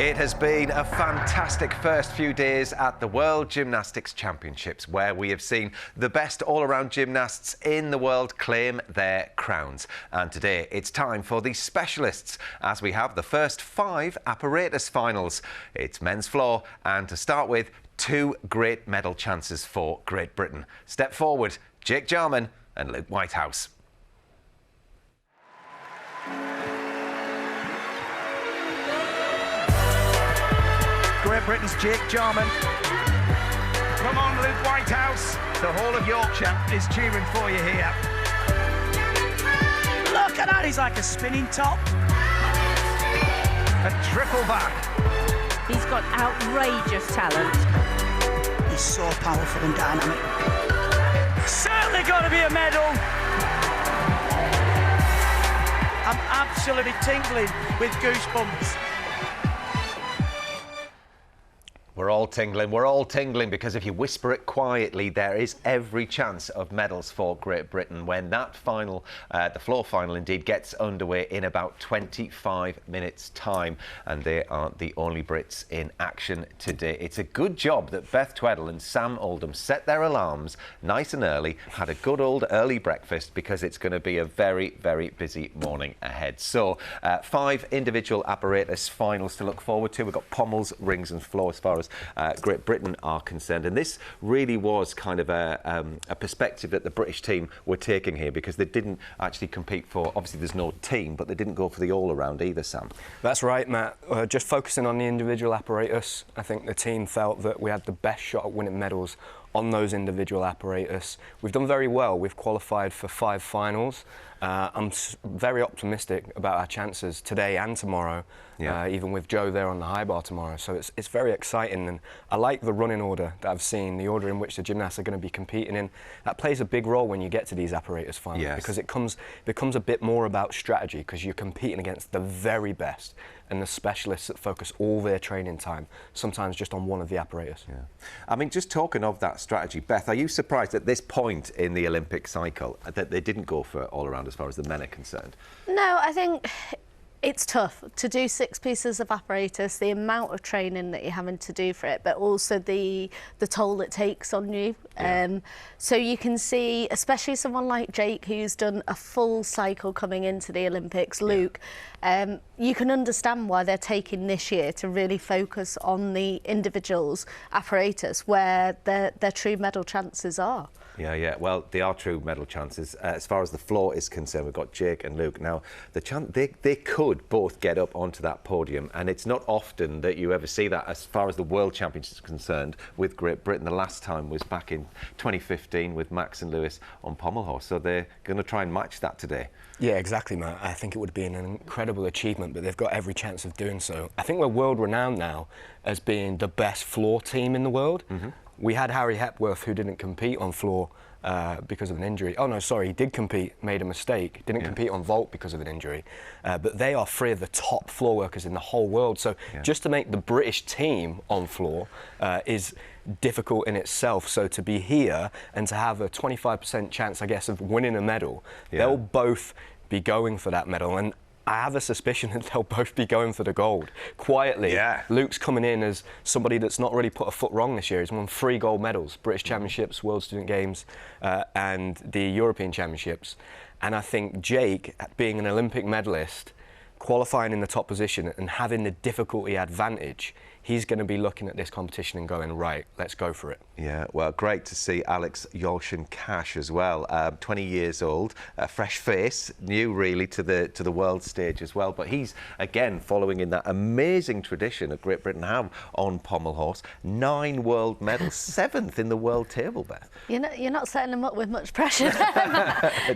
It has been a fantastic first few days at the World Gymnastics Championships, where we have seen the best all-around gymnasts in the world claim their crowns. And today it's time for the specialists, as we have the first 5 apparatus finals. It's men's floor, and to start with, 2 great medal chances for Great Britain. Step forward, Jake Jarman and Luke Whitehouse. Great Britain's Jake Jarman. Come on, Luke Whitehouse. The whole of Yorkshire is cheering for you here. Look at that, he's like a spinning top. A triple back. He's got outrageous talent. He's so powerful and dynamic. Certainly got to be a medal. I'm absolutely tingling with goosebumps. We're all tingling because if you whisper it quietly, there is every chance of medals for Great Britain when that final, the floor final indeed, gets underway in about 25 minutes' time. And they aren't the only Brits in action today. It's a good job that Beth Tweddle and Sam Oldham set their alarms nice and early, had a good old early breakfast, because it's going to be a very, very busy morning ahead. So 5 individual apparatus finals to look forward to. We've got pommels, rings and floor as far as Great Britain are concerned, and this really was kind of a perspective that the British team were taking here, because they didn't actually compete for, obviously there's no team, but they didn't go for the all-around either, Sam. That's right, Matt. Just focusing on the individual apparatus, I think the team felt that we had the best shot at winning medals on those individual apparatus. We've done very well. We've qualified for 5 finals. I'm very optimistic about our chances today and tomorrow, even with Joe there on the high bar tomorrow. So it's very exciting, and I like the running order that I've seen, the order in which the gymnasts are going to be competing in. That plays a big role when you get to these apparatus finals, because it becomes a bit more about strategy, because you're competing against the very best and the specialists that focus all their training time, sometimes just on one of the apparatus. Yeah. I mean, just talking of that strategy, Beth, are you surprised at this point in the Olympic cycle that they didn't go for all-around as far as the men are concerned? No, I think it's tough to do 6 pieces of apparatus, the amount of training that you're having to do for it, but also the toll it takes on you. So you can see, especially someone like Jake, who's done a full cycle coming into the Olympics, Luke, you can understand why they're taking this year to really focus on the individuals apparatus, where their true medal chances are. Yeah. Well, they are true medal chances. As far as the floor is concerned, we've got Jake and Luke. Now, they could both get up onto that podium, and it's not often that you ever see that as far as the World Championships is concerned with Great Britain. The last time was back in 2015 with Max and Lewis on pommel horse, so they're going to try and match that today. Yeah, exactly, Matt. I think it would be an incredible achievement, but they've got every chance of doing so. I think we're world-renowned now as being the best floor team in the world. We had Harry Hepworth, who didn't compete on floor because of an injury. Oh, no, sorry, he did compete, made a mistake. Didn't compete on vault because of an injury. But they are 3 of the top floor workers in the whole world. So just to make the British team on floor is difficult in itself. So to be here and to have a 25% chance, I guess, of winning a medal, they'll both be going for that medal. And I have a suspicion that they'll both be going for the gold, quietly. Luke's coming in as somebody that's not really put a foot wrong this year. He's won 3 gold medals, British Championships, World Student Games, and the European Championships. And I think Jake, being an Olympic medalist, qualifying in the top position and having the difficulty advantage, he's going to be looking at this competition and going, right, let's go for it. Yeah, well, great to see Alex Yolshin-Cash as well. 20 years old, a fresh face, new really to the world stage as well. But he's, again, following in that amazing tradition that Great Britain have on pommel horse. 9 world medals, 7th in the world table, Beth. You're not setting them up with much pressure.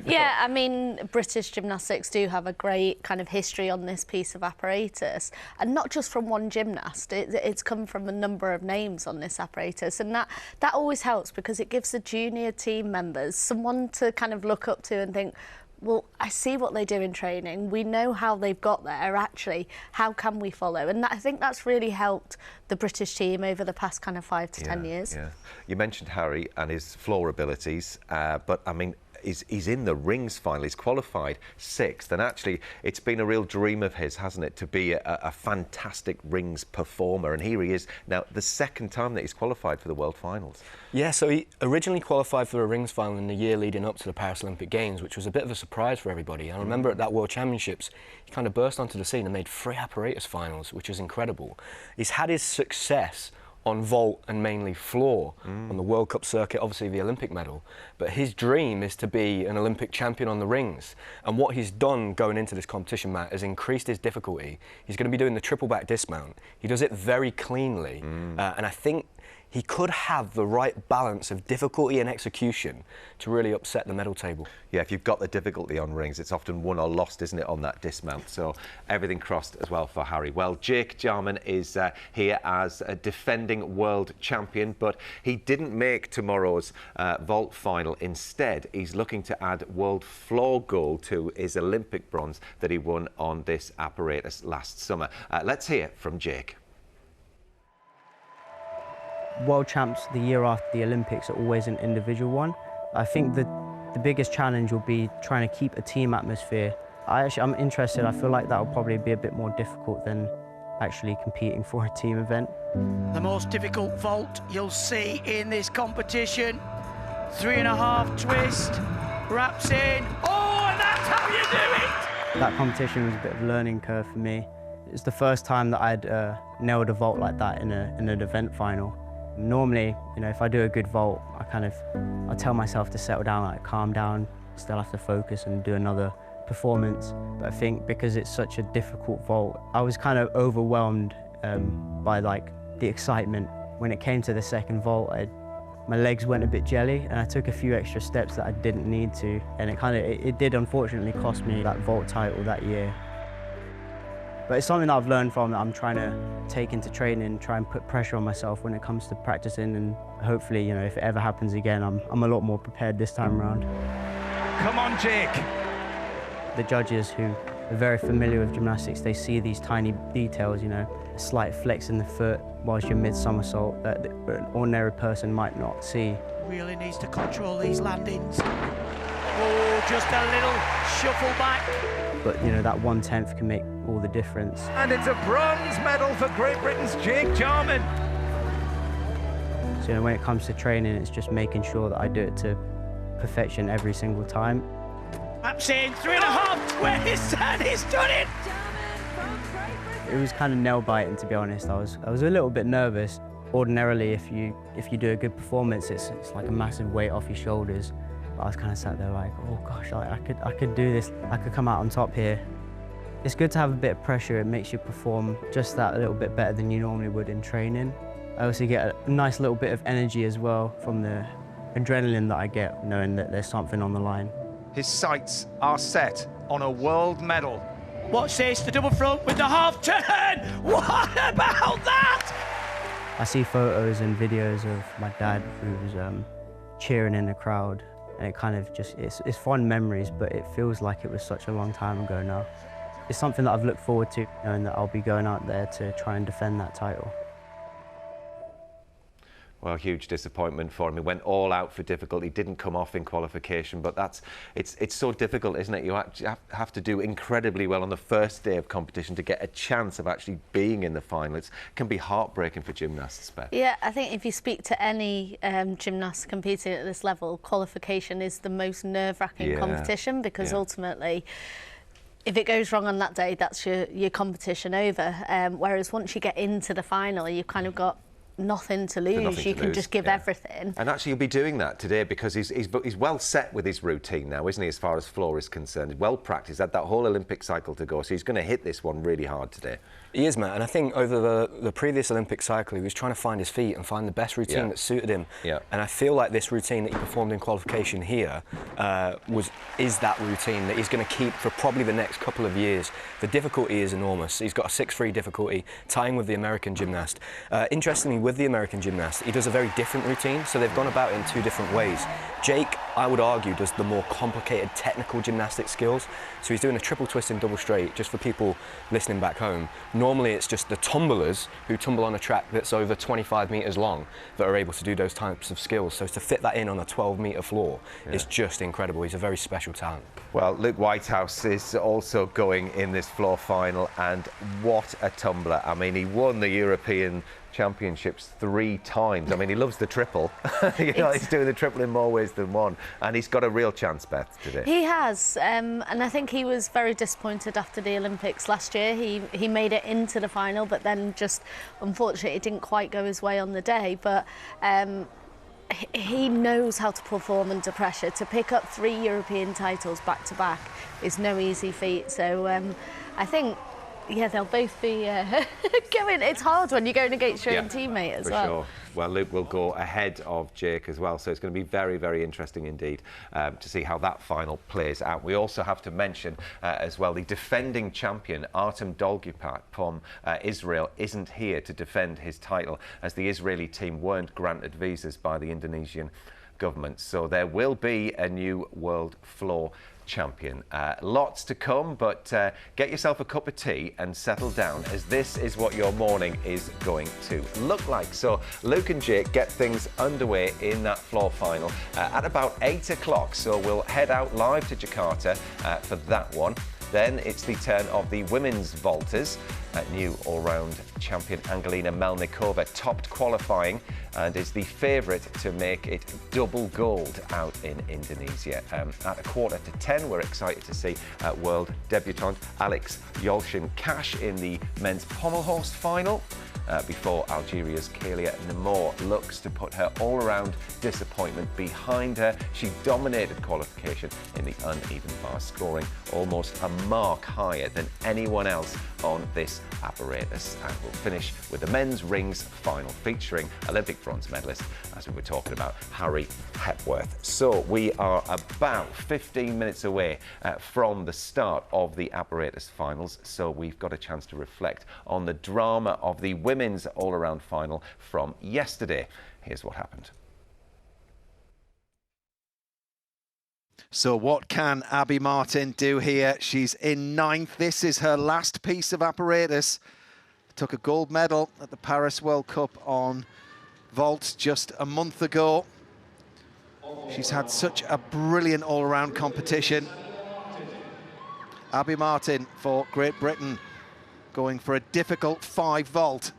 Yeah, I mean, British gymnastics do have a great kind of history on this piece of apparatus, and not just from one gymnast. It's come from a number of names on this apparatus, and that always helps, because it gives the junior team members someone to kind of look up to and think, well, I see what they do in training. We know how they've got there. Actually, how can we follow? And I think that's really helped the British team over the past kind of 5 to 10 years. You mentioned Harry and his floor abilities, but I mean, he's in the rings final. He's qualified 6th, and actually it's been a real dream of his, hasn't it, to be a fantastic rings performer, and here he is now, the 2nd time that he's qualified for the World Finals. Yeah, so he originally qualified for a rings final in the year leading up to the Paris Olympic Games, which was a bit of a surprise for everybody. I remember at that World Championships, he kind of burst onto the scene and made 3 apparatus finals, which is incredible. He's had his success on vault and mainly floor on the World Cup circuit, obviously the Olympic medal, but his dream is to be an Olympic champion on the rings, and what he's done going into this competition, Matt, has increased his difficulty. He's going to be doing the triple back dismount. He does it very cleanly, and I think he could have the right balance of difficulty and execution to really upset the medal table. Yeah, if you've got the difficulty on rings, it's often won or lost, isn't it, on that dismount? So everything crossed as well for Harry. Well, Jake Jarman is here as a defending world champion, but he didn't make tomorrow's vault final. Instead, he's looking to add world floor gold to his Olympic bronze that he won on this apparatus last summer. Let's hear from Jake. World champs the year after the Olympics are always an individual one. I think the biggest challenge will be trying to keep a team atmosphere. I'm interested. I feel like that will probably be a bit more difficult than actually competing for a team event. The most difficult vault you'll see in this competition. 3.5 twist, wraps in. Oh, and that's how you do it! That competition was a bit of a learning curve for me. It's the first time that I'd nailed a vault like that in an event final. Normally, you know, if I do a good vault, I tell myself to settle down, like calm down, still have to focus and do another performance. But I think because it's such a difficult vault, I was kind of overwhelmed by like the excitement. When it came to the second vault, my legs went a bit jelly and I took a few extra steps that I didn't need to. And it did unfortunately cost me that vault title that year. But it's something that I've learned from that I'm trying to take into training, try and put pressure on myself when it comes to practicing, and hopefully, you know, if it ever happens again, I'm a lot more prepared this time around. Come on, Jake. The judges who are very familiar with gymnastics, they see these tiny details, you know, a slight flex in the foot whilst you're mid-somersault that an ordinary person might not see. Really needs to control these landings. Oh, just a little shuffle back. But, you know, that 1/10 can make all the difference. And it's a bronze medal for Great Britain's Jake Jarman. So, you know, when it comes to training, it's just making sure that I do it to perfection every single time. Wraps in, 3.5 twists, and he's done it! It was kind of nail-biting, to be honest. I was a little bit nervous. Ordinarily, if you do a good performance, it's like a massive weight off your shoulders. But I was kind of sat there like, oh gosh, I could do this. I could come out on top here. It's good to have a bit of pressure. It makes you perform just that a little bit better than you normally would in training. I also get a nice little bit of energy as well from the adrenaline that I get, knowing that there's something on the line. His sights are set on a world medal. Watch this, the double front with the half turn! What about that? I see photos and videos of my dad who's cheering in the crowd, and it kind of just, it's fond memories, but it feels like it was such a long time ago now. It's something that I've looked forward to, knowing that I'll be going out there to try and defend that title. Well, huge disappointment for him. He went all out for difficulty, didn't come off in qualification, but it's so difficult, isn't it? You have to do incredibly well on the first day of competition to get a chance of actually being in the final. It can be heartbreaking for gymnasts, Beth. Yeah, I think if you speak to any gymnast competing at this level, qualification is the most nerve-wracking competition, because ultimately, if it goes wrong on that day, that's your competition over. Whereas once you get into the final, you've kind of got nothing to lose. You can just give everything. And actually, he'll be doing that today because he's well set with his routine now, isn't he? As far as floor is concerned, well practiced. Had that whole Olympic cycle to go, so he's going to hit this one really hard today. He is, Matt, and I think over the previous Olympic cycle, he was trying to find his feet and find the best routine that suited him. Yeah. And I feel like this routine that he performed in qualification here is that routine that he's going to keep for probably the next couple of years. The difficulty is enormous. He's got a 6'3" difficulty, tying with the American gymnast. Interestingly, with the American gymnast, he does a very different routine, so they've gone about it in 2 different ways. Jake, I would argue, does the more complicated technical gymnastic skills. So he's doing a triple twist in double straight, just for people listening back home. Normally it's just the tumblers who tumble on a track that's over 25 metres long that are able to do those types of skills. So to fit that in on a 12-metre floor is just incredible. He's a very special talent. Well, Luke Whitehouse is also going in this floor final, and what a tumbler. I mean, he won the European Championships 3 times. I mean, he loves the triple. You know, he's doing the triple in more ways than one, and he's got a real chance, Beth, today. He has, and I think he was very disappointed after the Olympics last year. He made it into the final, but then just, unfortunately, it didn't quite go his way on the day. But he knows how to perform under pressure. To pick up 3 European titles back to back is no easy feat. So I think, yeah, they'll both be going. It's hard when you're going against your own teammate as well. Sure. Well, Luke will go ahead of Jake as well, so it's going to be very, very interesting indeed to see how that final plays out. We also have to mention as well the defending champion Artem Dolgupat from Israel isn't here to defend his title, as the Israeli team weren't granted visas by the Indonesian government. So there will be a new world floor champion. Lots to come, but get yourself a cup of tea and settle down, as this is what your morning is going to look like. So Luke and Jake get things underway in that floor final at about 8 o'clock. So we'll head out live to Jakarta for that one. Then it's the turn of the women's vaulters. New all-round champion Angelina Melnikova topped qualifying and is the favourite to make it double gold out in Indonesia. At 9:45, we're excited to see world debutant Alex Yolchin-Cash in the men's pommel horse final. Before Algeria's Kalia Namor looks to put her all-around disappointment behind her. She dominated qualification in the uneven bar, scoring almost a mark higher than anyone else on this apparatus. And we'll finish with the men's rings final, featuring Olympic bronze medalist, as we were talking about, Harry Hepworth. So we are about 15 minutes away from the start of the apparatus finals, so we've got a chance to reflect on the drama of the women's all-around final from yesterday. Here's what happened. So what can Abby Martin do here? She's in 9th. This is her last piece of apparatus. Took a gold medal at the Paris World Cup on vault just a month ago. She's had such a brilliant all-around competition. Abby Martin for Great Britain, going for a difficult 5 vault.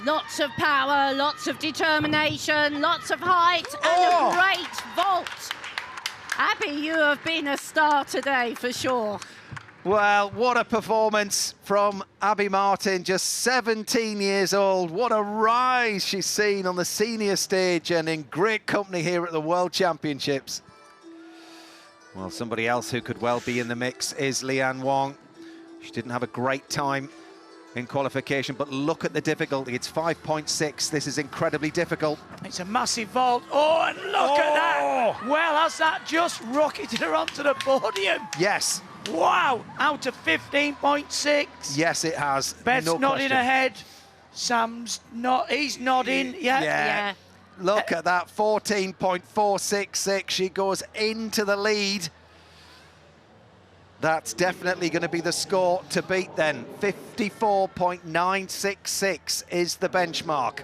Lots of power, lots of determination, lots of height, and a great vault. Abby, you have been a star today for sure. Well, what a performance from Abby Martin, just 17 years old. What a rise she's seen on the senior stage and in great company here at the World Championships. Well, somebody else who could well be in the mix is Leanne Wong. She didn't have a great time in qualification, but look at the difficulty. It's 5.6. This is incredibly difficult. It's a massive vault. Oh, and look at that. Well, has that just rocketed her onto the podium? Yes. Wow, out of 15.6. Yes, it has. Beth's no nodding question. ahead. Sam's not, he's nodding. Yeah. Look at that, 14.466. She goes into the lead. That's definitely going to be the score to beat then. 54.966 is the benchmark.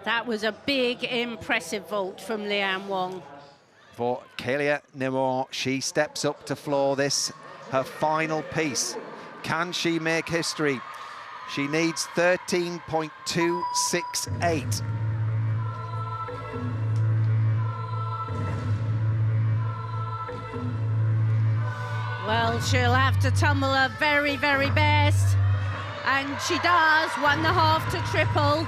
That was a big, impressive vault from Leanne Wong. For Kalia Namor, she steps up to floor this, her final piece. Can she make history? She needs 13.268. Well, she'll have to tumble her very, very best. And she does, 1.5 to triple.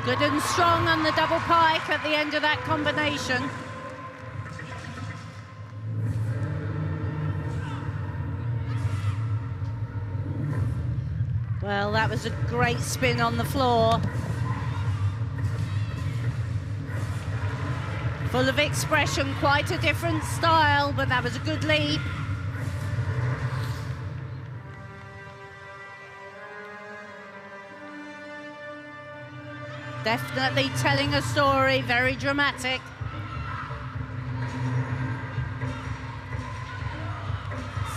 Good and strong on the double pike at the end of that combination. Well, that was a great spin on the floor. Full of expression, quite a different style, but that was a good leap. Definitely telling a story, very dramatic.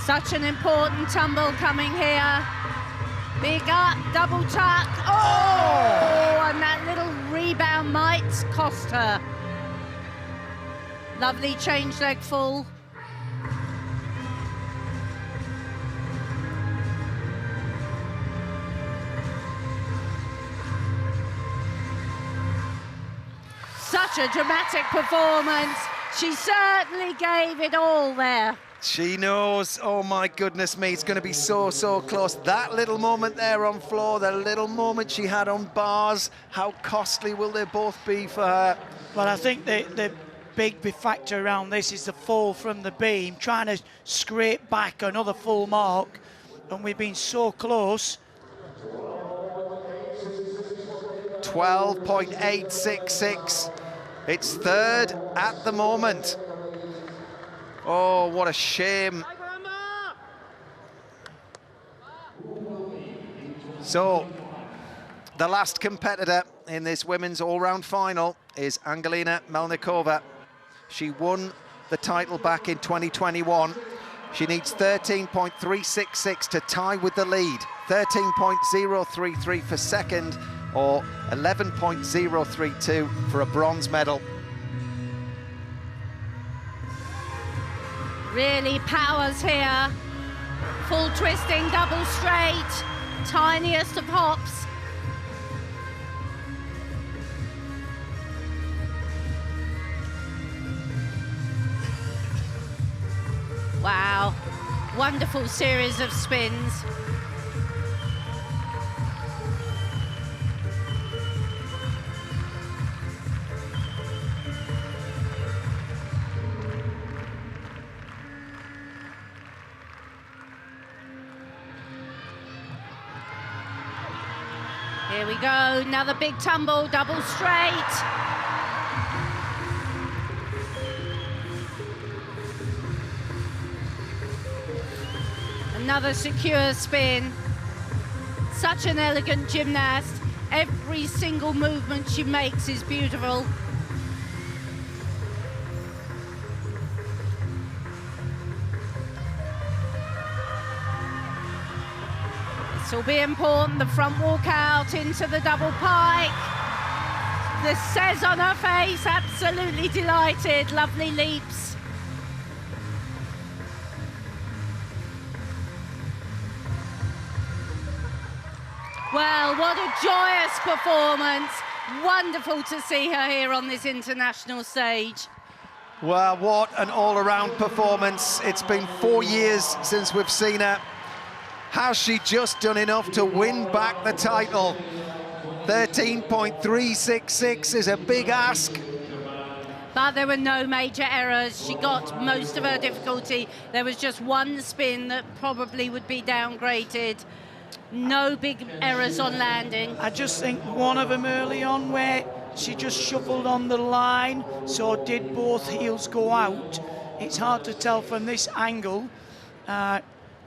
Such an important tumble coming here. Big up, double tuck. Oh! And that little rebound might cost her. Lovely change leg full. Such a dramatic performance. She certainly gave it all there. She knows, oh my goodness me, it's going to be so, so close. That little moment there on floor, the little moment she had on bars, how costly will they both be for her? Well, I think the big factor around this is the fall from the beam, trying to scrape back another full mark, and we've been so close. 12.866. It's third at the moment. Oh, what a shame. So, the last competitor in this women's all-round final is Angelina Melnikova. She won the title back in 2021. She needs 13.366 to tie with the lead, 13.033 for second, or 11.032 for a bronze medal. Really powers here. Full twisting, double straight, tiniest of hops. Wow, wonderful series of spins. Here we go, another big tumble, double straight. Another secure spin. Such an elegant gymnast. Every single movement she makes is beautiful. This will be important, the front walk out into the double pike. This says on her face, absolutely delighted, lovely leaps. Well, what a joyous performance. Wonderful to see her here on this international stage. Well, what an all-around performance. It's been 4 years since we've seen her. Has she just done enough to win back the title? 13.366 is a big ask. But there were no major errors. She got most of her difficulty. There was just one spin that probably would be downgraded. No big errors on landing. I just think one of them early on where she just shuffled on the line, so did both heels go out? It's hard to tell from this angle.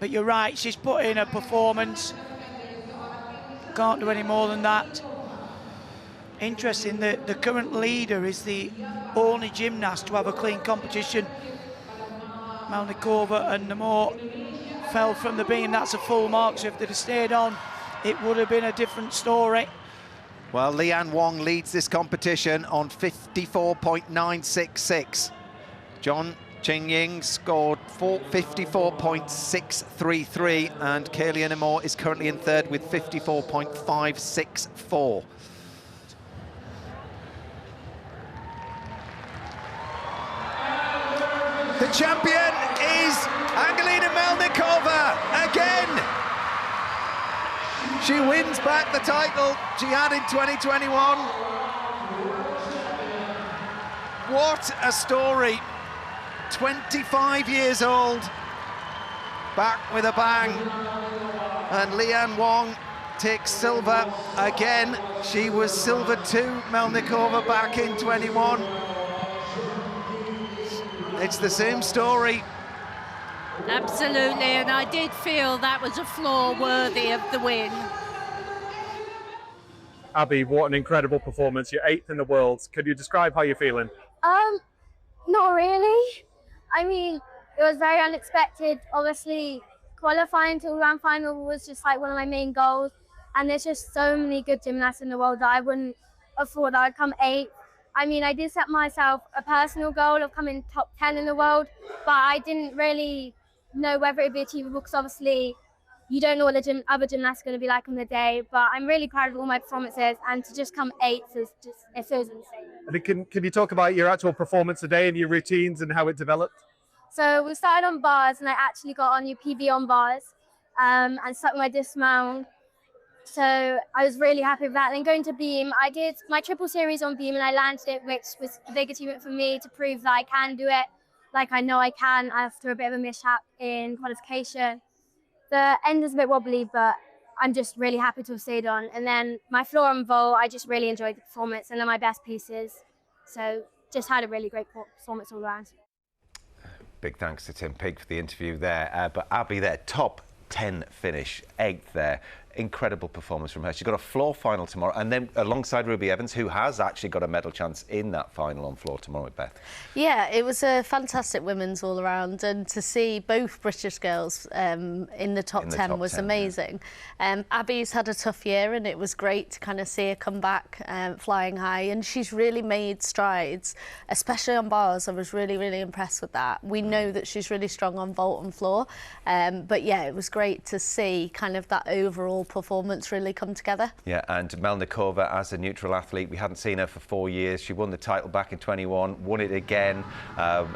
But you're right, she's put in a performance. Can't do any more than that. Interesting that the current leader is the only gymnast to have a clean competition. Melnikova and Namor fell from the beam. That's a full mark, so if they'd have stayed on, it would have been a different story. Well, Lian Wong leads this competition on 54.966. John Qingying scored 54.633, and Kaylee Namor is currently in third with 54.564. The champion is Angelina Melnikova again. She wins back the title she had in 2021. What a story. 25 years old, back with a bang. And Lian Wong takes silver again. She was silver too, Melnikova, back in 21. It's the same story. Absolutely, and I did feel that was a floor worthy of the win. Abby, what an incredible performance. You're 8th in the world. Could you describe how you're feeling? Not really. I mean, it was very unexpected. Obviously, qualifying to the grand final was just like one of my main goals. And there's just so many good gymnasts in the world that I wouldn't have thought that I'd come 8th. I mean, I did set myself a personal goal of coming top 10 in the world, but I didn't really know whether it'd be achievable because obviously you don't know what the other gymnasts are going to be like on the day. But I'm really proud of all my performances, and to just come 8th is just, it feels insane. And can you talk about your actual performance today and your routines and how it developed? So we started on bars, and I actually got on your PB on bars and stuck my dismount. So I was really happy with that. Then going to beam, I did my triple series on beam and I landed it, which was a big achievement for me to prove that I can do it. Like I know I can after a bit of a mishap in qualification. The end is a bit wobbly, but I'm just really happy to have stayed on. And then my floor and vault, I just really enjoyed the performance and they're my best pieces. So just had a really great performance all around. Big thanks to Tim Pigg for the interview there. But Abby there, top 10 finish, 8th there. Incredible performance from her. She's got a floor final tomorrow, and then alongside Ruby Evans, who has actually got a medal chance in that final on floor tomorrow with Beth. Yeah, it was a fantastic women's all-around, and to see both British girls in the top 10 was amazing. Yeah. Abby's had a tough year, and it was great to kind of see her come back flying high, and she's really made strides, especially on bars. I was really, really impressed with that. We know that she's really strong on vault and floor, but yeah, it was great to see kind of that overall performance really come together. Yeah, and Melnikova as a neutral athlete, we hadn't seen her for 4 years. She won the title back in 21, won it again.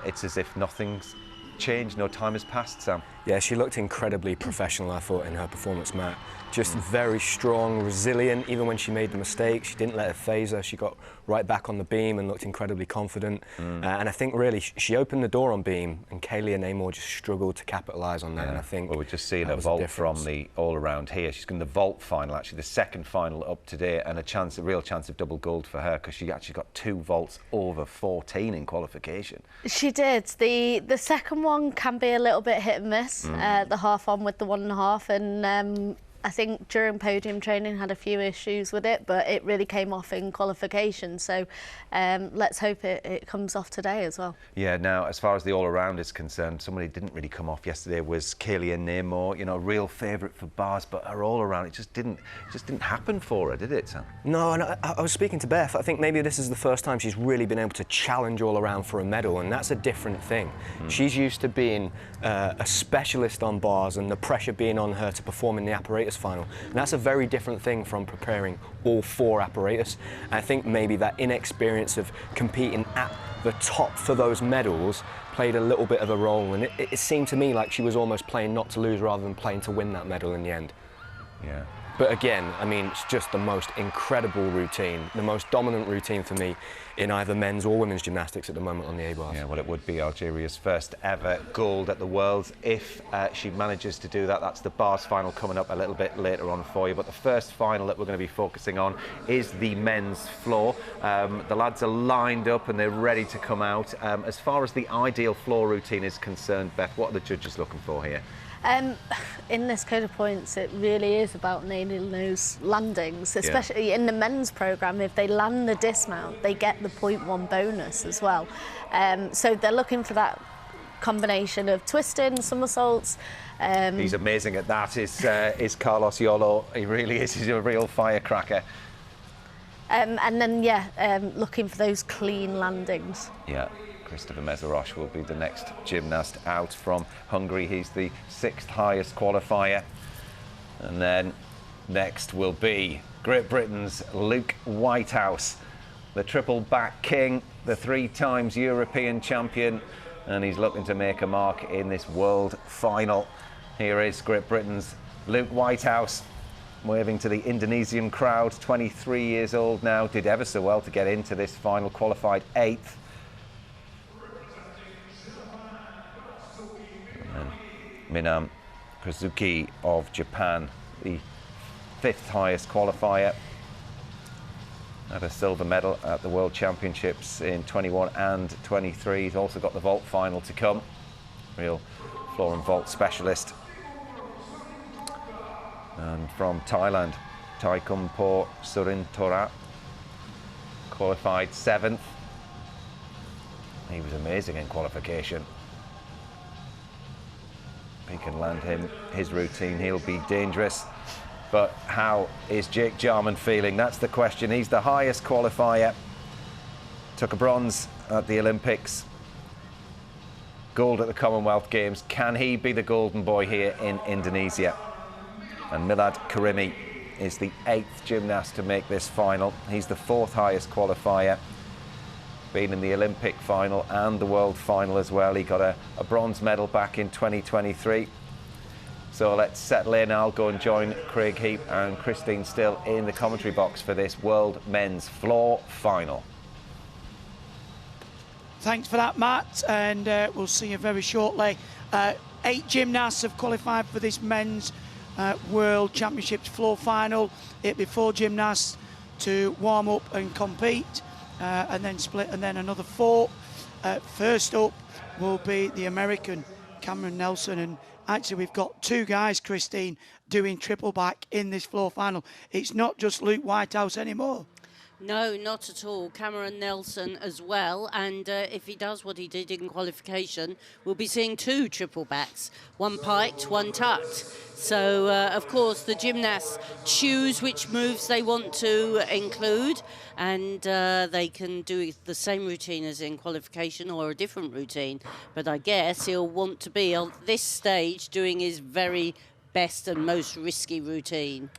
It's as if nothing's changed, no time has passed, Sam. Yeah, she looked incredibly professional, I thought, in her performance, Matt. Just very strong, resilient. Even when she made the mistake, she didn't let it phase her. She got right back on the beam and looked incredibly confident. And I think really she opened the door on beam, and Kaylia Namor just struggled to capitalise on that. Yeah. And I think we're just seeing a vault from the all-around here. She's going to the vault final, actually, the second final up today, and a real chance of double gold for her because she actually got 2 vaults over 14 in qualification. She did. The second one can be a little bit hit and miss. The half on with the 1.5, and I think during podium training had a few issues with it, but it really came off in qualification. So let's hope it comes off today as well. Yeah, now, as far as the all-around is concerned, somebody didn't really come off yesterday was Kaylia Namor, you know, real favourite for bars, but her all-around, it just didn't happen for her, did it, Sam? No, and I was speaking to Beth. I think maybe this is the first time she's really been able to challenge all-around for a medal, and that's a different thing. She's used to being a specialist on bars and the pressure being on her to perform in the apparatus final. And that's a very different thing from preparing all 4 apparatus. And I think maybe that inexperience of competing at the top for those medals played a little bit of a role. And it seemed to me like she was almost playing not to lose rather than playing to win that medal in the end. Yeah. But again, I mean, it's just the most incredible routine, the most dominant routine for me in either men's or women's gymnastics at the moment on the A-bars. Yeah, well, it would be Algeria's first ever gold at the Worlds if she manages to do that. That's the bars final coming up a little bit later on for you. But the first final that we're going to be focusing on is the men's floor. The lads are lined up and they're ready to come out. As far as the ideal floor routine is concerned, Beth, what are the judges looking for here? In this code of points, it really is about nailing those landings, especially in the men's programme. If they land the dismount, they get the 0.1 bonus as well. So they're looking for that combination of twisting, somersaults. He's amazing at that, is Carlos Yolo. He really is. He's a real firecracker. And then, looking for those clean landings. Yeah. Christopher Mezarosh will be the next gymnast out from Hungary. He's the 6th highest qualifier. And then next will be Great Britain's Luke Whitehouse, the triple back king, the 3 times European champion, and he's looking to make a mark in this world final. Here is Great Britain's Luke Whitehouse, waving to the Indonesian crowd, 23 years old now, did ever so well to get into this final, qualified 8th. Minam Kazuki of Japan, the 5th highest qualifier. Had a silver medal at the World Championships in 21 and 23. He's also got the vault final to come. Real floor and vault specialist. And from Thailand, Thaikumpo Surinthora, qualified 7th. He was amazing in qualification. If he can land his routine, he'll be dangerous. But how is Jake Jarman feeling? That's the question. He's the highest qualifier. Took a bronze at the Olympics. Gold at the Commonwealth Games. Can he be the golden boy here in Indonesia? And Milad Karimi is the 8th gymnast to make this final. He's the 4th highest qualifier. Been in the Olympic final and the world final as well. He got a bronze medal back in 2023. So let's settle in. I'll go and join Craig Heap and Christine Still in the commentary box for this World Men's Floor Final. Thanks for that, Matt, and we'll see you very shortly. 8 gymnasts have qualified for this Men's World Championships Floor Final. It'll be 4 gymnasts to warm up and compete, and then split, and then another 4. First up will be the American Cameron Nelson, and actually we've got 2 guys, Christine, doing triple back in this floor final. It's not just Luke Whitehouse anymore. No, not at all. Cameron Nelson as well. And if he does what he did in qualification, we'll be seeing 2 triple backs, 1 piked, 1 tucked. So, of course, the gymnasts choose which moves they want to include, and they can do the same routine as in qualification or a different routine. But I guess he'll want to be on this stage doing his very best and most risky routine.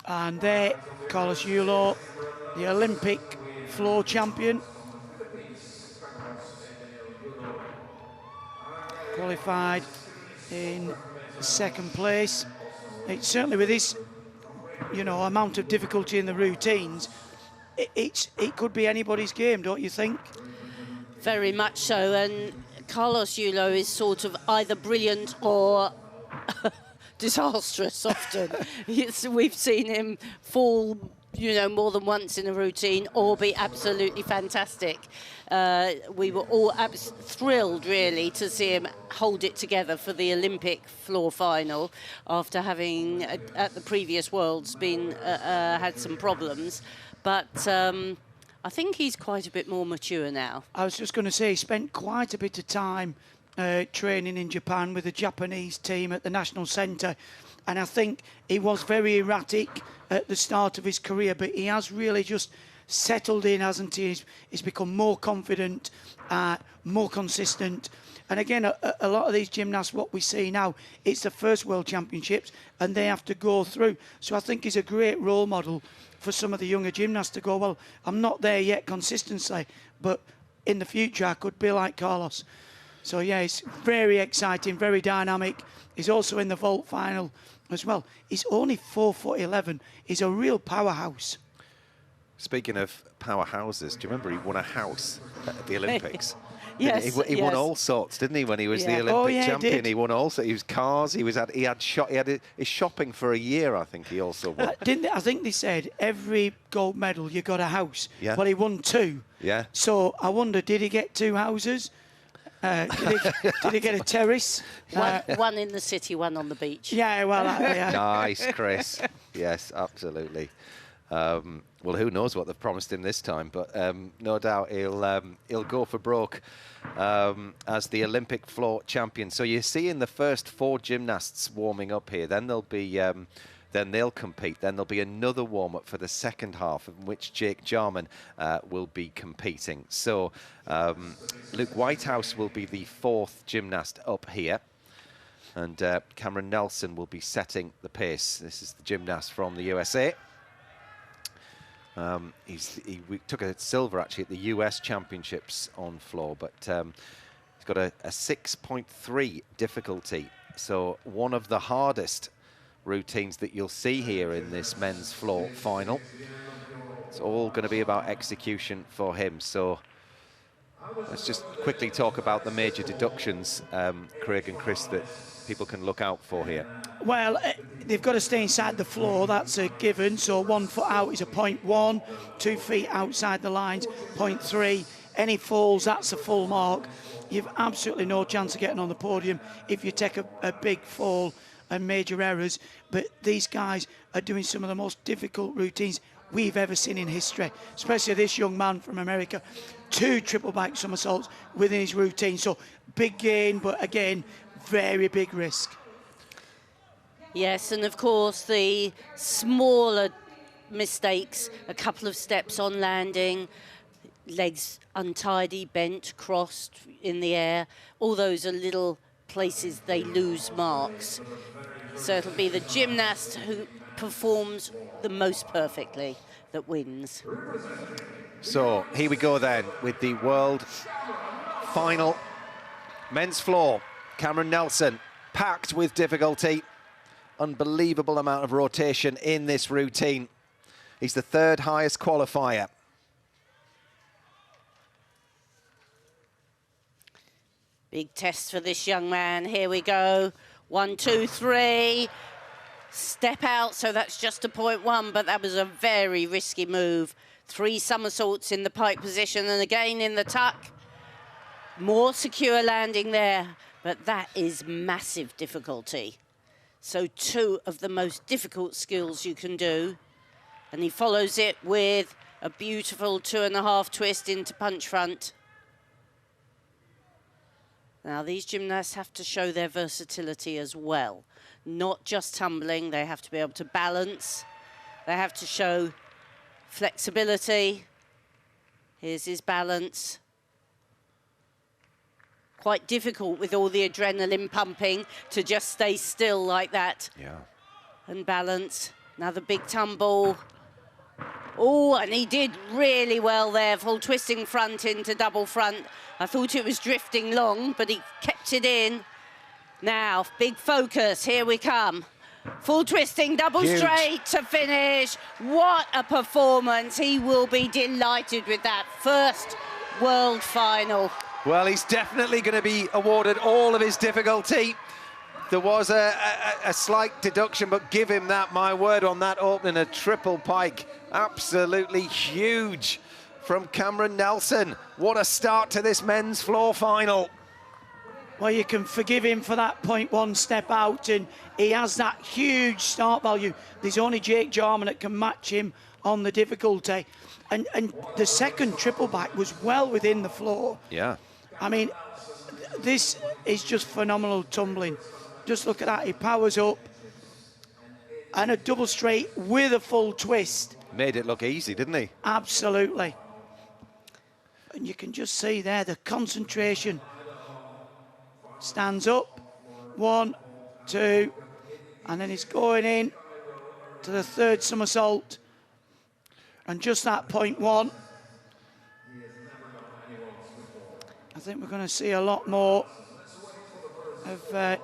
And there, Carlos Yulo, the Olympic floor champion. Qualified in 2nd place. It's certainly with this, amount of difficulty in the routines, it could be anybody's game, don't you think? Very much so, and Carlos Yulo is sort of either brilliant or disastrous often. We've seen him fall, more than once in a routine, or be absolutely fantastic. We were all thrilled, really, to see him hold it together for the Olympic floor final after having, at the previous Worlds, had some problems. But I think he's quite a bit more mature now. I was just going to say, he spent quite a bit of time training in Japan with the Japanese team at the National Centre, and I think he was very erratic at the start of his career, but he has really just settled in, hasn't he? He's become more confident, more consistent. And again, a lot of these gymnasts, what we see now, it's the first World Championships and they have to go through. So I think he's a great role model for some of the younger gymnasts to go, well, I'm not there yet consistently, but in the future I could be like Carlos. So yeah, it's very exciting, very dynamic. He's also in the vault final as well. He's only 4'11". He's a real powerhouse. Speaking of powerhouses, do you remember he won a house at the Olympics? Yes, he won all sorts, didn't he? When he was the Olympic champion, he won all sorts. He was cars. He had his shopping for a year. I think he also won. I think they said every gold medal you got a house. Yeah. Well, he won 2. Yeah. So I wonder, did he get 2 houses? Did he get a terrace? One in the city, one on the beach. Yeah, well, yeah. Nice, Chris. Yes, absolutely. Well, who knows what they've promised him this time, but no doubt he'll go for broke as the Olympic floor champion. So you're seeing the first 4 gymnasts warming up here. Then they'll be then they'll compete. Then there'll be another warm-up for the second half, in which Jake Jarman will be competing. So Luke Whitehouse will be the 4th gymnast up here. And Cameron Nelson will be setting the pace. This is the gymnast from the USA. We took a silver, actually, at the US Championships on floor, but he's got a 6.3 difficulty. So one of the hardest routines that you'll see here in this men's floor final. It's all going to be about execution for him. So Let's just quickly talk about the major deductions, Craig and Chris, that people can look out for here. Well, they've got to stay inside the floor, that's a given. So 1 foot out is a 0.1, 2 feet outside the lines, 0.3. Any falls, that's a full mark. You've absolutely no chance of getting on the podium if you take a big fall and major errors. But these guys are doing some of the most difficult routines we've ever seen in history, especially this young man from America. 2 triple back somersaults within his routine. So big gain, but again, very big risk. Yes, and of course the smaller mistakes, a couple of steps on landing, legs untidy, bent, crossed in the air, all those are little places they lose marks. So it'll be the gymnast who performs the most perfectly that wins. So here we go then with the world final. Men's floor, Cameron Nelson, packed with difficulty. Unbelievable amount of rotation in this routine. He's the 3rd highest qualifier. Big test for this young man. Here we go. 1, 2, 3. Step out, so that's just a 0.1, but that was a very risky move. 3 somersaults in the pike position and again in the tuck. More secure landing there, but that is massive difficulty. So 2 of the most difficult skills you can do. And he follows it with a beautiful 2.5 twist into punch front. Now, these gymnasts have to show their versatility as well. Not just tumbling, they have to be able to balance. They have to show flexibility. Here's his balance. Quite difficult with all the adrenaline pumping to just stay still like that. Yeah. And balance. Another big tumble. Oh, and he did really well there. Full twisting front into double front. I thought it was drifting long, but he kept it in. Now, big focus. Here we come. Full twisting, double Huge. straight to finish. What a performance. He will be delighted with that first world final. Well, he's definitely going to be awarded all of his difficulty. There was a slight deduction, but give him that, my word, on that opening, a triple pike. Absolutely huge from Cameron Nelson. What a start to this men's floor final. Well, you can forgive him for that 0.1 step out, and he has that huge start value. There's only Jake Jarman that can match him on the difficulty. And the second triple back was well within the floor. Yeah. I mean, this is just phenomenal tumbling. Just look at that, he powers up. And a double straight with a full twist. Made it look easy, didn't he? Absolutely. And you can just see there the concentration. Stands up, 1, 2, and then he's going in to the 3rd somersault. And just that 0.1. I think we're going to see a lot more of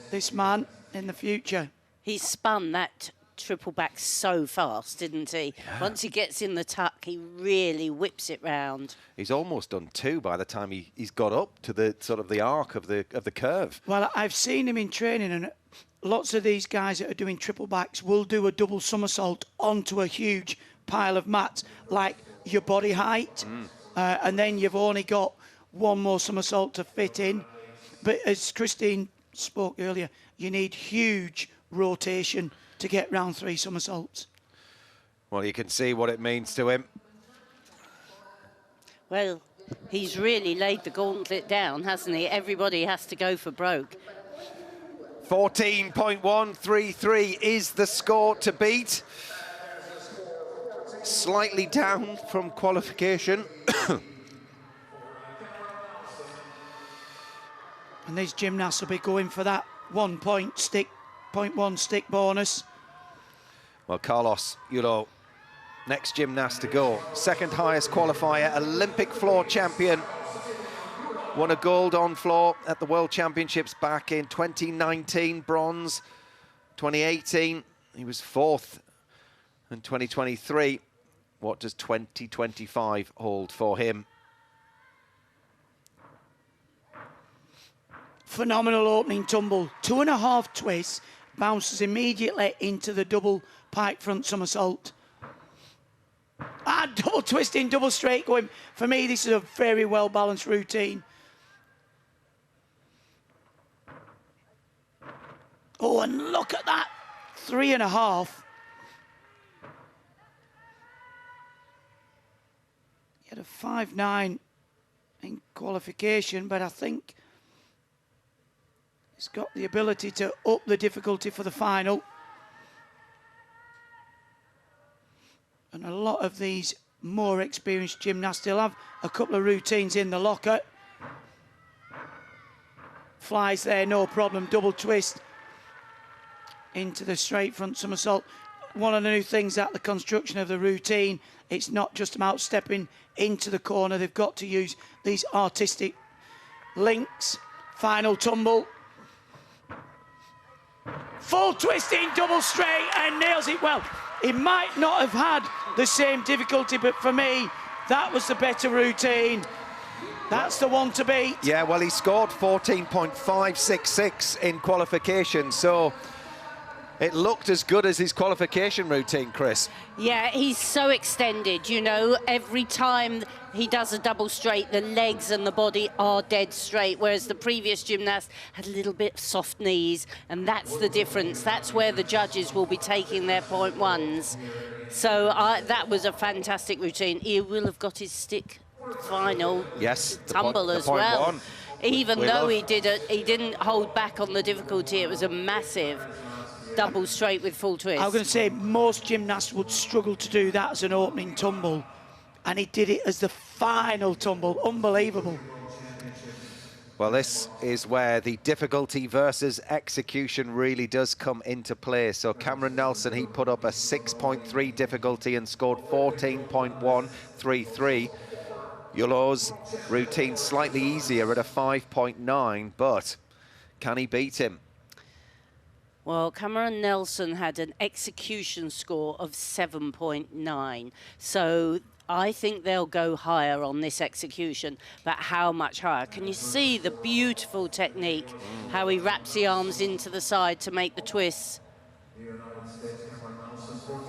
this man in the future. He spun that triple back so fast, didn't he? Yeah. Once he gets in the tuck, he really whips it round. He's almost done 2 by the time he's got up to the sort of the arc of the curve. Well, I've seen him in training, and lots of these guys that are doing triple backs will do a double somersault onto a huge pile of mats, like your body height, and then you've only got 1 more somersault to fit in. But as Christine spoke earlier, you need huge rotation to get round 3 somersaults. Well, you can see what it means to him. Well, he's really laid the gauntlet down, hasn't he? Everybody has to go for broke. 14.133 is the score to beat. Slightly down from qualification. And these gymnasts will be going for that 0.1 stick bonus. Well, Carlos, next gymnast to go. 2nd highest qualifier, Olympic floor champion. Won a gold on floor at the World Championships back in 2019, bronze. 2018, he was 4th. In 2023, what does 2025 hold for him? Phenomenal opening tumble. 2.5 twists, bounces immediately into the double pike front somersault. Double twisting, double straight going. For me, this is a very well-balanced routine. Oh, and look at that. 3.5. He had a 5.9 in qualification, but I think he's got the ability to up the difficulty for the final. And a lot of these more experienced gymnasts still have a couple of routines in the locker. Flies there, no problem. Double twist into the straight front somersault. One of the new things at the construction of the routine, it's not just about stepping into the corner. They've got to use these artistic links. Final tumble. Full twisting, double straight, and nails it well. He might not have had the same difficulty, but for me, that was the better routine. That's the one to beat. Yeah, well, he scored 14.566 in qualification, so it looked as good as his qualification routine, Chris. Yeah, he's so extended, you know, every time he does a double straight, the legs and the body are dead straight, whereas the previous gymnast had a little bit soft knees, and that's the difference. That's where the judges will be taking their point ones. So that was a fantastic routine. He will have got his stick final tumble as well. One. Even though he didn't hold back on the difficulty, it was a massive double straight with full twist. I was going to say, most gymnasts would struggle to do that as an opening tumble, and he did it as the final tumble. Unbelievable. Well, this is where the difficulty versus execution really does come into play. So Cameron Nelson, he put up a 6.3 difficulty and scored 14.133. Yulo's routine slightly easier at a 5.9, but can he beat him? Well, Cameron Nelson had an execution score of 7.9, so I think they'll go higher on this execution, but how much higher? Can you see the beautiful technique, how he wraps the arms into the side to make the twists?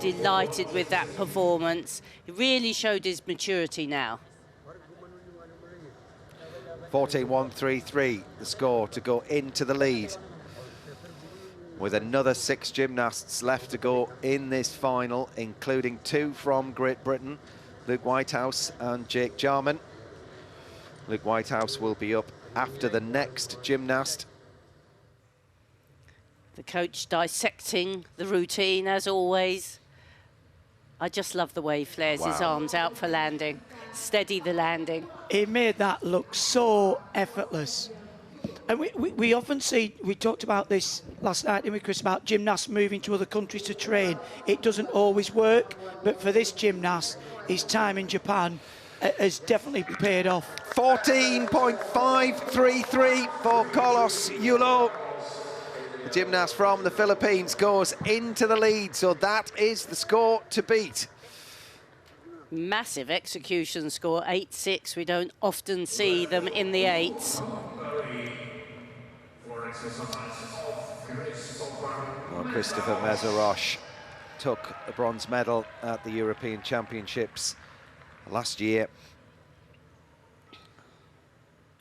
Delighted with that performance. He really showed his maturity now. 14.133, the score to go into the lead, with another 6 gymnasts left to go in this final, including 2 from Great Britain, Luke Whitehouse and Jake Jarman. Luke Whitehouse will be up after the next gymnast. The coach dissecting the routine, as always. I just love the way he flares his arms out for landing. Steady the landing. He made that look so effortless. And we often see, we talked about this last night, didn't we, Chris, about gymnasts moving to other countries to train. It doesn't always work, but for this gymnast, his time in Japan has definitely paid off. 14.533 for Carlos Yulo. The gymnast from the Philippines goes into the lead, so that is the score to beat. Massive execution score, 8.6. We don't often see them in the 8s. Well, Christopher Mezarosh took the bronze medal at the European Championships last year.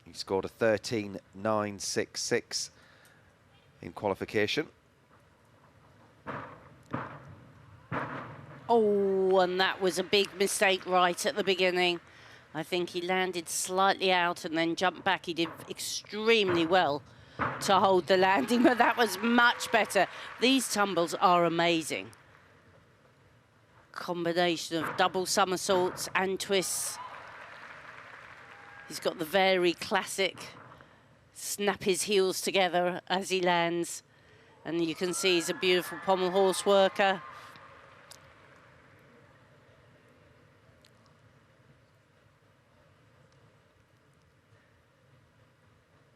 He scored a 13.966 in qualification. Oh, and that was a big mistake right at the beginning. I think he landed slightly out and then jumped back. He did extremely well to hold the landing, but that was much better. These tumbles are amazing. Combination of double somersaults and twists. He's got the very classic snap his heels together as he lands. And you can see he's a beautiful pommel horse worker.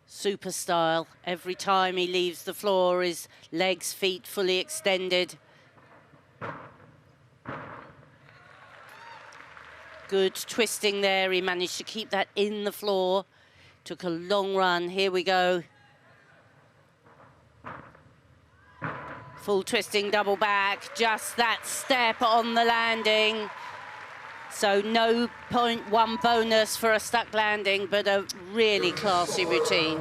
Super style. Every time he leaves the floor, his legs, feet fully extended. Good twisting there. He managed to keep that in the floor. Took a long run. Here we go. Full twisting double back, just that step on the landing. So no 0.1 bonus for a stuck landing, but a really classy routine.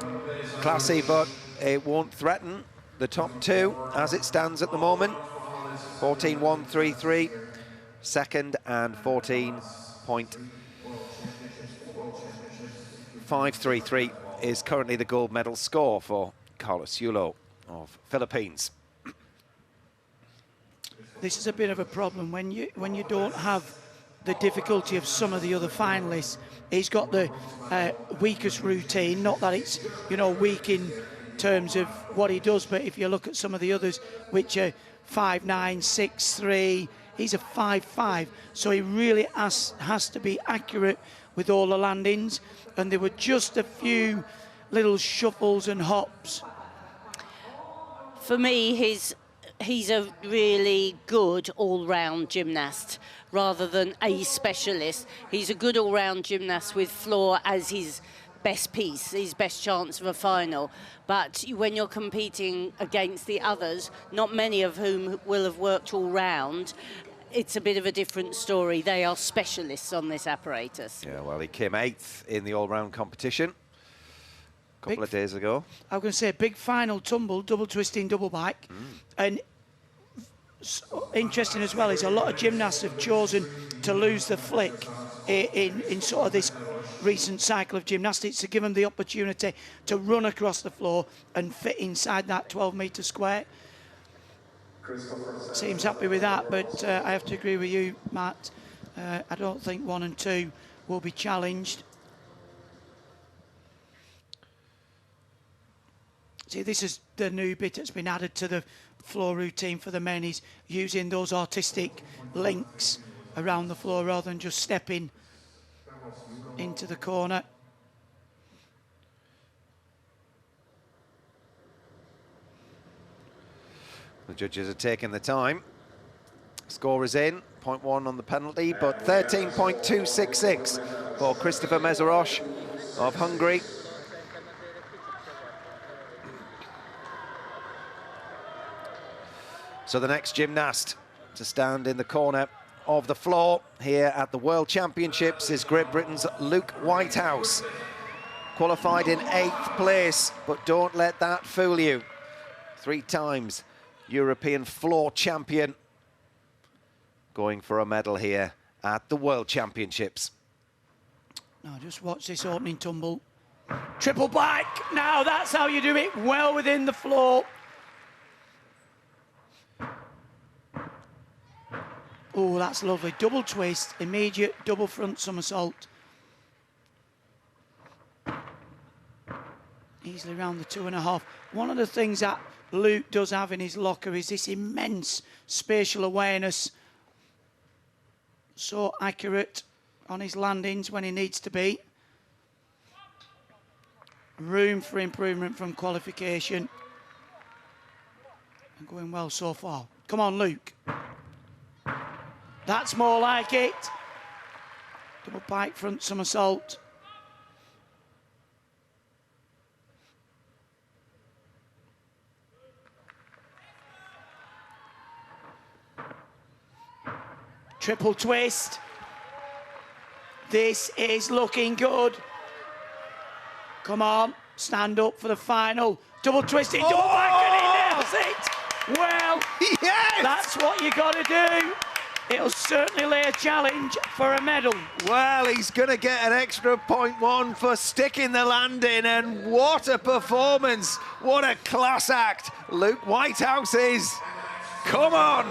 Classy, but it won't threaten the top two as it stands at the moment. 14.133, second, and 14.533 is currently the gold medal score for Carlos Yulo of Philippines. This is a bit of a problem when you don't have the difficulty of some of the other finalists. He's got the weakest routine, not that it's, you know, weak in terms of what he does, but if you look at some of the others, which are 5'9", 6'3", he's a 5'5", so he really has to be accurate with all the landings, and there were just a few little shuffles and hops. For me, he's a really good all-round gymnast rather than a specialist. He's a good all-round gymnast with floor as his best piece, his best chance of a final. But when you're competing against the others, not many of whom will have worked all round, it's a bit of a different story. They are specialists on this apparatus. Yeah, well, he came 8th in the all-round competition a couple of days ago. I was going to say, big final tumble, double twisting, double bike. And interesting as well is a lot of gymnasts have chosen to lose the flick in sort of this recent cycle of gymnastics to give them the opportunity to run across the floor and fit inside that 12-metre square. Seems happy with that, but I have to agree with you, Matt. I don't think 1 and 2 will be challenged. See, this is the new bit that's been added to the floor routine for the men, is using those artistic links around the floor rather than just stepping into the corner. The judges are taking the time. Score is in, 0.1 on the penalty, but 13.266 for Christopher Mezerosh of Hungary. So the next gymnast to stand in the corner of the floor here at the World Championships is Great Britain's Luke Whitehouse. Qualified in 8th place, but don't let that fool you. 3 times European floor champion, going for a medal here at the World Championships. Now just watch this opening tumble. Triple back, now that's how you do it, well within the floor. Oh, that's lovely. Double twist, immediate double front somersault. Easily around the 2.5. One of the things that Luke does have in his locker is this immense spatial awareness. So accurate on his landings when he needs to be. Room for improvement from qualification. And going well so far. Come on, Luke. That's more like it. Double pike front somersault. Triple twist. This is looking good. Come on, stand up for the final. Double twisting, double back, and he nails it. Well, Yes! that's what you got to do. It'll certainly lay a challenge for a medal. Well, he's going to get an extra 0.1 for sticking the landing, and what a performance. What a class act Luke Whitehouse is. Come on.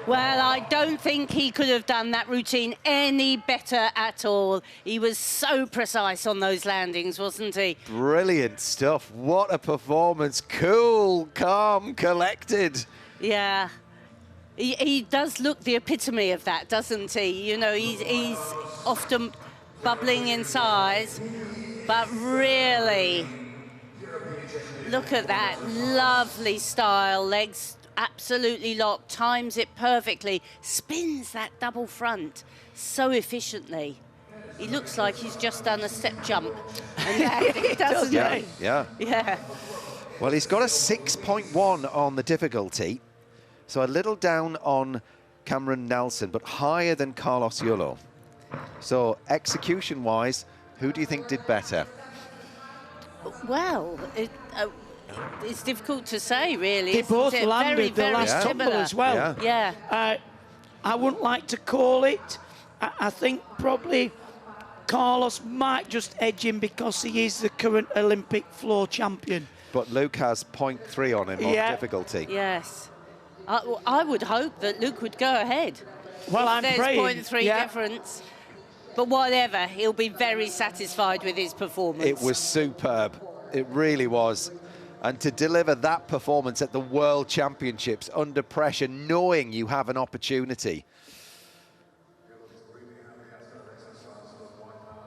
Well, I don't think he could have done that routine any better at all. He was so precise on those landings, wasn't he? Brilliant stuff. What a performance. Cool, calm, collected. Yeah. He does look the epitome of that, doesn't he? You know, he's often bubbling in size, but really, look at that lovely style, legs absolutely locked, times it perfectly, spins that double front so efficiently. He looks like he's just done a step jump, and landed, doesn't he? Yeah. Yeah. Well, he's got a 6.1 on the difficulty. So a little down on Cameron Nelson, but higher than Carlos Yulo. So execution-wise, who do you think did better? Well, it's difficult to say, really. They both landed the last tumble as well. Yeah. I wouldn't like to call it. I think probably Carlos might just edge him because he is the current Olympic floor champion. But Luke has 0.3 on him of difficulty. Yes. I would hope that Luke would go ahead. Well, I'm praying. There's 0.3 difference. But whatever, he'll be very satisfied with his performance. It was superb. It really was. And to deliver that performance at the World Championships under pressure, knowing you have an opportunity.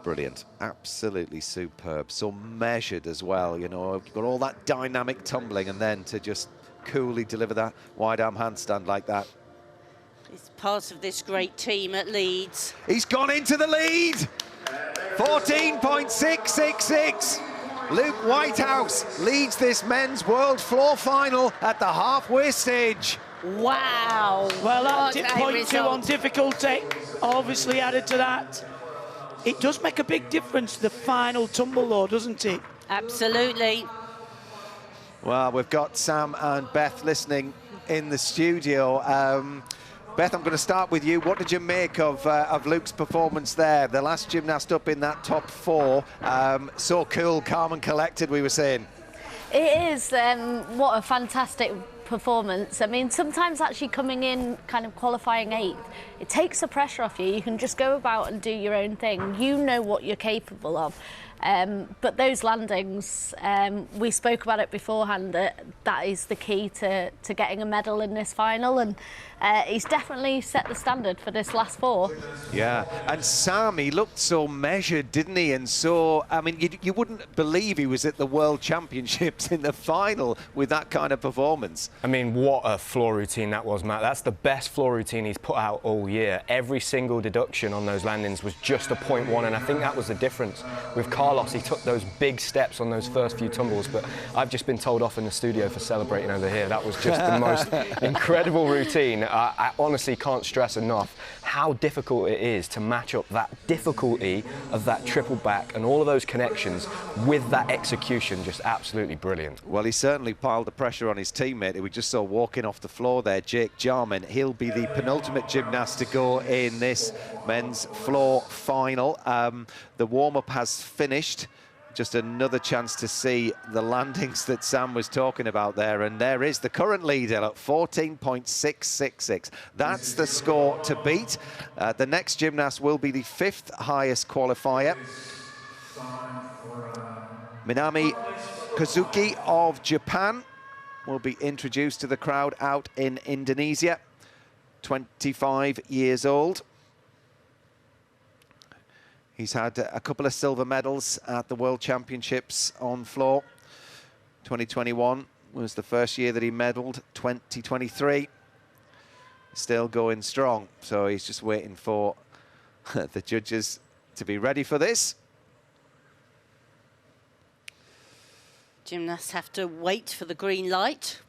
Brilliant. Absolutely superb. So measured as well, you know. You've got all that dynamic tumbling and then to just coolly deliver that wide arm handstand like that. He's part of this great team at Leeds. He's gone into the lead. 14.666. Luke Whitehouse leads this men's world floor final at the halfway stage. Wow. Well, that what a 0.2 on result. difficulty obviously added to that. It does make a big difference, the final tumble though, doesn't it? Absolutely. Well, we've got Sam and Beth listening in the studio. Beth, I'm going to start with you. What did you make of Luke's performance there? The last gymnast up in that top 4. So cool, calm and collected, we were saying. It is. What a fantastic performance. I mean, sometimes actually coming in kind of qualifying 8th, it takes the pressure off you. You can just go about and do your own thing. You know what you're capable of. But those landings, we spoke about it beforehand, that is the key to getting a medal in this final, and he's definitely set the standard for this last 4. Yeah, and Sam, he looked so measured, didn't he? And so, I mean, you wouldn't believe he was at the World Championships in the final with that kind of performance. I mean, what a floor routine that was, Matt. That's the best floor routine he's put out all year. Every single deduction on those landings was just a 0.1, and I think that was the difference with Carlos. He took those big steps on those first few tumbles, but I've just been told off in the studio for celebrating over here. That was just the most incredible routine. I honestly can't stress enough how difficult it is to match up that difficulty of that triple back and all of those connections with that execution. Just absolutely brilliant. Well, he certainly piled the pressure on his teammate who we just saw walking off the floor there, Jake Jarman. He'll be the penultimate gymnast to go in this men's floor final. The warm-up has finished. Just another chance to see the landings that Sam was talking about there. And there is the current leader at 14.666. That's the score to beat. The next gymnast will be the 5th highest qualifier. Minami Kazuki of Japan will be introduced to the crowd out in Indonesia. 25 years old. He's had a couple of silver medals at the World Championships on floor. 2021 was the first year that he medalled. 2023, still going strong. So he's just waiting for the judges to be ready for this. Gymnasts have to wait for the green light.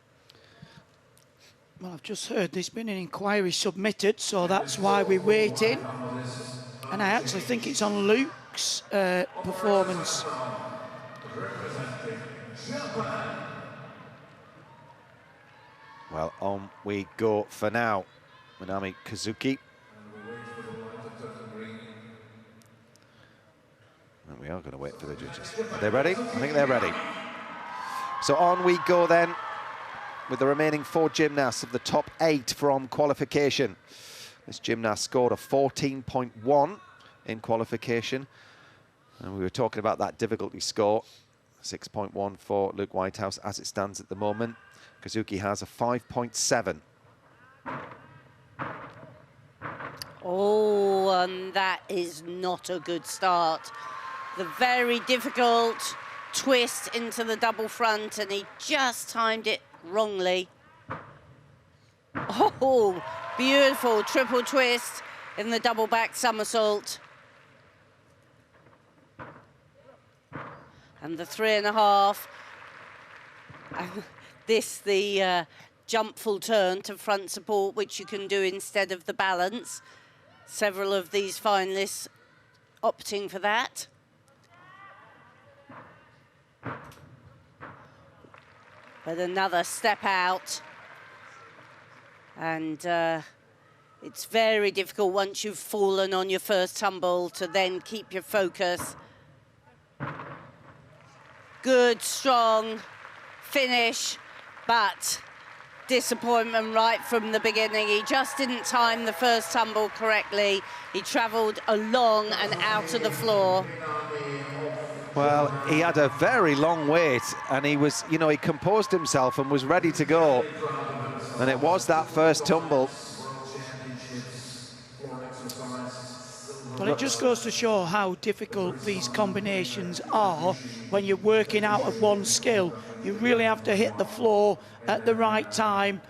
Well, I've just heard there's been an inquiry submitted, so that's why we're waiting. And I actually think it's on Luke's performance. Well, on we go for now. Minami Kazuki. And we are going to wait for the judges. Are they ready? I think they're ready. So on we go then with the remaining 4 gymnasts of the top 8 from qualification. This gymnast scored a 14.1 in qualification. And we were talking about that difficulty score. 6.1 for Luke Whitehouse as it stands at the moment. Kazuki has a 5.7. Oh, and that is not a good start. The very difficult twist into the double front, and he just timed it wrongly. Oh, beautiful triple twist in the double back somersault. And the 3.5. The jump full turn to front support, which you can do instead of the balance. Several of these finalists opting for that. But another step out. And it's very difficult once you've fallen on your first tumble to then keep your focus. Good, strong finish, but disappointment right from the beginning. He just didn't time the first tumble correctly. He travelled along and out of the floor. Well, he had a very long wait, and he was, you know, he composed himself and was ready to go. And it was that first tumble. Well, it just goes to show how difficult these combinations are when you're working out of one skill. You really have to hit the floor at the right time,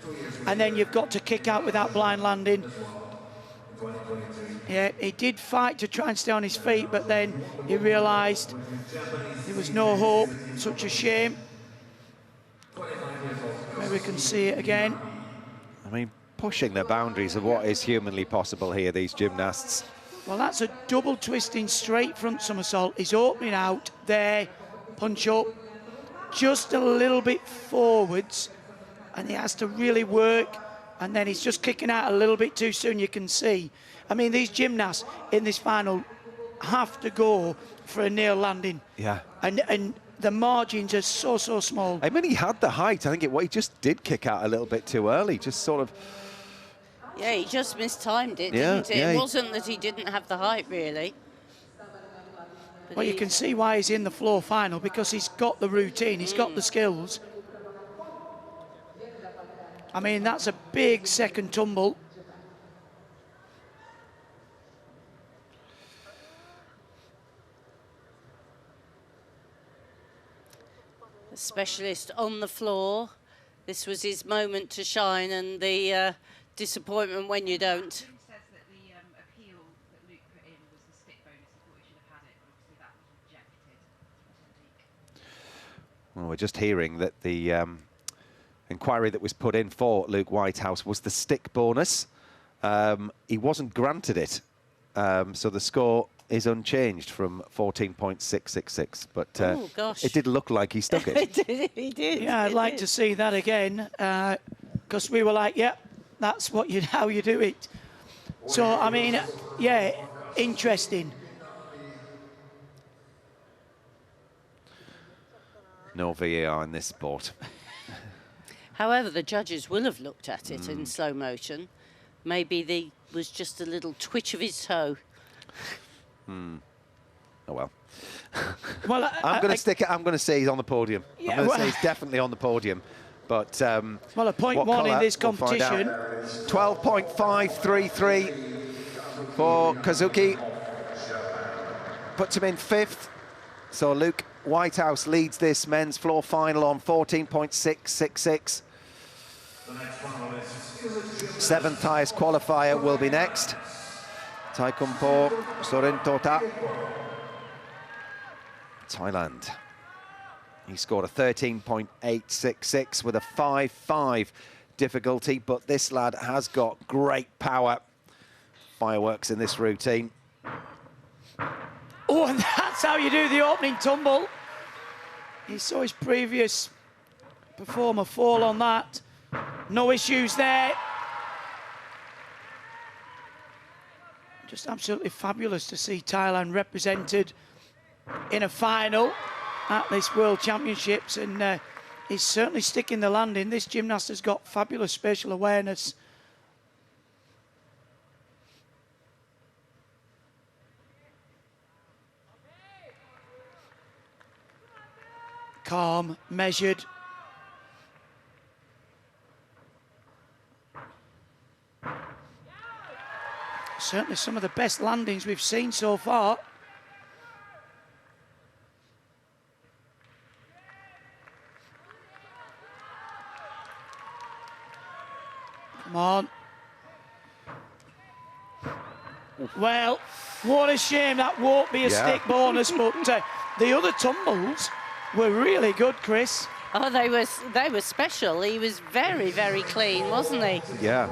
and then you've got to kick out with that blind landing. Yeah, he did fight to try and stay on his feet, but then he realised there was no hope. Such a shame. Maybe we can see it again. I mean, pushing the boundaries of what is humanly possible here, these gymnasts. Well, that's a double twisting straight front somersault. He's opening out there, punch up, just a little bit forwards, and he has to really work, and then he's just kicking out a little bit too soon, you can see. I mean, these gymnasts in this final have to go for a nail landing. Yeah. And the margins are so small. I mean, he had the height. I think he just did kick out a little bit too early, just sort of. Yeah, he just mistimed it, didn't it? Yeah, it wasn't that he didn't have the height, really. But well, you can see why he's in the floor final, because he's got the routine, he's got the skills. I mean, that's a big second tumble. The specialist on the floor. This was his moment to shine, and the disappointment when you don't. Says that the appeal that Luke put in was the stick bonus. He thought he should have had it, but obviously that was rejected. Well, we're just hearing that the inquiry that was put in for Luke Whitehouse was the stick bonus. He wasn't granted it, so the score is unchanged from 14.666. But oh, gosh. It did look like he stuck it. He did. Yeah, I'd like to see that again, because we were like, yep, that's what how you do it. So, I mean, yeah, interesting. No VAR in this sport. However, the judges will have looked at it in slow motion. Maybe there was just a little twitch of his toe. Oh well. Well, I'm going to stick it. I'm going to say he's on the podium. Yeah, I'm going to well, say he's definitely on the podium. But well, a point one in this competition. 12.533 for Kazuki. Puts him in fifth. So Luke Whitehouse leads this men's floor final on 14.666. Seventh highest qualifier will be next. Taikumpo Sorintota, Thailand. He scored a 13.866 with a 5.5 difficulty, but this lad has got great power. Fireworks in this routine. Oh, and that's how you do the opening tumble. He saw his previous performer fall on that. No issues there. Just absolutely fabulous to see Thailand represented in a final at this World Championships, and he's certainly sticking the landing. This gymnast has got fabulous spatial awareness. Calm, measured. Certainly some of the best landings we've seen so far. Come on. Well, what a shame that won't be a stick bonus, but the other tumbles were really good, Chris. Oh, they were special. He was very, very clean, wasn't he? Yeah.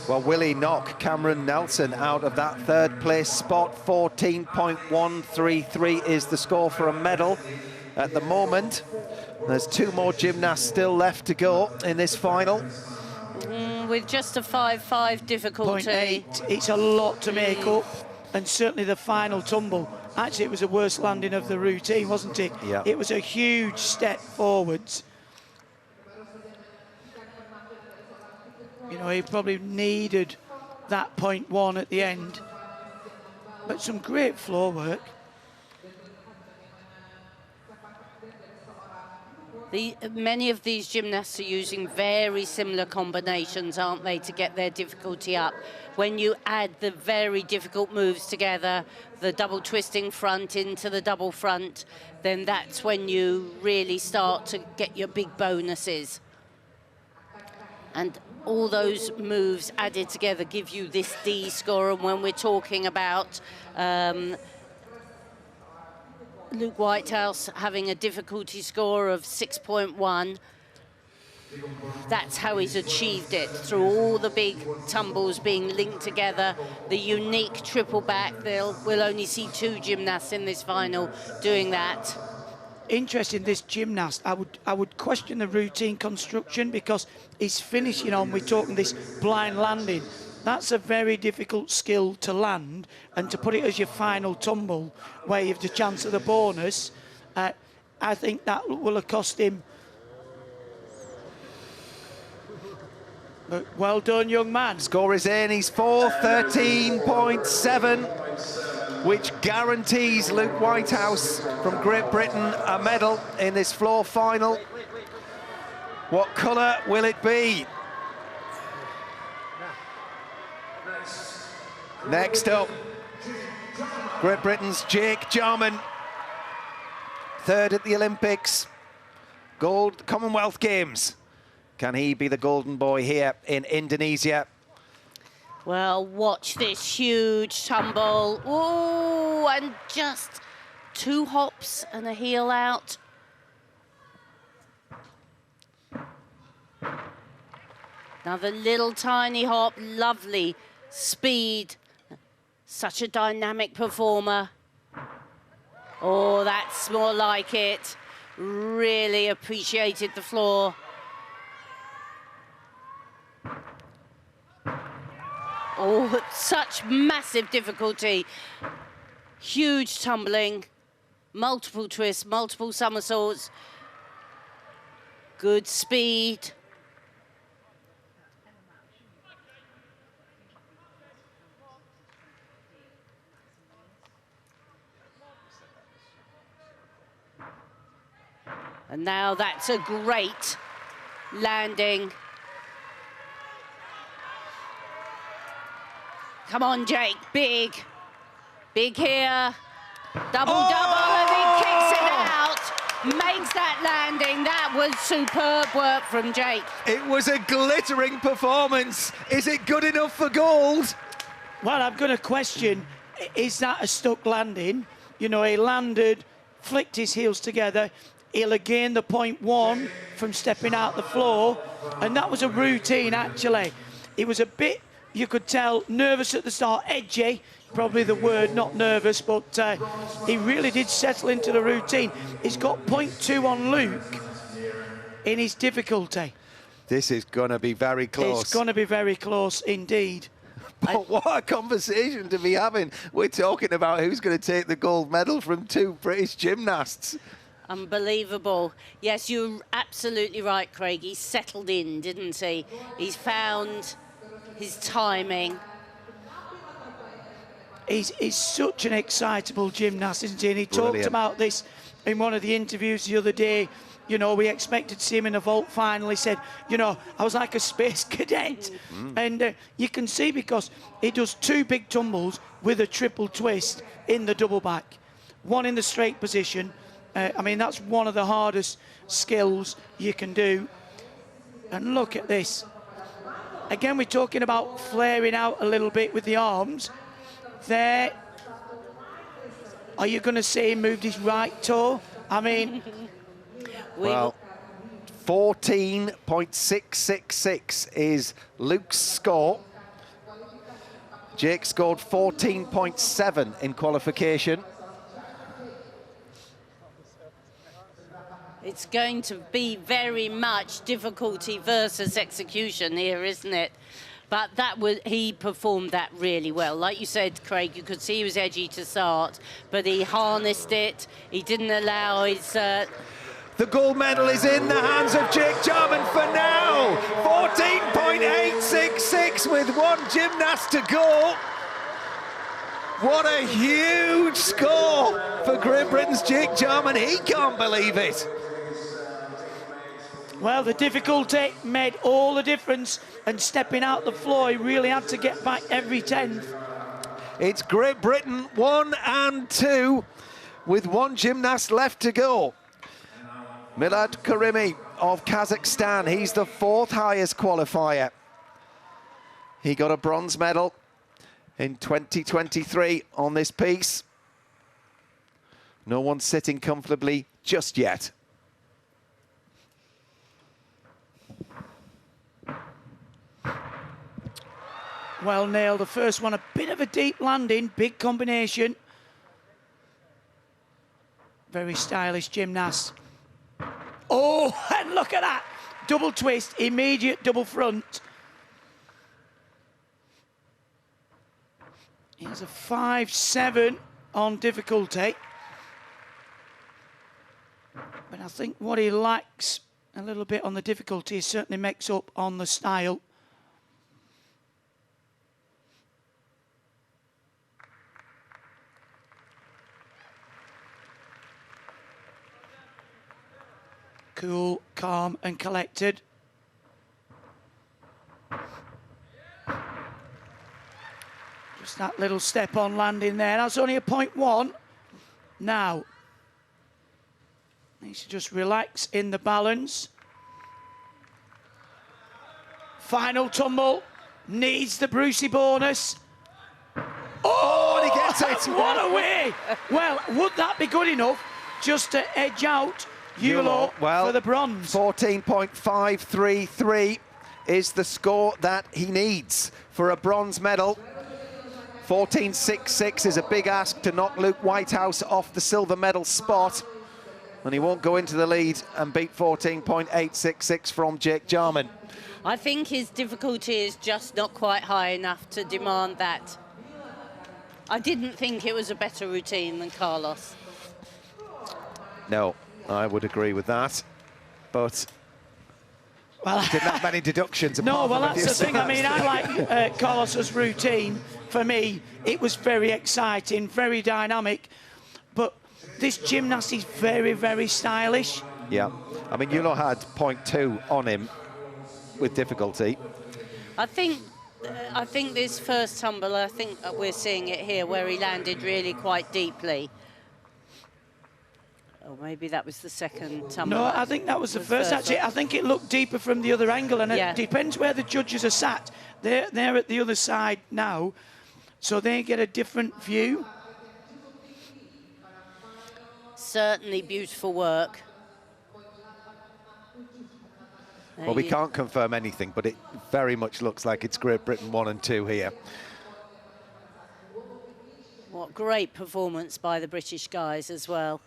Well, Willie knocked Cameron Nelson out of that third place spot. 14.133 is the score for a medal at the moment. There's 2 more gymnasts still left to go in this final. With just a 5.5 difficulty. 0.8. It's a lot to make up, and certainly the final tumble. Actually, it was the worst landing of the routine, wasn't it? Yeah. It was a huge step forwards. You know, he probably needed that 0.1 at the end. But some great floor work. Many of these gymnasts are using very similar combinations, aren't they, to get their difficulty up. When you add the very difficult moves together, the double twisting front into the double front, then that's when you really start to get your big bonuses. And all those moves added together give you this D score. And when we're talking about Luke Whitehouse having a difficulty score of 6.1, that's how he's achieved it, through all the big tumbles being linked together, the unique triple back. We'll only see 2 gymnasts in this final doing that. Interesting, this gymnast, I would question the routine construction, because he's finishing on, we're talking this blind landing. That's a very difficult skill to land, and to put it as your final tumble where you have the chance of the bonus, I think that will have cost him. But well done, young man. Score is in, he's 4.13.7, which guarantees Luke Whitehouse from Great Britain a medal in this floor final. What colour will it be? Next up, Great Britain's Jake Jarman, 3rd at the Olympics, gold Commonwealth Games. Can he be the golden boy here in Indonesia? Well, watch this huge tumble. Ooh, and just 2 hops and a heel out. Another little tiny hop, lovely speed. Such a dynamic performer. Oh, that's more like it. Really appreciated the floor. Oh, such massive difficulty. Huge tumbling, multiple twists, multiple somersaults. Good speed. And now that's a great landing. Come on, Jake, big. Big here. Double, and he kicks it out. Makes that landing. That was superb work from Jake. It was a glittering performance. Is it good enough for gold? Well, I'm going to question, is that a stuck landing? You know, he landed, flicked his heels together. He'll have gained the 0.1 from stepping out the floor. And that was a routine, actually. He was a bit, you could tell, nervous at the start, edgy, probably the word, not nervous, but he really did settle into the routine. He's got 0.2 on Luke in his difficulty. This is going to be very close. It's going to be very close indeed. But what a conversation to be having. We're talking about who's going to take the gold medal from 2 British gymnasts. Unbelievable. Yes, you're absolutely right, Craig. He settled in, didn't he? He's found his timing. He's such an excitable gymnast, isn't he? And he talked about this in one of the interviews the other day. You know, we expected to see him in a vault final. He said, you know, I was like a space cadet. And you can see, because he does 2 big tumbles with a triple twist in the double back. One in the straight position. I mean, that's one of the hardest skills you can do. And look at this. Again, we're talking about flaring out a little bit with the arms. There. Are you going to see him moved his right toe? I mean... Well, 14.666 is Luke's score. Jake scored 14.7 in qualification. It's going to be very much difficulty versus execution here, isn't it? But he performed that really well. Like you said, Craig, you could see he was edgy to start, but he harnessed it. He didn't allow his... The gold medal is in the hands of Jake Jarman for now. 14.866 with one gymnast to go. What a huge score for Great Britain's Jake Jarman. He can't believe it. Well, the difficulty made all the difference, and stepping out the floor, he really had to get back every 10th. It's Great Britain 1 and 2 with one gymnast left to go. Milad Karimi of Kazakhstan, he's the 4th highest qualifier. He got a bronze medal in 2023 on this piece. No one's sitting comfortably just yet. Well nailed, the first one, a bit of a deep landing, big combination. Very stylish gymnast. Oh, and look at that. Double twist, immediate double front. He has a 5-7 on difficulty. But I think what he lacks a little bit on the difficulty certainly makes up on the style. Cool, calm and collected. Just that little step on landing there. That's only a 0.1. Now, needs to just relax in the balance. Final tumble. Needs the Brucey bonus. Oh, and he gets it. What a way. Well, would that be good enough just to edge out Yulo for the bronze? 14.533 is the score that he needs for a bronze medal. 14.66 is a big ask to knock Luke Whitehouse off the silver medal spot, and he won't go into the lead and beat 14.866 from Jake Jarman. I think his difficulty is just not quite high enough to demand that. I didn't think it was a better routine than Carlos. No, I would agree with that, but well, didn't have many deductions. No, well, that's the thing. I mean, I like Carlos's routine. For me, it was very exciting, very dynamic, but this gymnast is very, very stylish. Yeah, I mean, Yulo had 0.2 on him with difficulty. I think this first tumble, I think we're seeing it here, where he landed really quite deeply. Or maybe that was the second tumble. No, I think that was the first. Actually, I think it looked deeper from the other angle, and it depends where the judges are sat. They're at the other side now, so they get a different view. Certainly beautiful work. Well, we can't confirm anything, but it very much looks like it's Great Britain 1 and 2 here. What great performance by the British guys as well.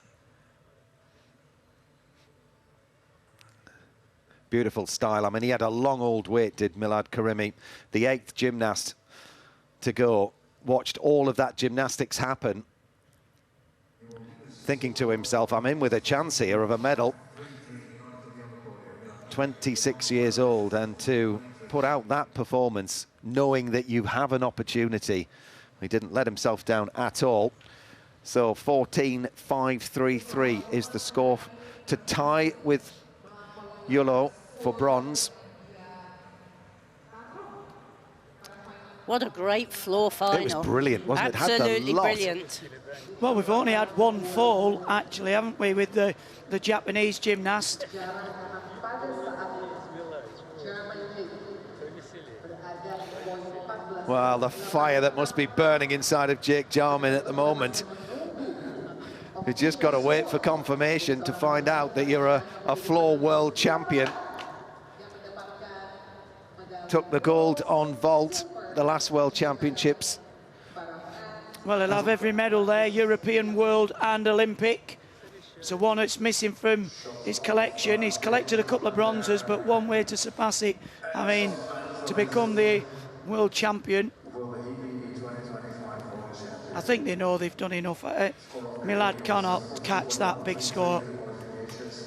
Beautiful style. I mean, he had a long old wait, did Milad Karimi, the 8th gymnast to go. Watched all of that gymnastics happen, thinking to himself, I'm in with a chance here of a medal. 26 years old, and to put out that performance, knowing that you have an opportunity. He didn't let himself down at all. So 14.533 is the score to tie with Yulo for bronze. What a great floor final. It was brilliant, wasn't it? Absolutely brilliant. Well, we've only had one fall, actually, haven't we, with the Japanese gymnast. Well, the fire that must be burning inside of Jake Jarman at the moment. You just got to wait for confirmation to find out that you're a floor world champion. Took the gold on vault, the last World Championships. Well, he'll have every medal there, European, World and Olympic. So one that's missing from his collection. He's collected a couple of bronzes, but one way to surpass it, I mean, to become the world champion. I think they know they've done enough. My lad cannot catch that big score.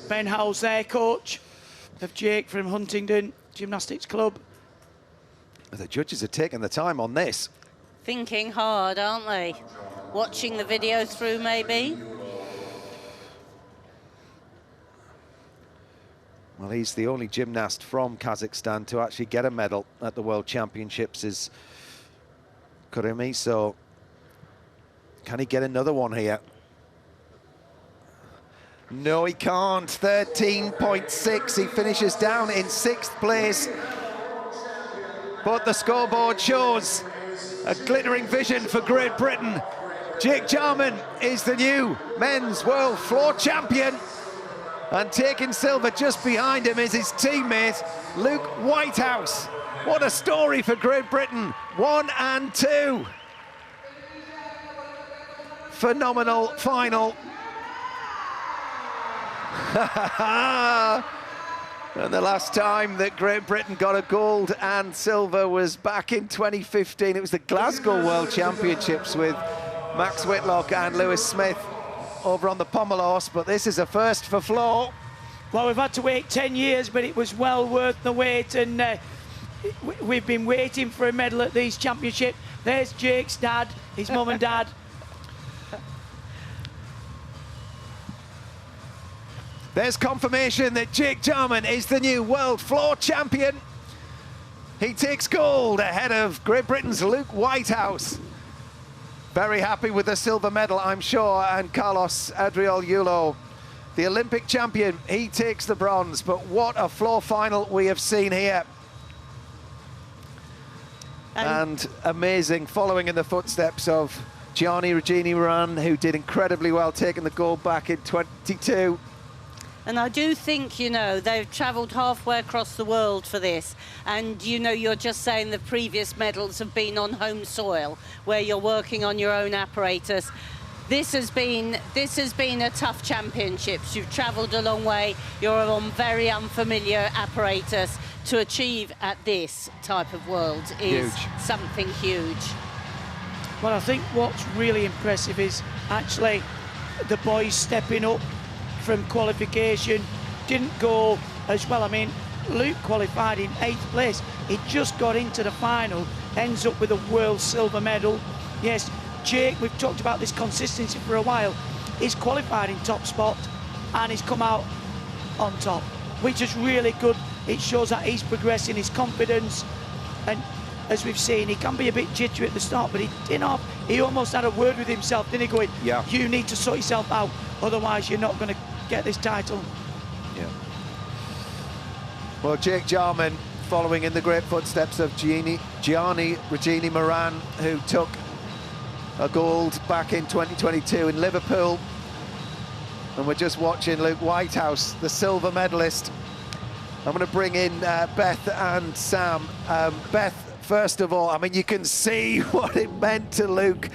Ben Howell's there, coach of Jake from Huntingdon Gymnastics Club. The judges are taking the time on this. Thinking hard, aren't they? Watching the video through, maybe? Well, he's the only gymnast from Kazakhstan to actually get a medal at the World Championships, is Kurimi, so can he get another one here? No, he can't. 13.6. He finishes down in 6th place. But the scoreboard shows a glittering vision for Great Britain. Jake Jarman is the new men's world floor champion. And taking silver just behind him is his teammate, Luke Whitehouse. What a story for Great Britain. 1 and 2. Phenomenal final. And the last time that Great Britain got a gold and silver was back in 2015. It was the Glasgow World Championships with Max Whitlock and Lewis Smith over on the pommel horse, but this is a first for floor. Well, we've had to wait 10 years, but it was well worth the wait, and we've been waiting for a medal at these championships. There's Jake's dad, his mum and dad. There's confirmation that Jake Jarman is the new world floor champion. He takes gold ahead of Great Britain's Luke Whitehouse. Very happy with the silver medal, I'm sure, and Carlos Adriol-Yulo, the Olympic champion, he takes the bronze. But what a floor final we have seen here. And amazing, following in the footsteps of Gianni Regini-Moran, who did incredibly well, taking the gold back in 22. And I do think, you know, they've travelled halfway across the world for this. And, you know, you're just saying the previous medals have been on home soil, where you're working on your own apparatus. This has been a tough championships. You've travelled a long way. You're on very unfamiliar apparatus. To achieve at this type of world is something huge. Well, I think what's really impressive is actually the boys stepping up from qualification. Didn't go as well. I mean, Luke qualified in 8th place. He just got into the final, ends up with a world silver medal. Yes, Jake, we've talked about this consistency for a while. He's qualified in top spot and he's come out on top, which is really good. It shows that he's progressing, his confidence, and as we've seen, he can be a bit jittery at the start, but he almost had a word with himself, didn't he, going, yeah, you need to sort yourself out, otherwise you're not going to get this title. Yeah. Well, Jake Jarman, following in the great footsteps of Gianni Regini-Moran, who took a gold back in 2022 in Liverpool. And we're just watching Luke Whitehouse, the silver medalist. I'm going to bring in Beth and Sam. Beth, first of all, I mean, you can see what it meant to Luke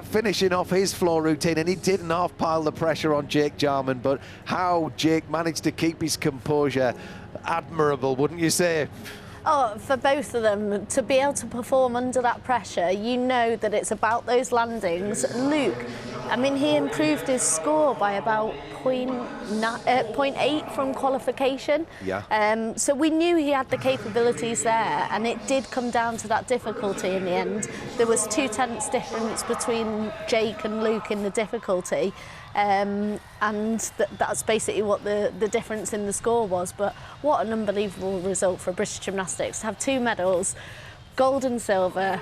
finishing off his floor routine, and he didn't half-pile the pressure on Jake Jarman, but how Jake managed to keep his composure, admirable, wouldn't you say? Oh, for both of them, to be able to perform under that pressure, you know that it's about those landings. Luke, I mean, he improved his score by about 0.8 from qualification. Yeah. So we knew he had the capabilities there, and it did come down to that difficulty in the end. There was 2/10 difference between Jake and Luke in the difficulty. And that's basically what the difference in the score was. But what an unbelievable result for British Gymnastics to have 2 medals, gold and silver.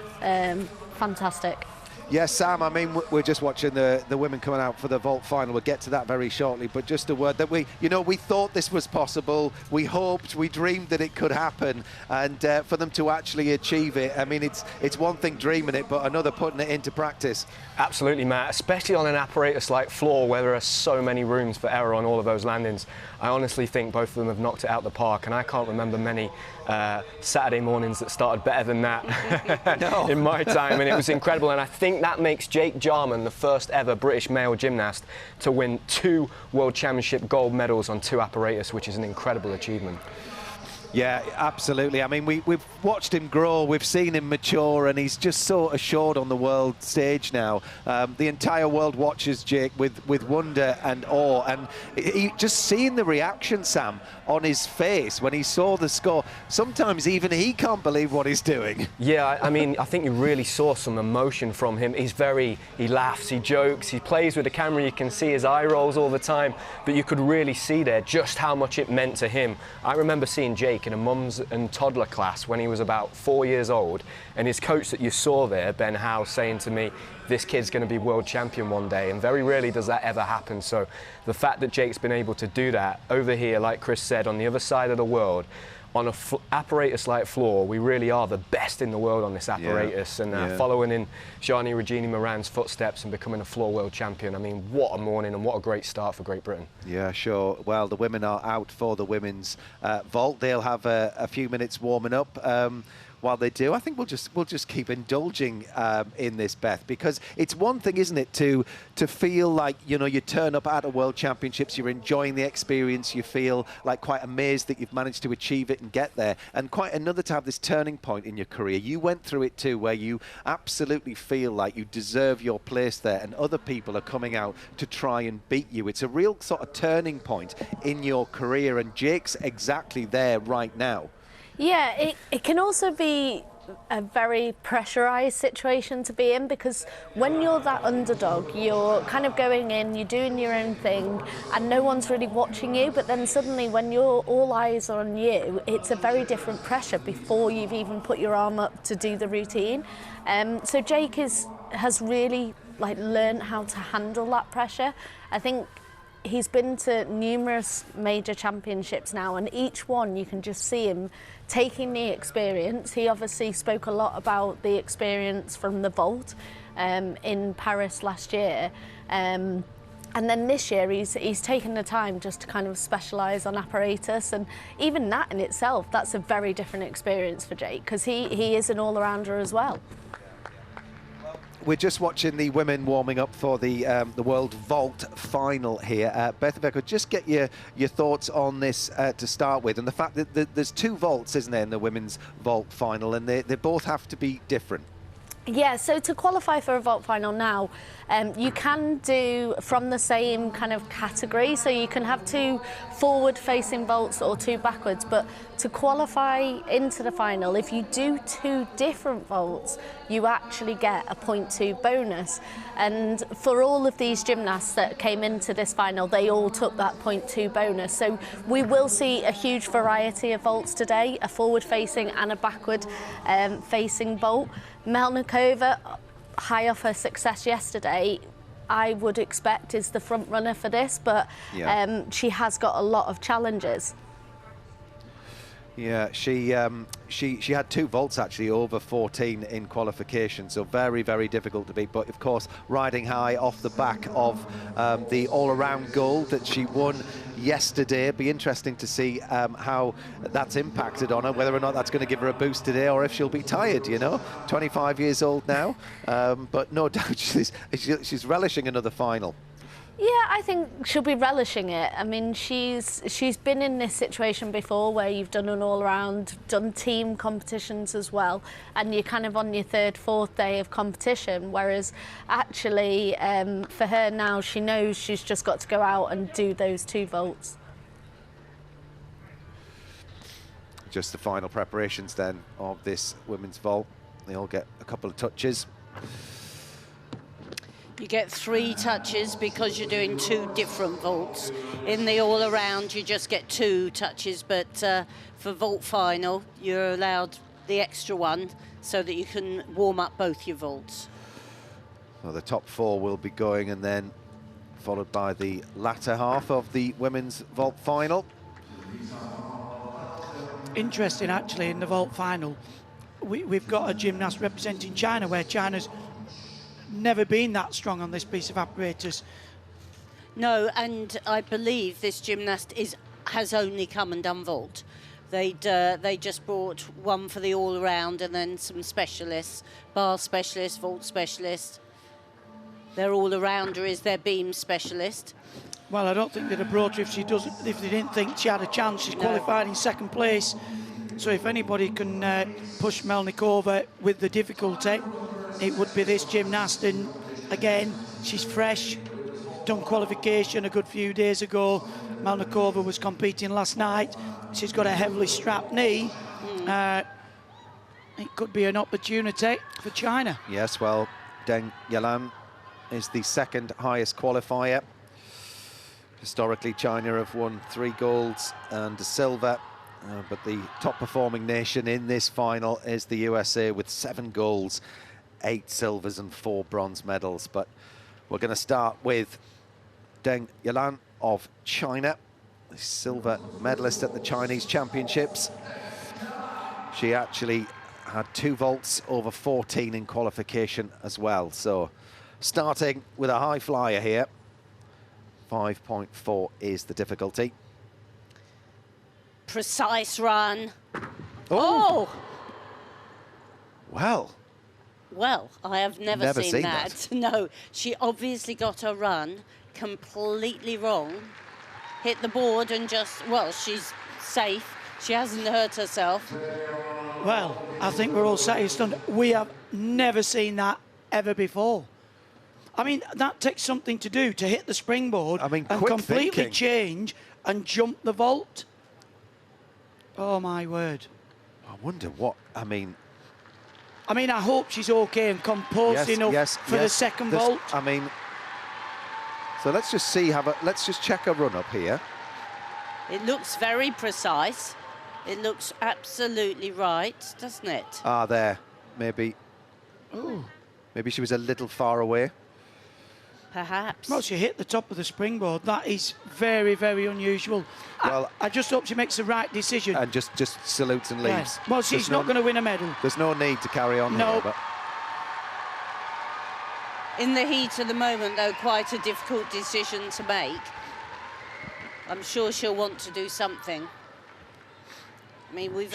Fantastic. Yes, Sam, I mean, we're just watching the women coming out for the vault final. We'll get to that very shortly, but just a word that we thought this was possible. We hoped, we dreamed that it could happen, and for them to actually achieve it, I mean, it's one thing dreaming it, but another putting it into practice. Absolutely, Matt, especially on an apparatus like floor where there are so many rooms for error on all of those landings. I honestly think both of them have knocked it out the park, and I can't remember many Saturday mornings that started better than that in my time, and it was incredible. And I think that makes Jake Jarman the first ever British male gymnast to win 2 World Championship gold medals on 2 apparatus, which is an incredible achievement. Yeah, absolutely. I mean, we've watched him grow, we've seen him mature, and he's just so assured on the world stage now. The entire world watches Jake with wonder and awe, and just seeing the reaction, Sam, on his face when he saw the score. Sometimes even he can't believe what he's doing. Yeah, I mean, I think you really saw some emotion from him. He laughs, he jokes, he plays with the camera. You can see his eye rolls all the time, but you could really see there just how much it meant to him. I remember seeing Jake in a mums and toddler class when he was about 4 years old, and his coach that you saw there, Ben Howe, saying to me, this kid's going to be world champion one day, and very rarely does that ever happen. So the fact that Jake's been able to do that over here, like Chris said, on the other side of the world, on a apparatus like floor, we really are the best in the world on this apparatus. Yeah. And following in Gianni Regini Moran's footsteps and becoming a floor world champion, I mean, what a morning and what a great start for Great Britain. Yeah, sure. Well, the women are out for the women's vault. They'll have a few minutes warming up. While they do, I think we'll just keep indulging in this, Beth, because it's one thing, isn't it, to feel like, you know, you turn up at a World Championships, you're enjoying the experience, you feel like quite amazed that you've managed to achieve it and get there, and quite another to have this turning point in your career. You went through it too, where you absolutely feel like you deserve your place there, and other people are coming out to try and beat you. It's a real sort of turning point in your career, and Jake's exactly there right now. Yeah, it can also be a very pressurised situation to be in, because when you're that underdog, you're kind of going in, you're doing your own thing, and no one's really watching you. But then suddenly, when all eyes are on you, it's a very different pressure before you've even put your arm up to do the routine. So Jake has really learned how to handle that pressure. I think he's been to numerous major championships now, and each one you can just see him taking the experience. He obviously spoke a lot about the experience from the vault in Paris last year. And then this year he's taken the time just to kind of specialise on apparatus, and even that in itself, that's a very different experience for Jake, because he is an all-rounder as well. We're just watching the women warming up for the World Vault final here. Beth, if I could just get your thoughts on this to start with, and the fact that there's 2 vaults, isn't there, in the women's vault final, and they both have to be different. Yeah, so to qualify for a vault final now, you can do from the same kind of category, so you can have 2 forward-facing vaults or 2 backwards, but to qualify into the final, if you do 2 different vaults, you actually get a 0.2 bonus. And for all of these gymnasts that came into this final, they all took that 0.2 bonus. So we will see a huge variety of vaults today, a forward-facing and a backward-facing vault. Melnikova, high off her success yesterday, I would expect is the front runner for this, but she has got a lot of challenges. Yeah, she had 2 vaults actually over 14 in qualification, so very, very difficult to beat. But of course, riding high off the back of the all-around gold that she won yesterday. It'd be interesting to see how that's impacted on her, whether or not that's going to give her a boost today, or if she'll be tired. You know, 25 years old now, but no doubt she's relishing another final. Yeah, I think she'll be relishing it. I mean, she's been in this situation before where you've done an all-round, done team competitions as well, and you're kind of on your 3rd, 4th day of competition, whereas actually for her now, she knows she's just got to go out and do those 2 vaults. Just the final preparations then of this women's vault. They all get a couple of touches. You get 3 touches because you're doing 2 different vaults. In the all-around, you just get 2 touches, but for vault final, you're allowed the extra one so that you can warm up both your vaults. Well, the top 4 will be going, and then followed by the latter half of the women's vault final. Interesting, actually, in the vault final, we've got a gymnast representing China, where China's never been that strong on this piece of apparatus. No, and I believe this gymnast has only come and done vault. They just brought one for the all-around and then some specialists, bar specialist, vault specialist. Their all-arounder is their beam specialist. Well, I don't think they'd have brought her if they didn't think she had a chance. She's qualified in 2nd place. So if anybody can push Melnikova with the difficulty, it would be this gymnast. And again, she's fresh, done qualification a good few days ago. Melnikova was competing last night. She's got a heavily strapped knee. It could be an opportunity for China. Yes, well, Deng Yalan is the 2nd highest qualifier. Historically, China have won 3 golds and a silver, but the top performing nation in this final is the USA with 7 golds, 8 silvers and 4 bronze medals. But we're going to start with Deng Yalan of China, the silver medalist at the Chinese Championships. She actually had 2 vaults over 14 in qualification as well. So starting with a high flyer here. 5.4 is the difficulty. Precise run. Oh! Well. Well, I have never seen that. No, she obviously got her run completely wrong. Hit the board and just, well, she's safe. She hasn't hurt herself. Well, I think we're all sat here stunned. We have never seen that ever before. I mean, that takes something to do, to hit the springboard and completely change and jump the vault. Oh, my word. I wonder what, I mean, I hope she's okay and composed enough for the 2nd vault. I mean, so let's just see, let's just check a run up here. It looks very precise. It looks absolutely right, doesn't it? Ah, there, maybe. Oh. Maybe she was a little far away. Perhaps. Well, she hit the top of the springboard. That is very, very unusual. Well, I just hope she makes the right decision. And just salutes and leaves. Yes. Well, she's not going to win a medal. There's no need to carry on here. But in the heat of the moment, though, quite a difficult decision to make. I'm sure she'll want to do something. I mean,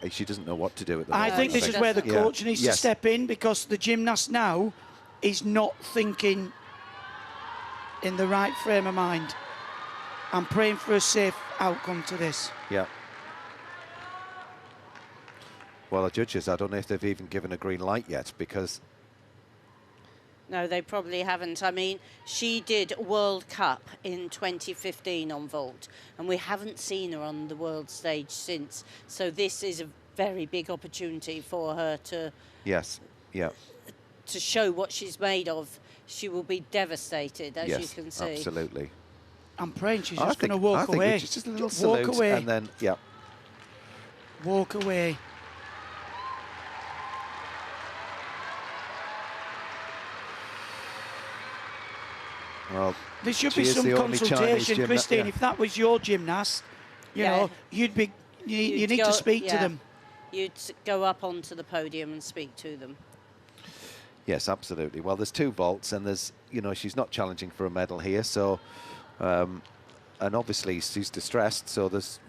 she doesn't know what to do at the moment. I think this is where the coach needs to step in, because the gymnast now is not thinking in the right frame of mind. I'm praying for a safe outcome to this. Yeah. Well, the judges, I don't know if they've even given a green light yet, because... No, they probably haven't. I mean, she did World Cup in 2015 on vault, and we haven't seen her on the world stage since. So this is a very big opportunity for her to... Yes, yeah. To show what she's made of. She will be devastated, as you can see. Absolutely. I'm praying she's just going to walk away. Just a little salute, walk away. And then, yeah. Walk away. Well, there should be some consultation, Christine. If that was your gymnast, you know, you need to speak to them. You'd go up onto the podium and speak to them. Yes, absolutely. Well, there's 2 vaults, and there's, you know, she's not challenging for a medal here, so, and obviously she's distressed, so there's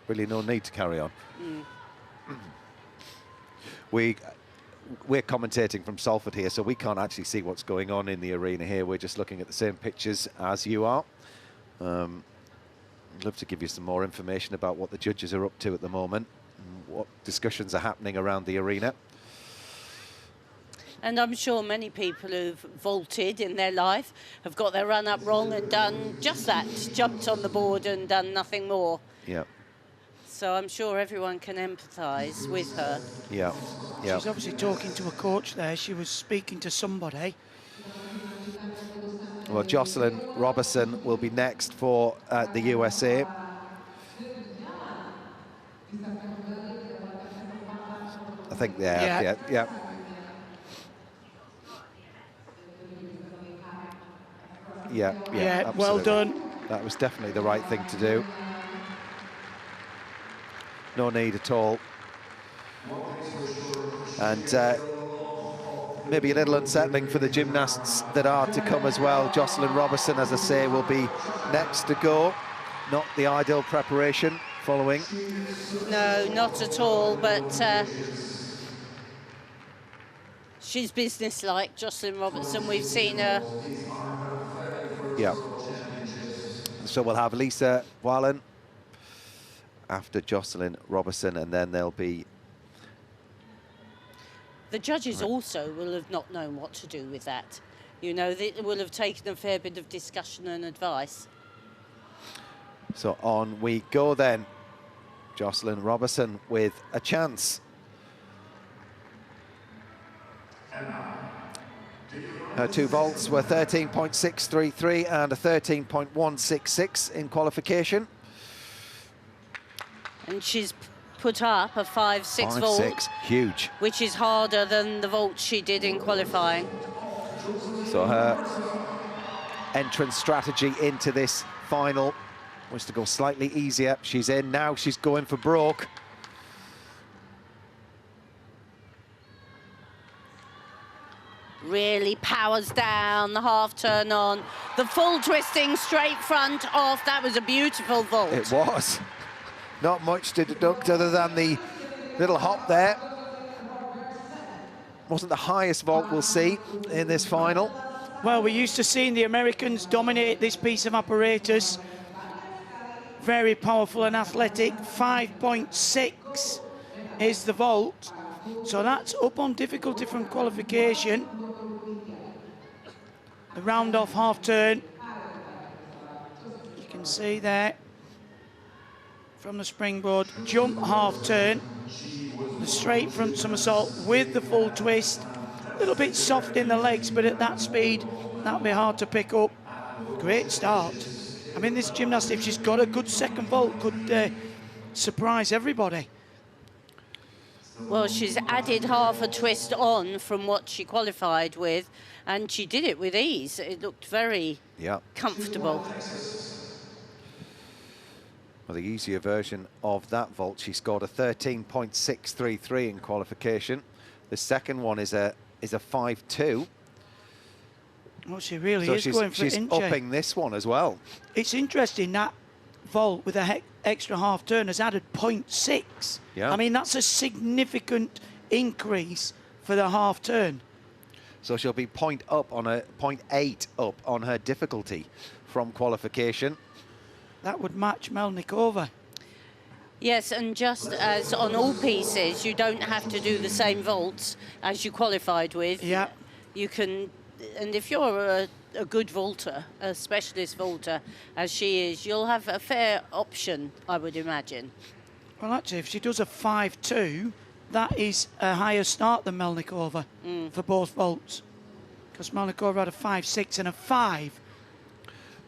really no need to carry on. We're commentating from Salford here, so we can't actually see what's going on in the arena here. We're just looking at the same pictures as you are. I'd love to give you some more information about what the judges are up to at the moment, and what discussions are happening around the arena. And I'm sure many people who've vaulted in their life have got their run up wrong and done just that, jumped on the board and done nothing more. Yeah. So I'm sure everyone can empathise with her. Yeah, yeah. She's obviously talking to a coach there. She was speaking to somebody. Well, Jocelyn Robertson will be next for the USA. I think, yeah. Yeah, well absolutely. done. That was definitely the right thing to do. No need at all. And maybe a little unsettling for the gymnasts that are to come as well. Jocelyn Robertson, as I say, will be next to go. Not the ideal preparation following. No, not at all, but she's businesslike, Jocelyn Robertson. We've seen her. Yeah. So we'll have Lisa Wallen after Jocelyn Robertson, and then there'll be... The judges also will have not known what to do with that. You know, they will have taken a fair bit of discussion and advice. So on we go then. Jocelyn Robertson with a chance. Her 2 vaults were 13.633 and a 13.166 in qualification. And she's put up a 5.6 vault. 5.6, huge. Which is harder than the vault she did in qualifying. So her entrance strategy into this final was to go slightly easier. She's in now, she's going for broke. Really powers down, the half turn on, the full twisting straight front off. That was a beautiful vault. It was. Not much to deduct other than the little hop there. Wasn't the highest vault we'll see in this final. Well, we're used to seeing the Americans dominate this piece of apparatus. Very powerful and athletic. 5.6 is the vault. So that's up on difficulty from qualification. The round off half turn. You can see there from the springboard. Jump half turn. The straight front somersault with the full twist. A little bit soft in the legs, but at that speed, that'll be hard to pick up. Great start. I mean, this gymnast, if she's got a good second vault, could surprise everybody. Well, she's added half a twist on from what she qualified with, and she did it with ease. It looked very comfortable. Well, the easier version of that vault, she scored a 13.633 in qualification. The second one is a 5.2. Well, she really so is going for it, she's upping this one as well. It's interesting that vault with an extra half turn has added 0.6. Yeah. I mean, that's a significant increase for the half turn. So she'll be 0.8 up on her difficulty from qualification. That would match Melnikova. Yes, and just as on all pieces, you don't have to do the same vaults as you qualified with. Yeah. You can, and if you're a good vaulter, a specialist vaulter, as she is, you'll have a fair option, I would imagine. Well, actually, if she does a 5.2, that is a higher start than Melnikova for both vaults. Because Melnikova had a 5.6 and a 5.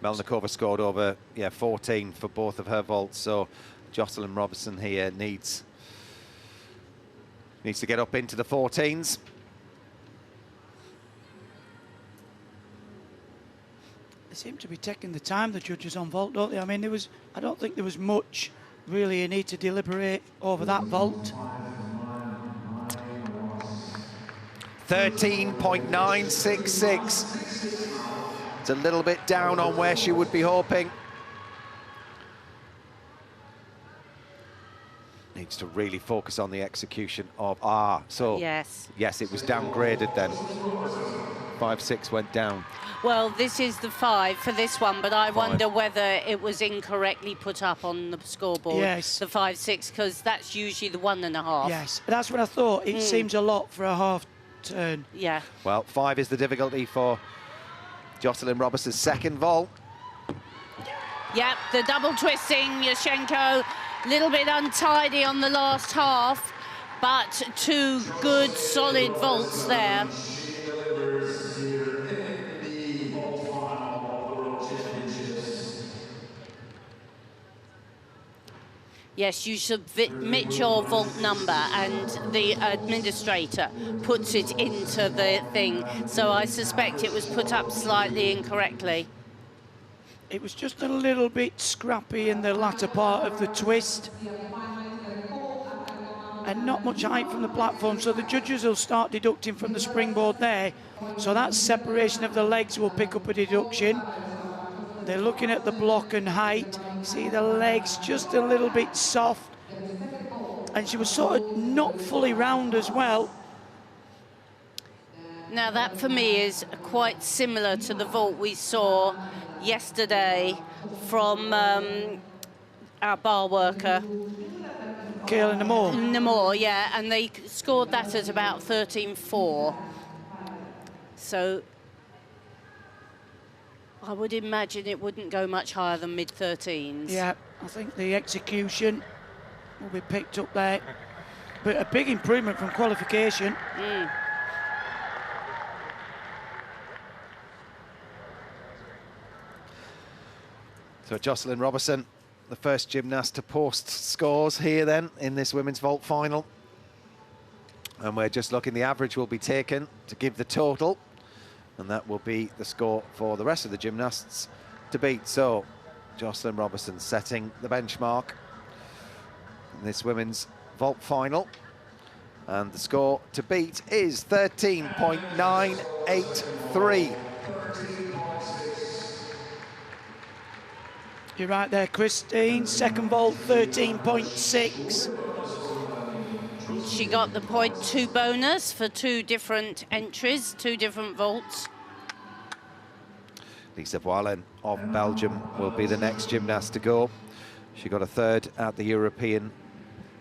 Melnikova scored over 14 for both of her vaults, so Jocelyn Robertson here needs to get up into the 14s. They seem to be taking the time, the judges on vault, don't they? I mean, I don't think there was much really you need to deliberate over that vault. 13.966. It's a little bit down on where she would be hoping. Needs to really focus on the execution of so yes, it was downgraded then. 5.6 went down. Well, this is the 5 for this one, but I wonder whether it was incorrectly put up on the scoreboard. Yes. The 5.6, because that's usually the 1.5. Yes, that's what I thought. It seems a lot for a half turn. Yeah. Well, 5 is the difficulty for Jocelyn Robertson's second vault. Yep, the double twisting, Yashchenko, a little bit untidy on the last half, but 2 good, solid vaults there. Yes, you submit your vault number and the administrator puts it into the thing. So I suspect it was put up slightly incorrectly. It was just a little bit scrappy in the latter part of the twist. And not much height from the platform, so the judges will start deducting from the springboard there. So that separation of the legs will pick up a deduction. They're looking at the block and height. See the legs just a little bit soft. And she was sort of not fully round as well. Now that for me is quite similar to the vault we saw yesterday from our bar worker. Kaylin Namor. Namor, yeah, and they scored that at about 13.4. So I would imagine it wouldn't go much higher than mid-13s. Yeah, I think the execution will be picked up there. But a big improvement from qualification. So Jocelyn Robertson, the first gymnast to post scores here then in this women's vault final. And we're just looking, the average will be taken to give the total. And that will be the score for the rest of the gymnasts to beat. So Jocelyn Robertson setting the benchmark in this women's vault final. And the score to beat is 13.983. You're right there, Christine. Second vault, 13.6. She got the 0.2 bonus for 2 different entries, 2 different vaults. Lisa Voilen of Belgium will be the next gymnast to go. She got a third at the European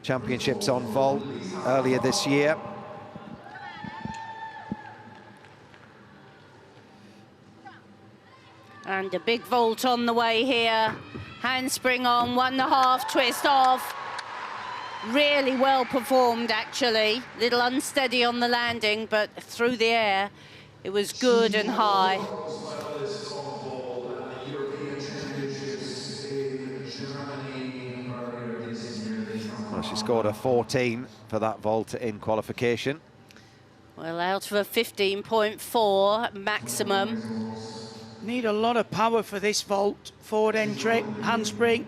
Championships on vault earlier this year. And a big vault on the way here. Handspring on, 1.5, twist off. Really well performed, actually. Little unsteady on the landing, but through the air, it was good and high. Well, she scored a 14 for that vault in qualification. Well, out of a 15.4 maximum. Need a lot of power for this vault. Forward entry, handspring,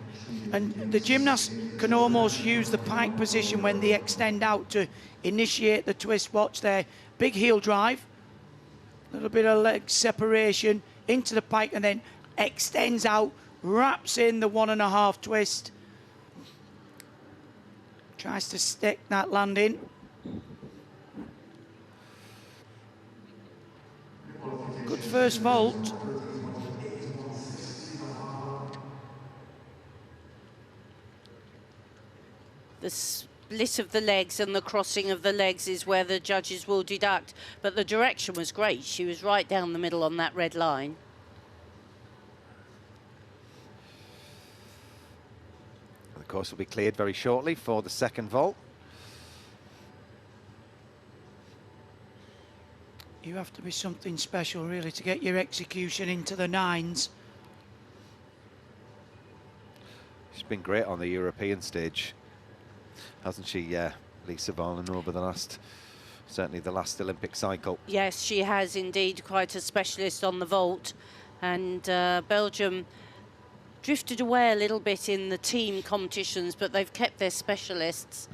and the gymnast can almost use the pike position when they extend out to initiate the twist. Watch there, big heel drive, a little bit of leg separation into the pike, and then extends out, wraps in the 1.5 twist. Tries to stick that landing. Good first vault. The split of the legs and the crossing of the legs is where the judges will deduct. But the direction was great. She was right down the middle on that red line. The course will be cleared very shortly for the second vault. You have to be something special, really, to get your execution into the 9s. She's been great on the European stage, hasn't she, Lisa Voilen, over the last, certainly the last Olympic cycle? Yes, she has indeed, quite a specialist on the vault. And Belgium drifted away a little bit in the team competitions, but they've kept their specialists.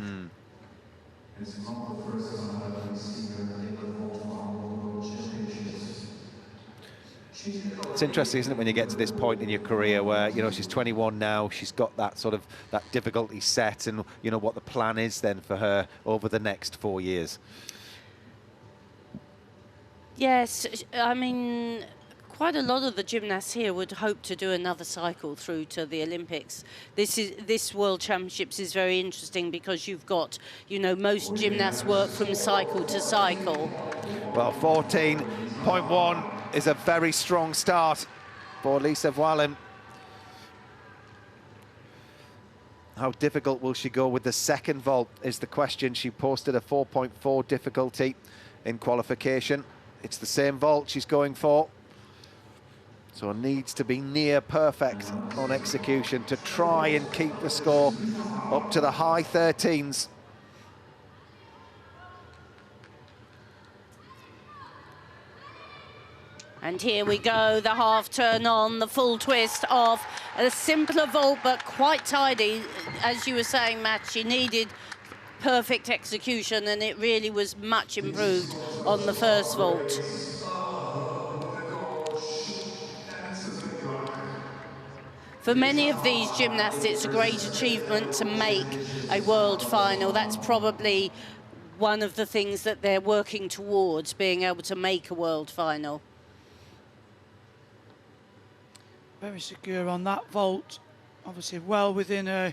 It's interesting, isn't it, when you get to this point in your career where, you know, she's 21 now, she's got that sort of, that difficulty set, and, you know, what the plan is then for her over the next 4 years. Yes, I mean, quite a lot of the gymnasts here would hope to do another cycle through to the Olympics. This World Championships is very interesting because you've got, you know, most gymnasts work from cycle to cycle. Well, 14.1 is a very strong start for Lisa Voilen. How difficult will she go with the second vault is the question. She posted a 4.4 difficulty in qualification. It's the same vault she's going for. So needs to be near perfect on execution to try and keep the score up to the high 13s. And here we go, the half turn on, the full twist off. A simpler vault, but quite tidy. As you were saying, Matt, she needed perfect execution, and it really was much improved on the first vault. For many of these gymnasts, it's a great achievement to make a world final. That's probably one of the things that they're working towards, being able to make a world final. Very secure on that vault. Obviously well within her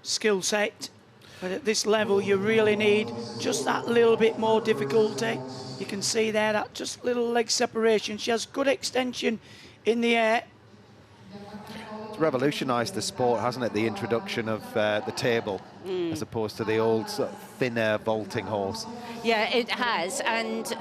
skill set. But at this level, you really need just that little bit more difficulty. You can see there that just little leg separation. She has good extension in the air. It's revolutionised the sport, hasn't it? The introduction of the table, as opposed to the old sort of thinner vaulting horse. Yeah, it has, and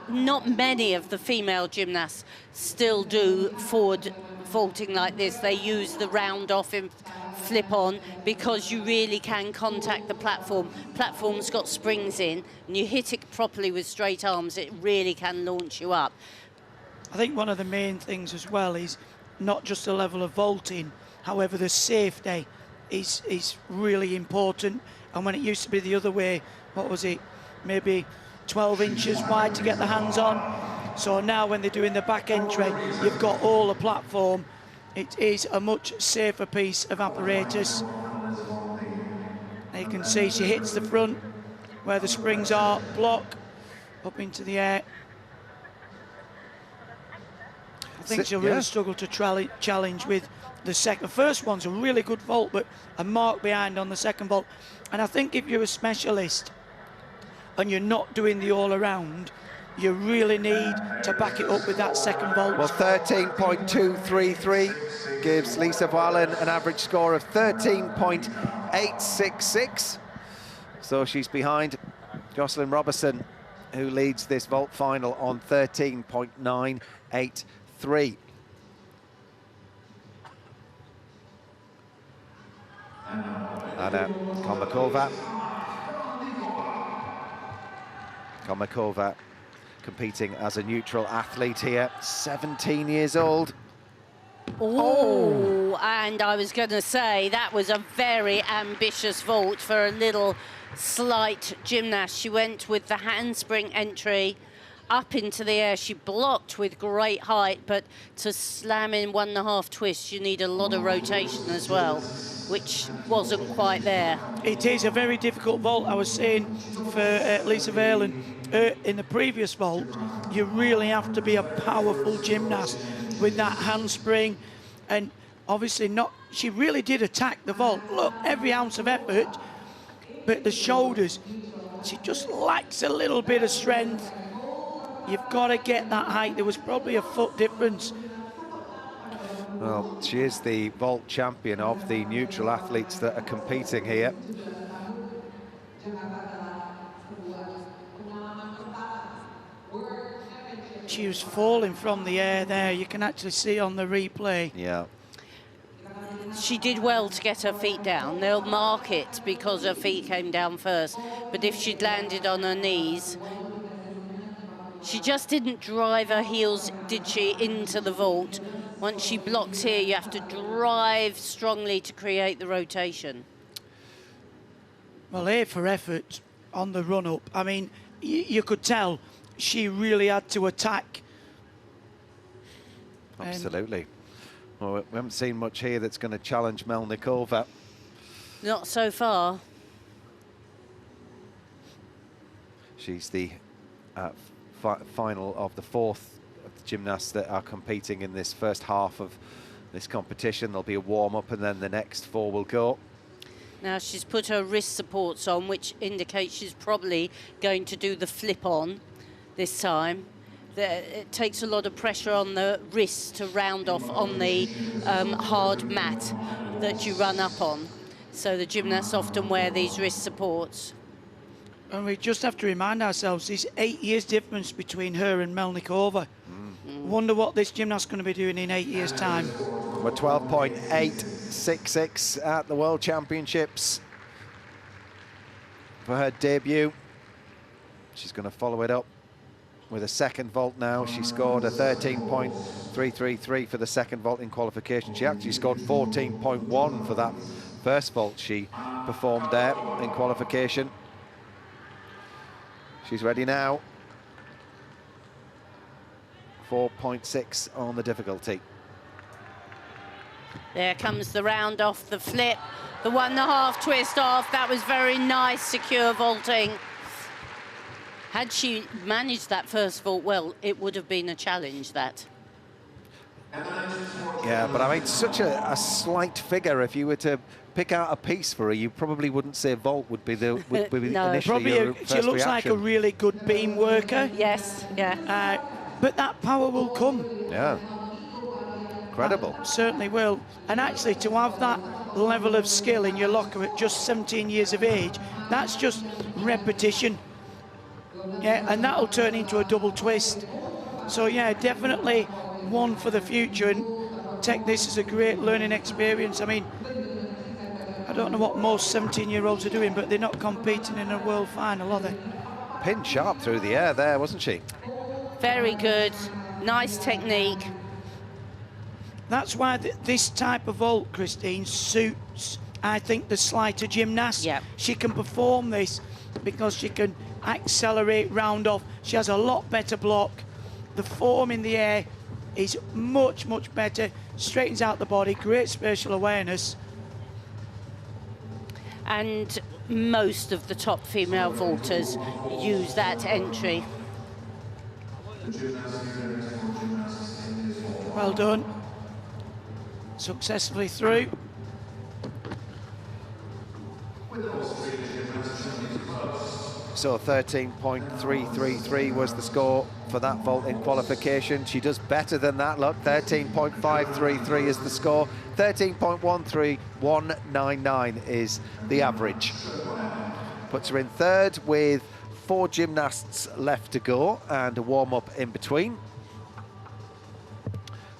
not many of the female gymnasts still do forward vaulting like this. They use the round off and flip on because you really can contact the platform. Platform's got springs in, and you hit it properly with straight arms, it really can launch you up. I think one of the main things as well is not just the level of vaulting, however the safety is really important. And when it used to be the other way, what was it, maybe 12 inches wide to get the hands on. So now when they're doing the back entry, you've got all the platform. It is a much safer piece of apparatus. And you can see she hits the front where the springs are, block, up into the air. I think she'll really struggle to challenge with the second. First one's a really good vault, but a mark behind on the second vault. And I think if you're a specialist and you're not doing the all-around, you really need to back it up with that second vault. Well, 13.233 gives Lisa Whalen an average score of 13.866. So she's behind Jocelyn Robertson, who leads this vault final on 13.983. Anna Komakova competing as a neutral athlete here, 17 years old. Oh, and I was going to say that was a very ambitious vault for a little slight gymnast. She went with the handspring entry up into the air. She blocked with great height, but to slam in 1.5 twists, you need a lot of rotation as well, which wasn't quite there. It is a very difficult vault. I was saying for Lisa Whalen in the previous vault, you really have to be a powerful gymnast with that handspring, and obviously not. She really did attack the vault. Look, every ounce of effort, but the shoulders, she just lacks a little bit of strength. You've got to get that height. There was probably a foot difference. Well, she is the vault champion of the neutral athletes that are competing here. She was falling from the air there. You can actually see on the replay. Yeah. She did well to get her feet down. They'll mark it because her feet came down first. But if she'd landed on her knees, she just didn't drive her heels, did she, into the vault. Once she blocks here, you have to drive strongly to create the rotation. Well, A for effort on the run-up. I mean, you could tell she really had to attack. Absolutely. Well, we haven't seen much here that's going to challenge Melnikova. Not so far. She's the final of the fourth of the gymnasts that are competing in this first half of this competition. There'll be a warm-up and then the next four will go. Now she's put her wrist supports on, which indicates she's probably going to do the flip-on this time. It takes a lot of pressure on the wrists to round off on the hard mat that you run up on. So the gymnasts often wear these wrist supports. And we just have to remind ourselves, there's 8 years difference between her and Melnikova. Wonder what this gymnast's going to be doing in 8 years' time. We're 12.866 at the World Championships for her debut. She's going to follow it up with a second vault now. She scored a 13.333 for the second vault in qualification. She actually scored 14.1 for that first vault she performed there in qualification. She's ready now. 4.6 on the difficulty. There comes the round off the flip, the 1.5 twist off. That was very nice, secure vaulting. Had she managed that first vault well, it would have been a challenge, that. Yeah, but I mean, such a slight figure. If you were to pick out a piece for her, you probably wouldn't say vault would be the No. initially your first She looks reaction. like a really good beam worker. Yes, yeah. But that power will come. Yeah. Incredible. Certainly will. And actually, to have that level of skill in your locker at just 17 years of age, that's just repetition. Yeah, and that'll turn into a double twist. So, yeah, definitely one for the future, and take this as a great learning experience. I mean, I don't know what most 17-year-olds are doing, but they're not competing in a world final, are they? Pin sharp through the air there, wasn't she? Very good. Nice technique. That's why this type of vault, Christine, suits, I think, the slighter gymnast. Yeah. She can perform this because she can accelerate round off. She has a lot better block. The form in the air is much, much better. Straightens out the body, great spatial awareness. And most of the top female vaulters use that entry. Well done. Successfully through. So 13.333 was the score for that vault in qualification. She does better than that, look, 13.533 is the score. 13.13199 is the average. Puts her in third with 4 gymnasts left to go and a warm-up in between.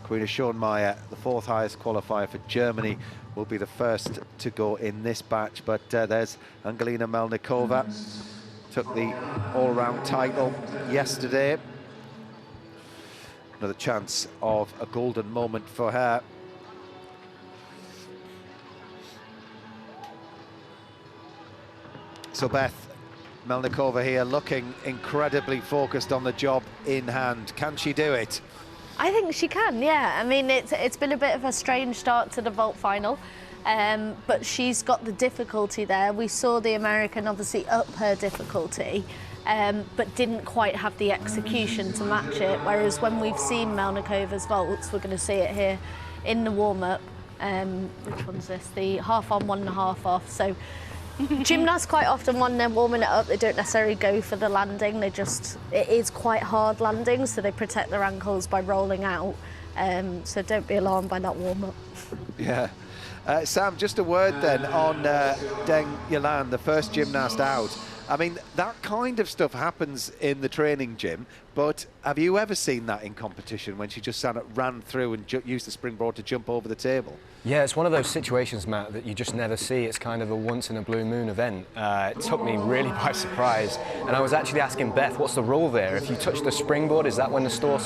Karina Schoenmeier, the 4th highest qualifier for Germany, will be the first to go in this batch, but there's Angelina Melnikova. Took the all-round title yesterday. Another chance of a golden moment for her. So Beth, Melnikova here looking incredibly focused on the job in hand. Can she do it? I think she can, yeah. I mean, it's been a bit of a strange start to the vault final. But she's got the difficulty there. We saw the American obviously up her difficulty, but didn't quite have the execution to match it. Whereas when we've seen Melnikova's vaults, we're going to see it here in the warm-up. Which one's this? The half on, 1.5 off. So gymnasts quite often, when they're warming it up, they don't necessarily go for the landing. It is quite hard landing, so they protect their ankles by rolling out. So don't be alarmed by that warm-up. Yeah. Sam, just a word then on Deng Yilin, the first gymnast out. I mean, that kind of stuff happens in the training gym, but have you ever seen that in competition when she just ran through and used the springboard to jump over the table? Yeah, it's one of those situations, Matt, that you just never see. It's kind of a once-in-a-blue-moon event. It took me really by surprise, and I was actually asking Beth, what's the rule there? If you touch the springboard, is that when the score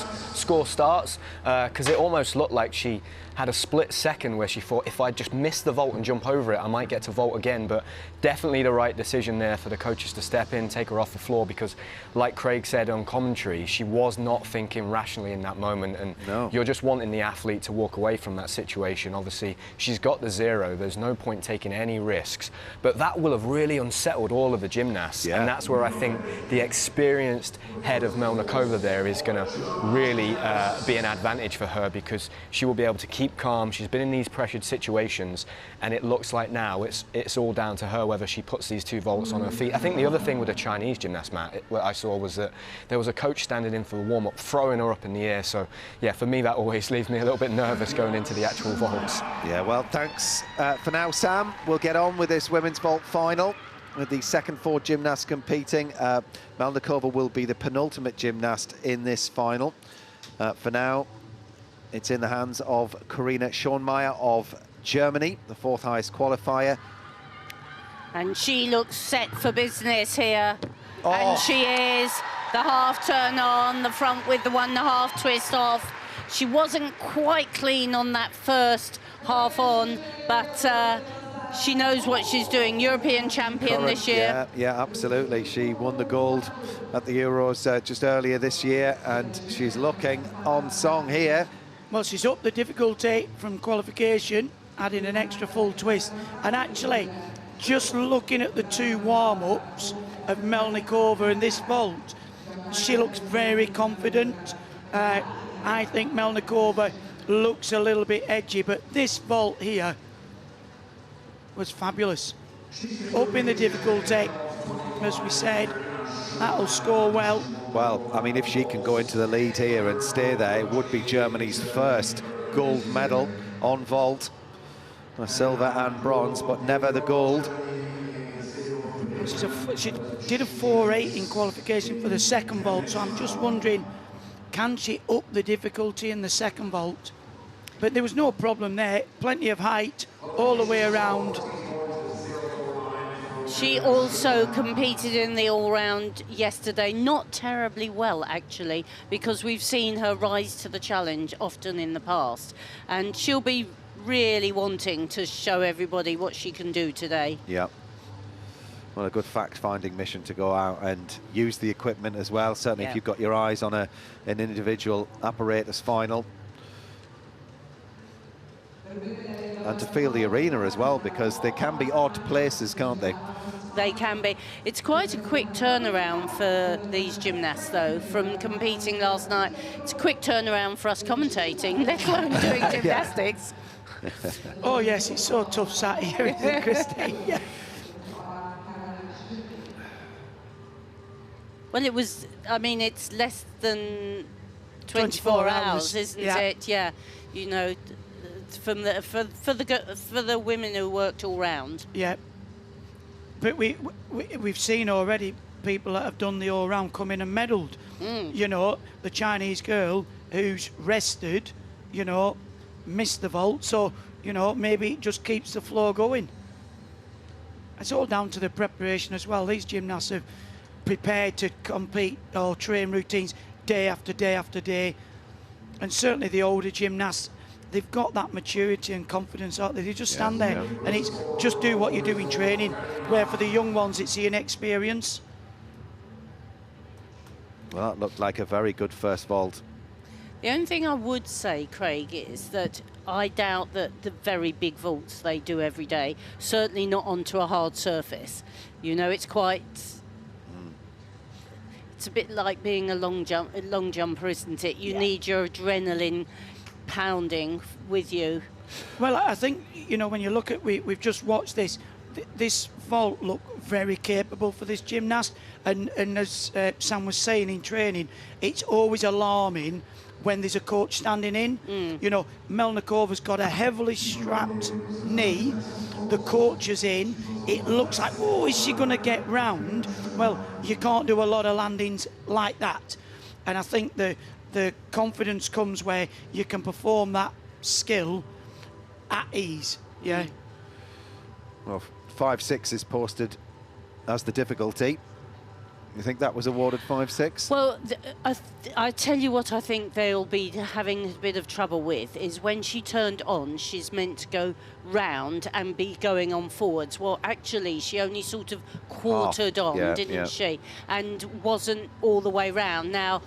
starts? Because it almost looked like she had a split second where she thought, if I just miss the vault and jump over it, I might get to vault again. But definitely the right decision there for the coaches to step in, take her off the floor, because like Craig said on commentary, she was not thinking rationally in that moment, and you're just wanting the athlete to walk away from that situation. Obviously, she's got the 0, there's no point taking any risks, but that will have really unsettled all of the gymnasts, and that's where I think the experienced head of Melnikova there is going to really be an advantage for her, because she will be able to keep calm. She's been in these pressured situations, and it looks like now it's all down to her whether she puts these 2 vaults on her feet. I think the other thing with the Chinese gymnast, Matt, what I saw was that there was a coach standing in for the warm-up, throwing her up in the air. So, yeah, for me, that always leaves me a little bit nervous going into the actual vaults. Yeah, well, thanks for now, Sam. We'll get on with this women's vault final with the second 4 gymnasts competing. Melnikova will be the penultimate gymnast in this final. For now, it's in the hands of Karina Schoenmeier of Germany, the 4th highest qualifier. And she looks set for business here. And she is. the half turn on, the front with the 1.5 twist off. She wasn't quite clean on that first half on, but she knows what she's doing. European champion this year. Yeah, absolutely. She won the gold at the Euros just earlier this year, and she's looking on song here. Well, she's upped the difficulty from qualification, adding an extra full twist. And actually, just looking at the 2 warm-ups of Melnikova in this vault, she looks very confident. I think Melnikova looks a little bit edgy, but this vault here was fabulous. Up in the difficulty, as we said, that'll score well. Well, I mean, if she can go into the lead here and stay there, it would be Germany's first gold medal on vault. A silver and bronze, but never the gold. She did a 4.8 in qualification for the second vault, so I'm just wondering, can she up the difficulty in the second vault? But there was no problem there, plenty of height all the way around. She also competed in the all-round yesterday, not terribly well actually, because we've seen her rise to the challenge often in the past, and she'll be really wanting to show everybody what she can do today. Yeah. Well, a good fact-finding mission to go out and use the equipment as well. Certainly, if you've got your eyes on an individual apparatus final. And to feel the arena as well, because they can be odd places, can't they? They can be. It's quite a quick turnaround for these gymnasts, though, from competing last night. It's a quick turnaround for us commentating, let alone doing gymnastics. Oh, yes, it's so tough sat here, isn't it, Christine? Yeah. Well, it was, I mean, it's less than 24 hours, isn't it? Yeah, you know, from the for the women who worked all round. Yeah, but we've seen already people that have done the all round come in and medalled. You know, the Chinese girl who's rested, you know, missed the vault, so you know maybe it just keeps the flow going. It's all down to the preparation as well. These gymnasts have prepared to compete or train routines day after day after day, and certainly the older gymnasts, they've got that maturity and confidence, aren't they? They just stand there and it's just do what you do in training, where for the young ones it's the inexperience. Well, that looked like a very good first vault. The only thing I would say, Craig, is that I doubt that the very big vaults they do every day, certainly not onto a hard surface. You know, it's quite... It's a bit like being a long jumper, isn't it? You need your adrenaline pounding with you. Well, I think, you know, when you look at, we've just watched this, this vault looked very capable for this gymnast. And as Sam was saying in training, it's always alarming when there's a coach standing in. You know, Melnikova's got a heavily strapped knee. The coach is in. It looks like, oh, is she going to get round? Well, you can't do a lot of landings like that. And I think the confidence comes where you can perform that skill at ease. Yeah. Well, 5.6 is posted as the difficulty. You think that was awarded 5.6? Well, I tell you what I think they'll be having a bit of trouble with is when she turned on, she's meant to go round and be going on forwards. Well, actually, she only sort of quartered on, didn't she? And wasn't all the way round. Now...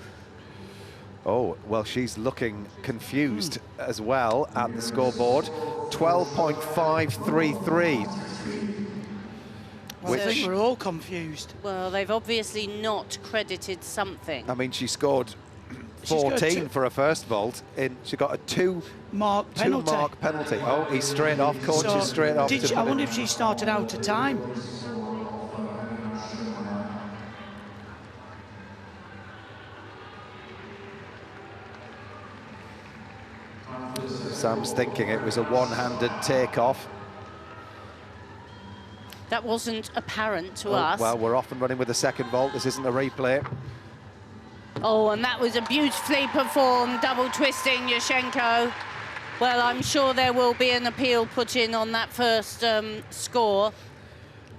Oh, well, she's looking confused as well at the scoreboard. 12.533. Well, I think we're all confused. Well, they've obviously not credited something. I mean, she scored 14 for her first vault. She got a two-mark penalty. Oh, he's straight off. Coach is straight off. I wonder if she started out of time. Sam's thinking it was a one-handed takeoff. That wasn't apparent to us. Well, we're off and running with the second vault. This isn't a replay. Oh, and that was a beautifully performed double twisting, Yashchenko. Well, I'm sure there will be an appeal put in on that first score.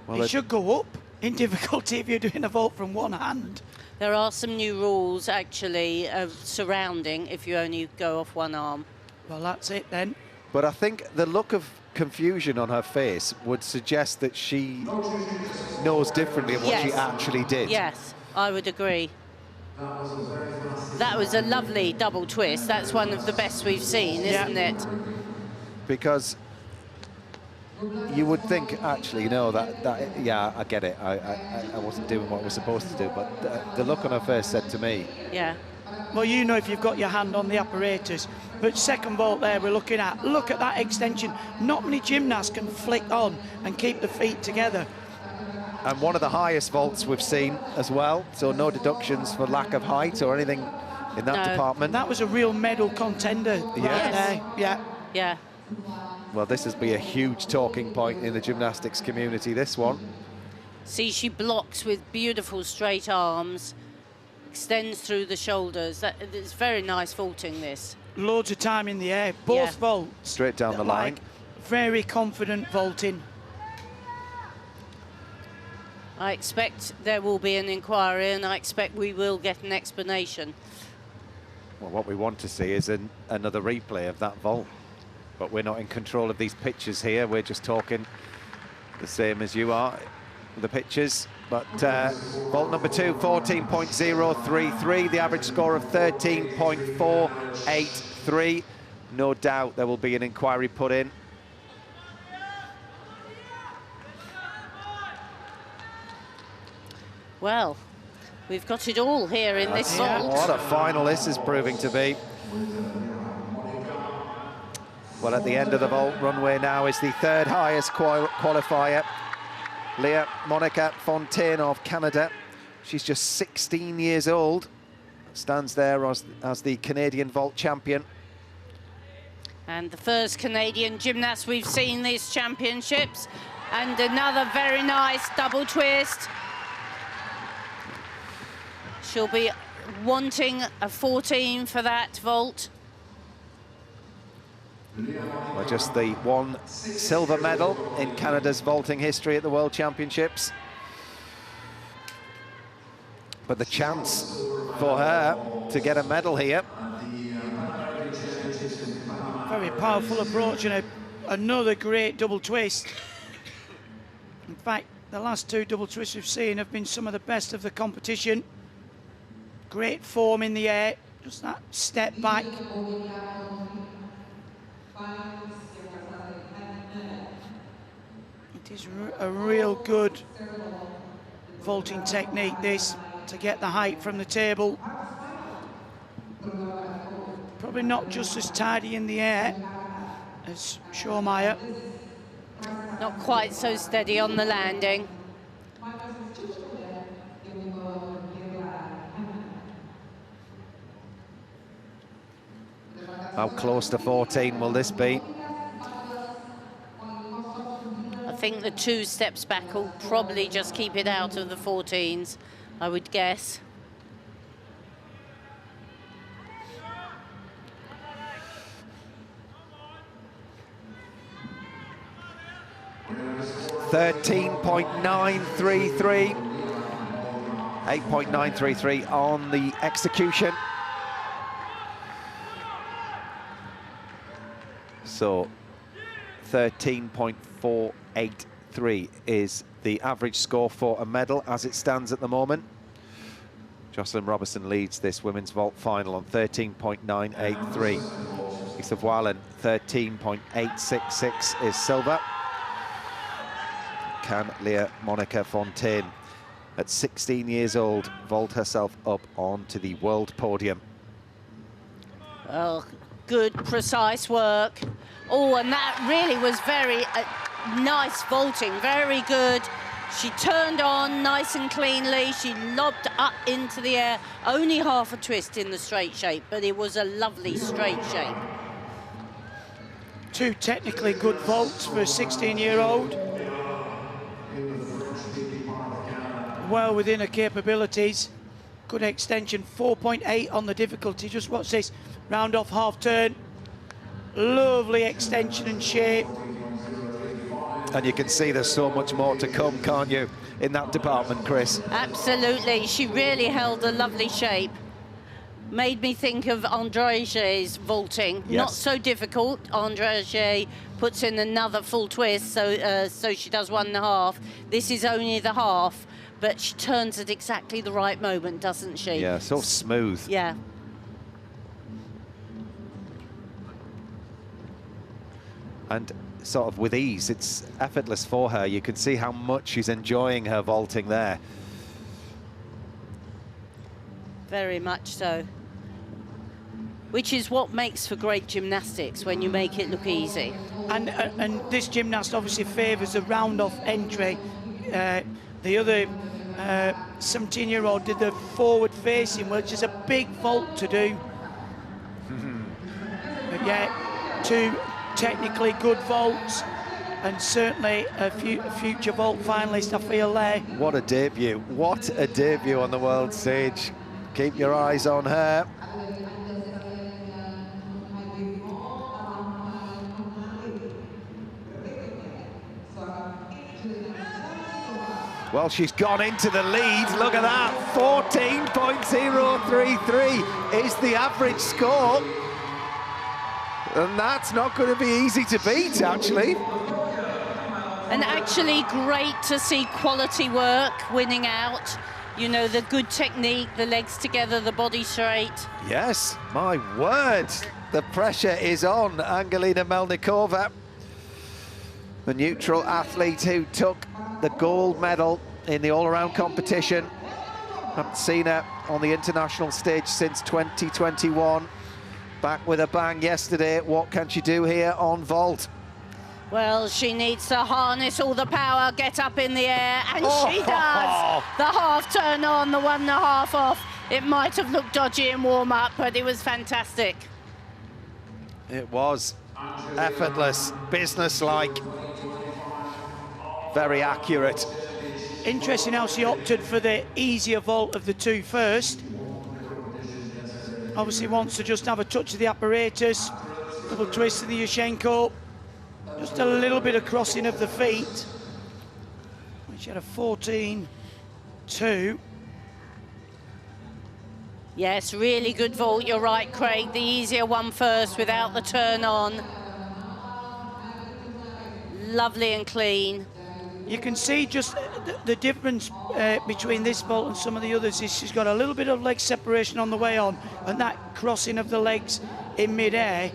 Well, it should go up in difficulty if you're doing a vault from one hand. There are some new rules, actually, of surrounding if you only go off one arm. Well, that's it then. But I think the look of confusion on her face would suggest that she knows differently of what she actually did. Yes, I would agree. That was a lovely double twist. That's one of the best we've seen, isn't it? Because you would think, actually, no, yeah, I get it. I wasn't doing what I was supposed to do, but the look on her face said to me. Yeah. Well, you know if you've got your hand on the apparatus. But second vault there we're looking at. Look at that extension. Not many gymnasts can flick on and keep the feet together. And one of the highest vaults we've seen as well, so no deductions for lack of height or anything in that department. That was a real medal contender right there. Yeah. Yeah. Well, this has been a huge talking point in the gymnastics community, this one. See, she blocks with beautiful straight arms, extends through the shoulders. It's very nice vaulting, this. Loads of time in the air, both vaults. Straight down the line. Very confident vaulting. I expect there will be an inquiry, and I expect we will get an explanation. Well, what we want to see is another replay of that vault. But we're not in control of these pictures here. We're just talking the same as you are, the pictures. But vault number 2, 14.033, the average score of 13.483. No doubt there will be an inquiry put in. Well, we've got it all here in this vault. What a final this is proving to be. Well, at the end of the vault runway now is the third highest qualifier, Leah Monica Fontaine of Canada. She's just 16 years old, stands there as the Canadian vault champion. And the first Canadian gymnast we've seen these championships. And another very nice double twist. She'll be wanting a 14 for that vault. Well, just the one silver medal in Canada's vaulting history at the World Championships. But the chance for her to get a medal here. Very powerful approach and another great double twist. In fact, the last two double twists we've seen have been some of the best of the competition. Great form in the air, just that step back. It is a real good vaulting technique, this, to get the height from the table. Probably not just as tidy in the air as Schomeyer. Not quite so steady on the landing. How close to 14 will this be? I think the 2 steps back will probably just keep it out of the 14s, I would guess. $13.933. 8.933 on the execution. So 13.483 is the average score for a medal as it stands at the moment. Jocelyn Robertson leads this women's vault final on 13.983. Lisa Voilen, 13.866 is silver. Can Leah Monica Fontaine, at 16 years old, vault herself up onto the world podium? Well, good, precise work. Oh, and that really was very nice vaulting, very good. She turned on nice and cleanly. She lobbed up into the air, only half a twist in the straight shape, but it was a lovely straight shape. 2 technically good vaults for a 16-year-old. Well within her capabilities. Good extension, 4.8 on the difficulty. Just watch this, round off half turn. Lovely extension and shape. And you can see there's so much more to come, can't you, in that department, Chris? Absolutely. She really held a lovely shape. Made me think of Andrea's vaulting. Yes. Not so difficult. Andrea puts in another full twist, so she does 1.5. This is only the half, but she turns at exactly the right moment, doesn't she? Yeah, so smooth. Yeah. And sort of with ease, it's effortless for her. You can see how much she's enjoying her vaulting there. Very much so. Which is what makes for great gymnastics, when you make it look easy. And this gymnast obviously favours the round-off entry. The other 17-year-old did the forward-facing, which is a big vault to do. But yeah, 2 technically good vaults, and certainly a future vault finalist, I feel there. What a debut. What a debut on the world stage. Keep your eyes on her. Well, she's gone into the lead. Look at that. 14.033 is the average score. And that's not going to be easy to beat, actually. And actually great to see quality work winning out. You know, the good technique, the legs together, the body straight. Yes, my word. The pressure is on Angelina Melnikova, the neutral athlete who took the gold medal in the all-around competition. Haven't seen her on the international stage since 2021. Back with a bang yesterday. What can she do here on vault? Well, she needs to harness all the power, get up in the air, and she does. The half turn on, the 1.5 off. It might have looked dodgy in warm-up, but it was fantastic. It was effortless, business-like, very accurate. Interesting how she opted for the easier vault of the 2 first. Obviously wants to just have a touch of the apparatus, double twist of the Yushchenko, just a little bit of crossing of the feet. She had a 14.2. Yes, really good vault, you're right, Craig. The easier one first without the turn on. Lovely and clean. You can see just the difference between this vault and some of the others is she's got a little bit of leg separation on the way on, and that crossing of the legs in mid-air.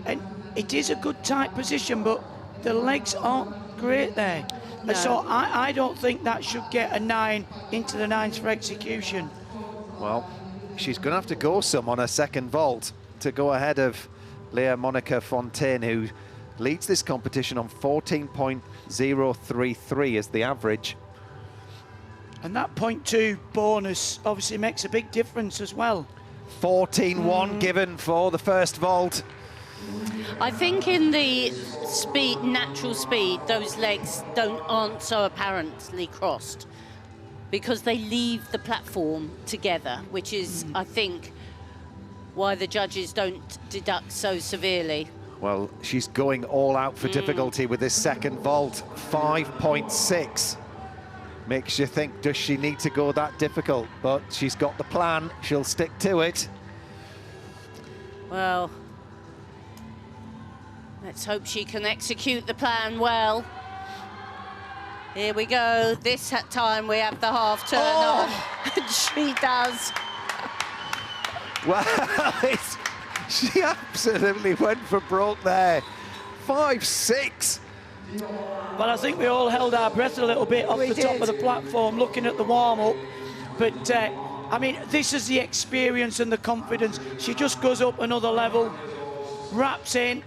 And it is a good tight position, but the legs aren't great there. No. And so I don't think that should get a 9 into the 9s for execution. Well, she's going to have to go some on her second vault to go ahead of Leah Monica Fontaine, who leads this competition on 14.033 as the average. And that 0.2 bonus obviously makes a big difference as well. 14.1 given for the first vault. I think in the speed, natural speed, those legs aren't so apparently crossed because they leave the platform together, which is, I think, why the judges don't deduct so severely. Well, she's going all out for difficulty with this second vault. 5.6 makes you think, does she need to go that difficult? But she's got the plan, she'll stick to it. Well, let's hope she can execute the plan well. Here we go. This time we have the half turn on. And she does. Well, she absolutely went for broke there. 5.6. Well, I think we all held our breath a little bit off the top of the platform looking at the warm-up. But, I mean, this is the experience and the confidence. She just goes up another level, wraps in,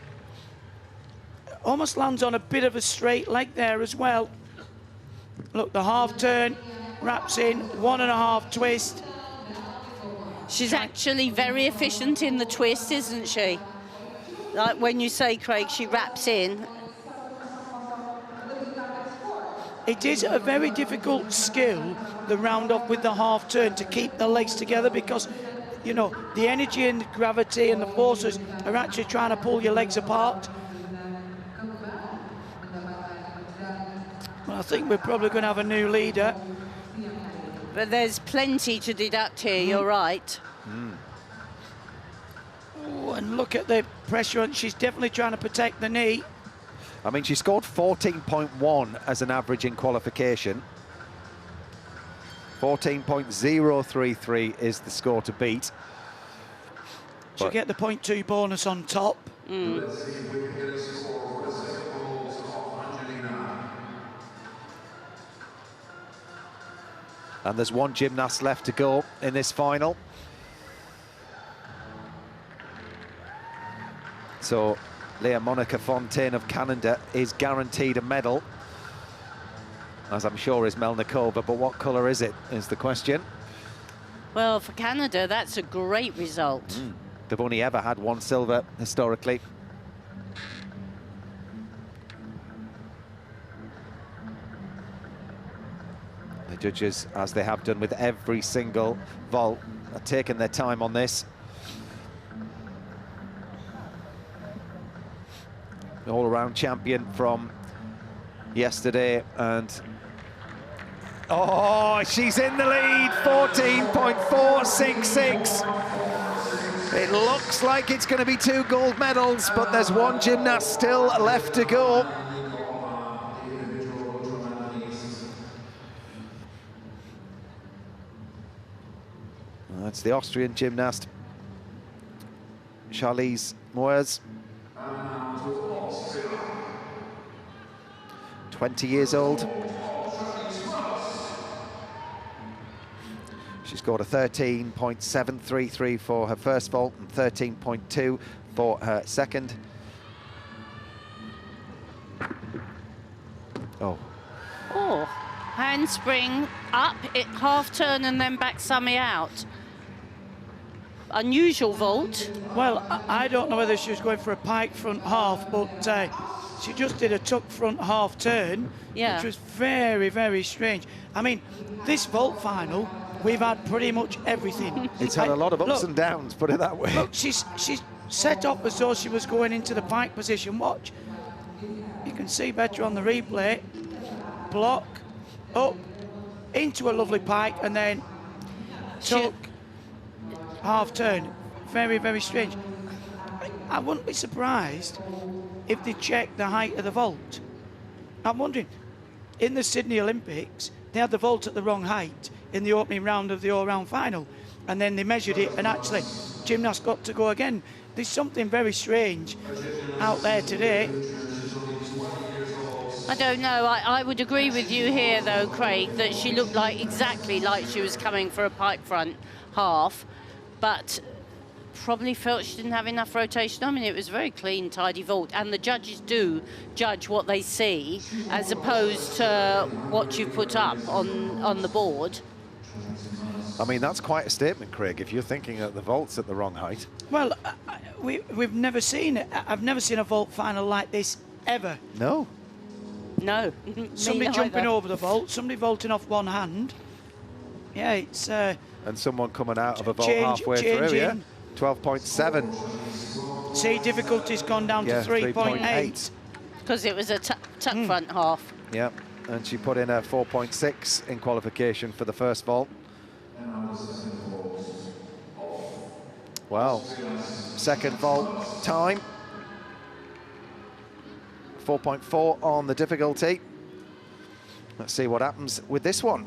almost lands on a bit of a straight leg there as well. Look, the half turn, wraps in, 1.5 twist. She's actually very efficient in the twist, isn't she? Like when you say, Craig, she wraps in. It is a very difficult skill, the round off with the half turn, to keep the legs together, because you know, the energy and the gravity and the forces are actually trying to pull your legs apart. Well, I think we're probably going to have a new leader. But there's plenty to deduct here, you're right. Oh, and look at the pressure, and she's definitely trying to protect the knee. I mean, she scored 14.1 as an average in qualification. 14.033 is the score to beat. She'll get the 0.2 bonus on top. And there's one gymnast left to go in this final. So Leah Monica Fontaine of Canada is guaranteed a medal, as I'm sure is Melnikova, but what colour is it, is the question. Well, for Canada, that's a great result. They've only ever had one silver historically. The judges, as they have done with every single vault, are taking their time on this. The all-around champion from yesterday, and oh, she's in the lead, 14.466. It looks like it's going to be 2 gold medals, but there's one gymnast still left to go. That's the Austrian gymnast, Charlize Moers. 20 years old. She scored a 13.733 for her first vault and 13.2 for her second. Oh. Oh, handspring up, it half turn and then back summy out. Unusual vault. Well, I don't know whether she was going for a pike front half, but she just did a tuck front half turn, which was very, very strange. I mean, this vault final, we've had pretty much everything. It's had a lot of ups and downs, put it that way. Look, she's set up as though she was going into the pike position. Watch. You can see better on the replay. Block, up, into a lovely pike, and then tuck, half turn. Very, very strange. I wouldn't be surprised if they check the height of the vault. I'm wondering, in the Sydney Olympics, they had the vault at the wrong height in the opening round of the all-round final, and then they measured it, and actually, gymnasts got to go again. There's something very strange out there today. I don't know, I would agree with you here though, Craig, that she looked exactly like she was coming for a pike front half, but probably felt she didn't have enough rotation. I mean, it was a very clean, tidy vault, and the judges do judge what they see as opposed to what you put up on the board. I mean, that's quite a statement, Craig, if you're thinking that the vault's at the wrong height. Well, we've never seen it. I've never seen a vault final like this, ever. No. No. Somebody jumping over the vault, somebody vaulting off one hand. Yeah, it's... and someone coming out of a vault halfway through, yeah? 12.7. See, difficulty's gone down to 3.8. Because it was a tuck front half. Yeah, and she put in a 4.6 in qualification for the first vault. Well, second vault time. 4.4 on the difficulty. Let's see what happens with this one.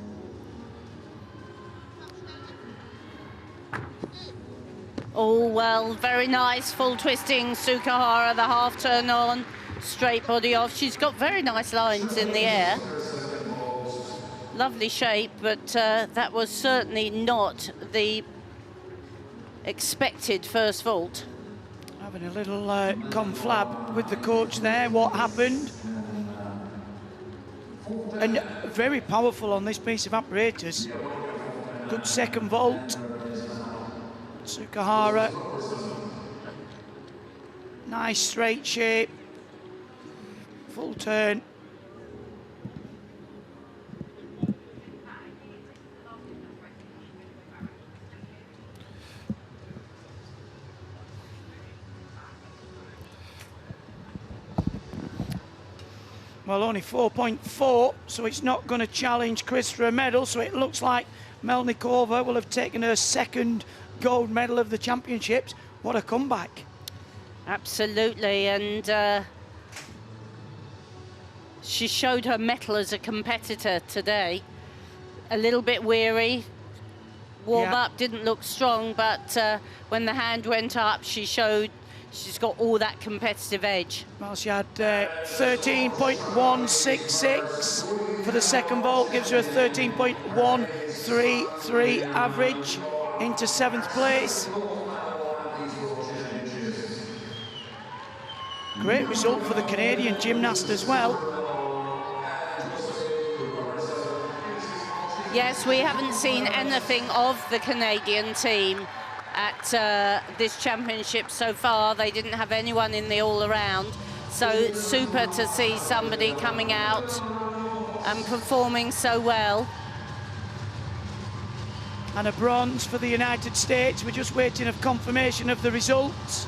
Oh, well, very nice, full twisting Sukahara, the half turn on, straight body off. She's got very nice lines in the air. Lovely shape, but that was certainly not the expected first vault. Having a little conflab with the coach there, what happened. And very powerful on this piece of apparatus. Good second vault. Sukahara. Nice straight shape. Full turn. Well, only 4.4, so it's not going to challenge Chris for a medal. So it looks like Melnikova will have taken her second gold medal of the championships. What a comeback. Absolutely, and she showed her mettle as a competitor today. A little bit weary. Warm-up didn't look strong, but when the hand went up, she showed she's got all that competitive edge. Well, she had 13.166 for the second vault, gives her a 13.133 average into 7th place. Great result for the Canadian gymnast as well. Yes, we haven't seen anything of the Canadian team at this championship so far. They didn't have anyone in the all-around, so it's super to see somebody coming out and performing so well. And a bronze for the United States. We're just waiting for confirmation of the results.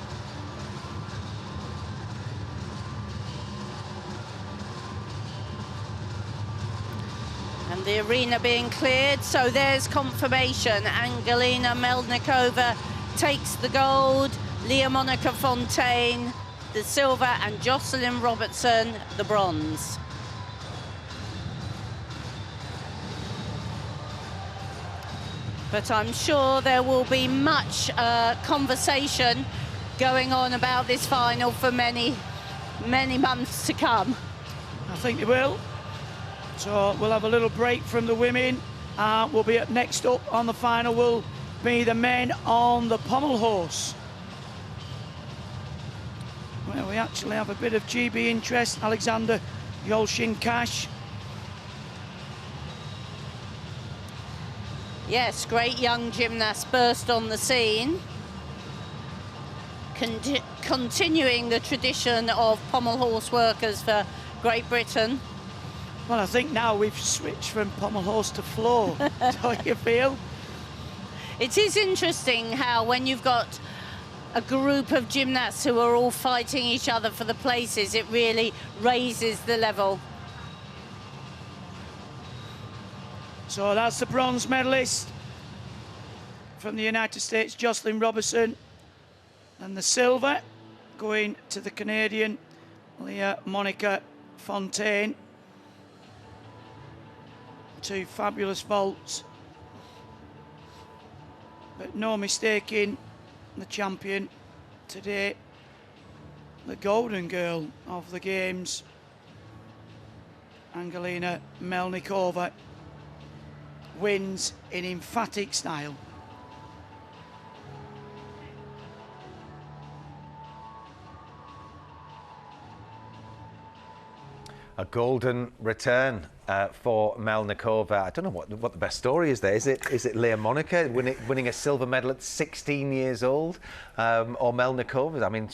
And the arena being cleared, so there's confirmation. Angelina Melnikova takes the gold, Leah Monica Fontaine the silver, and Jocelyn Robertson the bronze. But I'm sure there will be much conversation going on about this final for many, many months to come. I think they will. So we'll have a little break from the women. We'll be up next up on the final will be the men on the pommel horse. Well, we actually have a bit of GB interest. Alexander Yolshin-Cash. Yes, great young gymnast burst on the scene. Continuing the tradition of pommel horse workers for Great Britain. Well, I think now we've switched from pommel horse to floor. Don't you feel? It is interesting how when you've got a group of gymnasts who are all fighting each other for the places, it really raises the level. So that's the bronze medalist from the United States, Jocelyn Robertson. And the silver going to the Canadian, Leah Monica Fontaine. Two fabulous vaults. But no mistaking the champion today, the golden girl of the games, Angelina Melnikova, wins in emphatic style. A golden return for Melnikova. I don't know what the best story is there. Is it Leah Monica winning a silver medal at 16 years old, or Melnikova? I mean,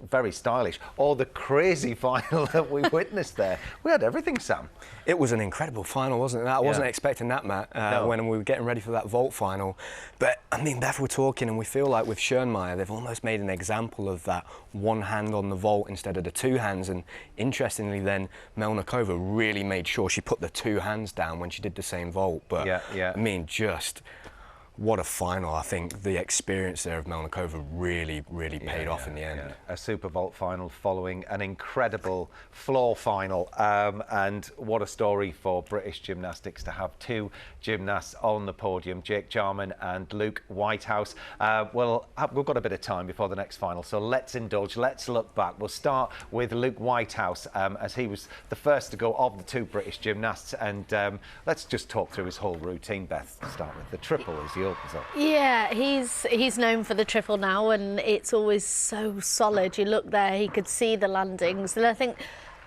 very stylish. Or the crazy final that we witnessed there. We had everything, Sam. It was an incredible final, wasn't it? I wasn't expecting that, Matt, No. when we were getting ready for that vault final. But, I mean, Beth, we're talking, and we feel like with Schoenmeier, they've almost made an example of that one hand on the vault instead of the two hands. And interestingly, then, Melnikova really made sure she put the two hands down when she did the same vault. But, I mean, just what a final. I think the experience there of Melnikova really paid off in the end. A super vault final following an incredible floor final, and what a story for British gymnastics to have two gymnasts on the podium, Jake Jarman and Luke Whitehouse. Well, we've got a bit of time before the next final, so let's indulge, let's look back. We'll start with Luke Whitehouse, as he was the first to go of the two British gymnasts, and let's just talk through his whole routine. Beth, start with the triple as he opens up. Yeah, he's known for the triple now, and it's always so solid. You look there, he could see the landings, and I think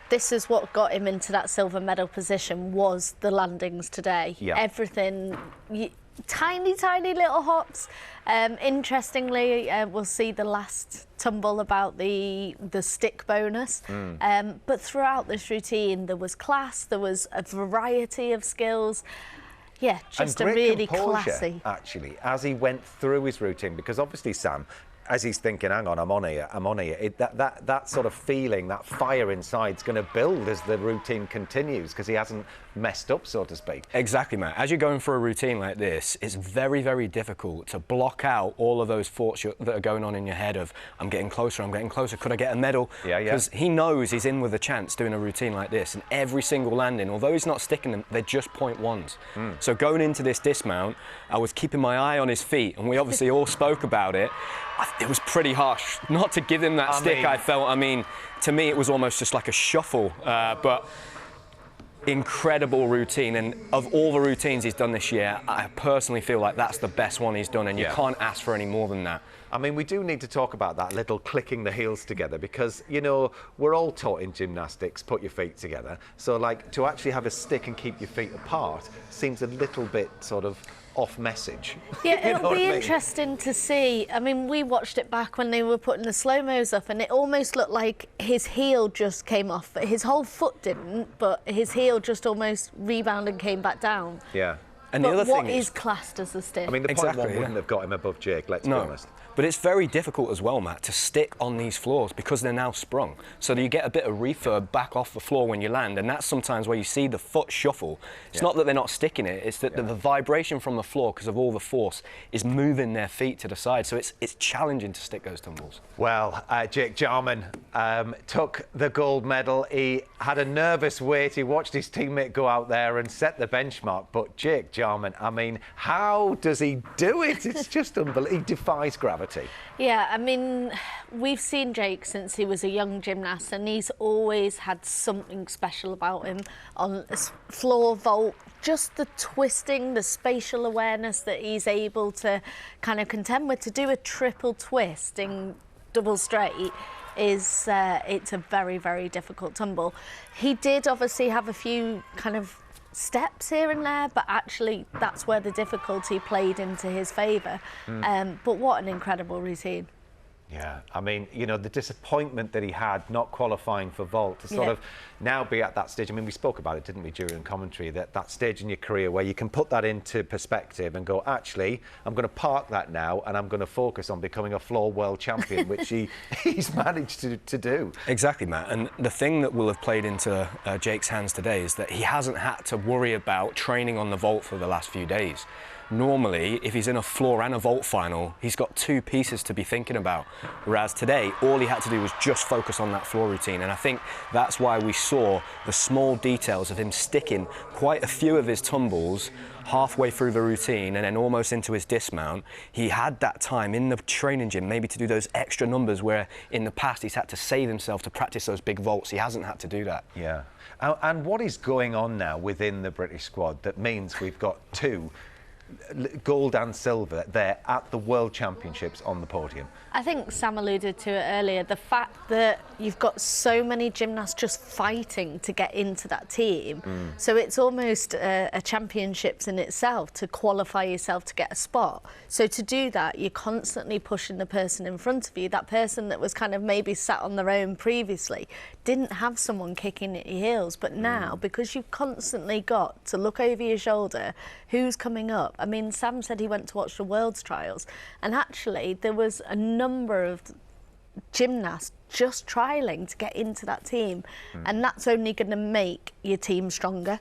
this is what got him into that silver medal position, was the landings today. Everything, tiny little hops. Interestingly, we'll see the last tumble about the stick bonus, but throughout this routine there was class, there was a variety of skills. Yeah, just a really classy. Actually, as he went through his routine, because obviously, Sam, as he's thinking, hang on, I'm on here. That sort of feeling, that fire inside is going to build as the routine continues, because he hasn't messed up, so to speak. Exactly, Matt. As you're going for a routine like this, it's very, very difficult to block out all of those thoughts that are going on in your head of, I'm getting closer, could I get a medal? Yeah. Because he knows he's in with a chance doing a routine like this, and every single landing, although he's not sticking them, they're just 0.1s. So going into this dismount, I was keeping my eye on his feet, and we obviously all spoke about it. It was pretty harsh not to give him that stick. I felt, to me it was almost just like a shuffle, but incredible routine, and of all the routines he's done this year, I personally feel like that's the best one he's done, and you can't ask for any more than that. I mean, we do need to talk about that little clicking the heels together, because, you know, we're all taught in gymnastics, put your feet together. So, like, to actually have a stick and keep your feet apart seems a little bit sort of off message. Yeah, You know it'll what be I mean? interesting to see. I mean, we watched it back when they were putting the slow-mos up, and it almost looked like his heel just came off. His whole foot didn't, but his heel just almost rebounded and came back down. Yeah. And But the other what thing is classed as a stick? I mean, the Exactly, 0.1 wouldn't have got him above Jake, let's be honest. But it's very difficult as well, Matt, to stick on these floors because they're now sprung. So that you get a bit of refurb back off the floor when you land, and that's sometimes where you see the foot shuffle. It's not that they're not sticking it, it's that the vibration from the floor, because of all the force, is moving their feet to the side. So it's challenging to stick those tumbles. Well, Jake Jarman took the gold medal. He had a nervous wait. He watched his teammate go out there and set the benchmark. But Jake Jarman, I mean, how does he do it? It's just unbelievable. He defies gravity. Yeah, I mean, we've seen Jake since he was a young gymnast, and he's always had something special about him on a floor vault. Just the twisting, the spatial awareness that he's able to kind of contend with. To do a triple twist in double straight is it's a very, very difficult tumble. He did obviously have a few kind of steps here and there, but actually that's where the difficulty played into his favour. But what an incredible routine. Yeah, I mean, you know, the disappointment that he had not qualifying for vault to sort of now be at that stage. I mean, we spoke about it, didn't we, during commentary, that stage in your career where you can put that into perspective and go, actually, I'm going to park that now and I'm going to focus on becoming a floor world champion, which he's managed to do. Exactly, Matt. And the thing that will have played into Jake's hands today is that he hasn't had to worry about training on the vault for the last few days. Normally, if he's in a floor and a vault final, he's got two pieces to be thinking about. Whereas today, all he had to do was just focus on that floor routine. And I think that's why we saw the small details of him sticking quite a few of his tumbles halfway through the routine and then almost into his dismount. He had that time in the training gym maybe to do those extra numbers where in the past he's had to save himself to practice those big vaults. He hasn't had to do that. Yeah. And what is going on now within the British squad that means we've got two gold and silver there at the World Championships on the podium? I think Sam alluded to it earlier, the fact that you've got so many gymnasts just fighting to get into that team. So it's almost a championships in itself to qualify yourself to get a spot. So to do that, you're constantly pushing the person in front of you. That person that was kind of maybe sat on their own previously didn't have someone kicking at your heels. But now, because you've constantly got to look over your shoulder, who's coming up? I mean, Sam said he went to watch the World's Trials, and actually there was a number of gymnasts just trialling to get into that team, and that's only going to make your team stronger.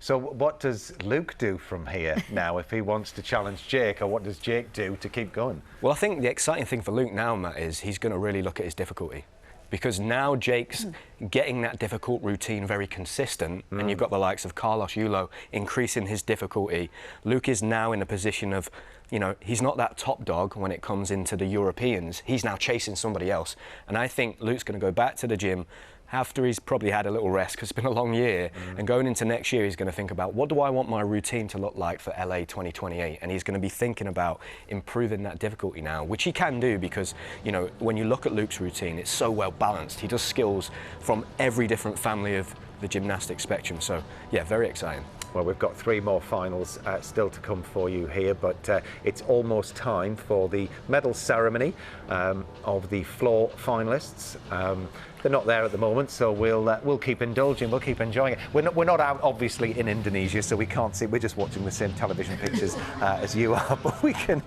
So what does Luke do from here now if he wants to challenge Jake, or what does Jake do to keep going? Well, I think the exciting thing for Luke now, Matt, is he's going to really look at his difficulty. Because now Jake's getting that difficult routine very consistent, and you've got the likes of Carlos Yulo increasing his difficulty. Luke is now in a position of, you know, he's not that top dog when it comes into the Europeans. He's now chasing somebody else. And I think Luke's going to go back to the gym after he's probably had a little rest, because it's been a long year, and going into next year he's going to think about, what do I want my routine to look like for LA 2028? And he's going to be thinking about improving that difficulty now, which he can do because, you know, when you look at Luke's routine, it's so well balanced. He does skills from every different family of the gymnastic spectrum. So yeah, very exciting. Well, we've got three more finals still to come for you here, but it's almost time for the medal ceremony of the floor finalists. they're not there at the moment, so we'll keep indulging, we'll keep enjoying it. We're not out, obviously, in Indonesia, so we can't see. We're just watching the same television pictures as you are, but we can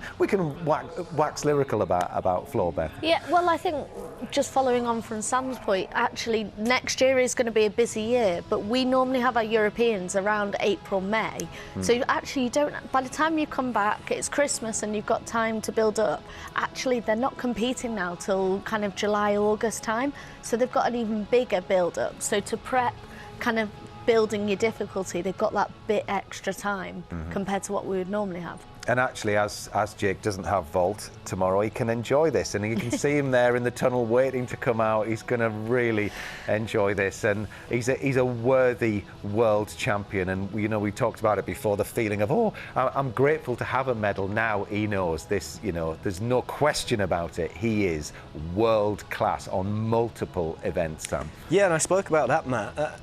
wax lyrical about Floor, Beth. Yeah, well, I think just following on from Sam's point, actually next year is going to be a busy year, but we normally have our Europeans around April, May. So actually you don't, by the time you come back, it's Christmas and you've got time to build up. Actually, they're not competing now till kind of July, August time. So they've got an even bigger build up. So to prep kind of building your difficulty, they've got that bit extra time compared to what we would normally have. And actually, as Jake doesn't have vault tomorrow, he can enjoy this, and you can see him there in the tunnel waiting to come out. He's going to really enjoy this, and he's a worthy world champion. And you know, we talked about it before, the feeling of, oh, I'm grateful to have a medal. Now he knows this. You know, there's no question about it. He is world class on multiple events, Sam. Yeah, and I spoke about that, Matt.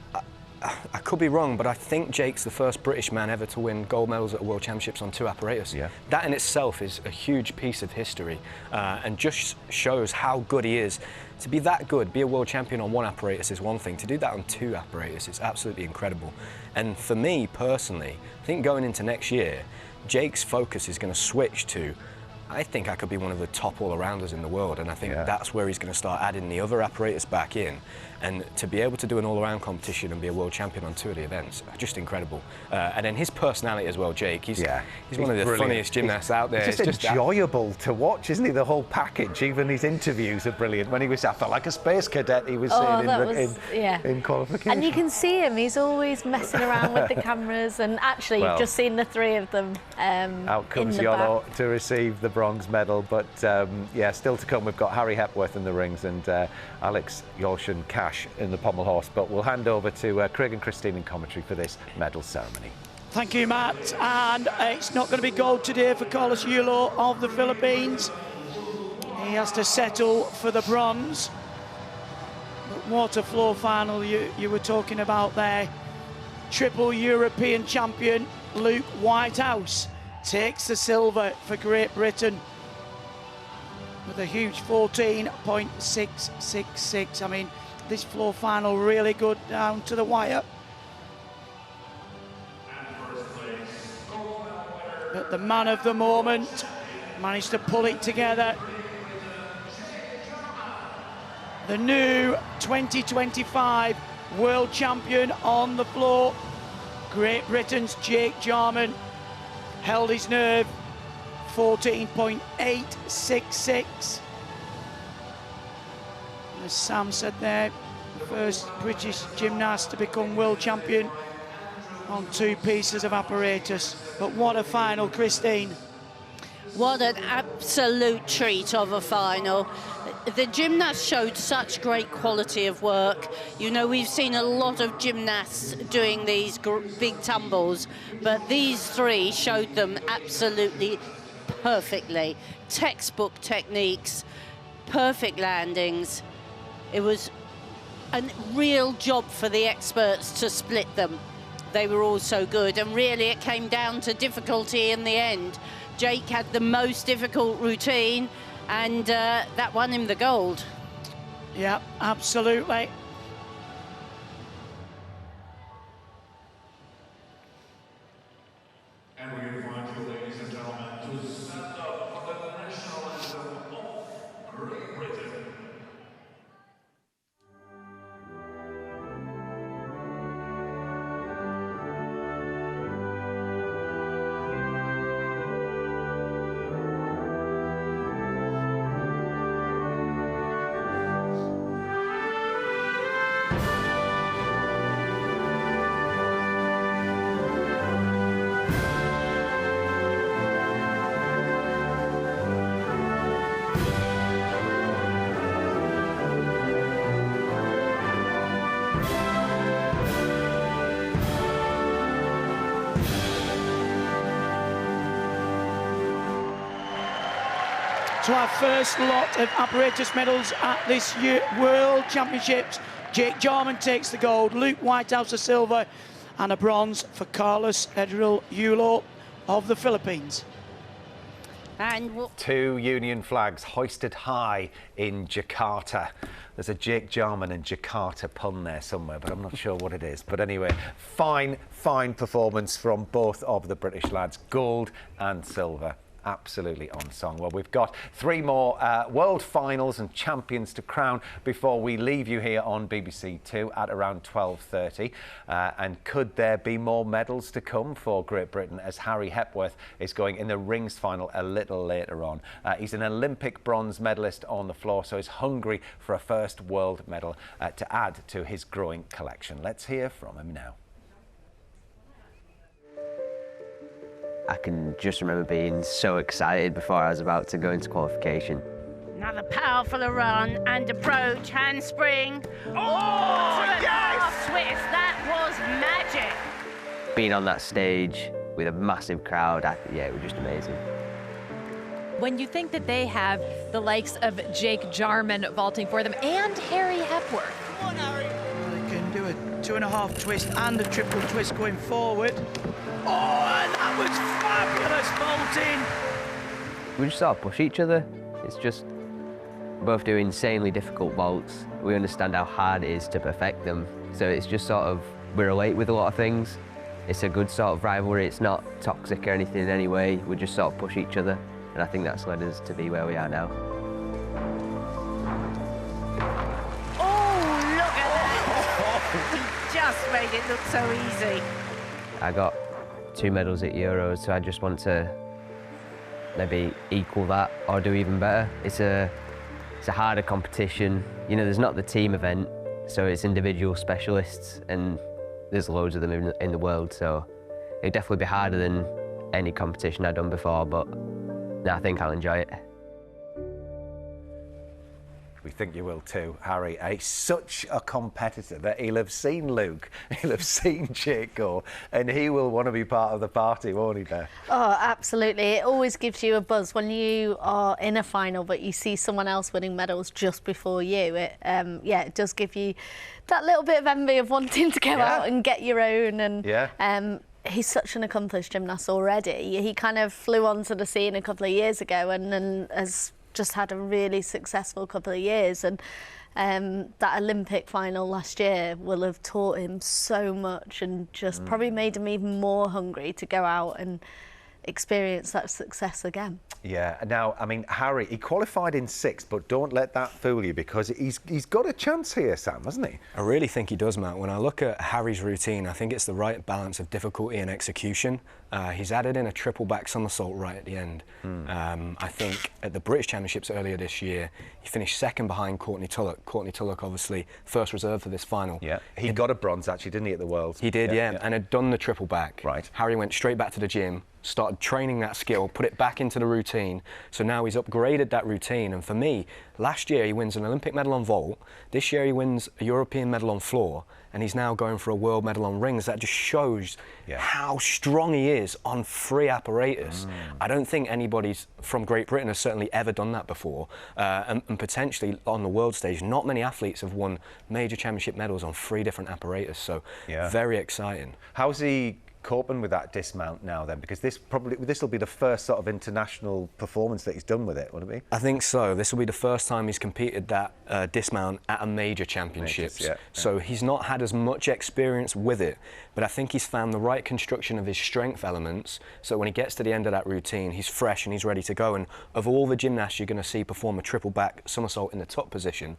I could be wrong, but I think Jake's the first British man ever to win gold medals at World Championships on 2 apparatus. Yeah. That in itself is a huge piece of history and just shows how good he is. To be that good, be a world champion on 1 apparatus is one thing. To do that on 2 apparatus is absolutely incredible. And for me personally, I think going into next year, Jake's focus is going to switch to, I think I could be one of the top all-arounders in the world, and I think that's where he's going to start adding the other apparatus back in. And to be able to do an all-around competition and be a world champion on 2 of the events, just incredible. And then his personality as well, Jake. He's one of the funniest gymnasts out there. It's just enjoyable to watch, isn't he? The whole package. Even his interviews are brilliant. When he was, I felt like a space cadet. He was saying in qualification. And you can see him. He's always messing around with the cameras. And actually, you've just seen the 3 of them. Out comes Yolo to receive the bronze medal. But yeah, still to come. We've got Harry Hepworth in the rings and Alex Yolshan Cash in the pommel horse. But we'll hand over to Craig and Christine in commentary for this medal ceremony. Thank you, Matt. And it's not going to be gold today for Carlos Yulo of the Philippines. He has to settle for the bronze. But what a floor final you were talking about there. Triple European champion Luke Whitehouse takes the silver for Great Britain with a huge 14.666. I mean, this floor final really good down to the wire. But the man of the moment managed to pull it together. The new 2025 world champion on the floor, Great Britain's Jake Jarman, held his nerve. 14.866. As Sam said there, the first British gymnast to become world champion on 2 pieces of apparatus. But what a final, Christine. What an absolute treat of a final. The gymnasts showed such great quality of work. You know, we've seen a lot of gymnasts doing these big tumbles, but these 3 showed them absolutely perfectly. Textbook techniques, perfect landings. It was a real job for the experts to split them. They were all so good, and really it came down to difficulty in the end. Jake had the most difficult routine, and that won him the gold. Yeah, absolutely. And we invite you, ladies and gentlemen, to stand up for the national anthem of Great Britain. To our first lot of apparatus medals at this World Championships. Jake Jarman takes the gold, Luke Whitehouse the silver, and a bronze for Carlos Edril Yulo of the Philippines. And 2 Union flags hoisted high in Jakarta. There's a Jake Jarman and Jakarta pun there somewhere, but I'm not sure what it is. But anyway, fine performance from both of the British lads, gold and silver. Absolutely on song. Well, we've got 3 more world finals and champions to crown before we leave you here on BBC Two at around 12:30. And could there be more medals to come for Great Britain, as Harry Hepworth is going in the rings final a little later on. He's an Olympic bronze medalist on the floor, so he's hungry for a first world medal to add to his growing collection. Let's hear from him now. I can just remember being so excited before I was about to go into qualification. another powerful run and approach, handspring. Oh, yes! Twist, that was magic. Being on that stage with a massive crowd, yeah, it was just amazing. When you think that they have the likes of Jake Jarman vaulting for them and Harry Hepworth. Come on, Harry. They can do a 2.5 twist and a triple twist going forward. Oh, and that was fabulous vaulting. We just sort of push each other. It's just both do insanely difficult vaults. We understand how hard it is to perfect them. So it's just sort of, we relate with a lot of things. It's a good sort of rivalry. It's not toxic or anything in any way. We just sort of push each other. And I think that's led us to be where we are now. Oh, look at that. He just made it look so easy. I got 2 medals at Euros, so I just want to maybe equal that or do even better. It's a harder competition. You know, there's not the team event, so it's individual specialists, and there's loads of them in the world, so it'd definitely be harder than any competition I've done before, but no, I think I'll enjoy it. We think you will too, Harry. He's such a competitor that he'll have seen Luke, he'll have seen Jake go, and he will want to be part of the party, won't he, Beth? Oh, absolutely. It always gives you a buzz when you are in a final, but you see someone else winning medals just before you. It does give you that little bit of envy of wanting to go out and get your own. And he's such an accomplished gymnast already. He kind of flew onto the scene a couple of years ago and has just had a really successful couple of years, and that Olympic final last year will have taught him so much and just probably made him even more hungry to go out and experience that success again. Yeah, now, I mean, Harry, he qualified in 6th, but don't let that fool you, because he's got a chance here, Sam, hasn't he? I really think he does, Matt. When I look at Harry's routine, I think it's the right balance of difficulty and execution. He's added in a triple back somersault right at the end. I think at the British Championships earlier this year, he finished 2nd behind Courtney Tulloch. Courtney Tulloch, obviously, first reserve for this final. Yeah, he got a bronze, actually, didn't he, at the Worlds? He did, yeah, and had done the triple back. Right. Harry went straight back to the gym, started training that skill, put it back into the routine. So now he's upgraded that routine. And for me, last year he wins an Olympic medal on vault. This year he wins a European medal on floor. And he's now going for a world medal on rings. That just shows how strong he is on free apparatus. I don't think anybody's from Great Britain has certainly ever done that before. And potentially on the world stage, not many athletes have won major championship medals on 3 different apparatus. So very exciting. How's he coping with that dismount now then? Because this will be the first sort of international performance that he's done with it, wouldn't it be? I think so. This will be the first time he's competed that dismount at a major championships. So he's not had as much experience with it, but I think he's found the right construction of his strength elements, so when he gets to the end of that routine, he's fresh and he's ready to go. And of all the gymnasts you're going to see perform a triple back somersault in the top position,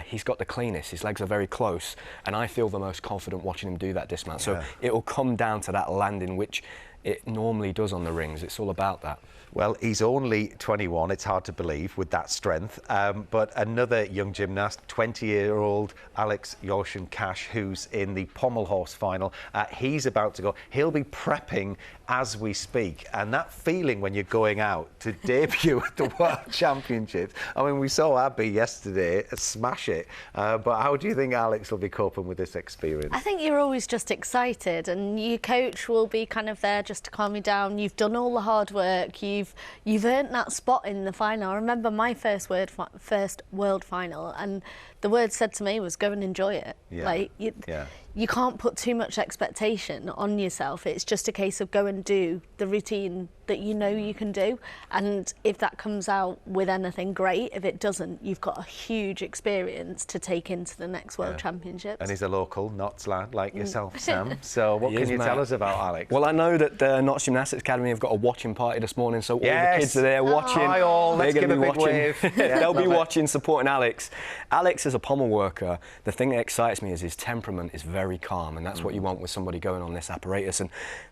he's got the cleanest. His legs are very close, and I feel the most confident watching him do that dismount. So it will come down to that landing, which it normally does on the rings. It's all about that. Well, he's only 21, it's hard to believe, with that strength. But another young gymnast, 20-year-old Alex Yorshon-Cash, who's in the pommel horse final, he's about to go. He'll be prepping as we speak. And that feeling when you're going out to debut at the World Championships, I mean, we saw Abby yesterday smash it. But how do you think Alex will be coping with this experience? I think you're always just excited, and your coach will be kind of there just to calm you down. You've done all the hard work. You've earned that spot in the final. I remember my first world final, and the word said to me was go and enjoy it. Yeah. Like you can't put too much expectation on yourself. It's just a case of go and do the routine that you know you can do, and if that comes out with anything, great. If it doesn't, you've got a huge experience to take into the next World Championships. And he's a local Notts lad like yourself, Sam. So what can you tell us about Alex? Well, I know that the Notts Gymnastics Academy have got a watching party this morning, so all the kids are there watching. Hi all, let's give a big watching. wave. Yeah, they'll be watching, supporting Alex. Alex is a pommel worker. The thing that excites me is his temperament is very calm, and that's what you want with somebody going on this apparatus. And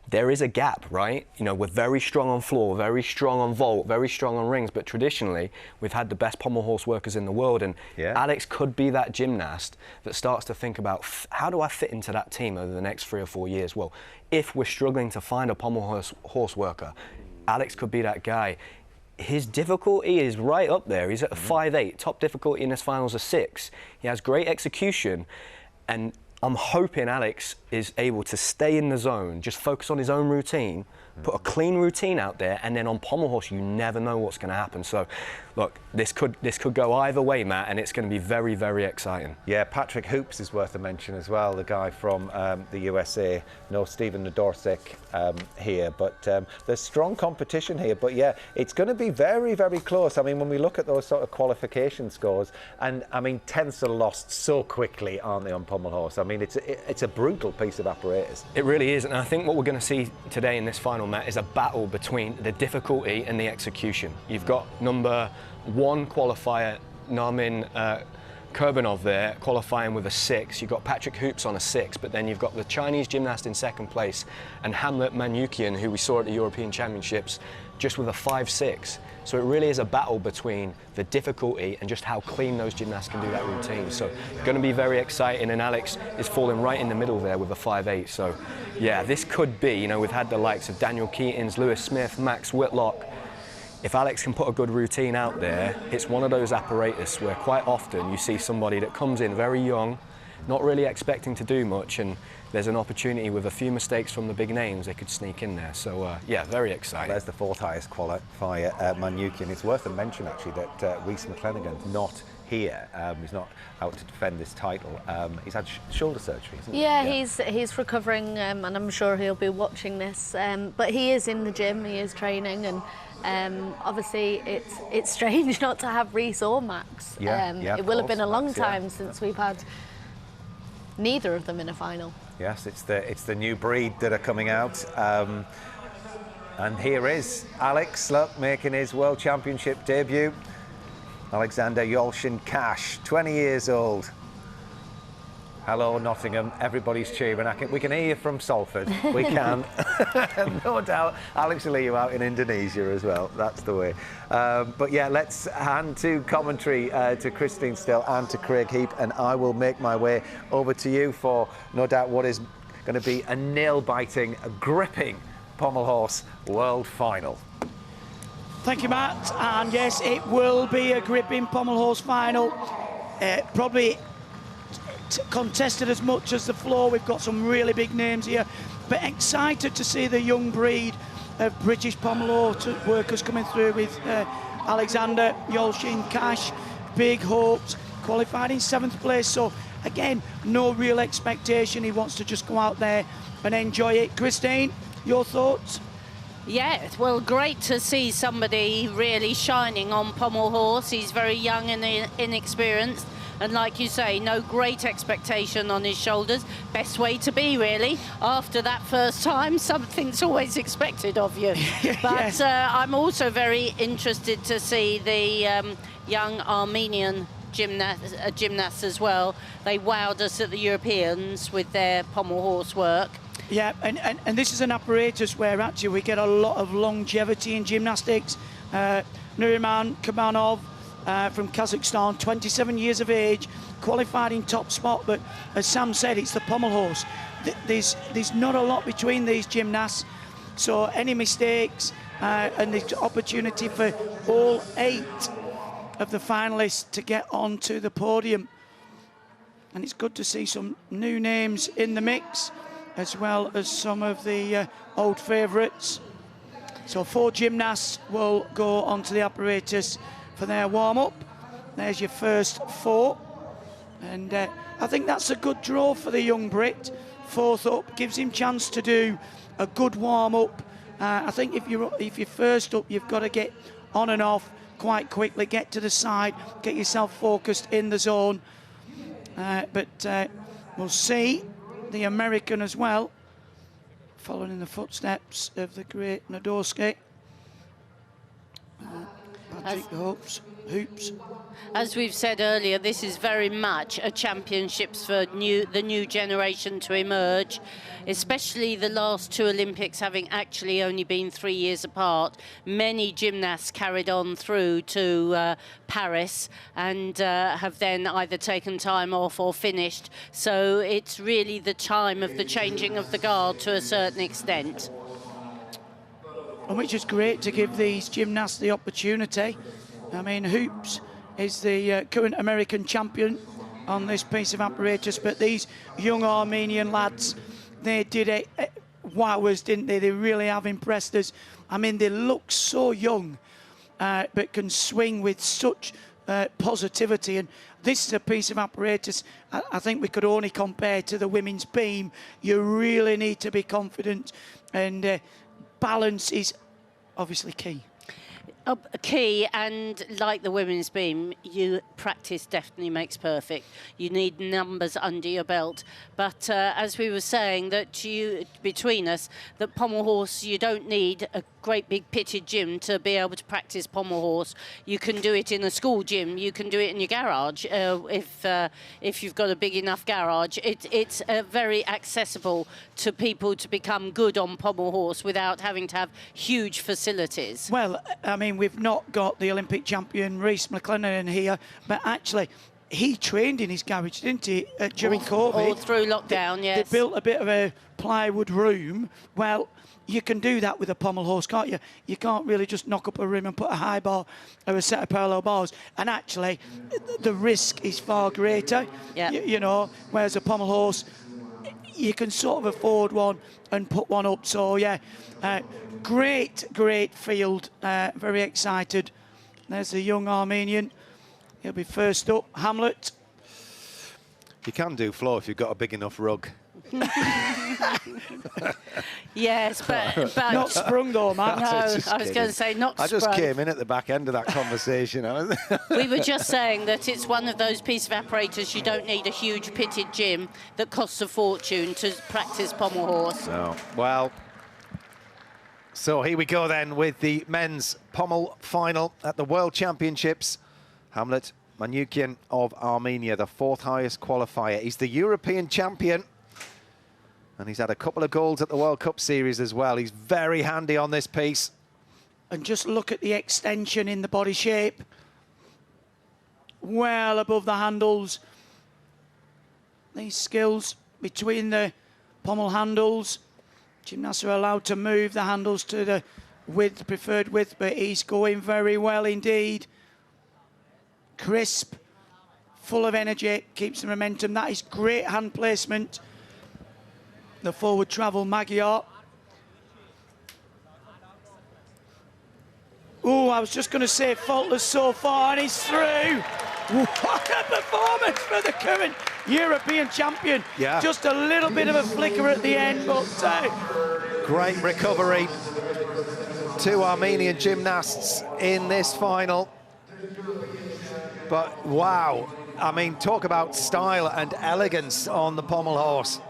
there is a gap, right? You know, we're very strong on floor, very strong on vault, very strong on rings, but traditionally we've had the best pommel horse workers in the world, and Alex could be that gymnast that starts to think about how do I fit into that team over the next 3 or 4 years. Well, if we're struggling to find a pommel horse worker, Alex could be that guy. His difficulty is right up there. He's at a 5.8. Top difficulty in his finals are 6. He has great execution, and I'm hoping Alex is able to stay in the zone, just focus on his own routine, put a clean routine out there, and then on pommel horse, you never know what's going to happen. So, look, this could go either way, Matt, and it's going to be very, very exciting. Yeah, Patrick Hoops is worth a mention as well, the guy from the USA. No Stephen Nadorsek here, but there's strong competition here. But yeah, it's going to be very, very close. I mean, when we look at those sort of qualification scores, and I mean, tenths are lost so quickly, aren't they, on pommel horse? I mean, it's a brutal piece of apparatus. It really is, and I think what we're going to see today in this final, Matt, is a battle between the difficulty and the execution. You've got number 1 qualifier, Narmin Kurbanov there, qualifying with a 6. You've got Patrick Hoops on a 6, but then you've got the Chinese gymnast in 2nd place, and Hamlet Manoukian, who we saw at the European Championships, just with a 5.6. So it really is a battle between the difficulty and just how clean those gymnasts can do that routine. So going to be very exciting, and Alex is falling right in the middle there with a 5.8. So yeah, this could be, you know, we've had the likes of Daniel Keatings, Lewis Smith, Max Whitlock. If Alex can put a good routine out there, it's one of those apparatus where quite often you see somebody that comes in very young, not really expecting to do much, and there's an opportunity with a few mistakes from the big names, they could sneak in there. So yeah, very exciting. There's the 4th highest qualifier, Manoukian. It's worth a mention actually that Rhys McClenaghan's not here. He's not out to defend this title. He's had shoulder surgery, isn't he? Yeah, he's recovering, and I'm sure he'll be watching this. But he is in the gym, he is training, and obviously it's strange not to have Rhys or Max. It will have been a long time since we've had neither of them in a final. Yes, it's the new breed that are coming out. And here is Alex, look, making his World Championship debut. Alexander Yolshin-Cash, 20 years old. Hello, Nottingham. Everybody's cheering. We can hear you from Salford. We can. No doubt. Alex will hear you out in Indonesia as well. That's the way. But yeah, let's hand to commentary to Christine Still and to Craig Heap, and I will make my way over to you for no doubt what is going to be a nail-biting, gripping pommel horse world final. Thank you, Matt. And yes, it will be a gripping pommel horse final. Probably contested as much as the floor. We've got some really big names here, but excited to see the young breed of British pommel horse workers coming through with Alexander Yolshin-Cash. Big hopes, qualified in 7th place. So again, no real expectation. He wants to just go out there and enjoy it. Christine, your thoughts? Yeah, well, great to see somebody really shining on pommel horse. He's very young and inexperienced. And like you say, no great expectation on his shoulders. Best way to be, really. After that first time, something's always expected of you. But I'm also very interested to see the young Armenian gymnasts as well. They wowed us at the Europeans with their pommel horse work. Yeah, and this is an apparatus where actually we get a lot of longevity in gymnastics. Nuriman Kabanov, from Kazakhstan, 27 years of age, qualified in top spot, but as Sam said, it's the pommel horse. There's not a lot between these gymnasts, so any mistakes and the opportunity for all 8 of the finalists to get onto the podium. And it's good to see some new names in the mix, as well as some of the old favourites. So 4 gymnasts will go onto the apparatus for their warm-up. There's your first 4. And I think that's a good draw for the young Brit. Fourth up, gives him chance to do a good warm-up. I think if you're first up, you've got to get on and off quite quickly, get to the side, get yourself focused in the zone. But we'll see the American as well, following in the footsteps of the great Nadolski. Patrick Hoops. As we've said earlier, this is very much a championships for the new generation to emerge, especially the last two Olympics having actually only been 3 years apart. Many gymnasts carried on through to Paris and have then either taken time off or finished. So it's really the time of the changing of the guard to a certain extent. And which is great to give these gymnasts the opportunity. I mean, Hoops is the current American champion on this piece of apparatus, but these young Armenian lads, they did it wowers, didn't they? They really have impressed us. I mean, they look so young, but can swing with such positivity. And this is a piece of apparatus I think we could only compare to the women's beam. You really need to be confident, and balance is obviously key. Key, and like the women's beam, practice definitely makes perfect. You need numbers under your belt. But as we were saying, that between us, that pommel horse, you don't need a great big pitted gym to be able to practice pommel horse. You can do it in a school gym. You can do it in your garage if you've got a big enough garage. It's very accessible to people to become good on pommel horse without having to have huge facilities. Well, I mean, we've not got the Olympic champion Rhys McLennan here, but actually he trained in his garage, didn't he, during COVID? All through lockdown, yes. They built a bit of a plywood room. Well, you can do that with a pommel horse, can't you? You can't really just knock up a rim and put a high bar or a set of parallel bars. And actually, the risk is far greater, you know, whereas a pommel horse, you can sort of afford one and put one up. So, yeah, great field, very excited. There's the young Armenian. He'll be first up. Hamlet. You can do floor if you've got a big enough rug. Yes, but not sprung though, Matt. No, I was going to say not sprung. I just came in at the back end of that conversation. We were just saying that it's one of those pieces of apparatus you don't need a huge pitted gym that costs a fortune to practice pommel horse. No. Well, so here we go then with the men's pommel final at the World Championships. Hamlet Manoukian of Armenia, the fourth highest qualifier. He's the European champion. And he's had a couple of goals at the World Cup Series as well. He's very handy on this piece. And just look at the extension in the body shape. Well above the handles. These skills between the pommel handles. Gymnasts are allowed to move the handles to the width, preferred width, but he's going very well indeed. Crisp, full of energy, keeps the momentum. That is great hand placement. The forward travel, Magyar. Oh, I was just going to say faultless so far, and he's through. What a performance for the current European champion. Yeah. Just a little bit of a flicker at the end, but... Great recovery. Two Armenian gymnasts in this final. But, wow. I mean, talk about style and elegance on the pommel horse.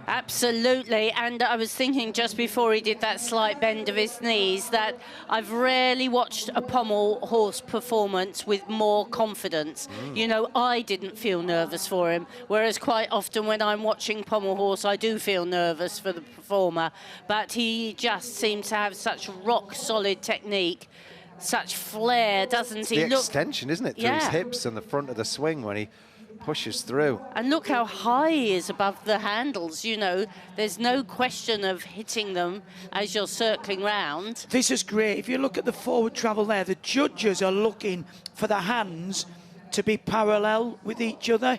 Absolutely, and I was thinking just before he did that slight bend of his knees that I've rarely watched a pommel horse performance with more confidence. You know, I didn't feel nervous for him, whereas quite often when I'm watching pommel horse, I do feel nervous for the performer, but he just seems to have such rock-solid technique, such flair, doesn't he? The extension, isn't it, through his hips and the front of the swing when he pushes through. And look how high he is above the handles, you know. There's no question of hitting them as you're circling round. This is great. If you look at the forward travel there, the judges are looking for the hands to be parallel with each other.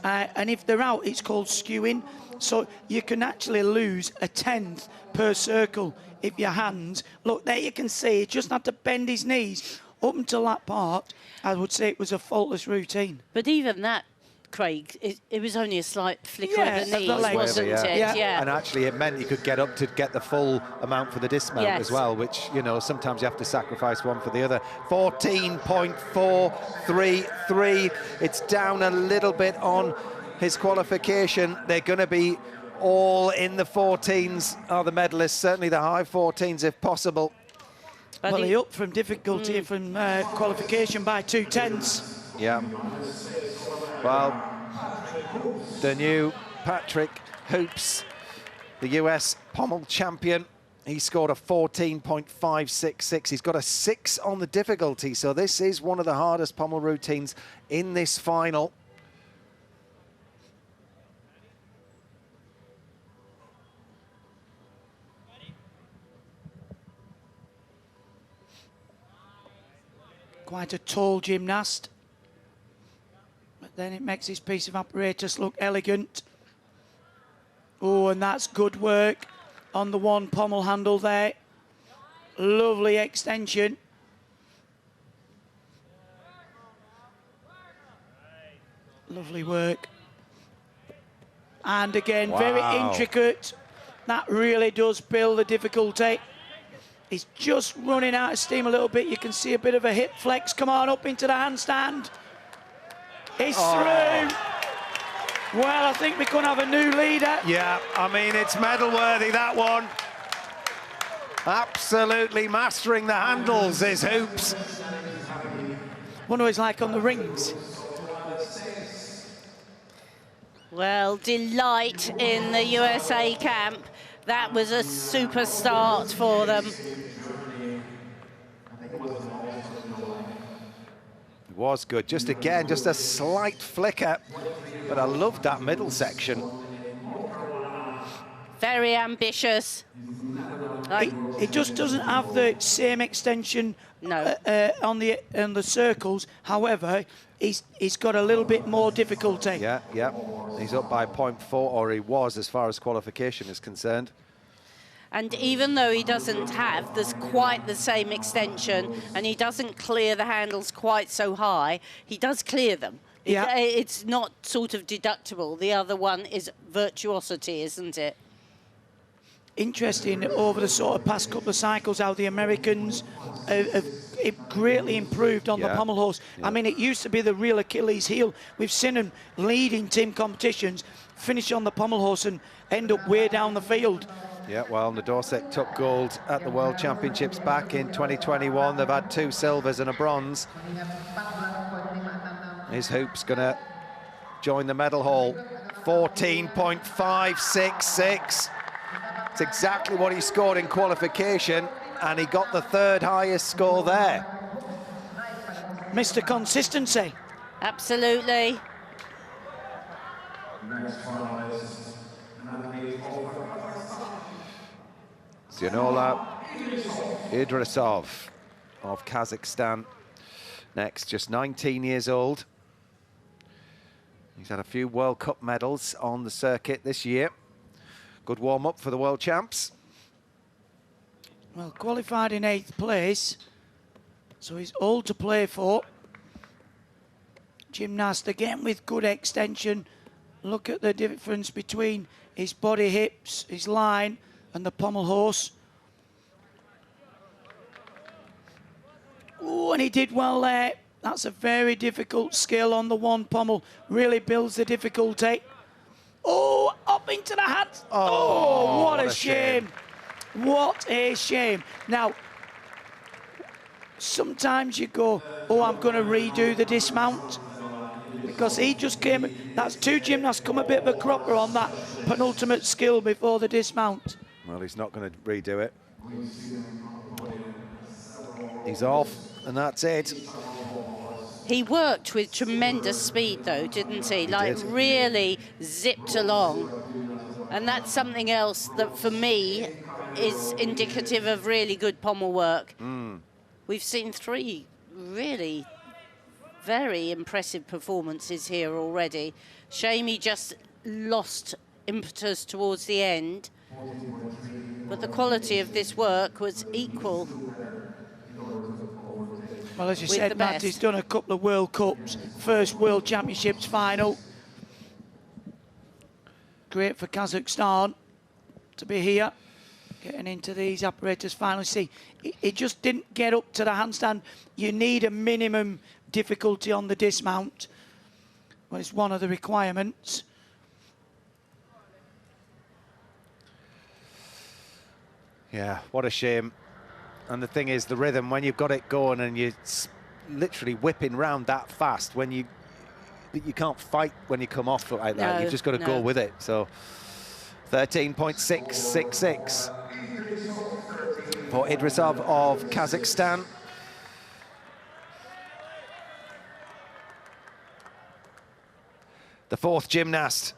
And if they're out, it's called skewing. So you can actually lose a tenth per circle if your hands... Look, there you can see, he just had to bend his knees. Up until that part, I would say it was a faultless routine. But even that Craig, it was only a slight flicker of the knees, legs. wasn't it? Yeah. And actually it meant he could get up to get the full amount for the dismount as well, which, you know, sometimes you have to sacrifice one for the other. 14.433. It's down a little bit on his qualification. They're going to be all in the 14s, are the medalists, certainly the high 14s if possible. Well, he up from difficulty from qualification by 2/10. Yeah. Well, the new Patrick Hoops, the US pommel champion, he scored a 14.566. He's got a 6 on the difficulty, so this is one of the hardest pommel routines in this final. Quite a tall gymnast. But then it makes his piece of apparatus look elegant. Oh, and that's good work on the one pommel handle there. Lovely extension. Lovely work. And again, very intricate. That really does build the difficulty. He's just running out of steam a little bit. You can see a bit of a hip flex. Come on, up into the handstand. He's through. Well, I think we could have a new leader. Yeah, I mean, it's medal worthy, that one. Absolutely mastering the handles is Hoops. Wonder what it's like on the rings. Well, delight in the USA camp. That was a super start for them. It was good. Just again, just a slight flicker. But I loved that middle section. Very ambitious. It just doesn't have the same extension on the circles. However, he's got a little bit more difficulty. Yeah. He's up by 0.4, or he was, as far as qualification is concerned. And even though he doesn't have quite the same extension, and he doesn't clear the handles quite so high, he does clear them. Yeah. It's not sort of deductible. The other one is virtuosity, isn't it? Interesting over the sort of past couple of cycles how the Americans have greatly improved on the pommel horse. Yeah. I mean, it used to be the real Achilles heel. We've seen them leading team competitions, finish on the pommel horse and end up way down the field. Yeah, well, Nadorcek took gold at the World Championships back in 2021. They've had 2 silvers and a bronze. His Hoop's going to join the medal hall. 14.566. It's exactly what he scored in qualification, and he got the 3rd highest score there. Mr. Consistency. Absolutely. Zenola Idrisov of Kazakhstan. Next, just 19 years old. He's had a few World Cup medals on the circuit this year. Good warm-up for the World Champs. Well, qualified in 8th place, so he's all to play for. Gymnast again with good extension. Look at the difference between his body hips, his line, and the pommel horse. Oh, and he did well there. That's a very difficult skill on the one pommel. Really builds the difficulty. Oh, up into the hands. Oh, what a shame. What a shame. Now, sometimes you go, oh, I'm going to redo the dismount. Because he just came, that's 2 gymnasts come a bit of a cropper on that penultimate skill before the dismount. Well, he's not going to redo it. He's off, and that's it. He worked with tremendous speed, though, didn't he? Really zipped along. And that's something else that, for me, is indicative of really good pommel work. We've seen 3 really very impressive performances here already. Shame he just lost impetus towards the end. But the quality of this work was equal. Well, as you said, Matt, he's done a couple of World Cups, first World Championships final. Great for Kazakhstan to be here, getting into these apparatus finals. See, it just didn't get up to the handstand. You need a minimum difficulty on the dismount. Well, it's one of the requirements. Yeah, what a shame. And the thing is, the rhythm, when you've got it going and you're literally whipping round that fast, when you can't fight when you come off like that. No, You've just got to go with it. So 13.666 for Idrisov of Kazakhstan. The fourth gymnast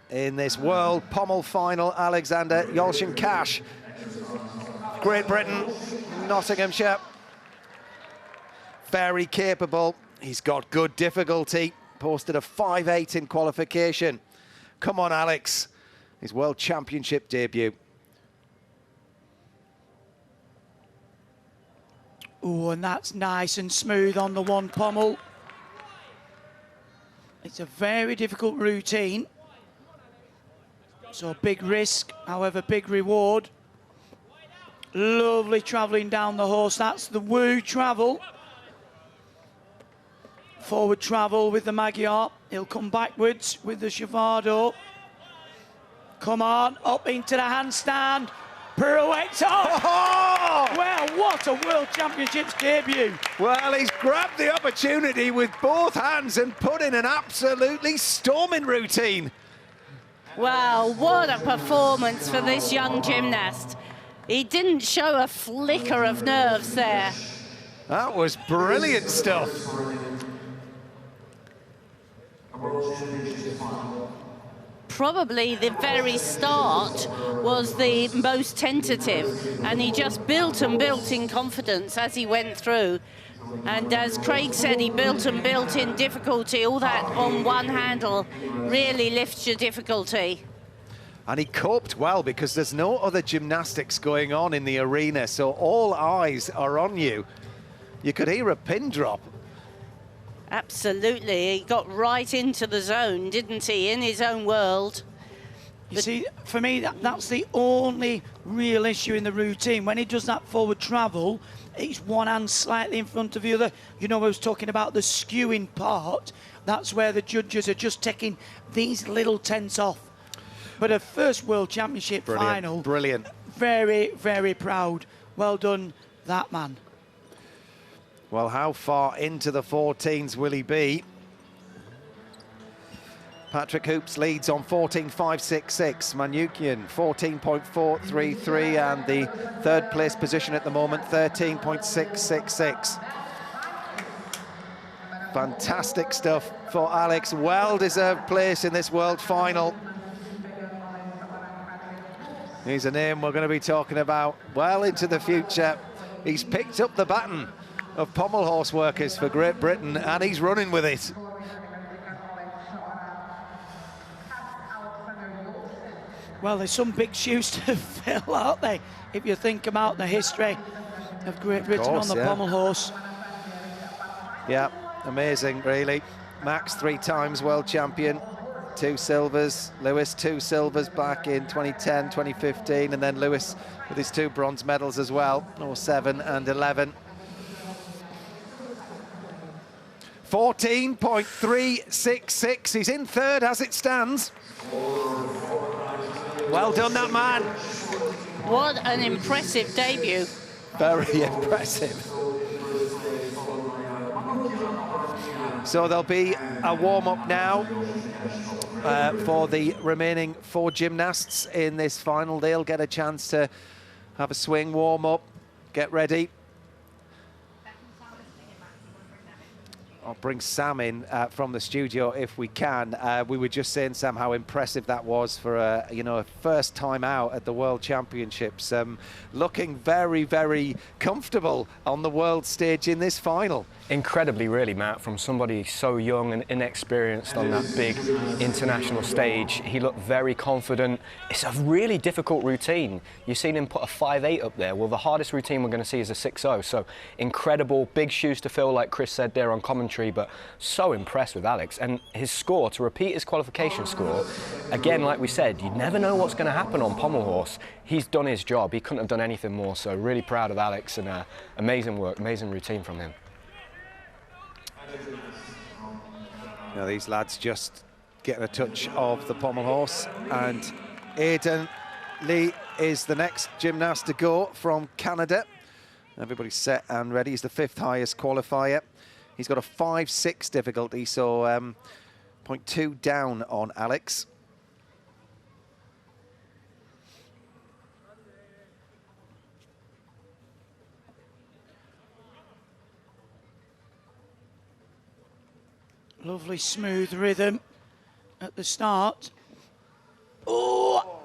in this World Pommel final, Alexander Yolshin-Cash. Great Britain, Nottinghamshire. Very capable. He's got good difficulty. Posted a 5.8 in qualification. Come on, Alex. His World Championship debut. Oh, and that's nice and smooth on the one pommel. It's a very difficult routine. So big risk, however, big reward. Lovely travelling down the horse. That's the Wu travel. Forward travel with the Magyar. He'll come backwards with the Shavado. Come on, up into the handstand. Pirouette off. Oh! Well, what a World Championships debut. Well, he's grabbed the opportunity with both hands and put in an absolutely storming routine. Well, what a performance for this young gymnast. He didn't show a flicker of nerves there. That was brilliant stuff. Probably the very start was the most tentative, and he just built and built in confidence as he went through. And as Craig said, he built and built in difficulty. All that on one handle really lifts your difficulty. And he coped well because there's no other gymnastics going on in the arena, so all eyes are on you. You could hear a pin drop. Absolutely, he got right into the zone, didn't he, in his own world. You see, for me, that's the only real issue in the routine. When he does that forward travel, it's one hand slightly in front of the other. You know, I was talking about the skewing part. That's where the judges are just taking these little tenths off. But a first World Championship final. Brilliant. Very, very proud. Well done, that man. Well, how far into the 14s will he be? Patrick Hoops leads on 14.566. Manukian 14.433, and the third place position at the moment 13.666. Fantastic stuff for Alex. Well-deserved place in this world final. He's a name we're going to be talking about well into the future. He's picked up the baton of pommel horse workers for Great Britain, and he's running with it. Well, there's some big shoes to fill, aren't they? If you think about the history of Great Britain on the pommel horse. Yeah, amazing, really. Max 3 times world champion, 2 silvers. Lewis 2 silvers back in 2010, 2015, and then Lewis with his 2 bronze medals as well, 07 and 11. 14.366. He's in third as it stands. Well done, that man. What an impressive debut. Very impressive. So there'll be a warm-up now for the remaining 4 gymnasts in this final. They'll get a chance to have a swing, warm-up, get ready. I'll bring Sam in from the studio if we can. We were just saying, Sam, how impressive that was for a first time out at the World Championships. Looking very, very comfortable on the world stage in this final. Incredibly, really, Matt, from somebody so young and inexperienced on that big international stage. He looked very confident. It's a really difficult routine. You've seen him put a 5.8 up there. Well, the hardest routine we're going to see is a 6.0. So incredible, big shoes to fill, like Chris said there on commentary. tree, but so impressed with Alex. And his score, to repeat his qualification score, again, like we said, you never know what's going to happen on pommel horse. He's done his job. He couldn't have done anything more, so really proud of Alex, and amazing work, amazing routine from him. Now these lads just getting a touch of the pommel horse, and Aidan Lee is the next gymnast to go from Canada. Everybody's set and ready. He's the 5th highest qualifier. He's got a 5-6 difficulty, so 0.2 down on Alex. Lovely smooth rhythm at the start. Oh!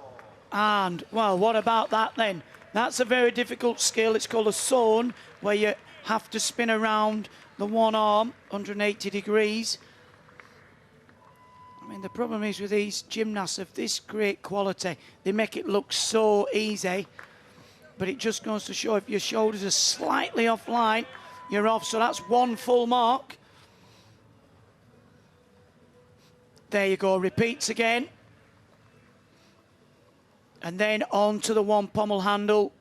And, well, what about that then? That's a very difficult skill. It's called a sawn, where you have to spin around the one arm 180 degrees. I mean, the problem is with these gymnasts of this great quality, they make it look so easy, but it just goes to show if your shoulders are slightly offline, you're off. So that's 1 full mark. There you go, repeats again. And then on to the 1 pommel handle.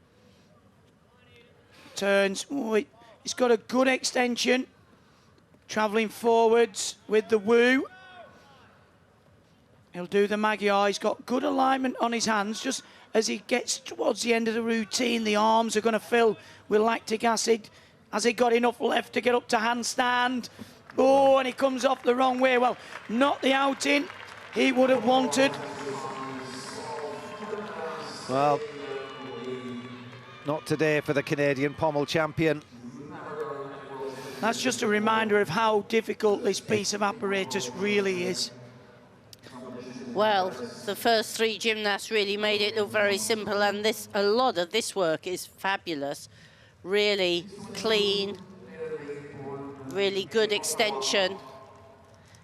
Turns. Ooh, it's got a good extension. Travelling forwards with the woo. He'll do the Magyar. He's got good alignment on his hands. Just as he gets towards the end of the routine, the arms are going to fill with lactic acid. Has he got enough left to get up to handstand? Oh, and he comes off the wrong way. Well, not the outing he would have wanted. Well, not today for the Canadian pommel champion. That's just a reminder of how difficult this piece of apparatus really is. Well, the first 3 gymnasts really made it look very simple, and a lot of this work is fabulous. Really clean, really good extension.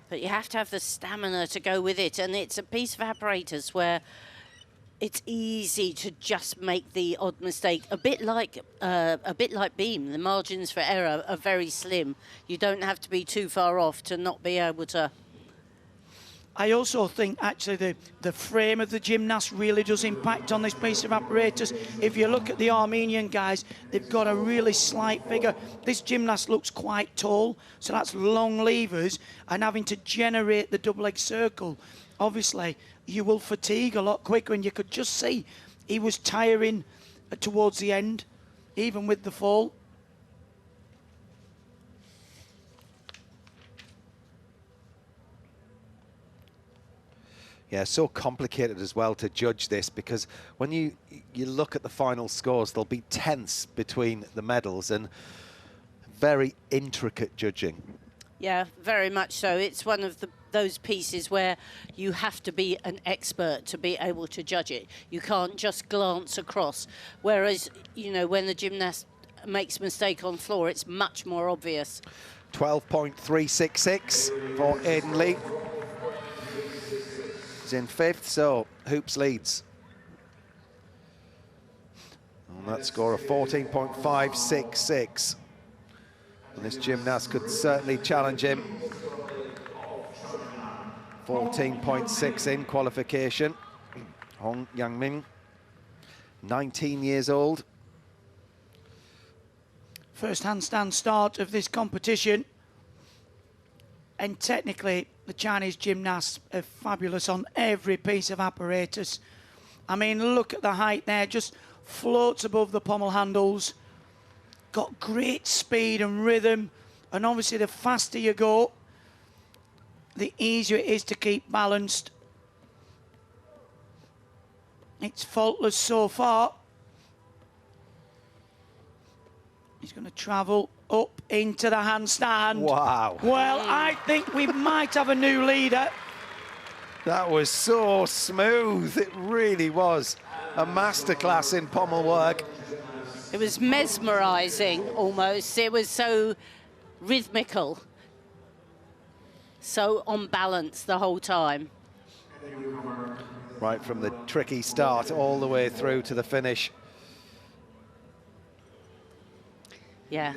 But you have to have the stamina to go with it, and it's a piece of apparatus where it's easy to just make the odd mistake. A bit like beam, the margins for error are very slim. You don't have to be too far off to not be able to. I also think actually the frame of the gymnast really does impact on this piece of apparatus. If you look at the Armenian guys, they've got a really slight figure. This gymnast looks quite tall, so that's long levers, and having to generate the double leg circle, obviously you will fatigue a lot quicker, and you could just see he was tiring towards the end, even with the fall. Yeah, so complicated as well to judge this, because when you look at the final scores, there'll be tenths between the medals and very intricate judging. Yeah, very much so. It's one of those pieces where you have to be an expert to be able to judge it. You can't just glance across. Whereas, you know, when the gymnast makes a mistake on floor, it's much more obvious. 12.366 for Aidan Lee. He's in 5th, so Hoops leads. On that score of 14.566. And this gymnast could certainly challenge him. 14.6 in qualification. Hong Yangmin, 19 years old. First handstand start of this competition. And technically, the Chinese gymnasts are fabulous on every piece of apparatus. I mean, look at the height there, just floats above the pommel handles. Got great speed and rhythm. And obviously, the faster you go, the easier it is to keep balanced. It's faultless so far. He's going to travel up into the handstand. Wow. Well, I think we might have a new leader. That was so smooth. It really was a masterclass in pommel work. It was mesmerising almost. It was so rhythmical, so on balance the whole time. Right from the tricky start all the way through to the finish. Yeah,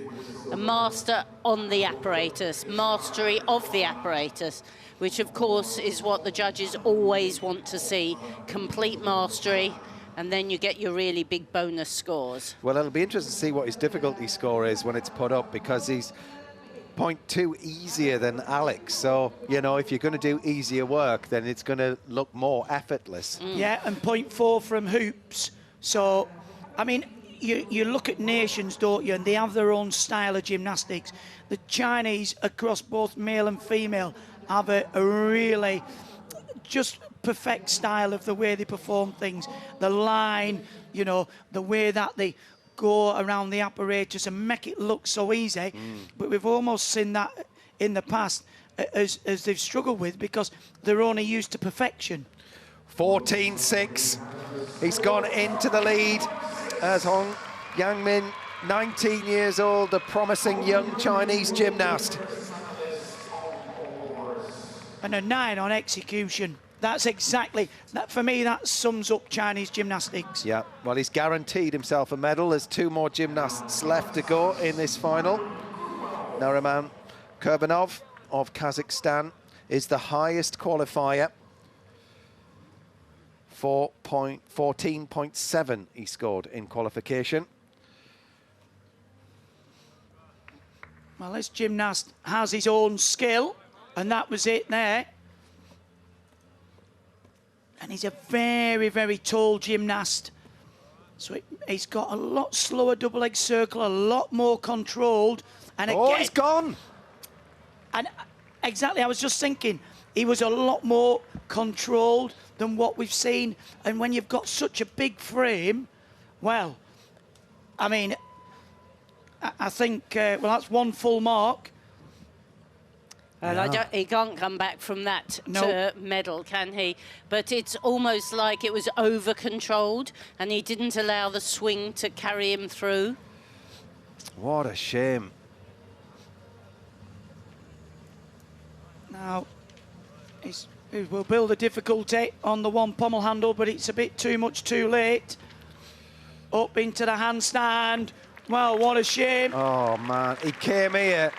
a master on the apparatus, mastery of the apparatus, which of course is what the judges always want to see, complete mastery, and then you get your really big bonus scores. Well, it'll be interesting to see what his difficulty score is when it's put up, because he's 0.2 easier than Alex. So, you know, if you're going to do easier work, then it's going to look more effortless. Yeah, and 0.4 from hoops. So, I mean, you look at nations, don't you, and they have their own style of gymnastics. The Chinese, across both male and female, have a really just perfect style of the way they perform things. The line, you know, the way that they go around the apparatus and make it look so easy. But we've almost seen that in the past as they've struggled with, because they're only used to perfection. 14-6. He's gone into the lead as Hong Yangmin, 19 years old, a promising young Chinese gymnast. And a 9 on execution. That's exactly, that for me, that sums up Chinese gymnastics. Yeah, well, he's guaranteed himself a medal. There's 2 more gymnasts left to go in this final. Nariman Kurbanov of Kazakhstan is the highest qualifier. 14.7 he scored in qualification. Well, this gymnast has his own skill, and that was it there. And he's a very, very tall gymnast. So he's got a lot slower double leg circle, a lot more controlled. And again, oh, he's gone! And exactly, I was just thinking, he was a lot more controlled than what we've seen. And when you've got such a big frame, well, I mean, I think, well, that's 1 full mark. And he can't come back from that to medal, can he? But it's almost like it was over-controlled and he didn't allow the swing to carry him through. What a shame. Now, it will build a difficulty on the 1 pommel handle, but it's a bit too much too late. Up into the handstand. Well, what a shame. Oh, man. He came here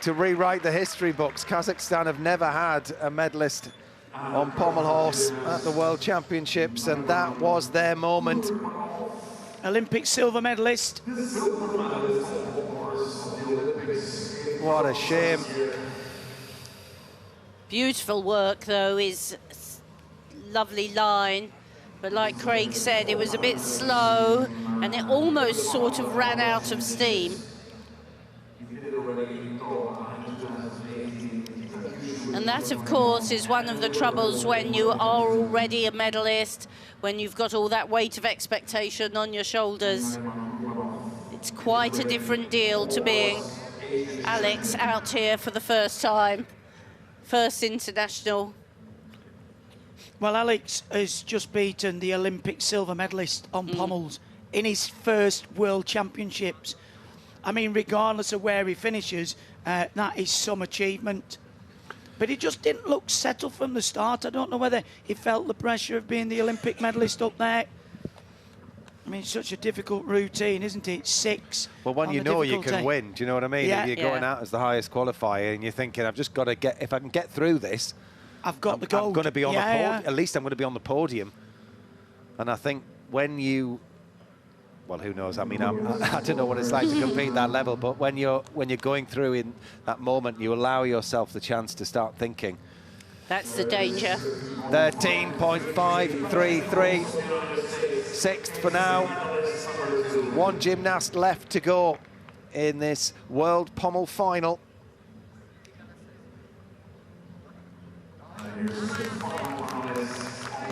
to rewrite the history books. Kazakhstan have never had a medalist on pommel horse at the World Championships, and that was their moment. Olympic silver medalist. What a shame. Beautiful work, though, his lovely line. But like Craig said, it was a bit slow, and it almost sort of ran out of steam. And that, of course, is one of the troubles when you are already a medalist, when you've got all that weight of expectation on your shoulders. It's quite a different deal to being Alex out here for the first time, first international. Well, Alex has just beaten the Olympic silver medalist on pommels in his first World Championships. I mean, regardless of where he finishes, that is some achievement. But he just didn't look settled from the start. I don't know whether he felt the pressure of being the Olympic medalist up there. I mean, it's such a difficult routine, isn't it? 6. Well, when you know you can win, do you know what I mean? Yeah. If you're going out as the highest qualifier and you're thinking, I've just got to get, if I can get through this, I've got the gold. I'm going to be on the podium. At least I'm going to be on the podium. And I think when you, well, who knows? I mean, I don't know what it's like to compete that level, but when you're going through in that moment, you allow yourself the chance to start thinking. That's the danger. 13.533, 6th for now. 1 gymnast left to go in this World Pommel Final.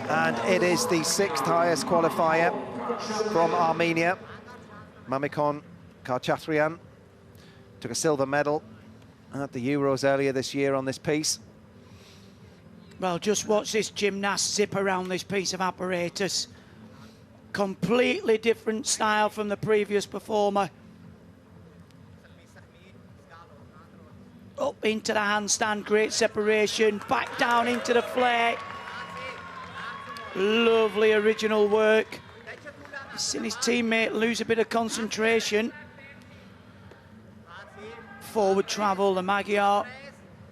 And it is the 6th highest qualifier from Armenia. Mamikon Karchatrian took a silver medal at the Euros earlier this year on this piece. Well, just watch this gymnast zip around this piece of apparatus. Completely different style from the previous performer. Up into the handstand, great separation, back down into the flare. Lovely original work. He's seen his teammate lose a bit of concentration. forward travel, the Magyar.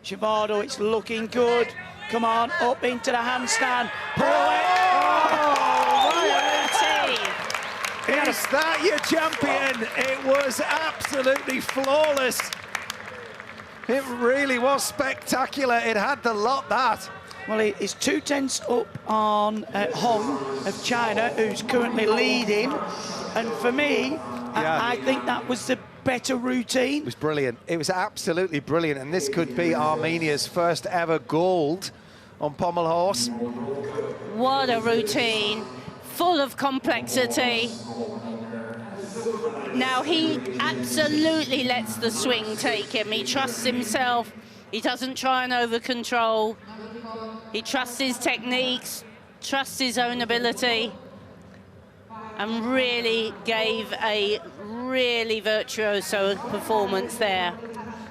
Chivardo, it's looking good. Come on, up into the handstand. Pull it. Is that your champion? It was absolutely flawless. It really was spectacular. It had the lot, that. Well, it's 2/10 up on Hong of China, who's currently leading. And for me, I think that was the better routine. It was brilliant. It was absolutely brilliant. And this could be Armenia's first ever gold on pommel horse. What a routine, full of complexity. Now, he absolutely lets the swing take him. He trusts himself. He doesn't try and over-control. He trusts his techniques, trusts his own ability, and really gave a really virtuoso performance there.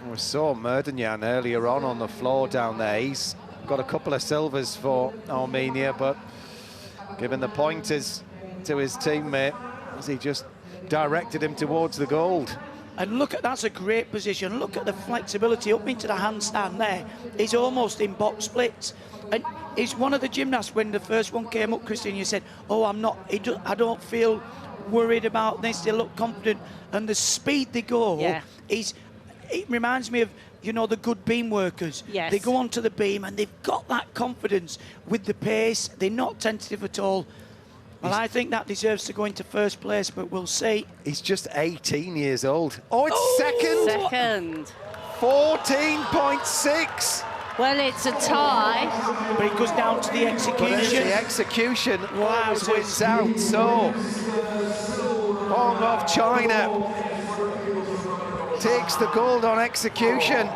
We saw Merdinyan earlier on the floor down there. He's got a couple of silvers for Armenia, but giving the pointers to his teammate as he just directed him towards the gold. And look at, that's a great position. Look at the flexibility up into the handstand there. He's almost in box splits. And he's one of the gymnasts, when the first one came up, Christian, you said, oh, I don't feel worried about this. They look confident. And the speed they go, it reminds me of, you know, the good beam workers. Yes. They go onto the beam and they've got that confidence with the pace. They're not tentative at all. Well, I think that deserves to go into first place, but we'll see. He's just 18 years old. Oh, it's second. 14.6. Well, it's a tie. But it goes down to the execution. But it's the execution always wins out. So, Hong of China takes the gold on execution.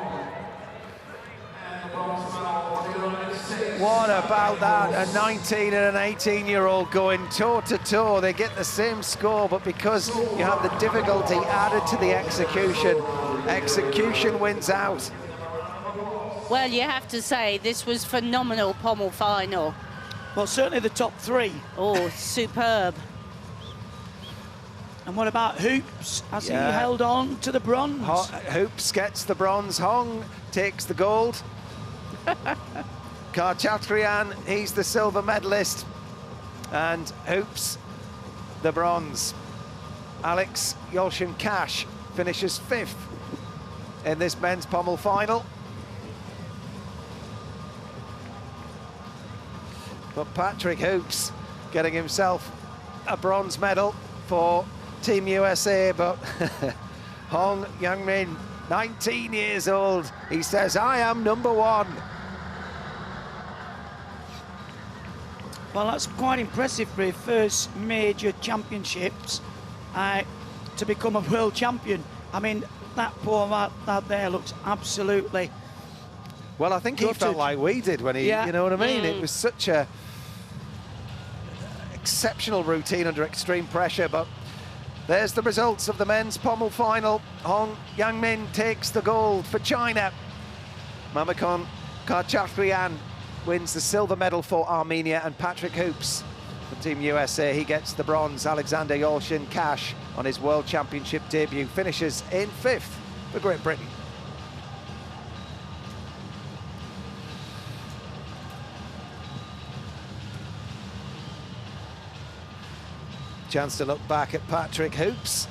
What about that? A 19 and an 18-year-old going toe-to-toe. They get the same score, but because you have the difficulty added to the execution wins out. Well, you have to say, this was phenomenal pommel final. Well, certainly the top three. Oh, superb. And what about Hoops? Has he held on to the bronze? Hoops gets the bronze. Hong takes the gold. Karchatrian, he's the silver medalist. And Hoops, the bronze. Alex Yolshin-Cash finishes 5th in this men's pommel final. But Patrick Hoops getting himself a bronze medal for Team USA, but Hong Youngmin, 19 years old, he says, I am #1. Well, that's quite impressive for his first major championships to become a world champion. I mean, that poor lad there looks absolutely... Well, I think he felt like we did when he, you know what I mean? It was such a exceptional routine under extreme pressure, but there's the results of the men's pommel final. Hong Youngmin takes the gold for China. Mamakon Karchatrian wins the silver medal for Armenia, and Patrick Hoops for Team USA, he gets the bronze. Alexander Yolshin-Cash on his World Championship debut finishes in 5th for Great Britain. Chance to look back at Patrick Hoops.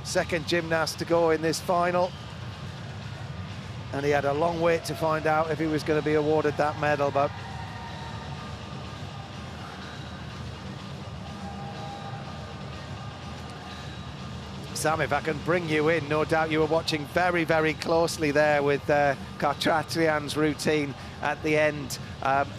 Second gymnast to go in this final. And he had a long wait to find out if he was going to be awarded that medal, but Sam, if I can bring you in, no doubt you were watching very, very closely there with Karchatrian's routine at the end.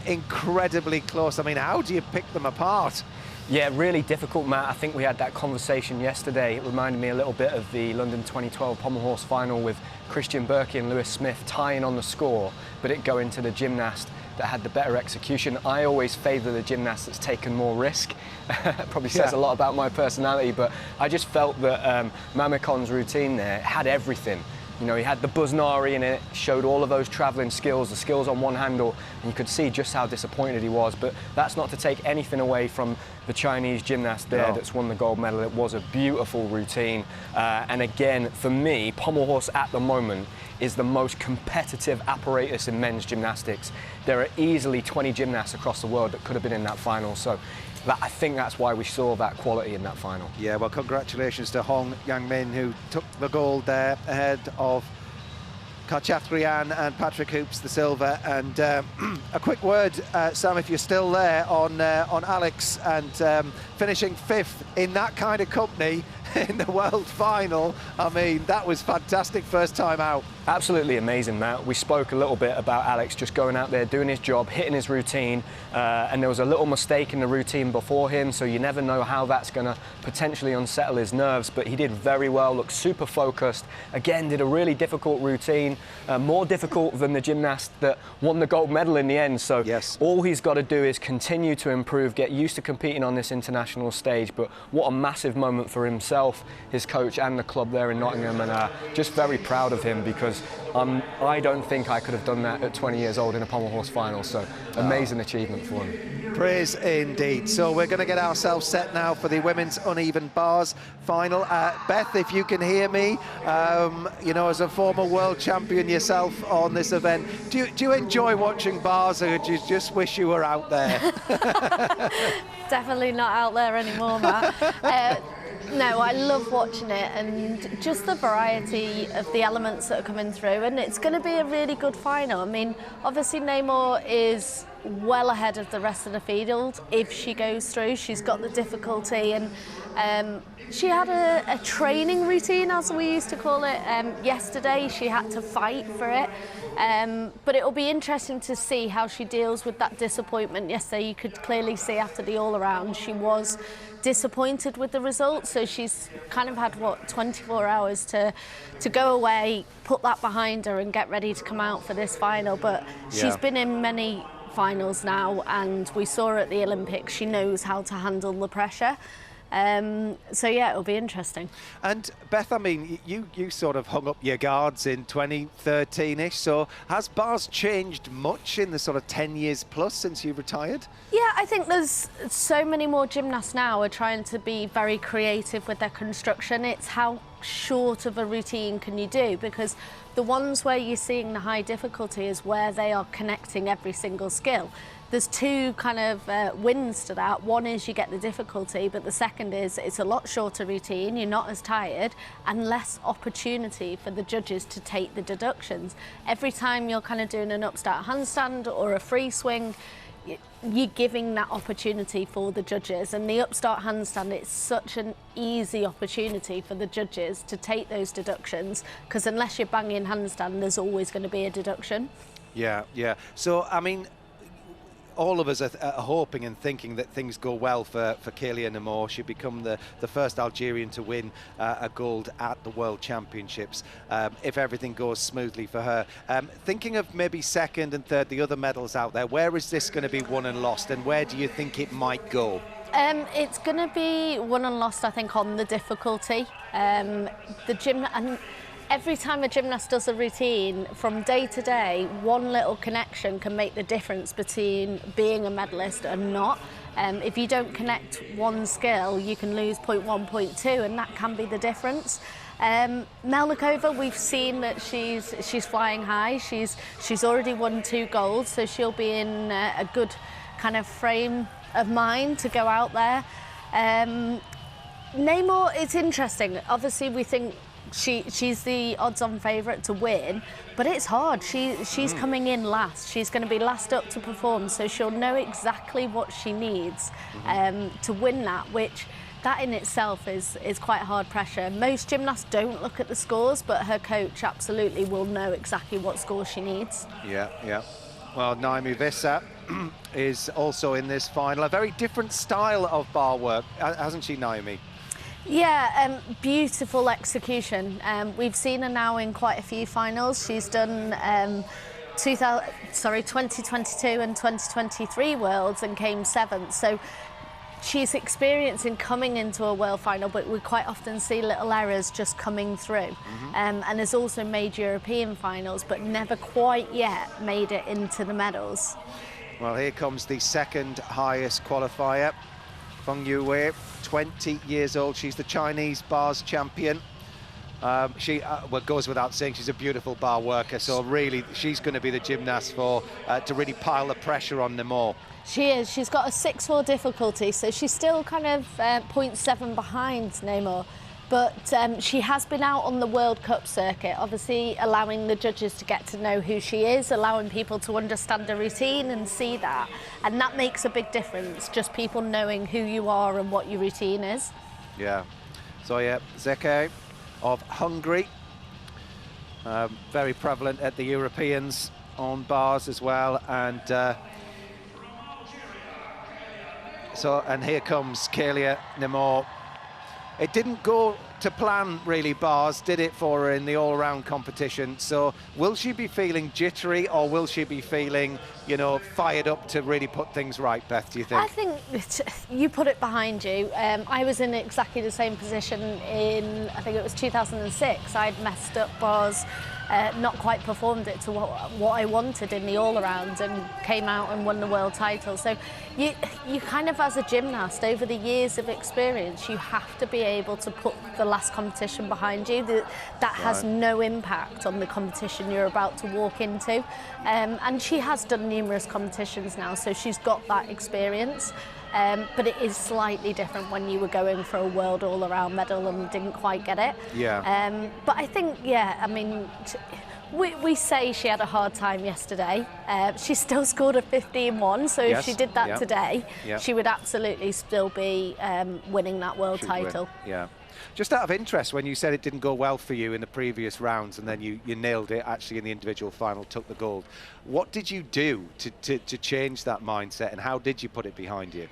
Incredibly close. I mean, how do you pick them apart? Yeah, really difficult, Matt. I think we had that conversation yesterday. It reminded me a little bit of the London 2012 pommel horse final with Christian Berkey and Lewis Smith tying on the score, but it going to the gymnast that had the better execution. I always favour the gymnast that's taken more risk. Probably says a lot about my personality, but I just felt that Mamakon's routine there had everything. You know, he had the Buznari in it, showed all of those travelling skills, the skills on one handle, and you could see just how disappointed he was. But that's not to take anything away from the Chinese gymnast there that's won the gold medal. It was a beautiful routine. And again, for me, pommel horse at the moment is the most competitive apparatus in men's gymnastics. There are easily 20 gymnasts across the world that could have been in that final. So I think that's why we saw that quality in that final. Yeah, well, congratulations to Hong Yang-min, who took the gold there ahead of Karchathrian and Patrick Hoops, the silver. And a quick word, Sam, if you're still there, on Alex, and finishing 5th in that kind of company in the world final. I mean, that was fantastic first time out. Absolutely amazing, Matt. We spoke a little bit about Alex just going out there, doing his job, hitting his routine, and there was a little mistake in the routine before him, so you never know how that's going to potentially unsettle his nerves, but he did very well, looked super focused. Again, did a really difficult routine, more difficult than the gymnast that won the gold medal in the end, so all he's got to do is continue to improve, get used to competing on this international stage. But what a massive moment for himself, his coach and the club there in Nottingham, and just very proud of him, because I don't think I could have done that at 20 years old in a pommel horse final, so amazing achievement for him. Praise indeed. So we're going to get ourselves set now for the women's uneven bars final. Beth, if you can hear me, you know, as a former world champion yourself on this event, do you enjoy watching bars, or do you just wish you were out there? Definitely not out there anymore, Matt. No, I love watching it, and just the variety of the elements that are coming through, and it's going to be a really good final. I mean, obviously Namor is well ahead of the rest of the field if she goes through. She's got the difficulty, and she had a training routine, as we used to call it, yesterday. She had to fight for it, but it'll be interesting to see how she deals with that disappointment. Yesterday you could clearly see after the all-around she was disappointed with the results, so she's kind of had, what, 24 hours to go away, put that behind her and get ready to come out for this final. But she's been in many finals now, and we saw her at the Olympics. She knows how to handle the pressure. So yeah, it'll be interesting. And Beth, I mean, you sort of hung up your guards in 2013-ish, so has bars changed much in the sort of 10 years plus since you retired? Yeah, I think there's so many more gymnasts now are trying to be very creative with their construction. It's how short of a routine can you do, because the ones where you're seeing the high difficulty is where they are connecting every single skill. There's two kind of wins to that. One is you get the difficulty, but the second is it's a lot shorter routine, you're not as tired, and less opportunity for the judges to take the deductions. Every time you're kind of doing an upstart handstand or a free swing, you're giving that opportunity for the judges, and the upstart handstand, it's such an easy opportunity for the judges to take those deductions, because unless you're banging handstand, there's always going to be a deduction. Yeah, yeah. So, I mean, all of us are hoping and thinking that things go well for Kélia Namor. She'll become the first Algerian to win a gold at the World Championships, if everything goes smoothly for her. Thinking of maybe second and third, the other medals out there, where is this going to be won and lost, and where do you think it might go? It's going to be won and lost, I think, on the difficulty. Every time a gymnast does a routine, from day to day, one little connection can make the difference between being a medalist and not. If you don't connect one skill, you can lose 0.1, 0.2, and that can be the difference. Melnikova, we've seen that she's flying high. She's already won 2 golds, so she'll be in a good kind of frame of mind to go out there. Namor, it's interesting. Obviously, we think she's the odds-on favourite to win, but it's hard. She's coming in last. She's going to be last up to perform, so she'll know exactly what she needs to win that, which that in itself is quite hard pressure. Most gymnasts don't look at the scores, but her coach absolutely will know exactly what score she needs. Yeah, yeah. Well, Naomi Visser is also in this final. A very different style of bar work, hasn't she, Naomi? Yeah, beautiful execution. We've seen her now in quite a few finals. She's done 2022 and 2023 Worlds and came 7th. So she's experiencing coming into a world final, but we quite often see little errors just coming through. And has also made European finals, but never quite yet made it into the medals. Well, here comes the second highest qualifier. Feng Yuwei, 20 years old. She's the Chinese bars champion. She well, goes without saying, she's a beautiful bar worker, so really she's going to be the gymnast for to really pile the pressure on Nemo. She is. She's got a 6-4 difficulty, so she's still kind of 0.7 behind Nemo. But she has been out on the World Cup circuit, obviously allowing the judges to get to know who she is, allowing people to understand her routine and see that. And that makes a big difference, just people knowing who you are and what your routine is. Yeah. So yeah, Zeke of Hungary, very prevalent at the Europeans on bars as well, and and here comes Kelia Nemo. It didn't go to plan really, bars, did it, for her in the all-around competition? So will she be feeling jittery, or will she be feeling, you know, fired up to really put things right, Beth, do you think? I think you put it behind you. I was in exactly the same position in, I think it was 2006. I'd messed up bars, not quite performed it to what I wanted in the all-around, and came out and won the world title. So you kind of, as a gymnast, over the years of experience, you have to be able to put the last competition behind you. That has no impact on the competition you're about to walk into. And she has done numerous competitions now, so she's got that experience. But it is slightly different when you were going for a world all-around medal and didn't quite get it. Yeah. But I think, yeah, I mean, we say she had a hard time yesterday. She still scored a 15-1, so if she did that today, she would absolutely still be winning that world title. Yeah. Just out of interest, when you said it didn't go well for you in the previous rounds, and then you nailed it actually in the individual final, took the gold, what did you do to change that mindset, and how did you put it behind you?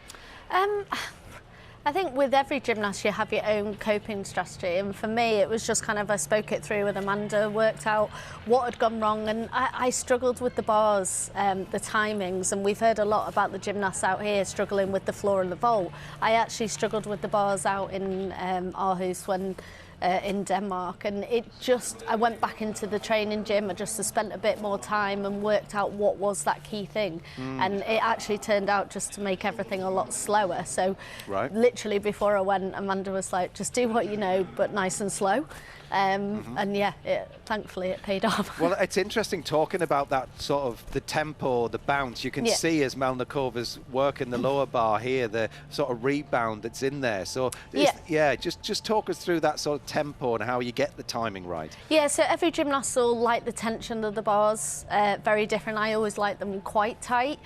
I think with every gymnast you have your own coping strategy, and for me it was just kind of, I spoke it through with Amanda, worked out what had gone wrong, and I struggled with the bars, the timings, and we've heard a lot about the gymnasts out here struggling with the floor and the vault. I actually struggled with the bars out in Aarhus when in Denmark, and I went back into the training gym. I just spent a bit more time and worked out what was that key thing, and it actually turned out just to make everything a lot slower. So literally before I went, Amanda was like, just do what you know, but nice and slow. And yeah, thankfully it paid off. Well, it's interesting talking about that sort of the tempo, the bounce. You can see as Melnikova's working the lower bar here, the sort of rebound that's in there. So just talk us through that sort of tempo and how you get the timing right. Yeah, so every gymnast will like the tension of the bars very different. I always like them quite tight.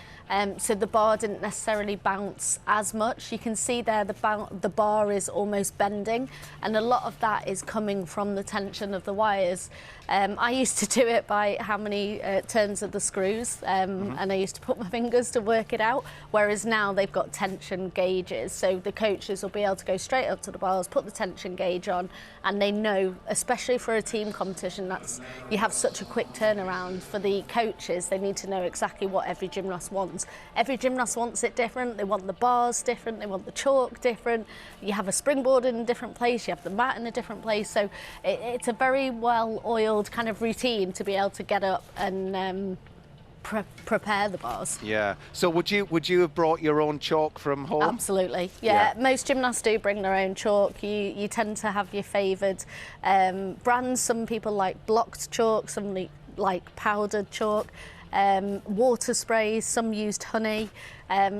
So the bar didn't necessarily bounce as much. You can see there the bar is almost bending, and a lot of that is coming from the tension of the wires. I used to do it by how many turns of the screws, and I used to put my fingers to work it out, whereas now they've got tension gauges, so the coaches will be able to go straight up to the bars, put the tension gauge on, and they know, especially for a team competition, you have such a quick turnaround. For the coaches, they need to know exactly what every gymnast wants. Every gymnast wants it different. They want the bars different, they want the chalk different. You have a springboard in a different place, you have the mat in a different place, so it's a very well-oiled kind of routine to be able to get up and prepare the bars. Yeah. So would you have brought your own chalk from home? Absolutely. Yeah. Most gymnasts do bring their own chalk. You tend to have your favoured brands. Some people like blocked chalk, some like powdered chalk. Water sprays, some used honey.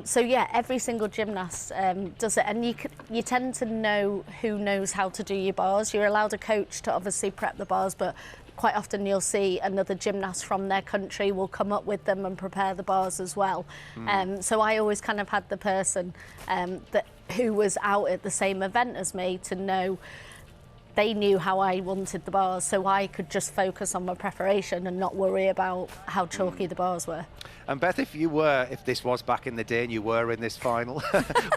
So yeah, every single gymnast does it, and you tend to know who knows how to do your bars. You're allowed a coach to obviously prep the bars, but quite often you'll see another gymnast from their country will come up with them and prepare the bars as well. So I always kind of had the person who was out at the same event as me to know they knew how I wanted the bars, so I could just focus on my preparation and not worry about how chalky the bars were. And Beth, if this was back in the day and you were in this final,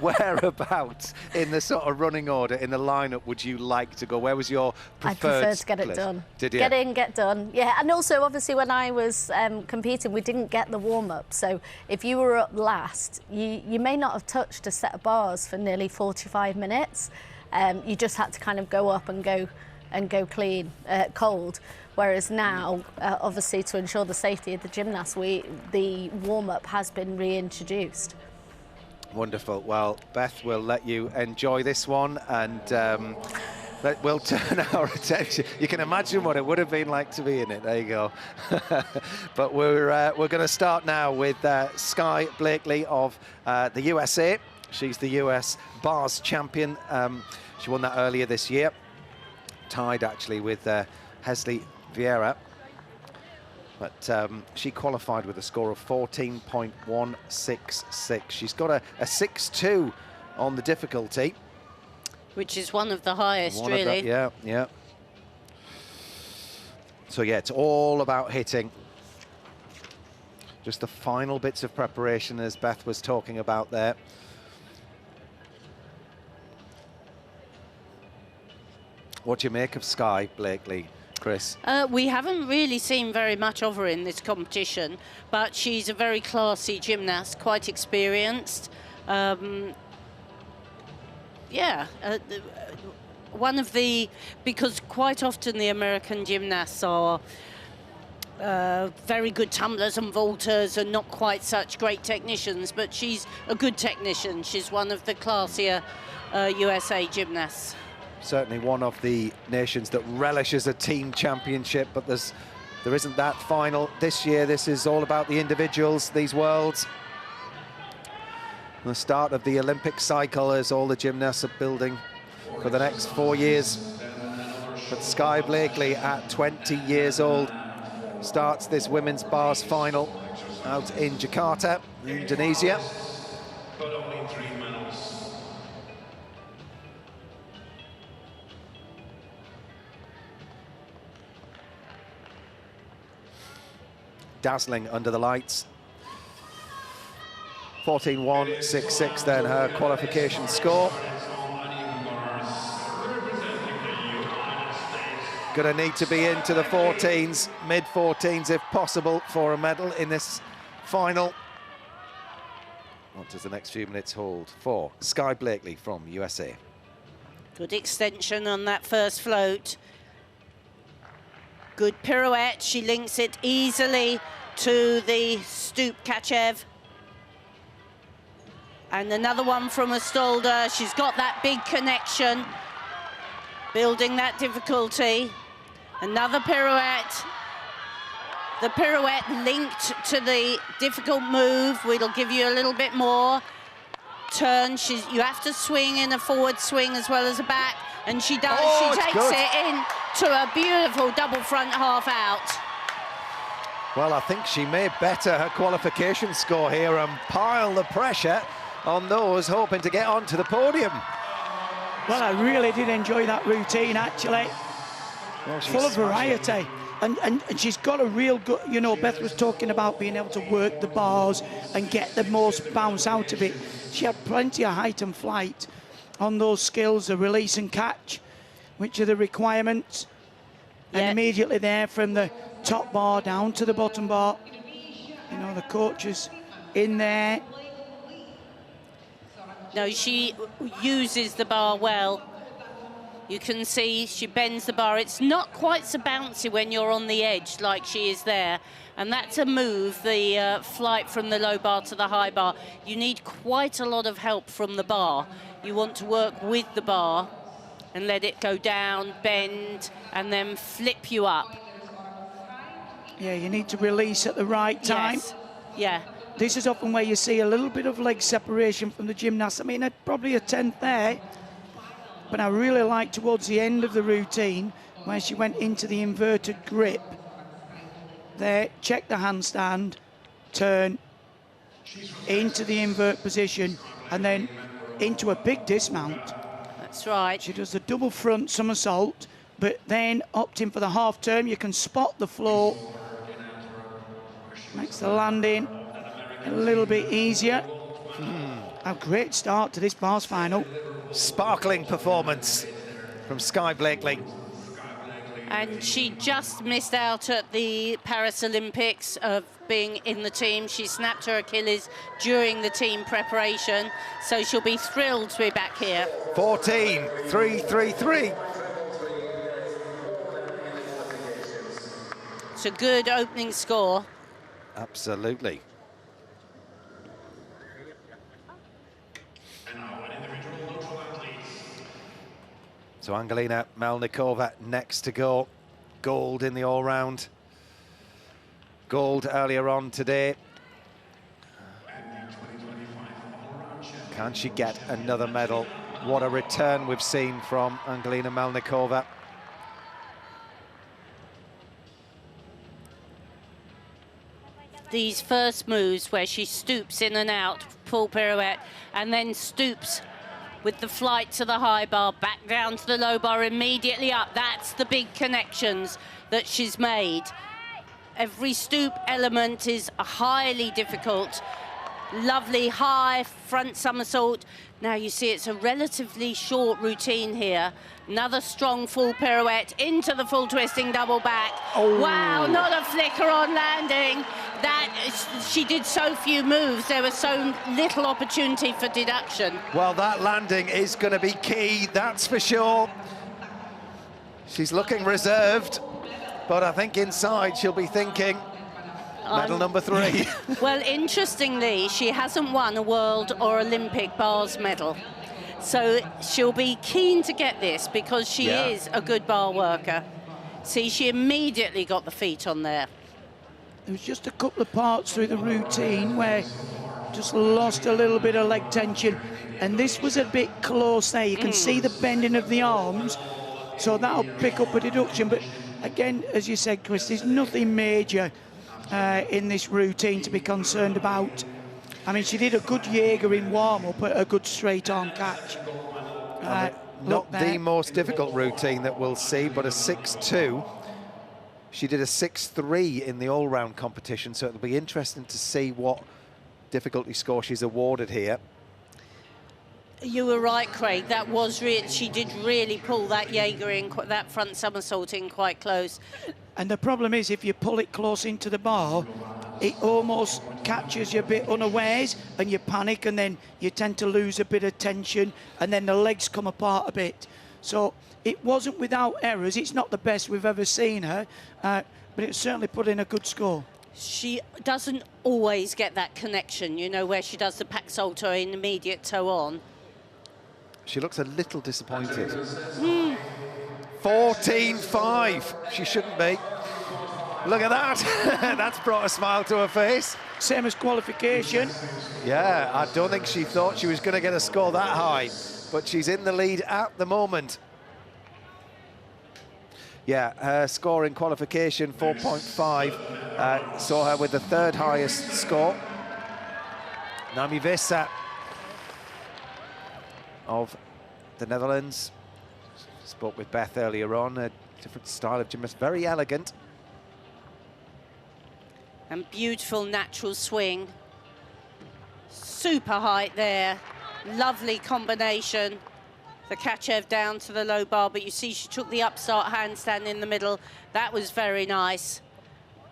whereabouts in the sort of running order, in the lineup, would you like to go? Where was your preferred I prefer to get it split? done. Did you? Get in, get done. Yeah, and also obviously when I was competing, we didn't get the warm-up. So if you were up last, you may not have touched a set of bars for nearly 45 minutes. You just had to kind of go up and go clean, cold. Whereas now, obviously, to ensure the safety of the gymnasts, the warm-up has been reintroduced. Wonderful. Well, Beth, we'll let you enjoy this one, and we'll turn our attention. You can imagine what it would have been like to be in it. There you go. But we're going to start now with Sky Blakely of the USA. She's the US bars champion. She won that earlier this year, tied actually with Hesley Vieira. But she qualified with a score of 14.166. She's got a 6.2 on the difficulty. Which is one of the highest, really. Yeah. So, yeah, it's all about hitting. Just the final bits of preparation, as Beth was talking about there. What do you make of Sky Blakely, Chris? We haven't really seen very much of her in this competition, but she's a very classy gymnast, quite experienced. One of the, because quite often the American gymnasts are very good tumblers and vaulters and not quite such great technicians, but she's a good technician. She's one of the classier USA gymnasts. Certainly one of the nations that relishes a team championship, but there isn't that final this year. This is all about the individuals, these worlds. The start of the Olympic cycle as all the gymnasts are building for the next 4 years. But Sky Blakely, at 20 years old, starts this women's bars final out in Jakarta, Indonesia. But only 3 medals. Dazzling under the lights. 14.166 then her qualification score. Gonna need to be into the 14s, mid-14s if possible, for a medal in this final. What does the next few minutes hold for Sky Blakely from USA? Good extension on that first float. Good pirouette, she links it easily to the stoop Kachev. And another one from Astolda. She's got that big connection, building that difficulty. Another pirouette. The pirouette linked to the difficult move. We'll give you a little bit more. Turn, you have to swing in a forward swing as well as a back. And she does, she takes it in to a beautiful double front half out. Well, I think she may better her qualification score here and pile the pressure on those hoping to get onto the podium. Well, I really did enjoy that routine, actually. Well, full of variety. And she's got a real good, you know, Beth was talking about being able to work the bars and get the most bounce out of it. She had plenty of height and flight on those skills of release and catch, which are the requirements. And immediately there, from the top bar down to the bottom bar, you know, the coaches in there. No, she uses the bar well. You can see she bends the bar. It's not quite so bouncy when you're on the edge like she is there. And that's a move, the flight from the low bar to the high bar. You need quite a lot of help from the bar. You want to work with the bar and let it go down, bend, and then flip you up. Yeah, you need to release at the right time. Yes. Yeah. This is often where you see a little bit of leg separation from the gymnast. I mean, probably a 10th there. But I really liked towards the end of the routine where she went into the inverted grip. There, check the handstand, turn, into the invert position, and then into a big dismount. That's right. She does the double front somersault, but then opting for the half turn, you can spot the floor. Makes the landing a little bit easier. A great start to this bars final. Sparkling performance from Sky Blakely. And she just missed out at the Paris Olympics of being in the team. She snapped her Achilles during the team preparation, so she'll be thrilled to be back here. 14.333. It's a good opening score. Absolutely. So Angelina Melnikova next to go. Gold in the all-round. Gold earlier on today. Can she get another medal? What a return we've seen from Angelina Melnikova. These first moves where she stoops in and out, full pirouette, and then stoops with the flight to the high bar, back down to the low bar, immediately up. That's the big connections that she's made. Every stoop element is highly difficult. Lovely high front somersault. Now you see it's a relatively short routine here. Another strong full pirouette into the full twisting double back. Oh. Wow, not a flicker on landing. She did so few moves, there was so little opportunity for deduction. Well, that landing is going to be key, that's for sure. She's looking reserved, but I think inside she'll be thinking, medal number 3. Well, interestingly, she hasn't won a World or Olympic bars medal. So she'll be keen to get this because she is a good bar worker. See, she immediately got the feet on there. There was just a couple of parts through the routine where just lost a little bit of leg tension, and this was a bit close there. You can see the bending of the arms, so that'll pick up a deduction. But again, as you said, Chris, there's nothing major in this routine to be concerned about. I mean, she did a good Jaeger in warm-up, a good straight-arm catch. Not the most difficult routine that we'll see, but a 6.2. She did a 6.3 in the all-round competition, so it'll be interesting to see what difficulty score she's awarded here. You were right, Craig. That was she did really pull that Jaeger in, that front somersault in quite close. And the problem is, if you pull it close into the bar, it almost catches you a bit unawares, and you panic, and then you tend to lose a bit of tension, and then the legs come apart a bit. So it wasn't without errors. It's not the best we've ever seen her, but it certainly put in a good score. She doesn't always get that connection, you know, where she does the pack salto in immediate toe on. She looks a little disappointed. 14.5. She shouldn't be. Look at that. That's brought a smile to her face. Same as qualification. Yeah, I don't think she thought she was going to get a score that high, but she's in the lead at the moment. Yeah, her score in qualification, 4.5, saw her with the third highest score. Nami Vissa of the Netherlands. Spoke with Beth earlier on, a different style of gymnast, very elegant. And beautiful natural swing. Super height there. Lovely combination. The Kachev down to the low bar, but you see she took the upstart handstand in the middle. That was very nice.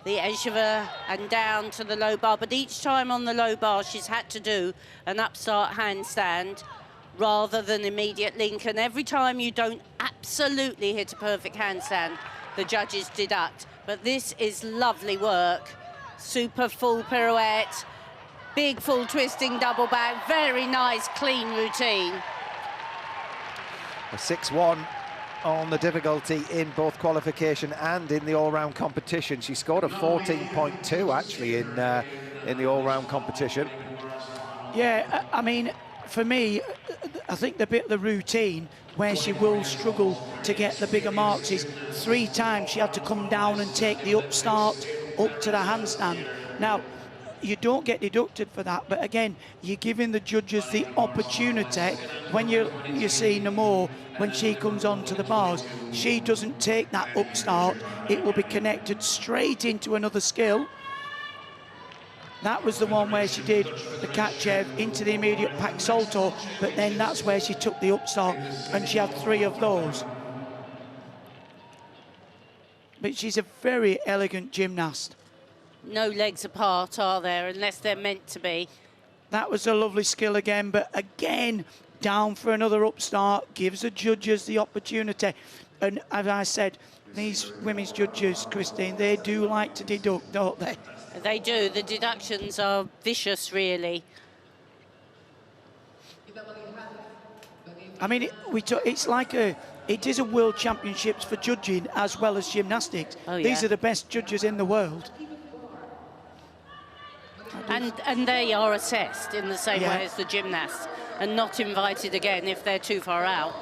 The Esheva and down to the low bar, but each time on the low bar she's had to do an upstart handstand rather than immediate link, and every time you don't absolutely hit a perfect handstand, the judges deduct. But this is lovely work. Super full pirouette, big full twisting double back, very nice clean routine. A 6.1 on the difficulty in both qualification and in the all-round competition. She scored a 14.2 actually in the all-round competition. Yeah, I mean, for me, I think the bit of the routine where she will struggle to get the bigger marks is 3 times she had to come down and take the upstart up to the handstand. Now, you don't get deducted for that, but again, you're giving the judges the opportunity. When you're seeing Namor, when she comes onto the bars, she doesn't take that upstart. It will be connected straight into another skill. That was the one where she did the Kachev into the immediate pack salto, but then that's where she took the upstart, and she had 3 of those. But she's a very elegant gymnast. No legs apart, are there, unless they're meant to be. That was a lovely skill again, but again, down for another upstart, gives the judges the opportunity. And as I said, these women's judges, Christine, they do like to deduct, don't they? They do. The deductions are vicious, really. I mean, it's like it is a world championships for judging as well as gymnastics. Oh, yeah. These are the best judges in the world. And they are assessed in the same Yeah. way as the gymnasts, and not invited again if they're too far out.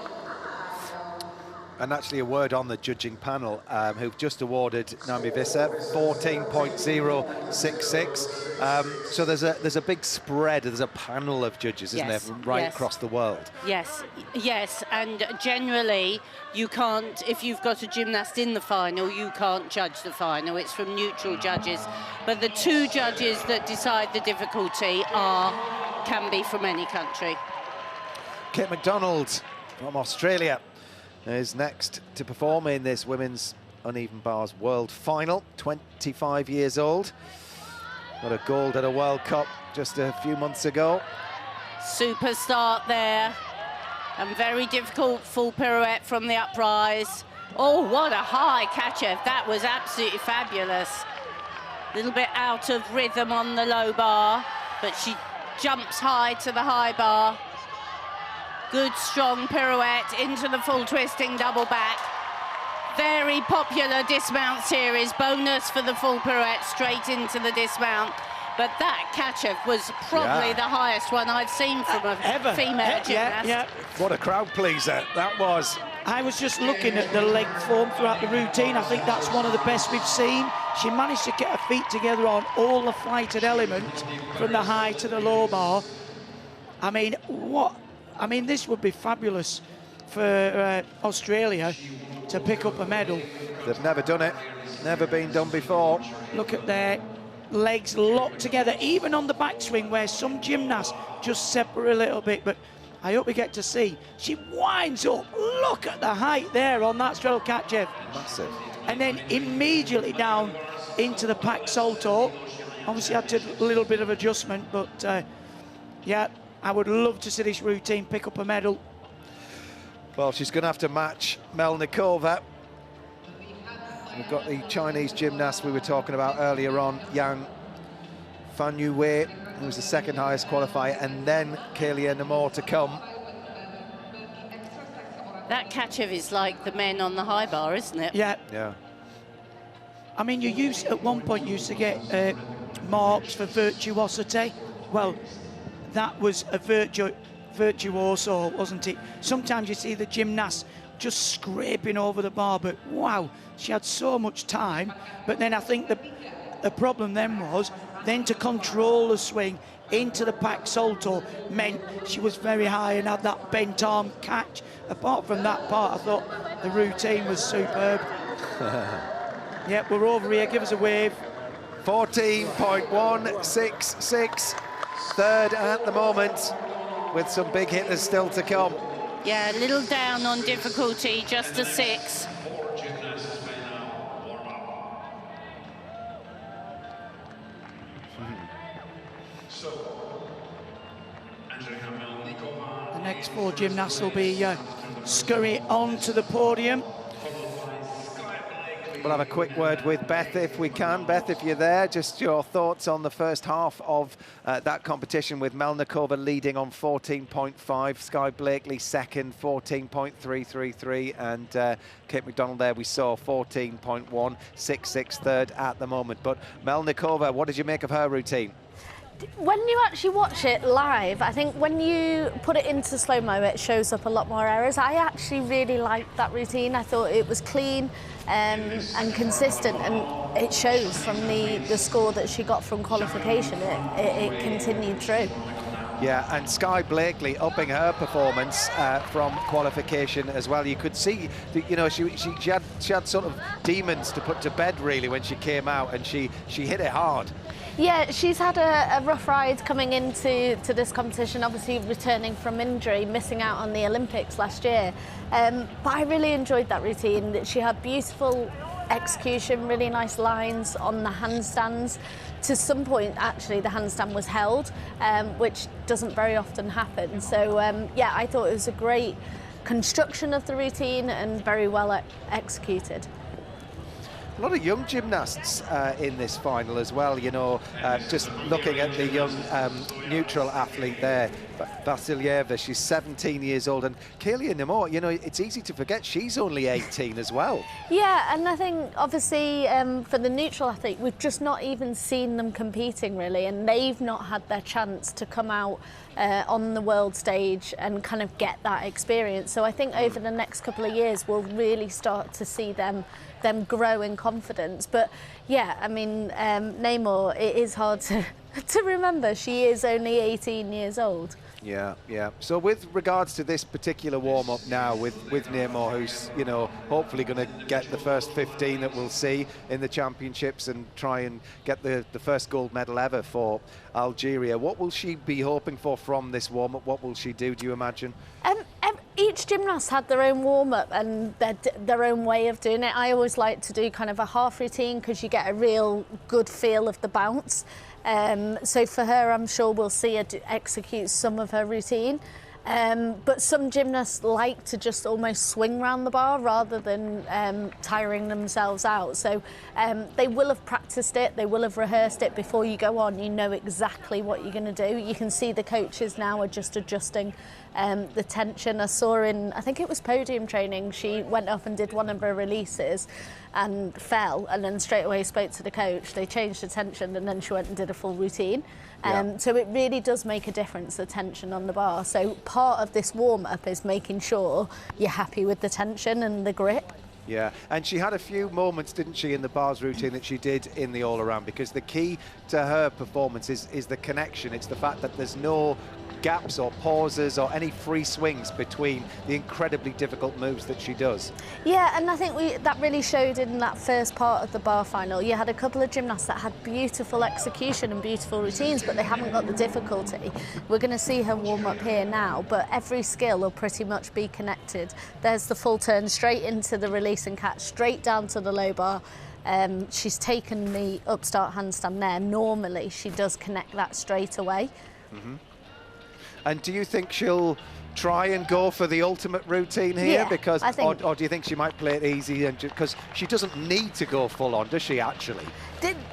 And actually a word on the judging panel, who've just awarded Nami Visser 14.066. So there's a big spread, there's a panel of judges, isn't Yes, there, right yes. across the world. Yes, yes, and generally you can't, if you've got a gymnast in the final, you can't judge the final. It's from neutral judges. But the 2 judges that decide the difficulty can be from any country. Kate McDonald from Australia is next to perform in this women's uneven bars world final. 25 years old. Got a gold at a World Cup just a few months ago. Super start there, and very difficult full pirouette from the uprise. Oh, what a high Kachev. That was absolutely fabulous. A little bit out of rhythm on the low bar, but she jumps high to the high bar. Good, strong pirouette into the full twisting double back. Very popular dismount series. Bonus for the full pirouette straight into the dismount. But that Kachev was probably the highest one I've seen from a female gymnast. Yeah. What a crowd pleaser that was. I was just looking at the leg form throughout the routine. I think that's one of the best we've seen. She managed to get her feet together on all the flighted elements, from the high to the low bar. I mean, this would be fabulous for Australia to pick up a medal. They've never done it, never been done before. Look at their legs locked together, even on the backswing, where some gymnasts just separate a little bit, but I hope we get to see. She winds up, look at the height there on that straddle Kachev. Massive. And then immediately down into the pack salto. Obviously had to do a little bit of adjustment, but yeah, I would love to see this routine pick up a medal. Well, she's going to have to match Melnikova. We've got the Chinese gymnast we were talking about earlier on, Yang Fan Wei, who was the 2nd highest qualifier, and then Kelia Namor to come. That Kachev is like the men on the high bar, isn't it? Yeah. Yeah. I mean, at one point you used to get marks for virtuosity. Well, that was a virtuoso, wasn't it? Sometimes you see the gymnast just scraping over the bar, but wow, she had so much time. But then I think the problem then was to control the swing into the pack salto meant she was very high and had that bent arm catch. Apart from that part, I thought the routine was superb. Yep, we're over here, give us a wave. 14.166, 3rd at the moment, with some big hitters still to come. Yeah, a little down on difficulty, just a 6. The next 4 gymnasts will be scurry onto the podium. We'll have a quick word with Beth if we can. Beth, if you're there, just your thoughts on the first half of that competition, with Melnikova leading on 14.5, Sky Blakely second, 14.333, and Kate McDonald there we saw 14.166, 3rd at the moment. But Melnikova, what did you make of her routine? When you actually watch it live, I think when you put it into slow-mo, it shows up a lot more errors. I actually really liked that routine. I thought it was clean and consistent, and it shows from the score that she got from qualification. It continued through. Yeah, and Sky Blakely upping her performance from qualification as well. You could see that, you know, she had sort of demons to put to bed really when she came out, and she hit it hard. Yeah, she's had a rough ride coming into this competition, obviously returning from injury, missing out on the Olympics last year. But I really enjoyed that routine. She had beautiful execution, really nice lines on the handstands. To some point, actually, the handstand was held, which doesn't very often happen. So, yeah, I thought it was a great construction of the routine and very well executed. A lot of young gymnasts in this final as well, you know, just looking at the young neutral athlete there, Vasilyeva, she's 17 years old, and Kalia Nemor, you know, it's easy to forget she's only 18 as well. Yeah, and I think obviously for the neutral athlete, we've just not even seen them competing really, and they've not had their chance to come out on the world stage and kind of get that experience. So I think over the next couple of years, we'll really start to see them grow in confidence. But yeah, I mean, Nemor, it is hard to remember she is only 18 years old. Yeah, yeah. So with regards to this particular warm-up now with Nemor, who's, you know, hopefully going to get the first 15 that we'll see in the championships and try and get the first gold medal ever for Algeria, what will she be hoping for from this warm-up? What will she do, do you imagine? Each gymnast had their own warm-up and their own way of doing it. I always like to do kind of a half routine because you get a real good feel of the bounce. So for her, I'm sure we'll see her execute some of her routine. But some gymnasts like to just almost swing around the bar rather than tiring themselves out. So they will have practiced it, they will have rehearsed it before you go on. You know exactly what you're going to do. You can see the coaches now are just adjusting the tension. I saw in, I think it was podium training, she went up and did one of her releases and fell, and then straight away spoke to the coach. They changed the tension and then she went and did a full routine. So it really does make a difference, the tension on the bar. So part of this warm-up is making sure you're happy with the tension and the grip. Yeah, and she had a few moments, didn't she, in the bars routine that she did in the all-around, because the key to her performance is the connection. It's the fact that there's no gaps or pauses or any free swings between the incredibly difficult moves that she does. Yeah, and I think that really showed in that first part of the bar final. You had a couple of gymnasts that had beautiful execution and beautiful routines, but they haven't got the difficulty. We're going to see her warm up here now, but every skill will pretty much be connected. There's the full turn straight into the release and catch, straight down to the low bar. She's taken the upstart handstand there. Normally she does connect that straight away. Mm-hmm. And do you think she'll try and go for the ultimate routine here? Yeah, because, I think, or do you think she might play it easy? And because she doesn't need to go full on, does she actually?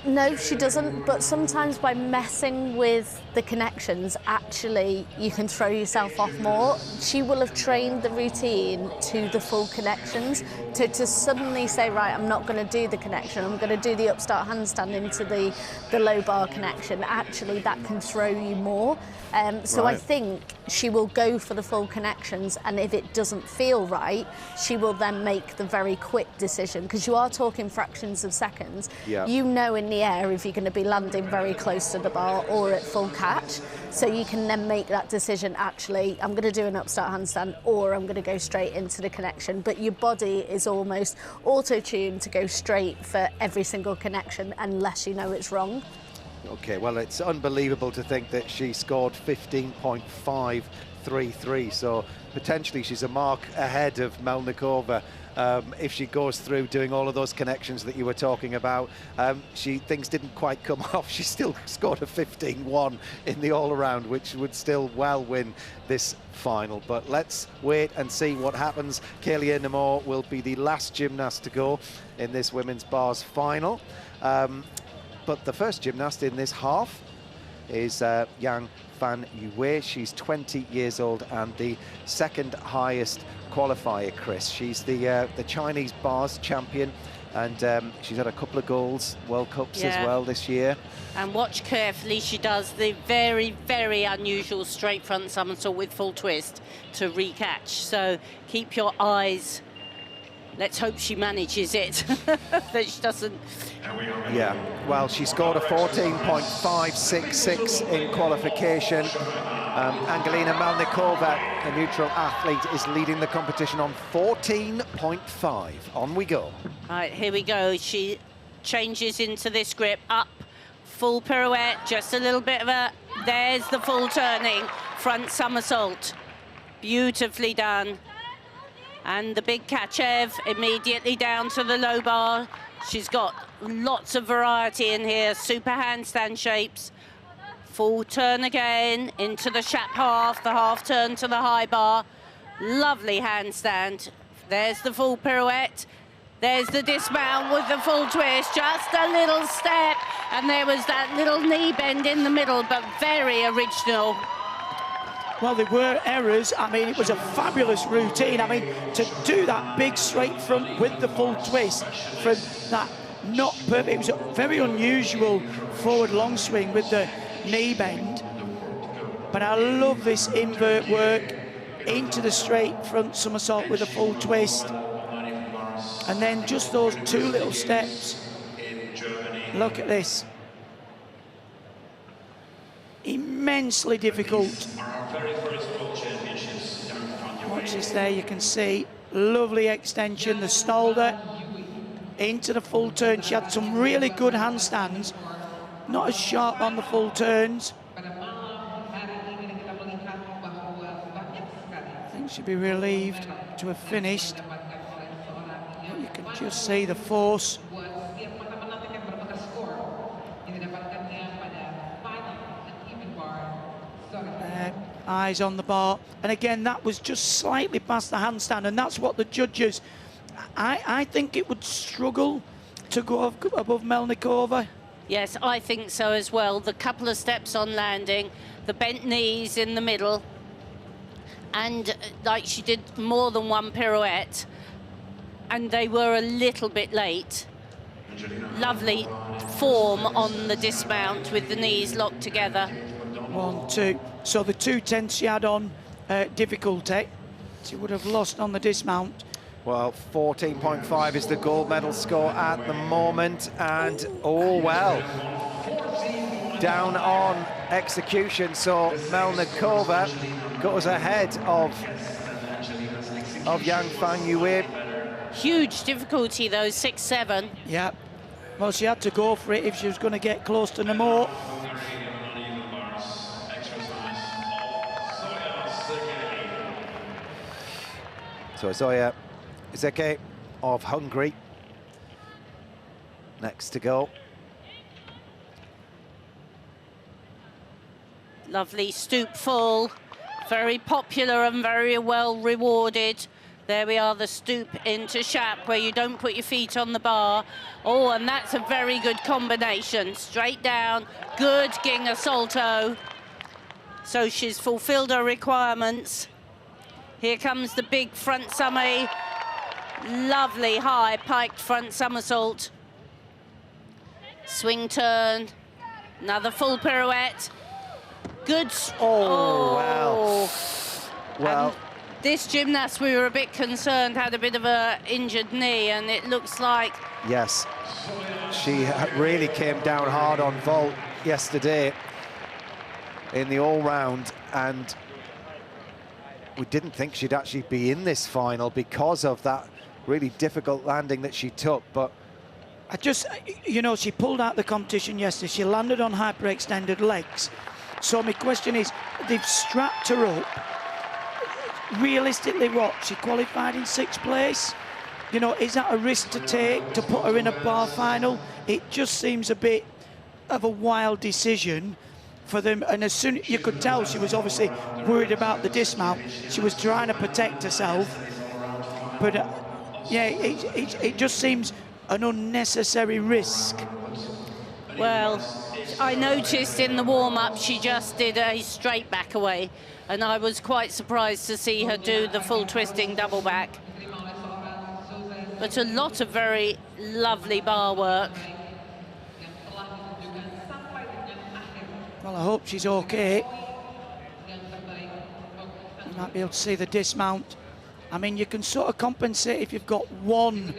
No, she doesn't, but sometimes by messing with the connections, actually, you can throw yourself off more. She will have trained the routine to the full connections. To suddenly say, right, I'm not going to do the connection, I'm going to do the upstart handstand into the low bar connection, actually, that can throw you more. So right. I think she will go for the full connections, and if it doesn't feel right, she will then make the very quick decision, because you are talking fractions of seconds. Yeah. You know in the air if you're going to be landing very close to the bar or at full catch, so you can then make that decision, actually I'm going to do an upstart handstand or I'm going to go straight into the connection. But your body is almost auto-tuned to go straight for every single connection unless you know it's wrong. Okay, well, it's unbelievable to think that she scored 15.533, so potentially she's a mark ahead of Melnikova. If she goes through doing all of those connections that you were talking about. Things didn't quite come off. She still scored a 15-1 in the all-around, which would still well win this final. But let's wait and see what happens. Kalia Nemor will be the last gymnast to go in this women's bars final. But the first gymnast in this half is Yang Fan Yue. She's 20 years old and the second highest qualifier, Chris. She's the Chinese bars champion, and she's had a couple of goals, World Cups as well this year. And watch carefully, she does the very, very unusual straight front somersault with full twist to recatch. So keep your eyes Let's hope she manages it, that she doesn't. Yeah, well, she scored a 14.566 in qualification. Angelina Melnikova, a neutral athlete, is leading the competition on 14.5. On we go. Right, here we go. She changes into this grip, up, full pirouette, just a little bit of a, there's the full turning, front somersault. Beautifully done. And the big Kachev immediately down to the low bar. She's got lots of variety in here, super handstand shapes. Full turn again into the Shap half, the half turn to the high bar. Lovely handstand. There's the full pirouette. There's the dismount with the full twist, just a little step. And there was that little knee bend in the middle, but very original. Well, there were errors. I mean, it was a fabulous routine. I mean, to do that big straight front with the full twist from that not perfect, it was a very unusual forward long swing with the knee bend. But I love this invert work into the straight front somersault with a full twist. And then just those two little steps. Look at this. Immensely difficult. Watch this there, you can see lovely extension, the Stalder into the full turn. She had some really good handstands, not as sharp on the full turns. I think she'd be relieved to have finished. But you can just see the force. Eyes on the bar, and again that was just slightly past the handstand, and that's what the judges, I think it would struggle to go above Melnikova. Yes, I think so as well. The couple of steps on landing, the bent knees in the middle, and like she did more than one pirouette, and they were a little bit late. Lovely form on the dismount with the knees locked together. 1, 2. So the 2 tenths she had on difficulty, she would have lost on the dismount. Well, 14.5 is the gold medal score at the moment, and oh well, down on execution. So Melnikova goes ahead of Yang Fang Yue. Huge difficulty though, 6-7. Yeah. Well, she had to go for it if she was going to get close to Namo. So Zoya Zeke of Hungary next to go. Lovely stoop full, very popular and very well rewarded. There we are, the stoop into Shap, where you don't put your feet on the bar. Oh, and that's a very good combination. Straight down, good Ginga Salto. So she's fulfilled her requirements. Here comes the big front somme. Lovely high piked front somersault. Swing turn. Another full pirouette. Good. Oh, wow. Well. And this gymnast, we were a bit concerned, had a bit of a injured knee, and it looks like... Yes, she really came down hard on vault yesterday in the all-round, and we didn't think she'd actually be in this final because of that really difficult landing that she took, but... I just, you know, she pulled out the competition yesterday. She landed on hyperextended legs. So my question is, they've strapped her up. Realistically, what? She qualified in 6th place? You know, is that a risk to take to put her in a bar final? It just seems a bit of a wild decision for them. And as soon you could tell, she was obviously worried about the dismount. She was trying to protect herself. But yeah, it just seems an unnecessary risk. Well, I noticed in the warm-up she just did a straight back away, and I was quite surprised to see her do the full twisting double back. But a lot of very lovely bar work. Well, I hope she's okay. You might be able to see the dismount I mean, you can sort of compensate if you've got one,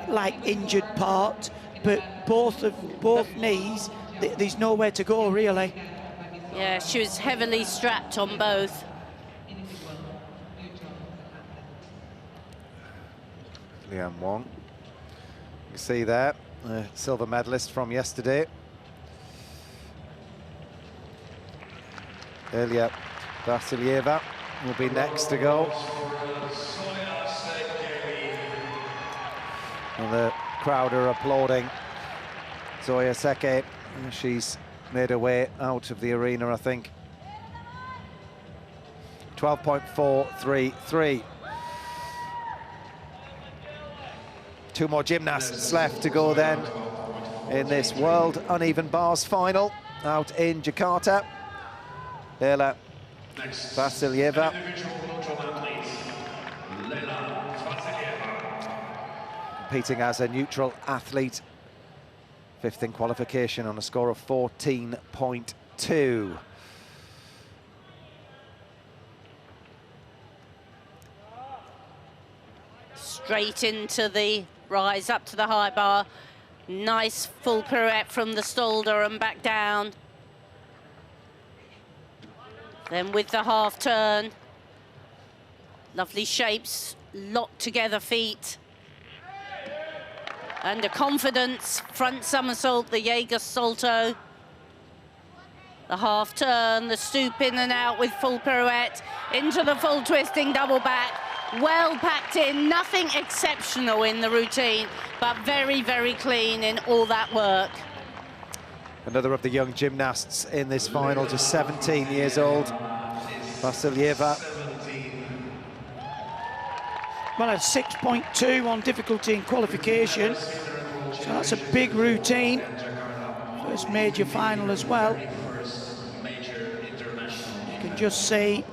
like, injured part, but both knees, there's nowhere to go, really. Yeah, she was heavily strapped on both. Liam Wong. You see there, the silver medalist from yesterday. Ilya Vasilyeva will be next to go. And the crowd are applauding Zoya Seke. She's made her way out of the arena, I think. 12.433. Two more gymnasts left to go then in this World Uneven Bars final out in Jakarta. Ilya Vasilyeva. Competing as a neutral athlete. Fifth in qualification on a score of 14.2. Straight into the rise up to the high bar. Nice full pirouette from the Stolder and back down. Then with the half turn. Lovely shapes, locked together feet. And a confidence front somersault, the Jaeger salto. The half turn, the stoop in and out with full pirouette, into the full twisting double back. Well packed in, nothing exceptional in the routine, but very, very clean in all that work. Another of the young gymnasts in this final, just 17 years old, Vasilyeva. Well, a 6.2 on difficulty in qualification, so that's a big routine. First major final as well. You can just see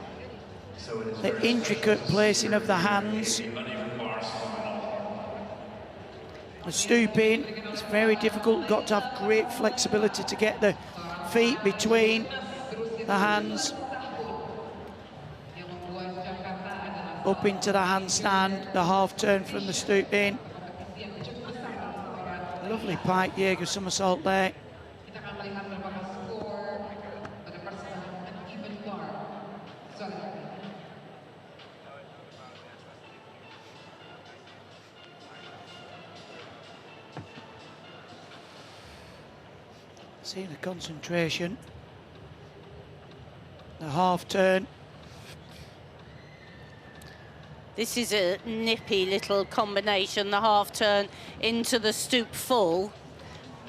the intricate placing of the hands. The stooping is very difficult, got to have great flexibility to get the feet between the hands. Up into the handstand, the half turn from the stoop in. Lovely pike Jaeger somersault there. See the concentration. The half turn. This is a nippy little combination, the half turn into the stoop full,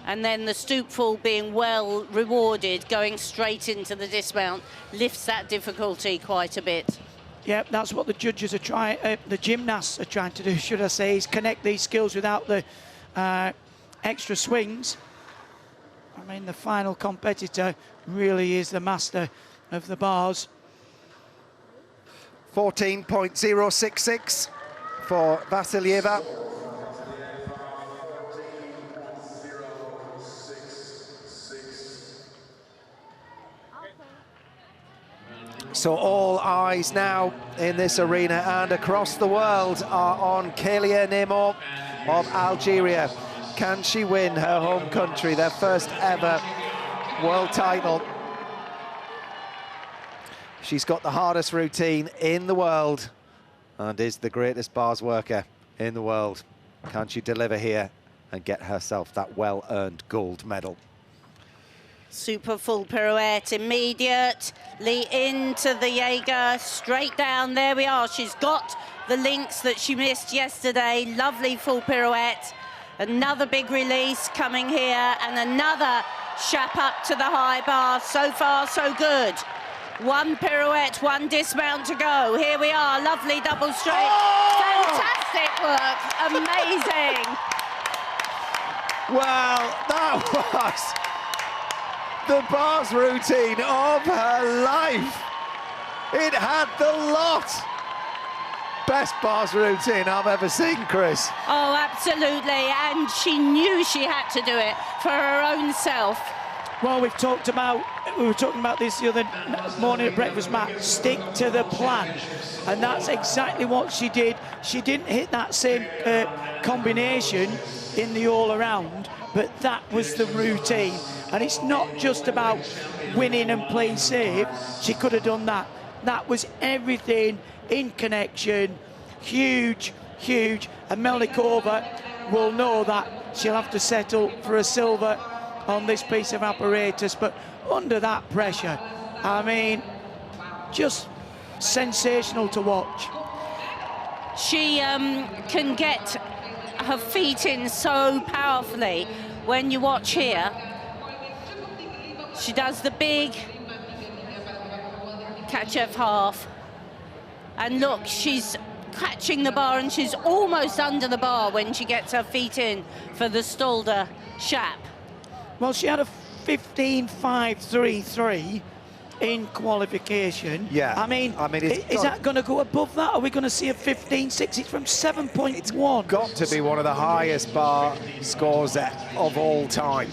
and then the stoop full being well rewarded, going straight into the dismount, lifts that difficulty quite a bit. Yep, that's what the judges are trying, the gymnasts are trying to do, should I say, is connect these skills without the extra swings. I mean, the final competitor really is the master of the bars. 14.066 for Vasilyeva. So all eyes now in this arena and across the world are on Kélia Nemo of Algeria. Can she win her home country their first ever world title? She's got the hardest routine in the world and is the greatest bars worker in the world. Can she deliver here and get herself that well-earned gold medal? Super full pirouette, immediately into the Jaeger, straight down, there we are. She's got the links that she missed yesterday. Lovely full pirouette. Another big release coming here and another shap up to the high bar. So far, so good. One pirouette, one dismount to go. Here we are, lovely double straight. Oh! Fantastic work, amazing. Well, that was the bars routine of her life. It had the lot. Best bars routine I've ever seen, Chris. Oh, absolutely, and she knew she had to do it for her own self. Well, we were talking about this the other morning at breakfast, Matt. Stick to the plan, and that's exactly what she did. She didn't hit that same combination in the all-around, but that was the routine. And it's not just about winning and playing safe. She could have done that. That was everything in connection. Huge, huge. And Melnikova will know that she'll have to settle for a silver on this piece of apparatus, but under that pressure, I mean, just sensational to watch. She can get her feet in so powerfully. When you watch here, she does the big catch-off half, and look, she's catching the bar and she's almost under the bar when she gets her feet in for the Stolder Shap. Well, she had a 15.533 in qualification. Yeah. I mean is that going to go above that? Are we going to see a 15.6? It's from 7.1. It's got to be one of the highest bar scores of all time.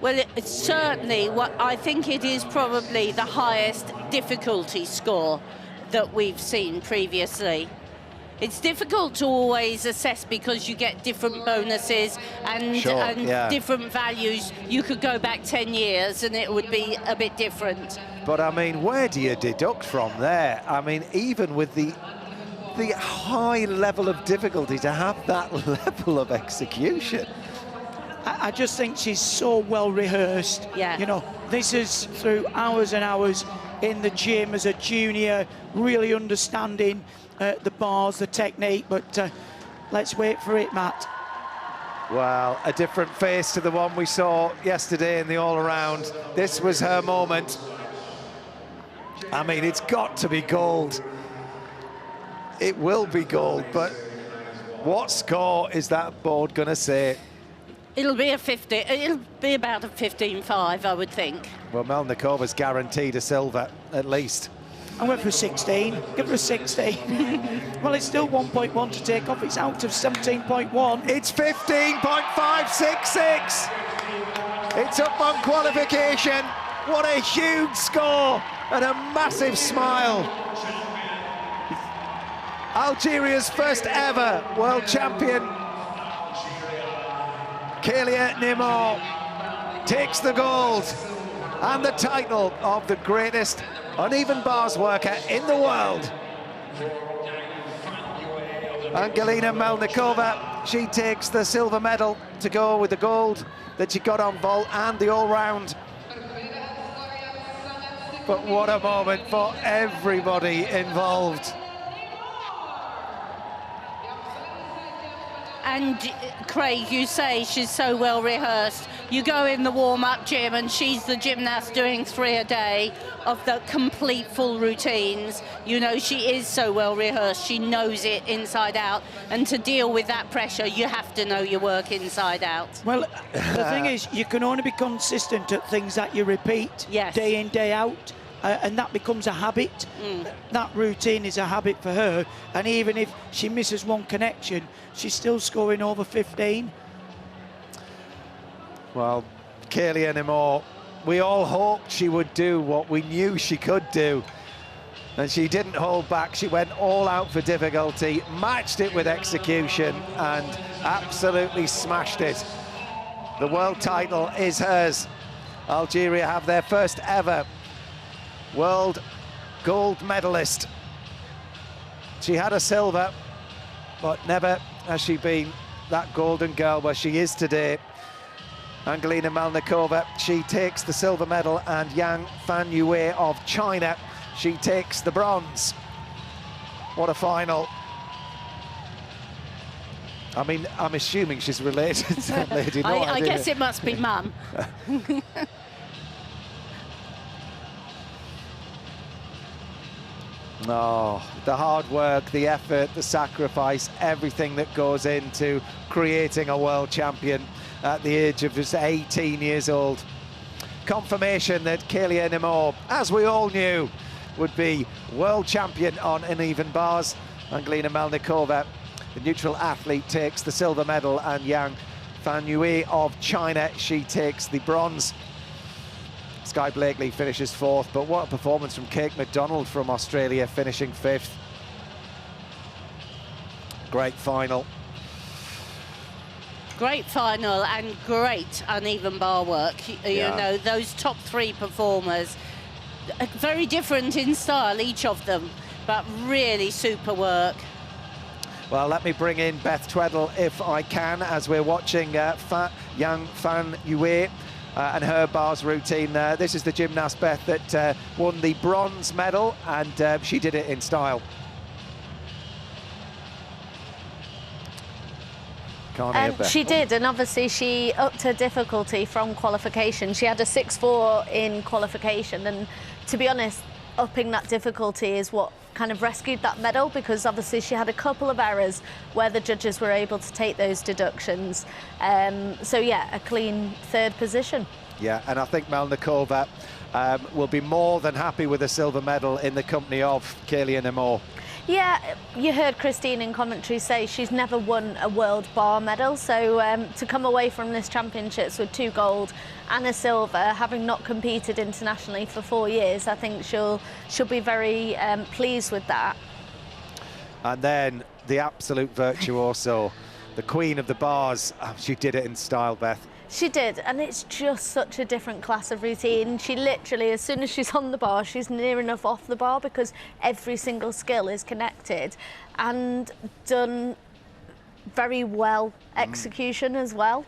Well, it's certainly what I think it is, probably the highest difficulty score that we've seen previously. It's difficult to always assess because you get different bonuses and, different values. You could go back 10 years and it would be a bit different. But I mean, where do you deduct from there? I mean, even with the high level of difficulty, to have that level of execution. I just think she's so well rehearsed. Yeah. You know, this is through hours and hours in the gym as a junior, really understanding the bars, the technique, but let's wait for it, Matt. Well, a different face to the one we saw yesterday in the all-around. This was her moment. I mean, it's got to be gold. It will be gold, but what score is that board going to say? It'll be a 50. It'll be about a 15.5, I would think. Well, Melnikova's guaranteed a silver, at least. I went for 16. Give her a 16. Well, it's still 1.1 to take off. It's out of 17.1. It's 15.566. It's up on qualification. What a huge score and a massive smile. Algeria's first ever world champion, Kélia Németh, takes the gold and the title of the greatest uneven bars worker in the world. Angelina Melnikova, she takes the silver medal to go with the gold that she got on vault and the all-round. But what a moment for everybody involved. And Craig, you say she's so well rehearsed. You go in the warm-up gym and she's the gymnast doing 3 a day of the complete full routines. You know, she is so well rehearsed. She knows it inside out. And to deal with that pressure, you have to know your work inside out. Well, the thing is, you can only be consistent at things that you repeat day in, day out. And that becomes a habit. That routine is a habit for her, and even if she misses one connection, she's still scoring over 15. Well, Kélia Németh, we all hoped she would do what we knew she could do, and she didn't hold back. She went all out for difficulty, matched it with execution, and absolutely smashed it. The world title is hers. Algeria have their first ever world gold medalist. She had a silver, but never has she been that golden girl where she is today. Angelina Melnikova, she takes the silver medal, and Yang Fanyue of China, she takes the bronze. What a final. I mean, I'm assuming she's related to that lady. No, I guess it must be Mum. Oh, the hard work, the effort, the sacrifice, everything that goes into creating a world champion at the age of just 18 years old. Confirmation that Kélia Németh, as we all knew, would be world champion on uneven bars. Angelina Melnikova, the neutral athlete, takes the silver medal, and Yang Fan Yue of China, she takes the bronze. Sky Blakely finishes 4th, but what a performance from Kate McDonald from Australia, finishing 5th. Great final. Great final and great uneven bar work. You know, those top 3 performers, very different in style, each of them, but really super work. Well, let me bring in Beth Tweddle if I can, as we're watching Yang Fan Yue and her bars routine. This is the gymnast, Beth, that won the bronze medal, and she did it in style. She did, and obviously she upped her difficulty from qualification. She had a 6.4 in qualification, and to be honest, upping that difficulty is what kind of rescued that medal, because obviously she had a couple of errors where the judges were able to take those deductions. So yeah, a clean 3rd position. Yeah, and I think Melnikova will be more than happy with a silver medal in the company of Kaylee Amor. Yeah, you heard Christine in commentary say she's never won a world bar medal, so to come away from this championships with 2 gold and a silver, having not competed internationally for 4 years, I think she'll be very pleased with that. And then the absolute virtuoso, the queen of the bars. She did it in style, Beth. She did, and it's just such a different class of routine. She literally, as soon as she's on the bar, she's near enough off the bar, because every single skill is connected and done very well execution as well.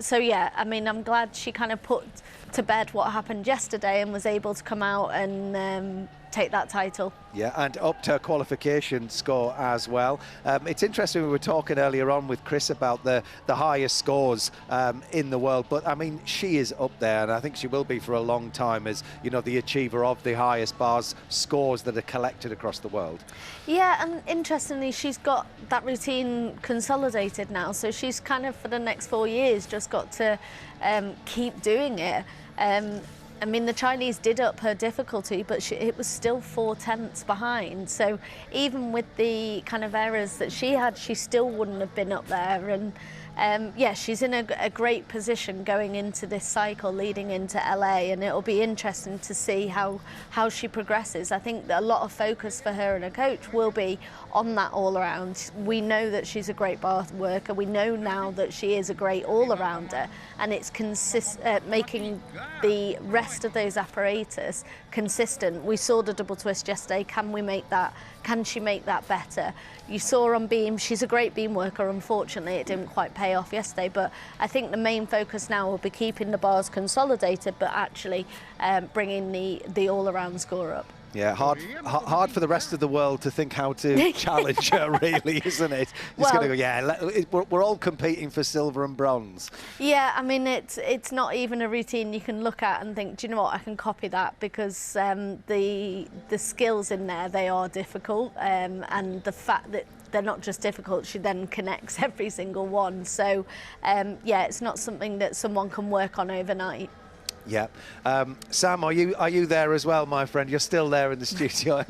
So yeah, I mean, I'm glad she kind of put to bed what happened yesterday and was able to come out and take that title. Yeah, and upped her qualification score as well. It's interesting, we were talking earlier on with Chris about the highest scores in the world, but I mean, she is up there, and I think she will be for a long time as, you know, the achiever of the highest bars scores that are collected across the world. Yeah, and interestingly, she's got that routine consolidated now, so she's kind of for the next 4 years just got to keep doing it. I mean, the Chinese did up her difficulty, but it was still 4/10 behind. So even with the kind of errors that she had, she still wouldn't have been up there. And yeah, she's in a great position going into this cycle leading into LA, and it'll be interesting to see how she progresses. I think that a lot of focus for her and her coach will be on that all-around. We know that she's a great bar worker. We know now that she is a great all-arounder, and it's making the rest of those apparatus consistent. We saw the double twist yesterday. Can we make that? Can she make that better? You saw on beam, she's a great beam worker. Unfortunately, it didn't quite pay off yesterday, but I think the main focus now will be keeping the bars consolidated, but actually bringing the all-around score up. Yeah, hard for the rest of the world to think how to challenge her, really, isn't it? It's going to go, yeah, we're all competing for silver and bronze. Yeah, I mean, it's not even a routine you can look at and think, do you know what, I can copy that, because the skills in there, they are difficult, and the fact that they're not just difficult, she then connects every single one. So, yeah, it's not something that someone can work on overnight. Yeah. Sam, are you there as well, my friend? You're still there in the studio.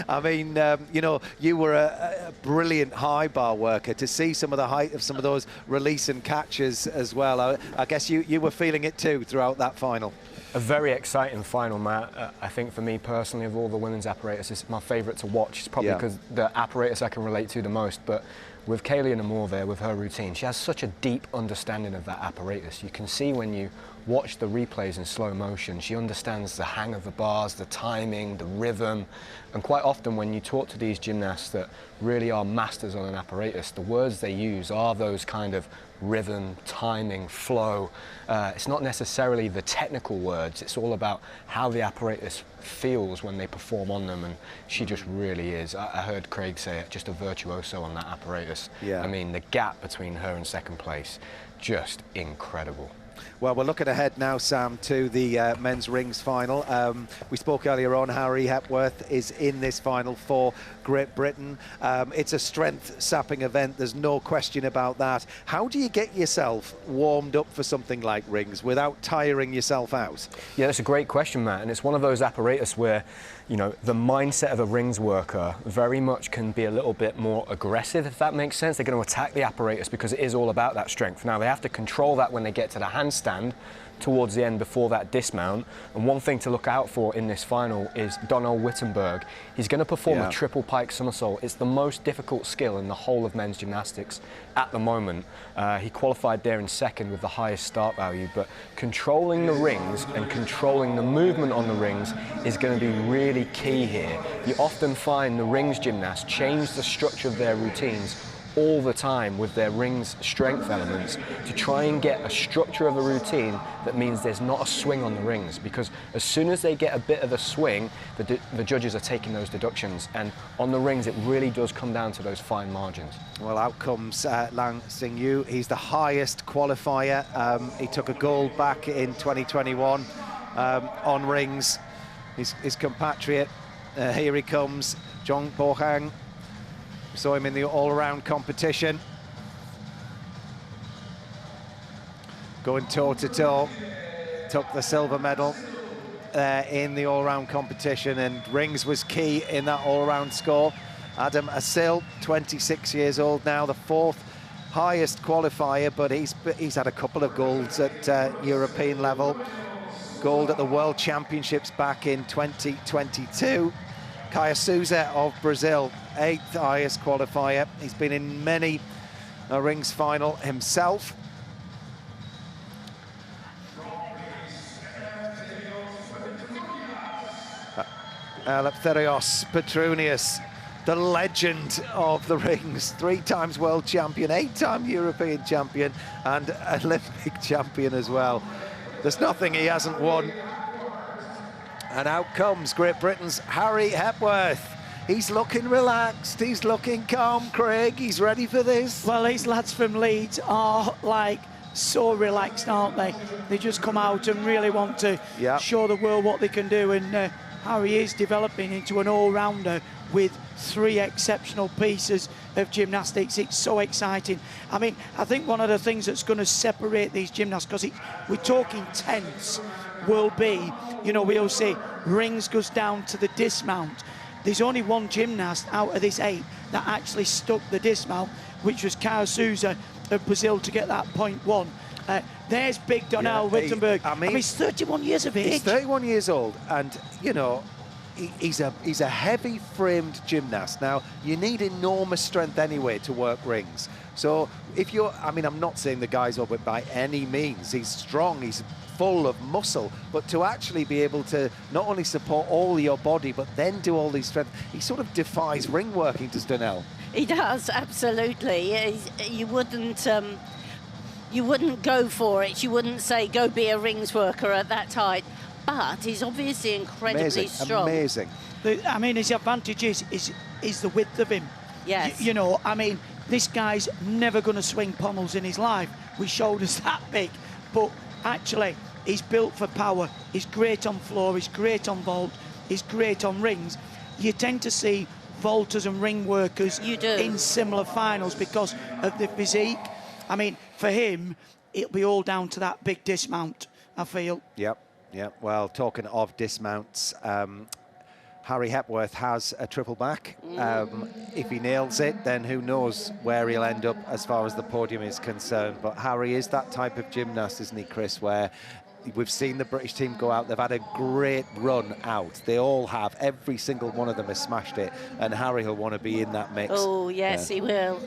I mean, you know, you were a brilliant high bar worker. To see some of the height of some of those release and catches as well, I guess you were feeling it too throughout that final. A very exciting final, Matt. I think for me personally, of all the women's apparatus, it's my favourite to watch. It's probably because the apparatus I can relate to the most, but with Kaylee Amor there, with her routine, she has such a deep understanding of that apparatus. You can see when you watch the replays in slow motion, she understands the hang of the bars, the timing, the rhythm, and quite often when you talk to these gymnasts that really are masters on an apparatus, the words they use are those kind of rhythm, timing, flow. It's not necessarily the technical words, it's all about how the apparatus feels when they perform on them, and she just really is. I heard Craig say it, just a virtuoso on that apparatus. Yeah. I mean, the gap between her and second place, just incredible. Well, we're looking ahead now, Sam, to the men's rings final. We spoke earlier on, Harry Hepworth is in this final for Great Britain. It's a strength-sapping event, there's no question about that. How do you get yourself warmed up for something like rings without tiring yourself out? Yeah, that's a great question, Matt, and it's one of those apparatus where, you know, the mindset of a rings worker very much can be a little bit more aggressive, if that makes sense. They're going to attack the apparatus because it is all about that strength. Now, they have to control that when they get to the handstand towards the end before that dismount. And one thing to look out for in this final is Donnell Wittenberg. He's going to perform a triple pike somersault. It's the most difficult skill in the whole of men's gymnastics at the moment. He qualified there in second with the highest start value, but controlling the rings and controlling the movement on the rings is going to be really key here. You often find the rings gymnasts change the structure of their routines all the time with their rings strength elements to try and get a structure of a routine that means there's not a swing on the rings, because as soon as they get a bit of a swing, the judges are taking those deductions, and on the rings it really does come down to those fine margins. Well, out comes Lang Xingyu. He's the highest qualifier. He took a gold back in 2021 on rings. His compatriot, here he comes, Zhong Bohang. Saw him in the all-around competition. Going toe-to-toe. Took the silver medal in the all-around competition, and rings was key in that all-around score. Adam Asil, 26 years old now, the fourth highest qualifier, but he's had a couple of golds at European level. Gold at the World Championships back in 2022. Caio Souza of Brazil, 8th highest qualifier. He's been in many a rings final himself. Eleftherios Petronius, the legend of the rings, 3 times world champion, 8-time European champion, and Olympic champion as well. There's nothing he hasn't won. And out comes Great Britain's Harry Hepworth. He's looking relaxed, he's looking calm, Craig, he's ready for this. Well, these lads from Leeds are like so relaxed, aren't they? They just come out and really want to show the world what they can do, and Harry is developing into an all-rounder with 3 exceptional pieces of gymnastics. It's so exciting. I mean, I think one of the things that's going to separate these gymnasts, because we're talking tenths, will be, you know, we all say rings goes down to the dismount. There's only one gymnast out of this 8 that actually stuck the dismount, which was Caio Souza of Brazil, to get that .1. There's big Donnell Wittenberg. I mean, he's 31 years of age. He's 31 years old, and, you know, he's a heavy-framed gymnast. Now, you need enormous strength anyway to work rings. So if you're, I mean, I'm not saying the guy's over it by any means. He's strong, he's full of muscle, but to actually be able to not only support all your body, but then do all these strength, he sort of defies ring working, does Donnell? He does, absolutely. You wouldn't go for it. You wouldn't say go be a rings worker at that height. But he's obviously incredibly strong. Amazing. I mean, his advantage is the width of him. Yes. You know, I mean, this guy's never going to swing pommels in his life with shoulders that big. But actually, he's built for power. He's great on floor. He's great on vault. He's great on rings. You tend to see vaulters and ring workers in similar finals because of the physique. I mean, for him, it'll be all down to that big dismount, I feel. Yep. Well, talking of dismounts, Harry Hepworth has a triple back. If he nails it, then who knows where he'll end up as far as the podium is concerned. But Harry is that type of gymnast, isn't he, Chris, where we've seen the British team go out. They've had a great run out. They all have. Every single one of them has smashed it. And Harry will want to be in that mix. Oh, yes, he will.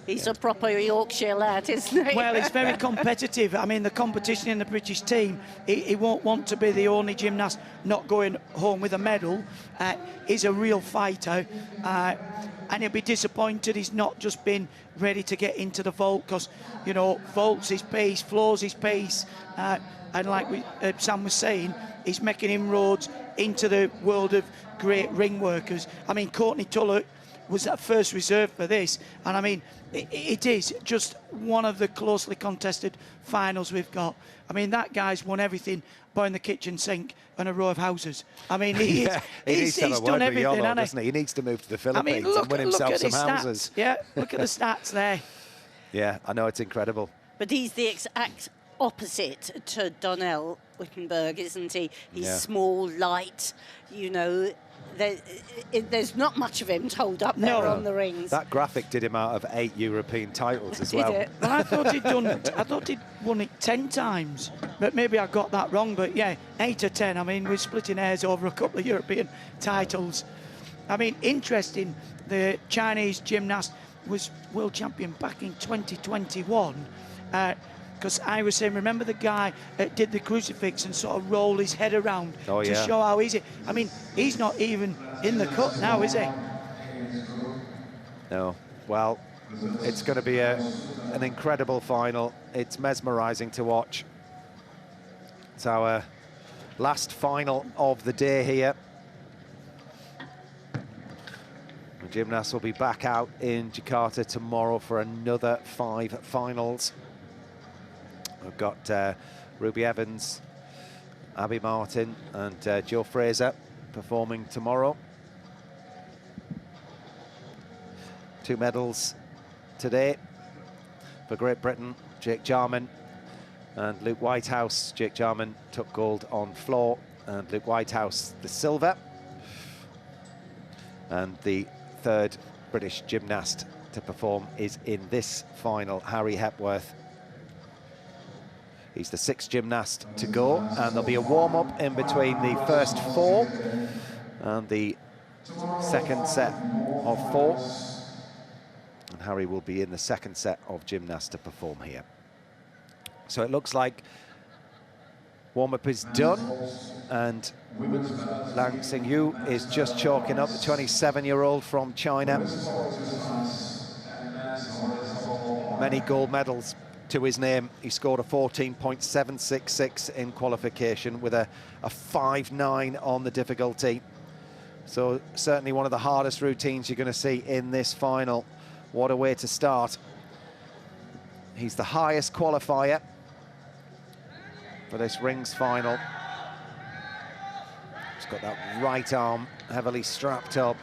He's a proper Yorkshire lad, isn't he? Well, it's very competitive. I mean, the competition in the British team, he won't want to be the only gymnast not going home with a medal. He's a real fighter. And he'll be disappointed he's not just been ready to get into the vault, because, you know, vault's his pace, floor's his pace. And like Sam was saying, he's making inroads into the world of great ring workers. I mean, Courtney Tulloch was at first reserve for this. And I mean, it is just one of the closely contested finals we've got. I mean, that guy's won everything, buying the kitchen sink and a row of houses. I mean, he's done everything, hasn't he? He needs to move to the Philippines and win himself some houses. Yeah, look at the stats there. Yeah, I know, it's incredible. But he's the exact opposite to Donnell Wittenberg, isn't he? He's small, light, you know. There's not much of him told up there on the rings. That graphic did him out of 8 European titles as well. Did it? Well, I thought he'd won it 10 times, but maybe I got that wrong. But yeah, 8 or 10. I mean, we're splitting hairs over a couple of European titles. I mean, interesting. The Chinese gymnast was world champion back in 2021. Because I was saying, remember the guy that did the crucifix and sort of rolled his head around to show how easy? I mean, he's not even in the cut now, is he? No. Well, it's going to be an incredible final. It's mesmerising to watch. It's our last final of the day here. The gymnasts will be back out in Jakarta tomorrow for another 5 finals. We've got Ruby Evans, Abby Martin and Jo Fraser performing tomorrow. 2 medals today for Great Britain, Jake Jarman and Luke Whitehouse. Jake Jarman took gold on floor and Luke Whitehouse the silver. And the 3rd British gymnast to perform is in this final, Harry Hepworth. He's the 6th gymnast to go, and there'll be a warm-up in between the first 4 and the second set of 4. And Harry will be in the 2nd set of gymnasts to perform here. So it looks like warm-up is done, and Lang Xingyu is just chalking up, the 27-year-old from China. Many gold medals to his name. He scored a 14.766 in qualification with a 5.9 on the difficulty. So certainly one of the hardest routines you're going to see in this final. What a way to start. He's the highest qualifier for this rings final. He's got that right arm heavily strapped up.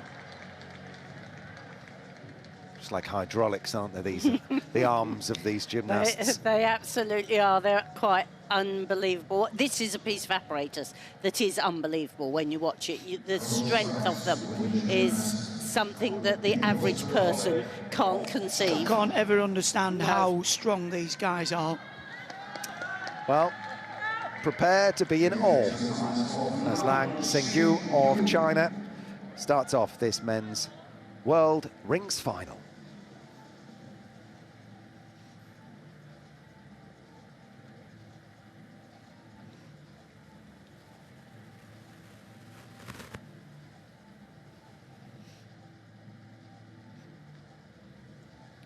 Just like hydraulics, aren't they, these the arms of these gymnasts? They absolutely are. They're quite unbelievable. This is a piece of apparatus that is unbelievable when you watch it. The strength of them is something that the average person can't conceive. Can't ever understand how strong these guys are. Well, prepare to be in awe as Lang Xingyu of China starts off this men's World Rings Final.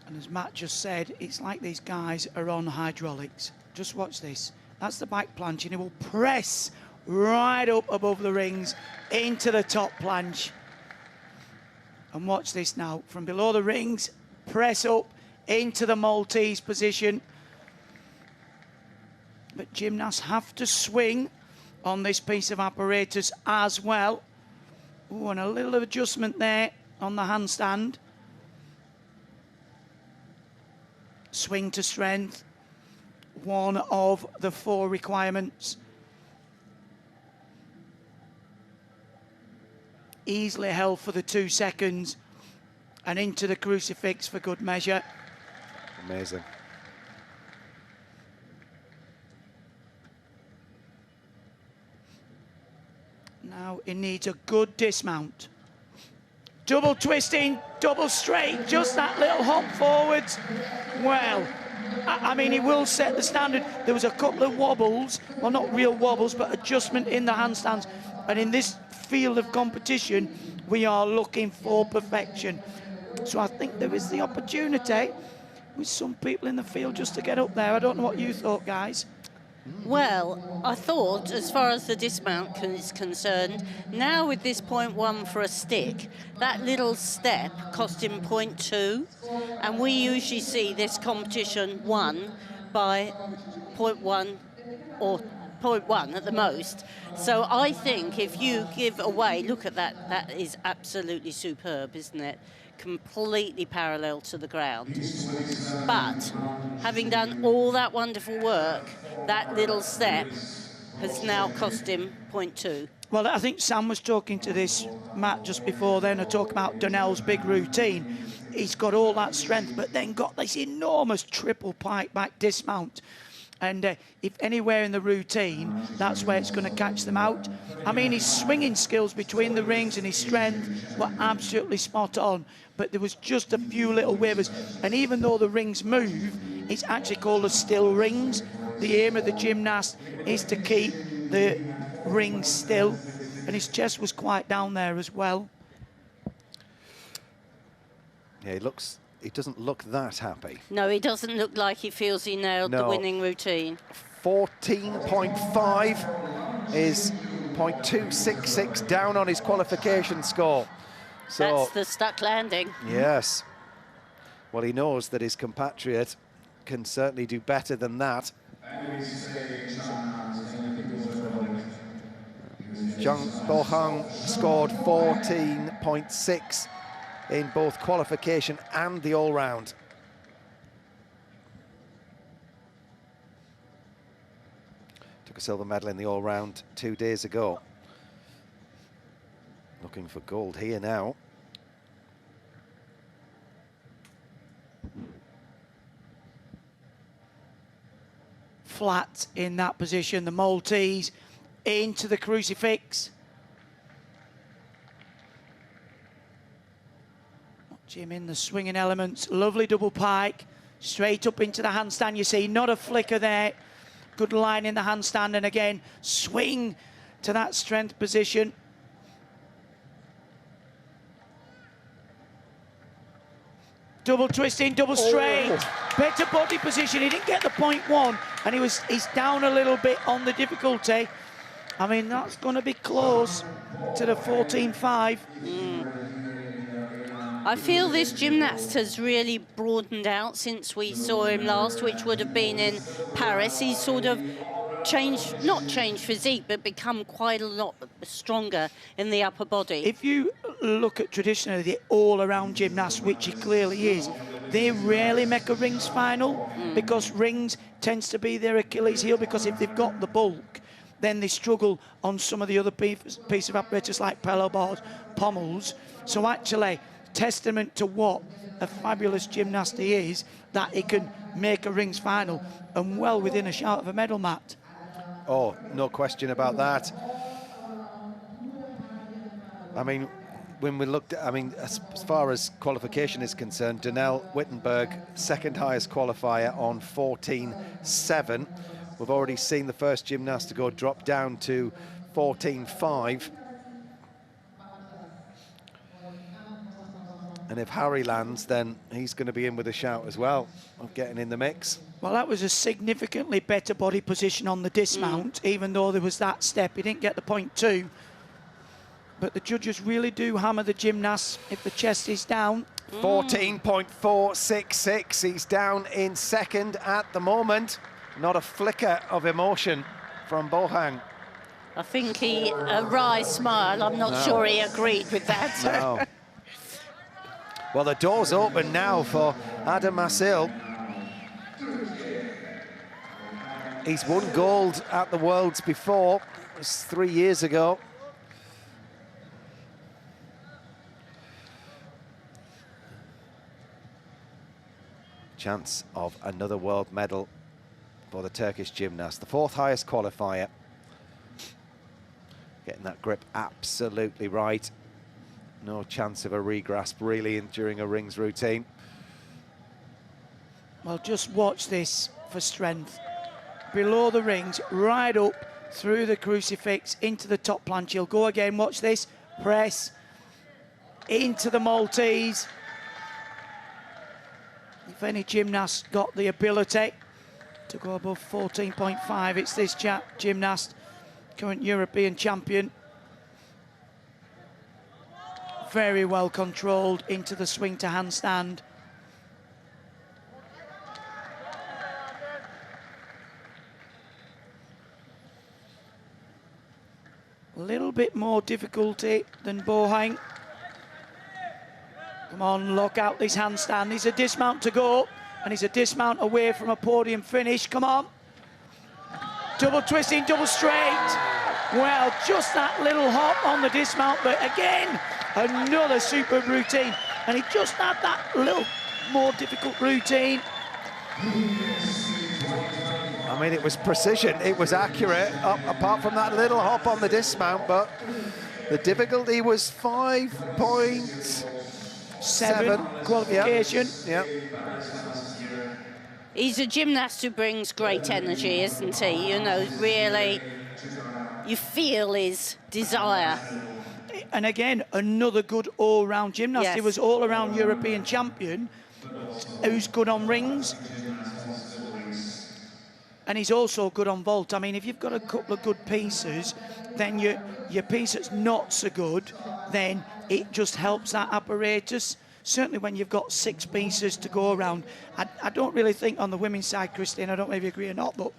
And as Matt just said, it's like these guys are on hydraulics. Just watch this. That's the back planche, and he will press right up above the rings into the top planche. And watch this now. From below the rings, press up into the Maltese position. But gymnasts have to swing on this piece of apparatus as well. Ooh, and a little adjustment there on the handstand. Swing to strength, one of the 4 requirements. Easily held for the 2 seconds and into the crucifix for good measure. Amazing. Now he needs a good dismount. Double twisting, double straight, just that little hop forwards. Well, I mean, he will set the standard. There was a couple of wobbles, well, not real wobbles, but adjustment in the handstands. And in this field of competition, we are looking for perfection. So I think there is the opportunity with some people in the field just to get up there. I don't know what you thought, guys. Well, I thought, as far as the dismount is concerned, now with this 0.1 for a stick, that little step cost him 0.2, and we usually see this competition won by 0.1 or 0.1 at the most. So I think if you give away, look at that, that is absolutely superb, isn't it? Completely parallel to the ground. But having done all that wonderful work, that little step has now cost him 0.2. Well, I think Sam was talking to this, Matt, just before then, talking about Donnell's big routine. He's got all that strength, but then got this enormous triple pike back dismount. And if anywhere in the routine, that's where it's going to catch them out. I mean, his swinging skills between the rings and his strength were absolutely spot on. But there was just a few little wavers. And even though the rings move, it's actually called the still rings. The aim of the gymnast is to keep the rings still. And his chest was quite down there as well. Yeah, he doesn't look that happy. No, he doesn't look like he feels he nailed the winning routine. 14.5 is 0.266 down on his qualification score. So that's the stuck landing. Yes. Well, he knows that his compatriot can certainly do better than that. Zhang Bohang scored 14.6 in both qualification and the all-round. Took a silver medal in the all-round 2 days ago. Looking for gold here now. Flat in that position, the Maltese into the crucifix. Watch him in the swinging elements. Lovely double pike, straight up into the handstand. You see, not a flicker there. Good line in the handstand, and again, swing to that strength position. Double twisting, double straight. Better body position. He didn't get the 0.1, and he's down a little bit on the difficulty. I mean, that's going to be close to the 14.5. I feel this gymnast has really broadened out since we saw him last, which would have been in Paris. He's sort of changed, not changed physique, but become quite a lot stronger in the upper body. If you look at traditionally the all-around gymnast, which he clearly is, they rarely make a rings final because rings tends to be their Achilles heel, because if they've got the bulk, then they struggle on some of the other piece of apparatus like pillow bars, pommels. So actually, testament to what a fabulous gymnast he is, that he can make a rings final and well within a shout of a medal, Matt. Oh, no question about that. I mean, when we looked at, I mean, as far as qualification is concerned, Donnell Wittenberg, second highest qualifier on 14.7. We've already seen the first gymnast to go drop down to 14.5. And if Harry lands, then he's going to be in with a shout as well of getting in the mix. Well, that was a significantly better body position on the dismount, even though there was that step. He didn't get the 0.2. But the judges really do hammer the gymnasts if the chest is down. 14.466. He's down in second at the moment. Not a flicker of emotion from Bohang. I think he, a wry smile, I'm not sure he agreed with that. No. Well, the door's open now for Adam Masil. He's won gold at the Worlds before. It was 3 years ago. Chance of another world medal for the Turkish gymnast. The fourth highest qualifier. Getting that grip absolutely right. No chance of a regrasp really during a rings routine. Well, just watch this for strength. Below the rings, right up through the crucifix, into the top planche. He'll go again, watch this. Press into the Maltese. If any gymnast got the ability, to go above 14.5. It's this gymnast, current European champion. Very well controlled into the swing to handstand. A little bit more difficulty than Bohang. Come on, lock out this handstand. He's a dismount to go, and he's a dismount away from a podium finish. Come on. Double twisting, double straight. Well, just that little hop on the dismount, but again, another superb routine. And he just had that little more difficult routine. I mean, it was precision, it was accurate, apart from that little hop on the dismount, but the difficulty was 5.7 qualification. Yeah. He's a gymnast who brings great energy, isn't he? You know, really, you feel his desire. And again, another good all-round gymnast. Yes. He was all-around European champion, who's good on rings. And he's also good on vault. I mean, if you've got a couple of good pieces, then your piece that's not so good, then it just helps that apparatus. Certainly when you've got 6 pieces to go around. I don't really think on the women's side, Christine, I don't know if you agree or not, but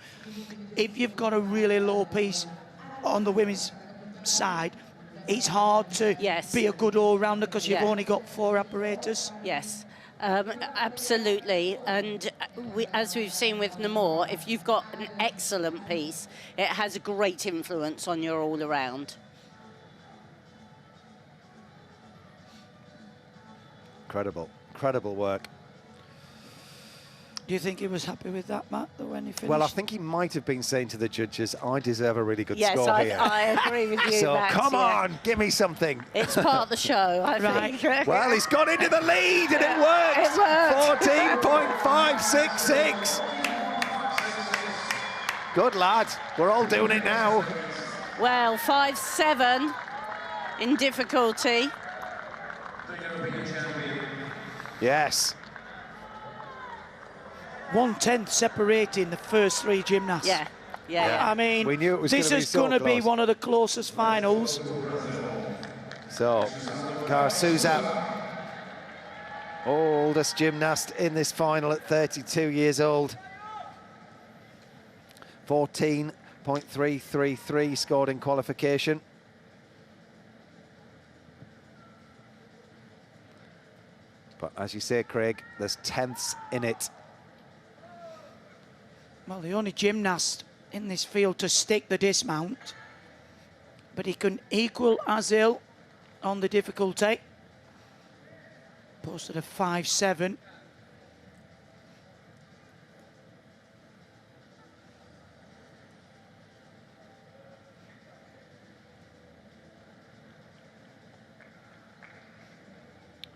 if you've got a really low piece on the women's side, it's hard to be a good all-rounder because you've only got 4 apparatus. Yes. Absolutely, and as we've seen with Namor, if you've got an excellent piece, it has a great influence on your all-around. Incredible work. Do you think he was happy with that, Matt, when he finished? Well, I think he might have been saying to the judges, I deserve a really good score here. Yes, I agree with you, So Max, come on, give me something. It's part of the show, I think. Well, he's got into the lead and it worked. It worked. 14.566. Good lad. We're all doing it now. Well, 5-7 in difficulty. Yes. 1/10 separating the first 3 gymnasts. Yeah. I mean, we knew it was this is going to be one of the closest finals. So, Cara Souza, oldest gymnast in this final at 32 years old. 14.333 scored in qualification. But as you say, Craig, there's tenths in it. Well, the only gymnast in this field to stick the dismount, but he can equal Azil on the difficulty. Posted a 5-7.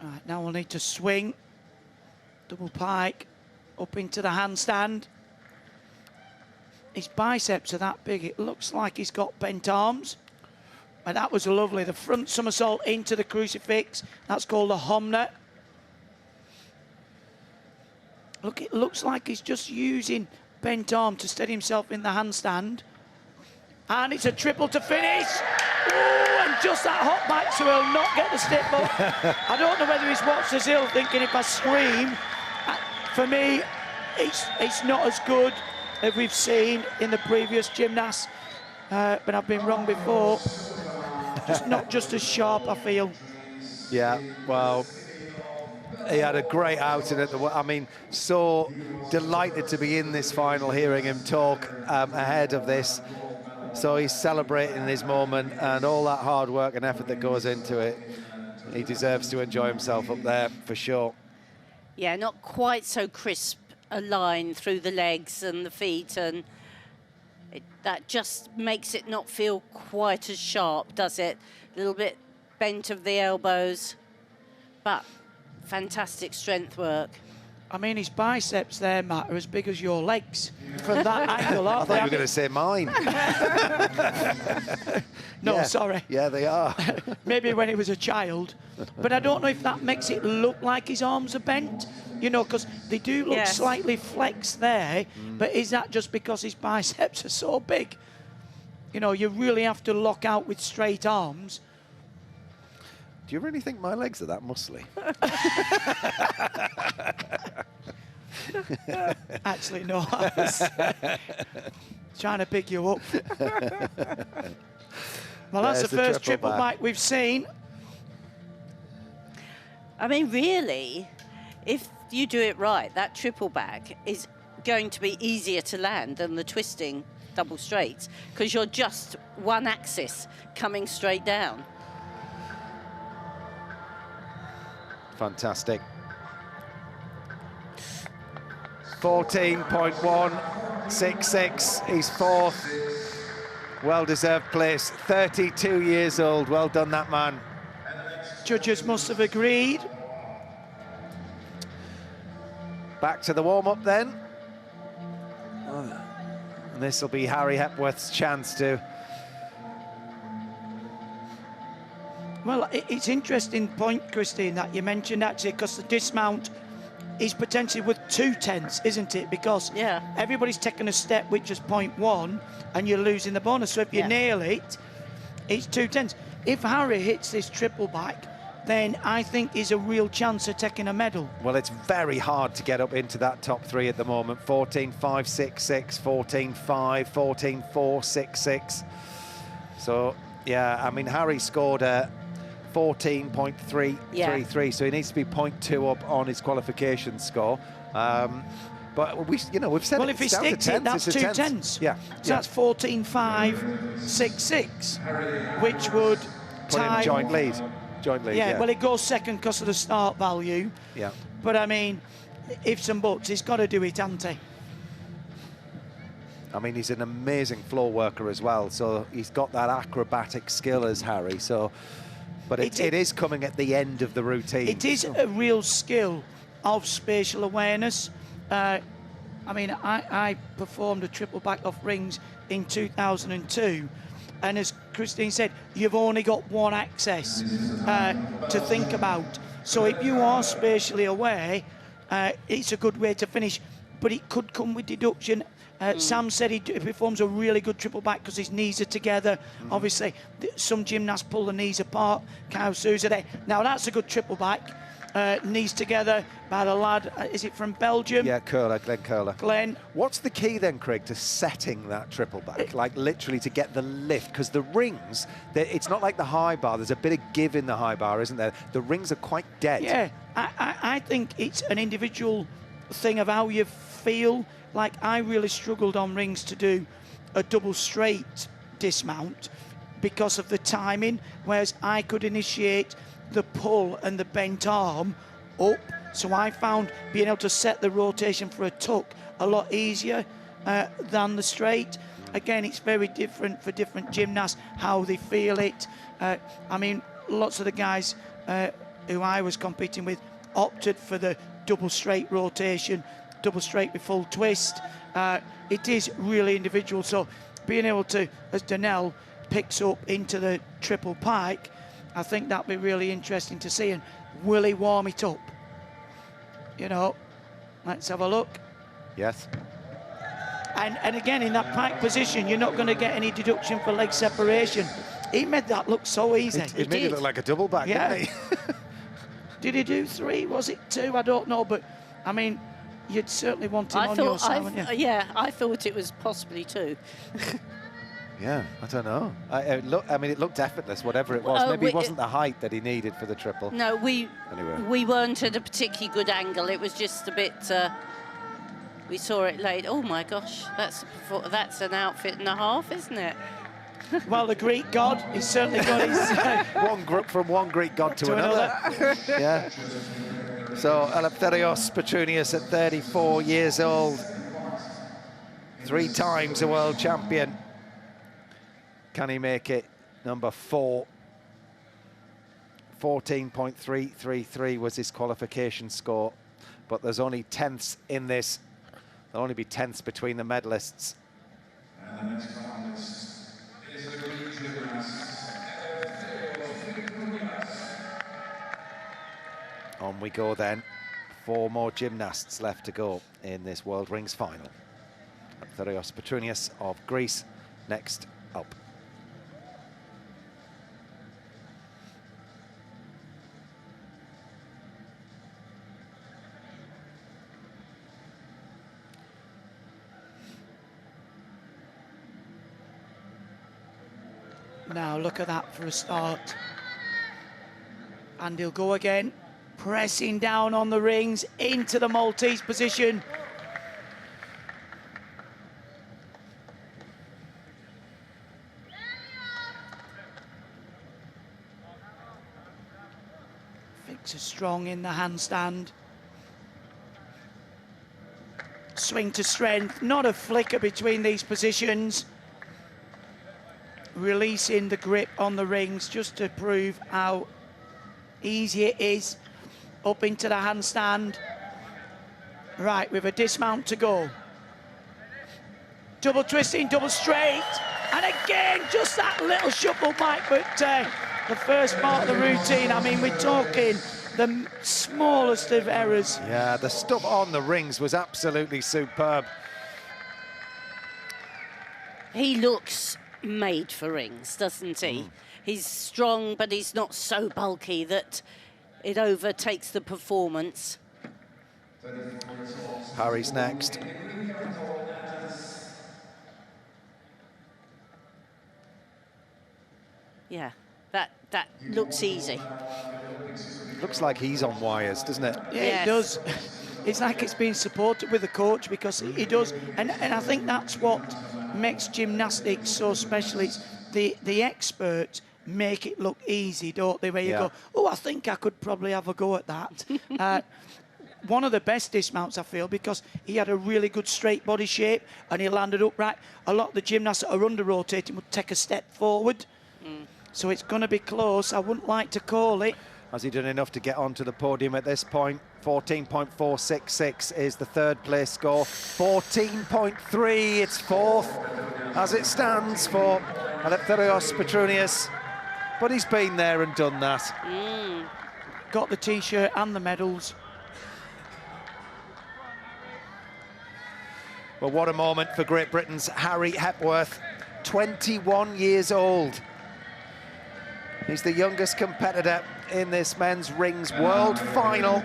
Right, now we'll need to swing. Double pike up into the handstand. His biceps are that big, it looks like he's got bent arms. And that was lovely. The front somersault into the crucifix. That's called a Homner. Look, it looks like he's just using bent arm to steady himself in the handstand. And it's a triple to finish. Ooh, and just that hop back, so he'll not get the step up. I don't know whether he's watched Azil thinking if I scream. For me, it's not as good as we've seen in the previous gymnasts. But I've been wrong before. Just not just as sharp, I feel. Yeah, well, he had a great outing at the... I mean, so delighted to be in this final, hearing him talk ahead of this. So he's celebrating his moment and all that hard work and effort that goes into it. He deserves to enjoy himself up there, for sure. Yeah, not quite so crisp a line through the legs and the feet, and that just makes it not feel quite as sharp, does it? A little bit bent of the elbows, but fantastic strength work. I mean, his biceps there, Matt, are as big as your legs from that angle, aren't I thought they? you were going to say mine. No, Yeah. sorry. Yeah, they are. Maybe when he was a child. But I don't know if that makes it look like his arms are bent. You know, because they do look slightly flexed there, but is that just because his biceps are so big? You know, you really have to lock out with straight arms. Do you really think my legs are that muscly? Actually, no. I was trying to pick you up. Well, that's the first triple back we've seen. I mean, really, if you do it right, that triple back is going to be easier to land than the twisting double straights, because you're just one axis coming straight down. Fantastic. 14.166, he's fourth. Well-deserved place, 32 years old. Well done, that man. Judges must have agreed. Back to the warm-up then. And this will be Harry Hepworth's chance to... Well, it's interesting point, Christine, that you mentioned, actually, because the dismount is potentially with 2/10, isn't it? Because everybody's taken a step which is 0.1 and you're losing the bonus. So if you nail it, it's 2/10. If Harry hits this triple back, then I think he's a real chance of taking a medal. Well, it's very hard to get up into that top three at the moment. 14.566, 14.5, 14.466. So, yeah, I mean, Harry scored a 14.333, so he needs to be 0.2 up on his qualification score. But we've said, well, if he sticks it, that's 2/10. Yeah, so that's 14.566, which would put him joint lead. Yeah, well, it goes second because of the start value. Yeah. But I mean, ifs and buts, he's got to do it, hasn't he? I mean, he's an amazing floor worker as well, so he's got that acrobatic skill as Harry. So, but it is coming at the end of the routine. It is a real skill of spatial awareness. I mean, I performed a triple back off rings in 2002. And as Christine said, you've only got one access to think about. So if you are spatially aware, it's a good way to finish. But it could come with deduction. Sam said he performs a really good triple back because his knees are together. Obviously, some gymnasts pull the knees apart. Kyle Souza there. Now, that's a good triple back. Knees together by the lad, is it from Belgium? Yeah, Glenn Curler. Glenn. What's the key then, Craig, to setting that triple back? Like literally to get the lift? Because the rings, it's not like the high bar. There's a bit of give in the high bar, isn't there? The rings are quite dead. Yeah, I think it's an individual thing of how you feel. Like, I really struggled on rings to do a double straight dismount because of the timing, whereas I could initiate the pull and the bent arm up, so I found being able to set the rotation for a tuck a lot easier than the straight. Again, it's very different for different gymnasts how they feel it. I mean, lots of the guys who I was competing with opted for the double straight rotation, double straight with full twist. It is really individual, so being able to, as Donnell picks up into the triple pike, I think that'd be really interesting to see. And will he warm it up? You know, let's have a look. Yes. And again, in that pike position, you're not going to get any deduction for leg separation. He made that look so easy. It made it look like a double back, didn't he? Did he do 3? Was it 2? I don't know, but I mean, you'd certainly want him on your side, wouldn't you? Yeah, I thought it was possibly 2. Yeah, I don't know. I mean, it looked effortless, whatever it was. Maybe it wasn't the height that he needed for the triple. No, we weren't at a particularly good angle. It was just a bit. We saw it late. Oh my gosh, that's an outfit and a half, isn't it? Well, the Greek god, he's certainly got his from one Greek god to another. Yeah. So Eleftherios Petronius at 34 years old, 3 times a world champion. Can he make it? Number 4. 14.333 was his qualification score, but there's only tenths in this. There'll only be tenths between the medalists. And the next finalist is the Greek gymnast, On we go then. 4 more gymnasts left to go in this World Rings final. Apparatus Petronius of Greece next up. Now look at that for a start. And he'll go again, pressing down on the rings into the Maltese position. Fixer strong in the handstand. Swing to strength, not a flicker between these positions. Releasing the grip on the rings just to prove how easy it is. Up into the handstand. Right, with a dismount to go. Double twisting, double straight. And again, just that little shuffle, Mike, but the first part of the routine, I mean, we're talking the smallest of errors. Yeah, the stuff on the rings was absolutely superb. He looks made for rings, doesn't he? He's strong, but he's not so bulky that it overtakes the performance. Harry's next. Yeah, that looks easy. Looks like he's on wires, doesn't it? Yeah, yes. It does. It's like it's being supported with the coach, because he does. And I think that's what makes gymnastics so special. It's the experts make it look easy, don't they? Where you go, oh, I think I could probably have a go at that. One of the best dismounts, I feel, because he had a really good straight body shape and he landed upright. A lot of the gymnasts that are under-rotating would take a step forward. So it's going to be close. I wouldn't like to call it. Has he done enough to get onto the podium at this point? 14.466 is the third place score. 14.3, it's fourth as it stands for Apparatus Petronius. But he's been there and done that. Got the T-shirt and the medals. Well, what a moment for Great Britain's Harry Hepworth, 21 years old. He's the youngest competitor in this men's rings world final.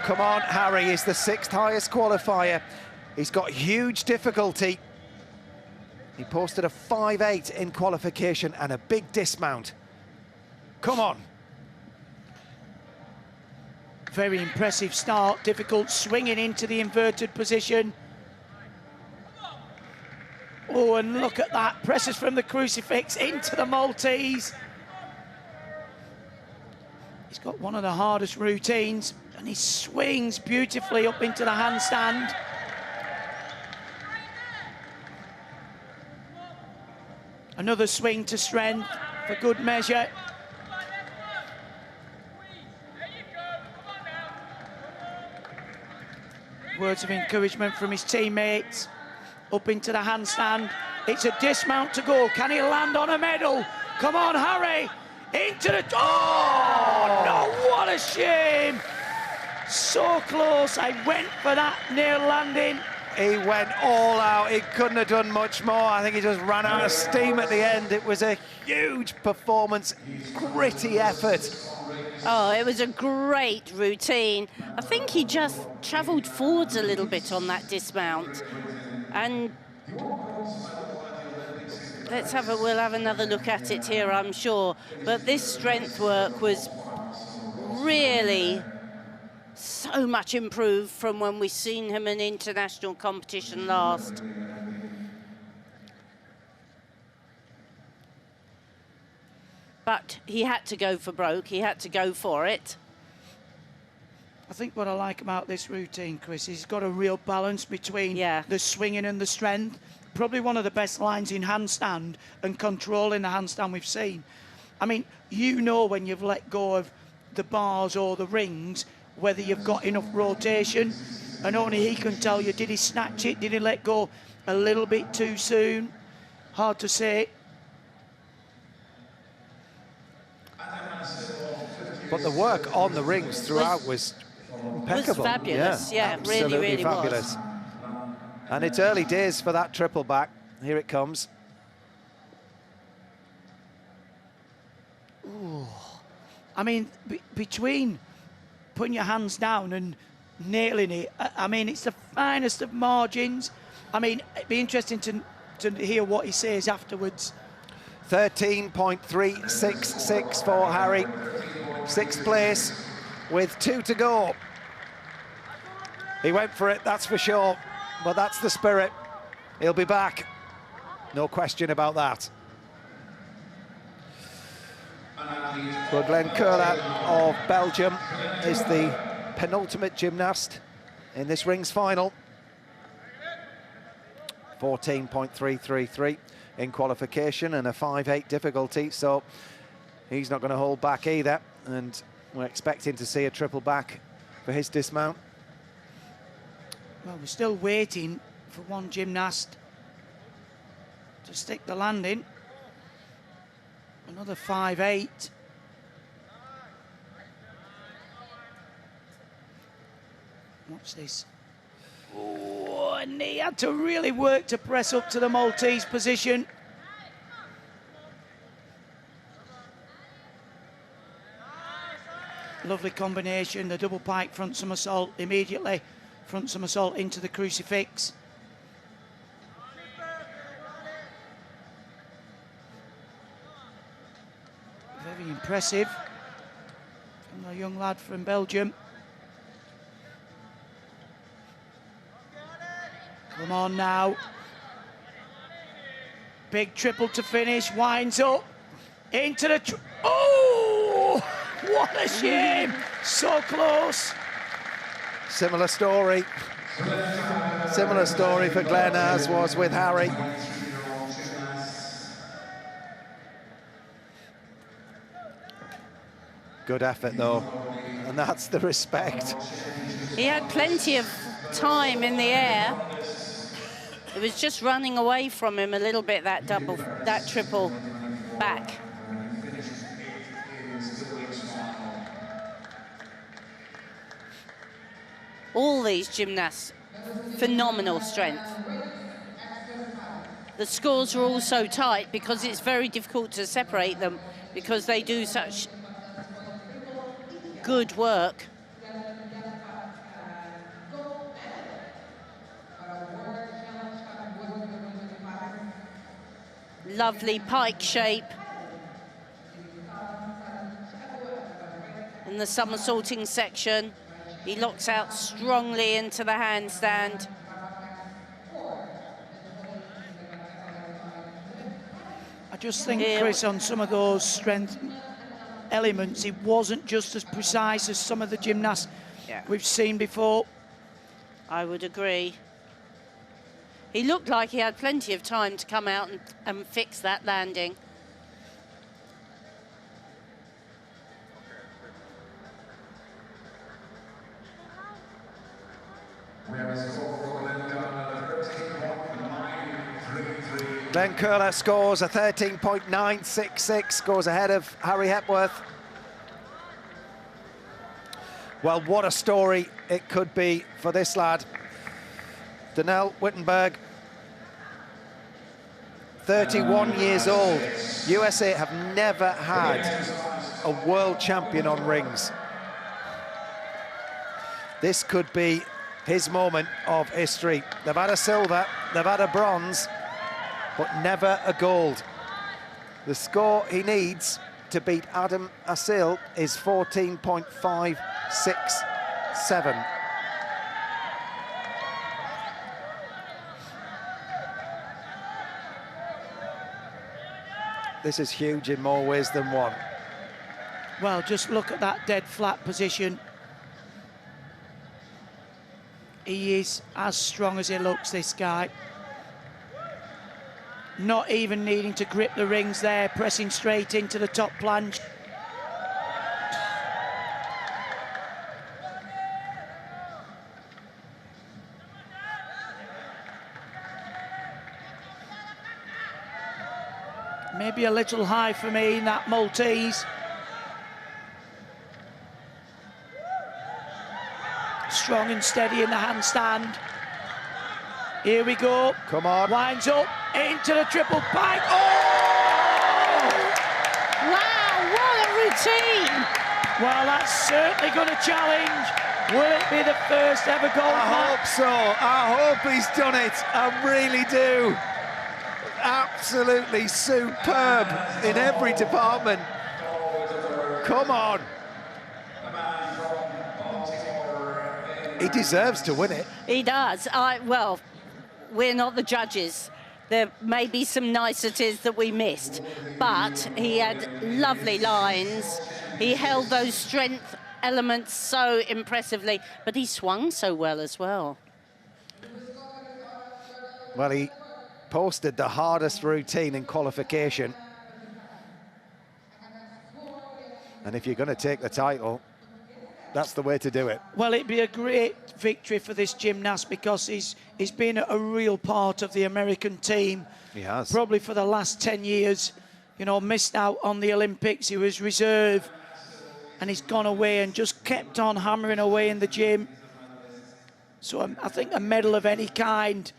Come on, Harry is the 6th highest qualifier. He's got huge difficulty. He posted a 5.8 in qualification and a big dismount. Come on. Very impressive start, difficult swinging into the inverted position. Oh, and look at that, presses from the crucifix into the Maltese. He's got one of the hardest routines, and he swings beautifully up into the handstand. Another swing to strength for good measure. Words of encouragement from his teammates. Up into the handstand. It's a dismount to go. Can he land on a medal? Come on, Harry. Into the... Oh, no, what a shame. So close. I went for that near landing. He went all out. He couldn't have done much more. I think he just ran out of steam at the end. It was a huge performance, gritty effort. Oh, it was a great routine. I think he just travelled forwards a little bit on that dismount. And we'll have another look at it here, I'm sure. But this strength work was really so much improved from when we've seen him in international competition last. But he had to go for broke, he had to go for it. I think what I like about this routine, Chris, is he's got a real balance between the swinging and the strength. Probably one of the best lines in handstand and controlling the handstand we've seen. I mean, you know when you've let go of the bars or the rings, whether you've got enough rotation, and only he can tell you, did he snatch it, did he let go a little bit too soon? Hard to say. But the work on the rings throughout was impeccable. Was fabulous, yeah, absolutely really fabulous. was. And it's early days for that triple back. Here it comes. Ooh. I mean, between putting your hands down and nailing it, I mean, it's the finest of margins. I mean, it'd be interesting to hear what he says afterwards. 13.366 for Harry. 6th place with 2 to go. He went for it, that's for sure. But that's the spirit. He'll be back. No question about that. Well, Glenn Curlat of Belgium is the penultimate gymnast in this rings final. 14.333 in qualification and a 5.8 difficulty, so he's not going to hold back either, and we're expecting to see a triple back for his dismount. Well, we're still waiting for one gymnast to stick the landing. Another 5.8. What's this? Oh, and he had to really work to press up to the Maltese position. Lovely combination, the double pike front somersault immediately. Front somersault into the crucifix. Very impressive from the young lad from Belgium. Come on now. Big triple to finish, winds up into the... Oh! What a shame! So close. Similar story. Similar story for Glenn as was with Harry. Good effort though, and that's the respect. He had plenty of time in the air. It was just running away from him a little bit, that triple back. All these gymnasts, phenomenal strength. The scores are all so tight because it's very difficult to separate them because they do such good work. Lovely pike shape. In the somersaulting section, he locks out strongly into the handstand. I just think, Chris, on some of those strength elements, it wasn't just as precise as some of the gymnasts we've seen before. I would agree. He looked like he had plenty of time to come out and fix that landing. Glenn Curlat scores a 13.966, scores ahead of Harry Hepworth. Well, what a story it could be for this lad. Daniel Wittenberg, 31 years old. USA have never had a world champion on rings. This could be his moment of history. They've had a silver, they've had a bronze, but never a gold. The score he needs to beat Adam Asil is 14.567. This is huge in more ways than one. Well, just look at that dead flat position. He is as strong as he looks, this guy. Not even needing to grip the rings there, pressing straight into the top plunge. Maybe a little high for me in that Maltese. strong and steady in the handstand. Here we go. Come on. Winds up into the triple pike. Oh! Wow, what a routine! Well, that's certainly going to challenge. Will it be the first ever gold I hope so. I hope he's done it. I really do. Absolutely superb in every department. Come on. He deserves to win it. He does. Well, we're not the judges. There may be some niceties that we missed, but he had lovely lines. He held those strength elements so impressively, but he swung so well as well. Well, he posted the hardest routine in qualification. And if you're going to take the title, that's the way to do it. Well, it'd be a great victory for this gymnast because he's been a real part of the American team. He has. Probably for the last 10 years. You know, missed out on the Olympics. He was reserve. And he's gone away and just kept on hammering away in the gym. So I think a medal of any kind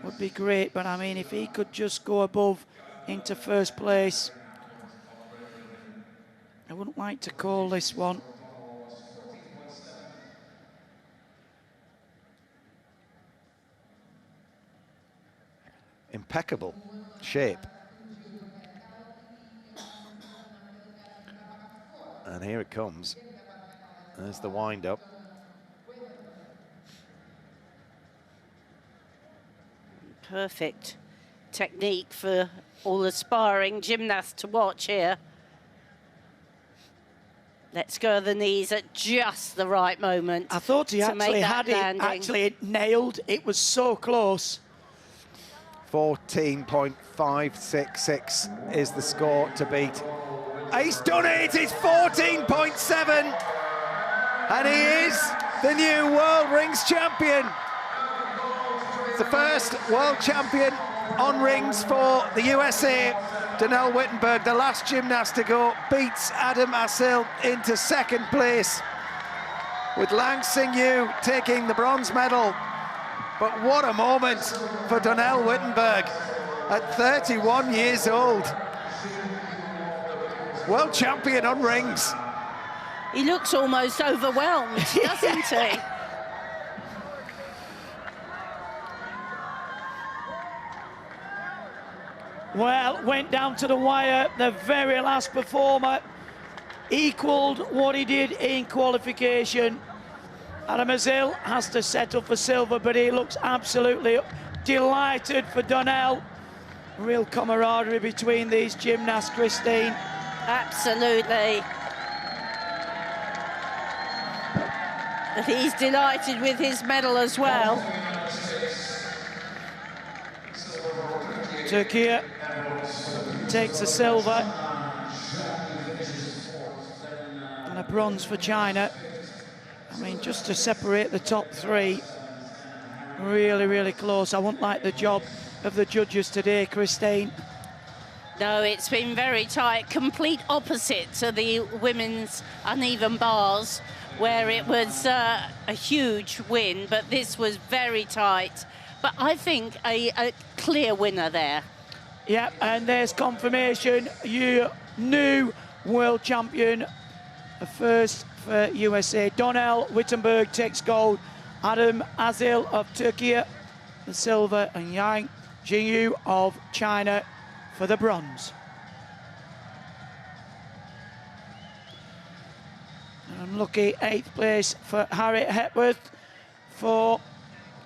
would be great. But, I mean, if he could just go above into first place. I wouldn't like to call this one. Impeccable shape. And here it comes. There's the wind-up. Perfect technique for all aspiring gymnasts to watch here. Let's go to the knees at just the right moment. I thought he actually had it nailed. It was so close. 14.566 is the score to beat. He's done it! It's 14.7! And he is the new World Rings champion. The first world champion on rings for the USA. Donnell Wittenberg, the last gymnast to go, beats Adam Asil into second place, with Lang Xingyu taking the bronze medal. But what a moment for Donnell Wittenberg at 31 years old. World champion on rings. He looks almost overwhelmed, doesn't he? Well, went down to the wire. The very last performer equalled what he did in qualification. Adam Asil has to settle for silver, but he looks absolutely delighted for Donnell. Real camaraderie between these gymnasts, Christine. Absolutely. And he's delighted with his medal as well. Turkey takes a silver and a bronze for China. I mean, just to separate the top three, really, really close. I wouldn't like the job of the judges today, Christine. No, it's been very tight. Complete opposite to the women's uneven bars, where it was a huge win, but this was very tight. But I think a clear winner there. Yeah, and there's confirmation. You new world champion, the first for USA. Donnell Wittenberg takes gold. Adam Asil of Turkey, the silver, and Yang Xingyu of China for the bronze. An unlucky 8th place for Harry Hepworth for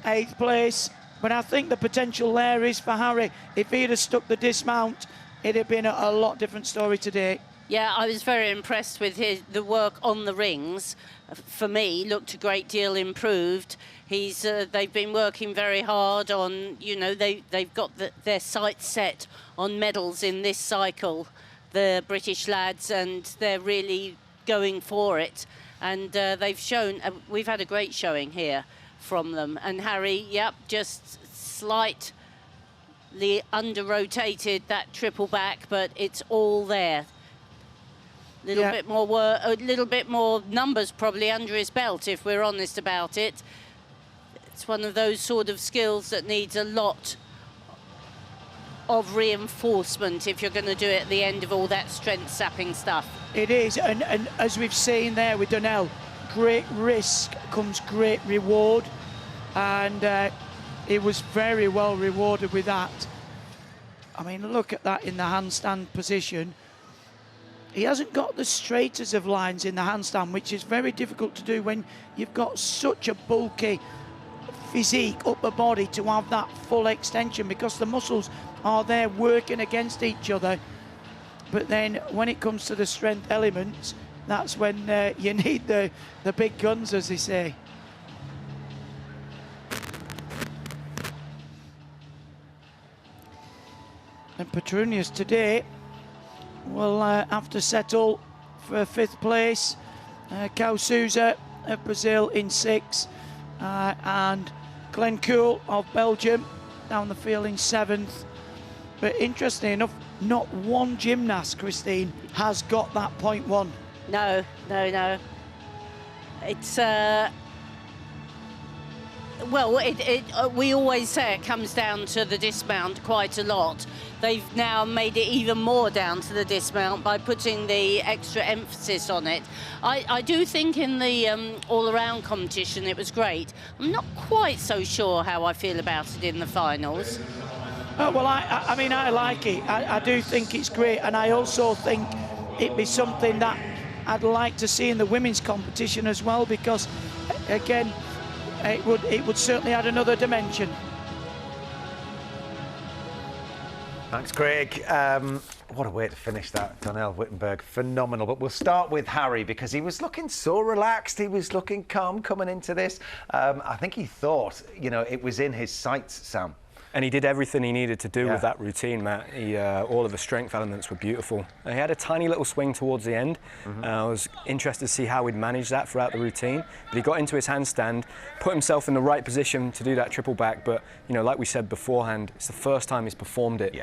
8th place. But I think the potential there is for Harry. If he'd have stuck the dismount, it'd have been a lot different story today. Yeah, I was very impressed with the work on the rings. For me, looked a great deal improved. They've been working very hard on, you know, they've got their sights set on medals in this cycle, the British lads, and they're really going for it. And they've shown, we've had a great showing here from them. And Harry, yep, just slightly under-rotated that triple back, but it's all there. bit more work, a little bit more numbers probably under his belt, if we're honest about it. It's one of those sort of skills that needs a lot of reinforcement if you're going to do it at the end of all that strength sapping stuff. It is, and as we've seen there with Donnell, great risk comes great reward, and he was very well rewarded with that. I mean, look at that in the handstand position. He hasn't got the straightest of lines in the handstand, which is very difficult to do when you've got such a bulky physique, upper body, to have that full extension, because the muscles are there working against each other. But then when it comes to the strength elements, that's when you need the big guns, as they say. And Petrunius today will have to settle for 5th place. Cao Souza of Brazil in 6th, and Glenn Cool of Belgium down the field in 7th. But interestingly enough, not one gymnast, Christine, has got that .1. No. It's well, we always say it comes down to the dismount quite a lot. They've now made it even more down to the dismount by putting the extra emphasis on it. I do think in the all-around competition it was great. I'm not quite so sure how I feel about it in the finals. Oh, well, I mean, I like it. I do think it's great, and I also think it'd be something that I'd like to see in the women's competition as well, because, again, it would certainly add another dimension. Thanks, Craig. What a way to finish that, Donnell Wittenberg. Phenomenal. But we'll start with Harry, because he was looking so relaxed. He was looking calm coming into this. I think he thought, you know, it was in his sights, Sam. And he did everything he needed to do with that routine, Matt. All of the strength elements were beautiful. He had a tiny little swing towards the end. I was interested to see how he'd manage that throughout the routine. But he got into his handstand, put himself in the right position to do that triple back. But, you know, like we said beforehand, it's the first time he's performed it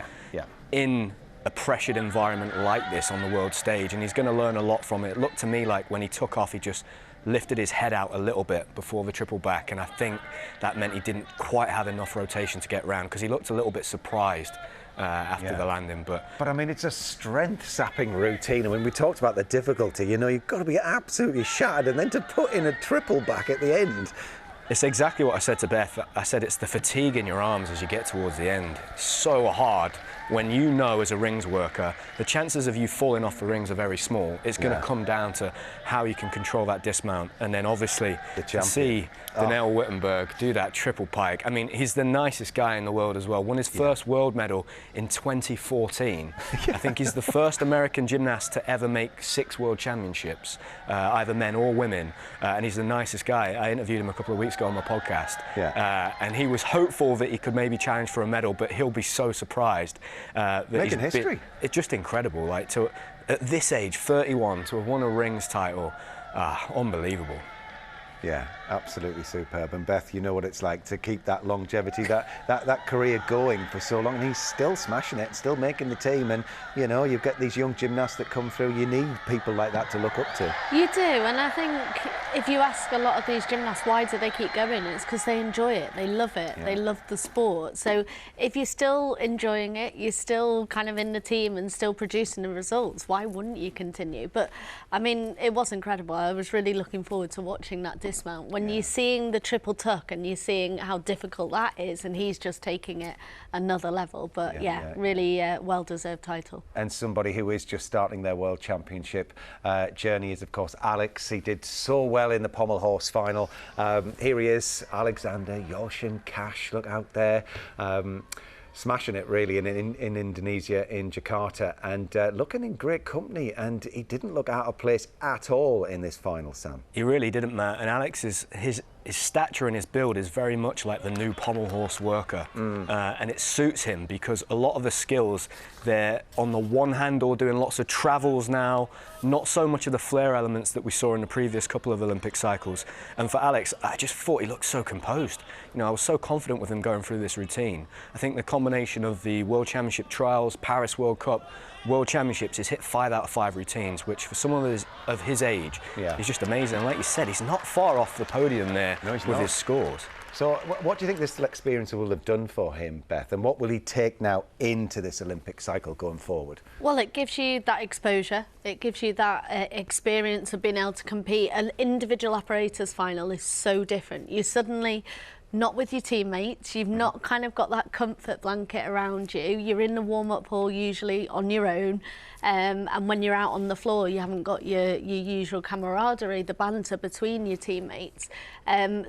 in a pressured environment like this on the world stage. And he's going to learn a lot from it. It looked to me like when he took off, he just lifted his head out a little bit before the triple back, and I think that meant he didn't quite have enough rotation to get round, because he looked a little bit surprised after the landing. But I mean, it's a strength sapping routine. I mean, we talked about the difficulty. You know, you've got to be absolutely shattered, and then to put in a triple back at the end. It's exactly what I said to Beth. I said it's the fatigue in your arms as you get towards the end. It's so hard when you know, as a rings worker, the chances of you falling off the rings are very small. It's going to come down to how you can control that dismount. And then obviously to see Donnell Wittenberg do that triple pike. I mean, he's the nicest guy in the world as well. Won his first world medal in 2014. I think he's the first American gymnast to ever make 6 world championships, either men or women. And he's the nicest guy. I interviewed him a couple of weeks ago on my podcast. And he was hopeful that he could maybe challenge for a medal, but he'll be so surprised. Making history. It's just incredible. Like, at this age, 31, to have won a rings title, unbelievable. Yeah, absolutely superb. And Beth, you know what it's like to keep that longevity, that career going for so long. And he's still smashing it, still making the team. And, you know, you've got these young gymnasts that come through. You need people like that to look up to. You do, and I think if you ask a lot of these gymnasts why do they keep going, it's because they enjoy it, they love it, they love the sport. So if you're still enjoying it, you're still kind of in the team and still producing the results, why wouldn't you continue? But I mean, it was incredible. I was really looking forward to watching that dismount. When you're seeing the triple tuck and you're seeing how difficult that is, and he's just taking it another level. But really well-deserved title. And somebody who is just starting their World Championship journey is, of course, Alex. He did so well in the pommel horse final. Here he is, Alexander Yoshin Cash, look out there. Smashing it really in Indonesia, in Jakarta, and looking in great company, and he didn't look out of place at all in this final, Sam. He really didn't, Matt. And Alex, his stature and his build is very much like the new pommel horse worker, and it suits him because a lot of the skills, they're on the one hand or doing lots of travels now, not so much of the flair elements that we saw in the previous couple of Olympic cycles. And for Alex, I just thought he looked so composed. You know, I was so confident with him going through this routine. I think the combination of the World Championship trials, Paris World Cup, World Championships, he's hit 5 out of 5 routines, which for someone of his age is just amazing. And like you said, he's not far off the podium there with his scores. So what do you think this experience will have done for him, Beth? And what will he take now into this Olympic cycle going forward? Well, it gives you that exposure. It gives you that experience of being able to compete. An individual apparatus final is so different. You suddenly not with your teammates, you've not kind of got that comfort blanket around you. You're in the warm-up hall usually on your own, and when you're out on the floor you haven't got your usual camaraderie, the banter between your teammates.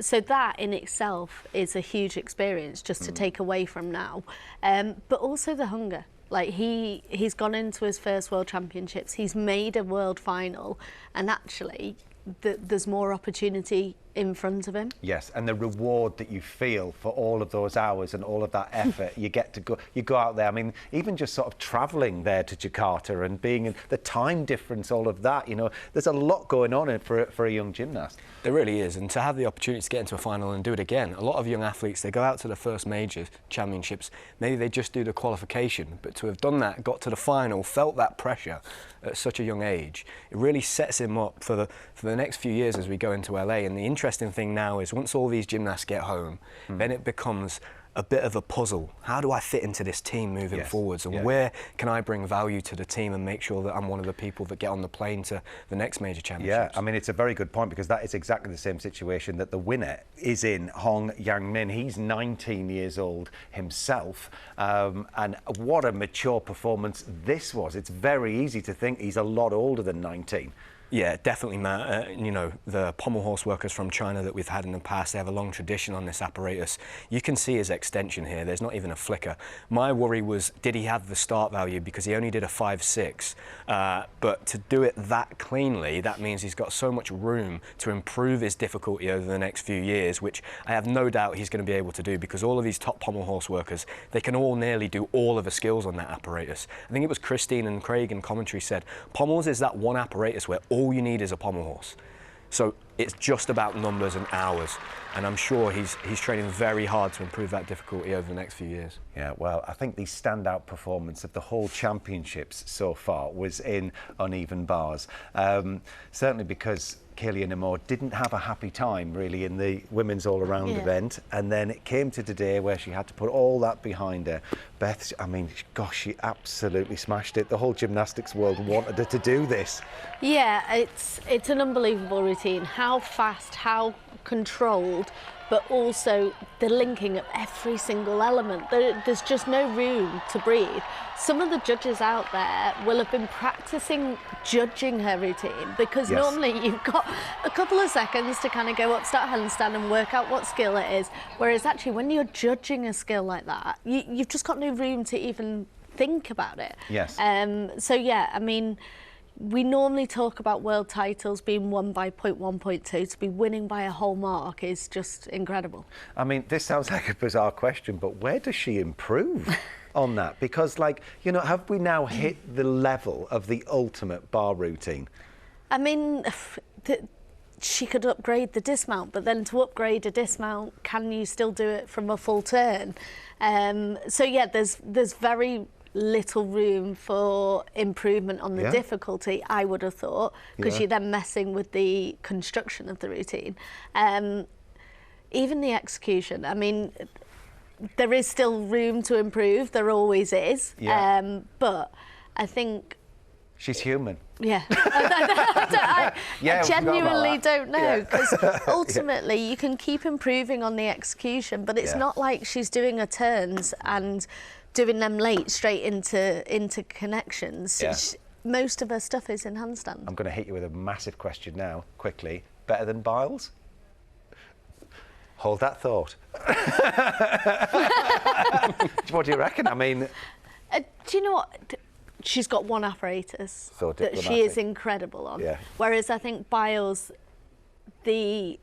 So that in itself is a huge experience just to take away from now. But also the hunger. Like he's gone into his first World Championships, he's made a world final, and actually there's more opportunity in front of him. Yes, and the reward that you feel for all of those hours and all of that effort, you go out there. I mean, even just sort of travelling there to Jakarta and being in the time difference, all of that, you know, there's a lot going on for a young gymnast. There really is, and to have the opportunity to get into a final and do it again. A lot of young athletes, they go out to the first major championships, maybe they just do the qualification, but to have done that, got to the final, felt that pressure at such a young age, it really sets him up for the next few years as we go into LA. And the interesting thing now is once all these gymnasts get home, then it becomes a bit of a puzzle. How do I fit into this team moving forwards, and where can I bring value to the team and make sure that I'm one of the people that get on the plane to the next major championships? Yeah, I mean, it's a very good point, because that is exactly the same situation that the winner is in, Hong Yang-min. He's 19 years old himself, and what a mature performance this was. It's very easy to think he's a lot older than 19. Yeah, definitely, Matt. You know, the pommel horse workers from China that we've had in the past, they have a long tradition on this apparatus. You can see his extension here. There's not even a flicker. My worry was, did he have the start value? Because he only did a 5.6. But to do it that cleanly, that means he's got so much room to improve his difficulty over the next few years, which I have no doubt he's going to be able to do, because all of these top pommel horse workers, they can all nearly do all of the skills on that apparatus. I think it was Christine and Craig in commentary said, pommels is that one apparatus where all you need is a pommel horse. So it's just about numbers and hours, and I'm sure he's training very hard to improve that difficulty over the next few years. Yeah, well, I think the standout performance of the whole championships so far was in uneven bars. Certainly because Kaylee Namor didn't have a happy time really in the women's all-around event, and then it came to today where she had to put all that behind her. Beth, I mean, gosh, she absolutely smashed it. The whole gymnastics world wanted her to do this. Yeah, it's an unbelievable routine. How fast, how controlled, but also the linking of every single element. There's just no room to breathe. Some of the judges out there will have been practicing judging her routine, because normally you've got a couple of seconds to kind of go up, start handstand and work out what skill it is. Whereas actually when you're judging a skill like that, you've just got no room to even think about it. Yes. So yeah, I mean, we normally talk about world titles being won by 0.1, 0.2. To be winning by a whole mark is just incredible. I mean, this sounds like a bizarre question, but where does she improve on that? Because, like, you know, have we now hit the level of the ultimate bar routine? I mean, she could upgrade the dismount, but then to upgrade a dismount, can you still do it from a full turn? So yeah, there's very little room for improvement on the difficulty, I would have thought, because you're then messing with the construction of the routine. Even the execution, I mean, there is still room to improve, there always is, but I think... She's human. Yeah. I genuinely don't know, because ultimately you can keep improving on the execution, but it's not like she's doing her turns and doing them late straight into connections. Most of her stuff is in handstand. I'm going to hit you with a massive question now, quickly. Better than Biles? Hold that thought. What do you reckon? I mean... do you know what? She's got one apparatus that she is incredible on. Whereas I think Biles, the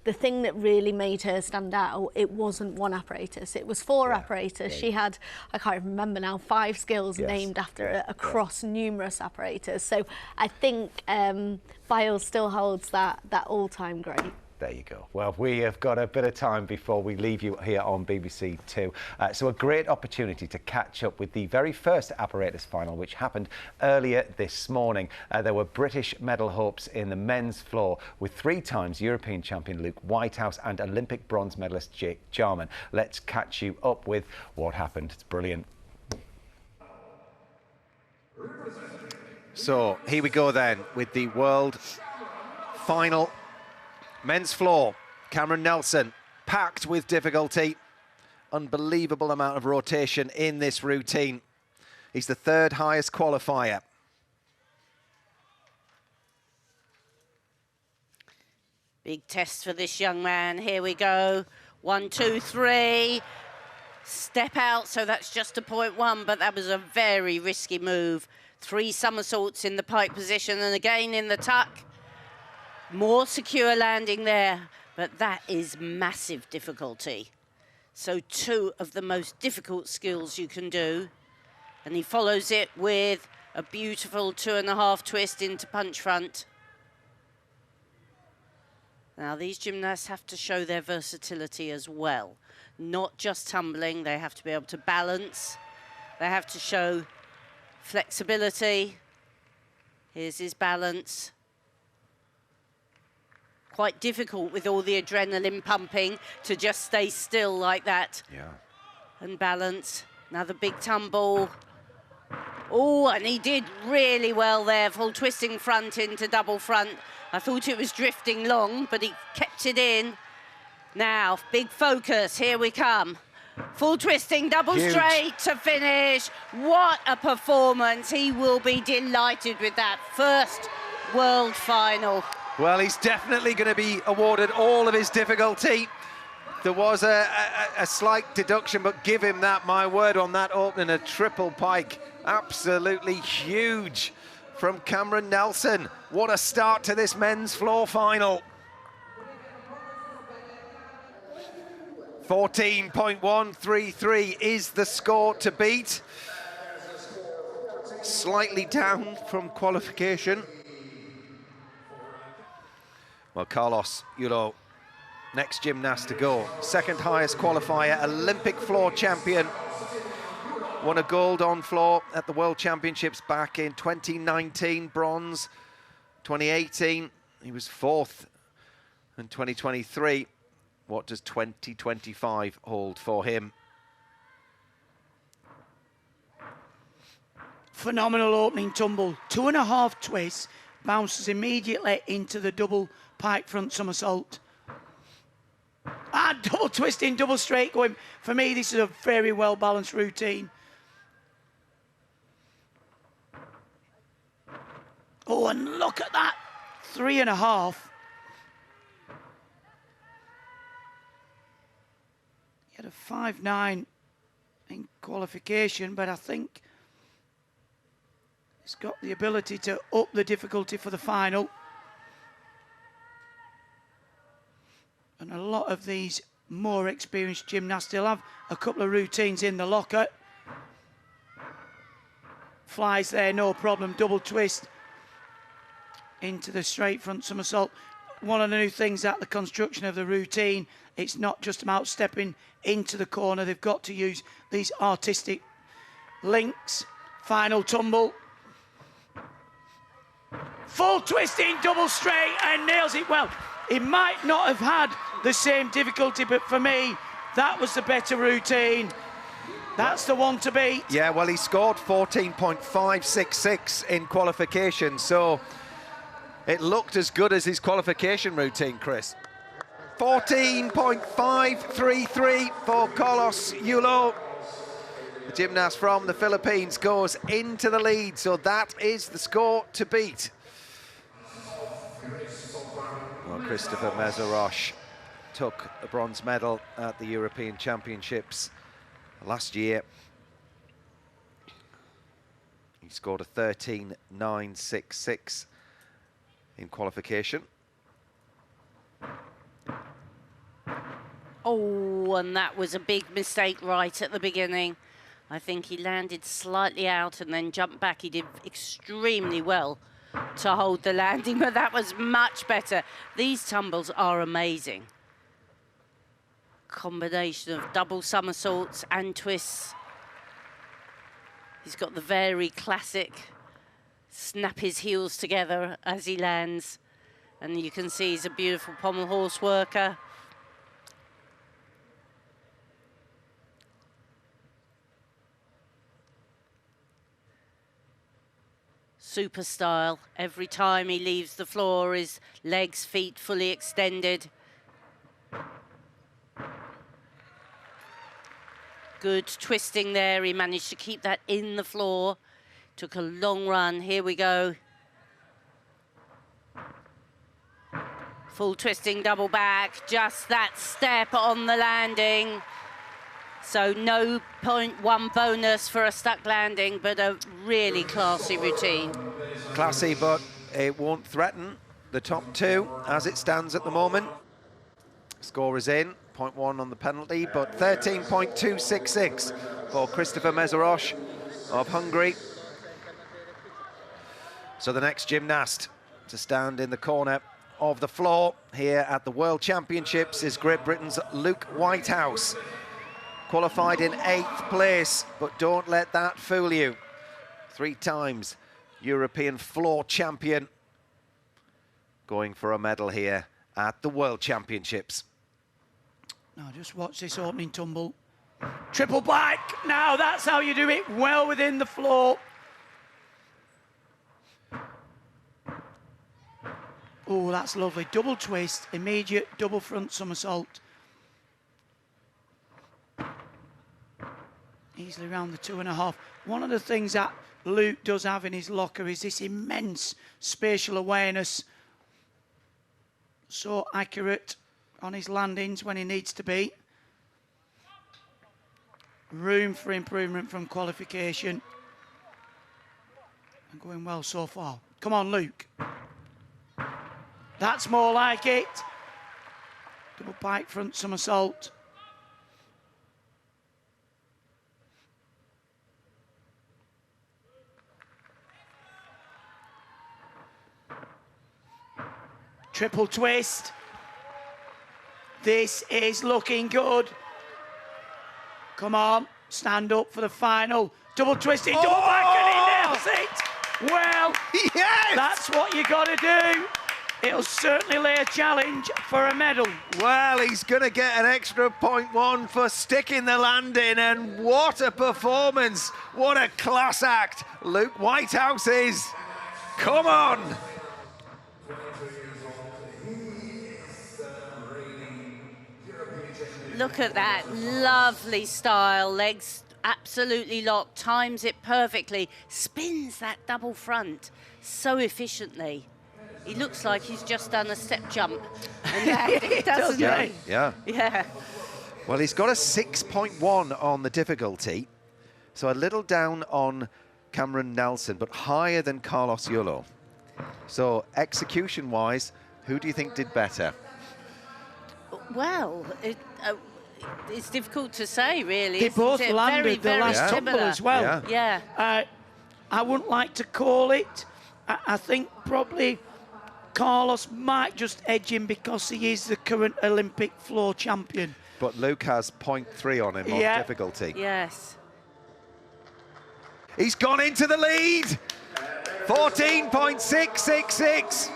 thing that really made her stand out, it wasn't one apparatus, it was 4 apparatus. She had, I can't remember now, 5 skills named after her across numerous apparatus. So I think Biles still holds that all-time great. There you go. Well, we have got a bit of time before we leave you here on BBC Two. So a great opportunity to catch up with the very first Apparatus final, which happened earlier this morning. There were British medal hopes in the men's floor with 3 times European champion Luke Whitehouse and Olympic bronze medalist Jake Jarman. Let's catch you up with what happened. It's brilliant. So here we go then with the world final. Men's floor, Cameron Nelson, packed with difficulty. Unbelievable amount of rotation in this routine. He's the 3rd highest qualifier. Big test for this young man. Here we go. 1, 2, 3. Step out, so that's just a 0.1, but that was a very risky move. 3 somersaults in the pike position and again in the tuck. More secure landing there, but that is massive difficulty. So 2 of the most difficult skills you can do. And he follows it with a beautiful 2.5 twist into punch front. Now these gymnasts have to show their versatility as well. Not just tumbling, they have to be able to balance. They have to show flexibility. Here's his balance. Quite difficult with all the adrenaline pumping to just stay still like that. Yeah. And balance. Another big tumble. Oh, and he did really well there. Full twisting front into double front. I thought it was drifting long, but he kept it in. Now, big focus. Here we come. Full twisting, double straight to finish. What a performance. He will be delighted with that first world final. Well, he's definitely going to be awarded all of his difficulty. There was a slight deduction, but give him that, my word, on that opening, a triple pike. Absolutely huge from Cameron Nelson. What a start to this men's floor final. 14.133 is the score to beat. Slightly down from qualification. Well, Carlos, next gymnast to go. 2nd highest qualifier, Olympic floor champion. Won a gold on floor at the World Championships back in 2019, bronze. 2018, he was 4th. And 2023, what does 2025 hold for him? Phenomenal opening tumble. 2.5 twists, bounces immediately into the double pike front somersault. Double twisting, double straight going. For me, this is a very well-balanced routine. Oh, and look at that. 3.5. He had a 5.9 in qualification, but I think he's got the ability to up the difficulty for the final. And a lot of these more experienced gymnasts still have a couple of routines in the locker. Flies there, no problem. Double twist into the straight front somersault. One of the new things at the construction of the routine, it's not just about stepping into the corner. They've got to use these artistic links. Final tumble. Full twisting, double straight, and nails it well. He might not have had the same difficulty, but for me, that was the better routine. That's the one to beat. Yeah, well, he scored 14.566 in qualification, so it looked as good as his qualification routine, Chris. 14.533 for Carlos Yulo. The gymnast from the Philippines goes into the lead, so that is the score to beat. Well, Christopher Mezarosh took a bronze medal at the European Championships last year. He scored a 13.966 in qualification. Oh, and that was a big mistake right at the beginning. I think he landed slightly out and then jumped back. He did extremely well to hold the landing, but that was much better. These tumbles are amazing. Combination of double somersaults and twists. He's got the very classic snap his heels together as he lands. And you can see he's a beautiful pommel horse worker. Super style. Every time he leaves the floor, his legs, feet fully extended. Good twisting there. He managed to keep that in the floor. Took a long run. Here we go. Full twisting double back. Just that step on the landing. So no 0.1 bonus for a stuck landing, but a really classy routine. Classy, but it won't threaten the top two as it stands at the moment. Score is in, 0.1 on the penalty, but 13.266 for Christopher Mezerosh of Hungary. So the next gymnast to stand in the corner of the floor here at the World Championships is Great Britain's Luke Whitehouse. Qualified in 8th place, but don't let that fool you. 3 times European floor champion, going for a medal here at the World Championships. Now just watch this opening tumble. Triple back, now that's how you do it, well within the floor. Oh, that's lovely, double twist, immediate double front somersault. Easily around the 2.5. One of the things that Luke does have in his locker is this immense spatial awareness. So accurate on his landings when he needs to be. Room for improvement from qualification. And going well so far. Come on, Luke. That's more like it. Double pike front somersault. Triple twist. This is looking good. Come on, stand up for the final. Double twisting, double back, and he nails it. Well, yes! That's what you got to do. It'll certainly lay a challenge for a medal. Well, he's going to get an extra 0.1 for sticking the landing, and what a performance. What a class act Luke Whitehouse is. Come on. Look at that, lovely style, legs absolutely locked, times it perfectly, spins that double front so efficiently. He looks like he's just done a step jump and landed, doesn't he? Yeah. Yeah. Well, he's got a 6.1 on the difficulty, so a little down on Cameron Nelson, but higher than Carlos Yulo. So execution-wise, who do you think did better? Well, it's difficult to say, really. They both landed the last tumble as well. Yeah. I wouldn't like to call it. I think probably Carlos might just edge him because he is the current Olympic floor champion. But Luke has 0.3 on him on difficulty. Yes. He's gone into the lead. 14.666.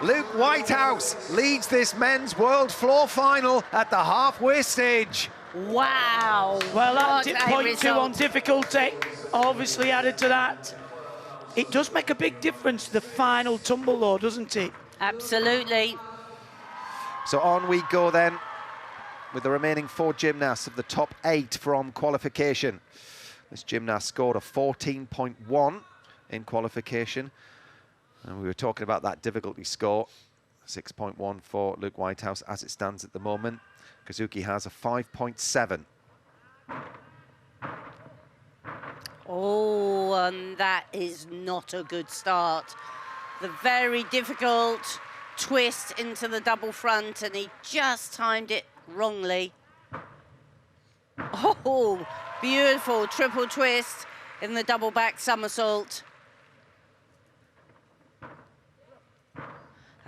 Luke Whitehouse leads this men's world floor final at the halfway stage. Wow. Well, that 0.2 on difficulty obviously added to that. It does make a big difference to the final tumble, though, doesn't it? Absolutely. So on we go then with the remaining 4 gymnasts of the top 8 from qualification. This gymnast scored a 14.1 in qualification. And we were talking about that difficulty score, 6.1 for Luke Whitehouse as it stands at the moment. Kazuki has a 5.7. Oh, and that is not a good start. The very difficult twist into the double front, and he just timed it wrongly. Oh, beautiful triple twist in the double back somersault.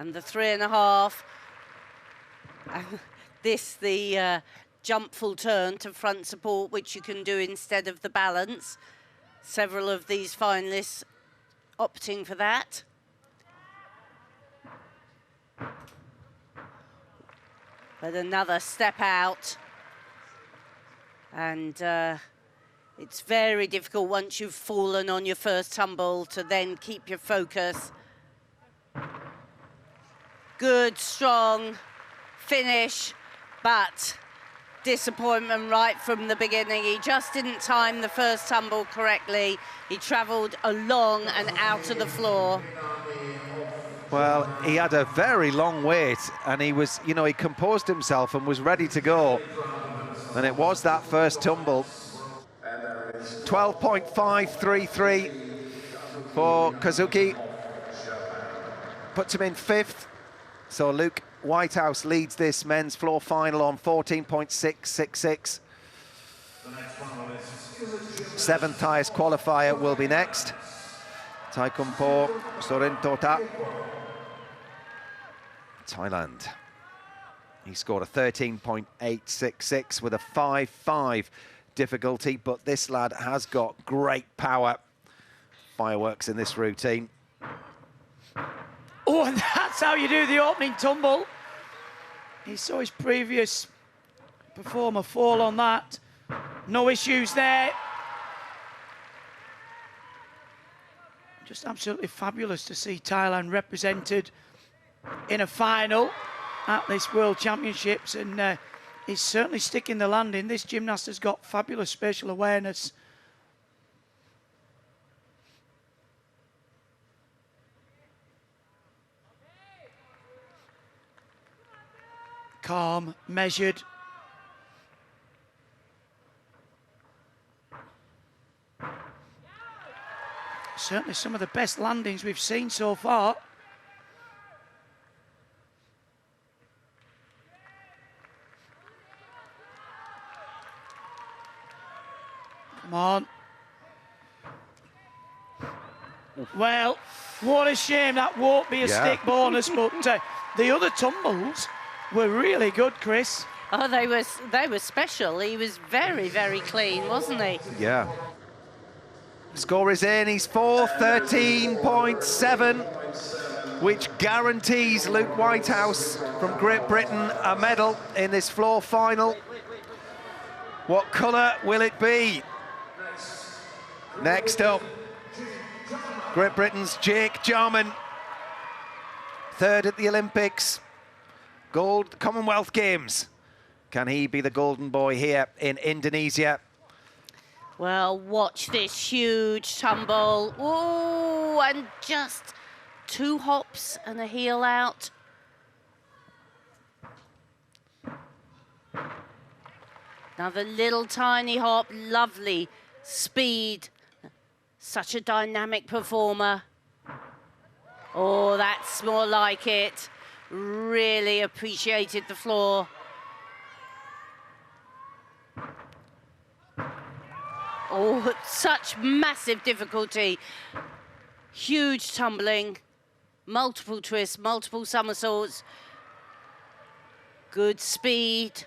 And the 3.5. The jump full turn to front support, which you can do instead of the balance. Several of these finalists opting for that. But another step out. And it's very difficult once you've fallen on your first tumble to then keep your focus. Good, strong finish, but disappointment right from the beginning. He just didn't time the first tumble correctly. He travelled along and out of the floor. Well, he had a very long wait, and he was, you know, he composed himself and was ready to go. And it was that first tumble. 12.533 for Kazuki. Puts him in 5th. So Luke Whitehouse leads this men's floor final on 14.666. 7th highest qualifier will be next. Taekumpo Sorintota, Thailand. He scored a 13.866 with a 5.5 difficulty, but this lad has got great power. Fireworks in this routine. Oh, and that's how you do the opening tumble. He saw his previous performer fall on that. No issues there. Just absolutely fabulous to see Thailand represented in a final at this World Championships, and he's certainly sticking the landing. This gymnast has got fabulous spatial awareness. Calm, measured. Certainly some of the best landings we've seen so far. Come on. Well, what a shame that won't be a stick bonus, but the other tumbles were really good, Chris. Oh, they were special. He was very, very clean, wasn't he? Yeah. Score is in, he's 4:13.7, which guarantees Luke Whitehouse from Great Britain a medal in this floor final. What colour will it be? Next up, Great Britain's Jake Jarman, 3rd at the Olympics, gold Commonwealth Games. Can he be the golden boy here in Indonesia? Well, watch this huge tumble. Ooh, and just 2 hops and a heel out. Another little tiny hop, lovely speed. Such a dynamic performer. Oh, that's more like it. Really appreciated the floor. Oh, such massive difficulty. Huge tumbling, multiple twists, multiple somersaults. Good speed.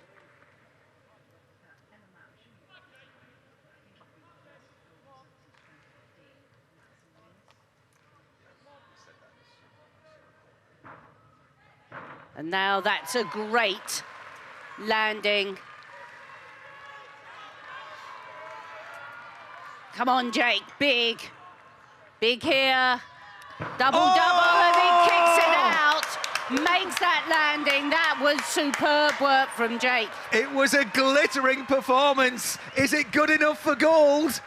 And now that's a great landing. Come on, Jake, big. Big here. Double, and he kicks it out. Makes that landing. That was superb work from Jake. It was a glittering performance. Is it good enough for gold?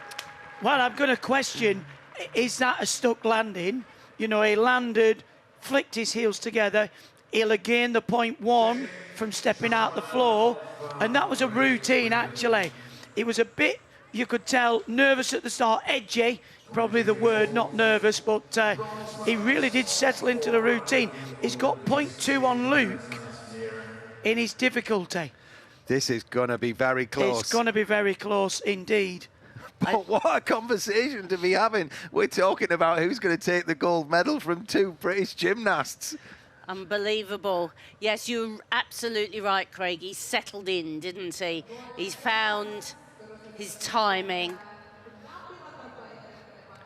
Well, I'm going to question, is that a stuck landing? You know, he landed, flicked his heels together. He'll have gained the 0.1 from stepping out the floor. And that was a routine, actually. It was a bit, you could tell, nervous at the start, edgy, probably the word, not nervous, but he really did settle into the routine. He's got 0.2 on Luke in his difficulty. This is going to be very close. It's going to be very close indeed. But what a conversation to be having. We're talking about who's going to take the gold medal from 2 British gymnasts. Unbelievable. Yes, you're absolutely right, Craig. He settled in, didn't he? He's found his timing.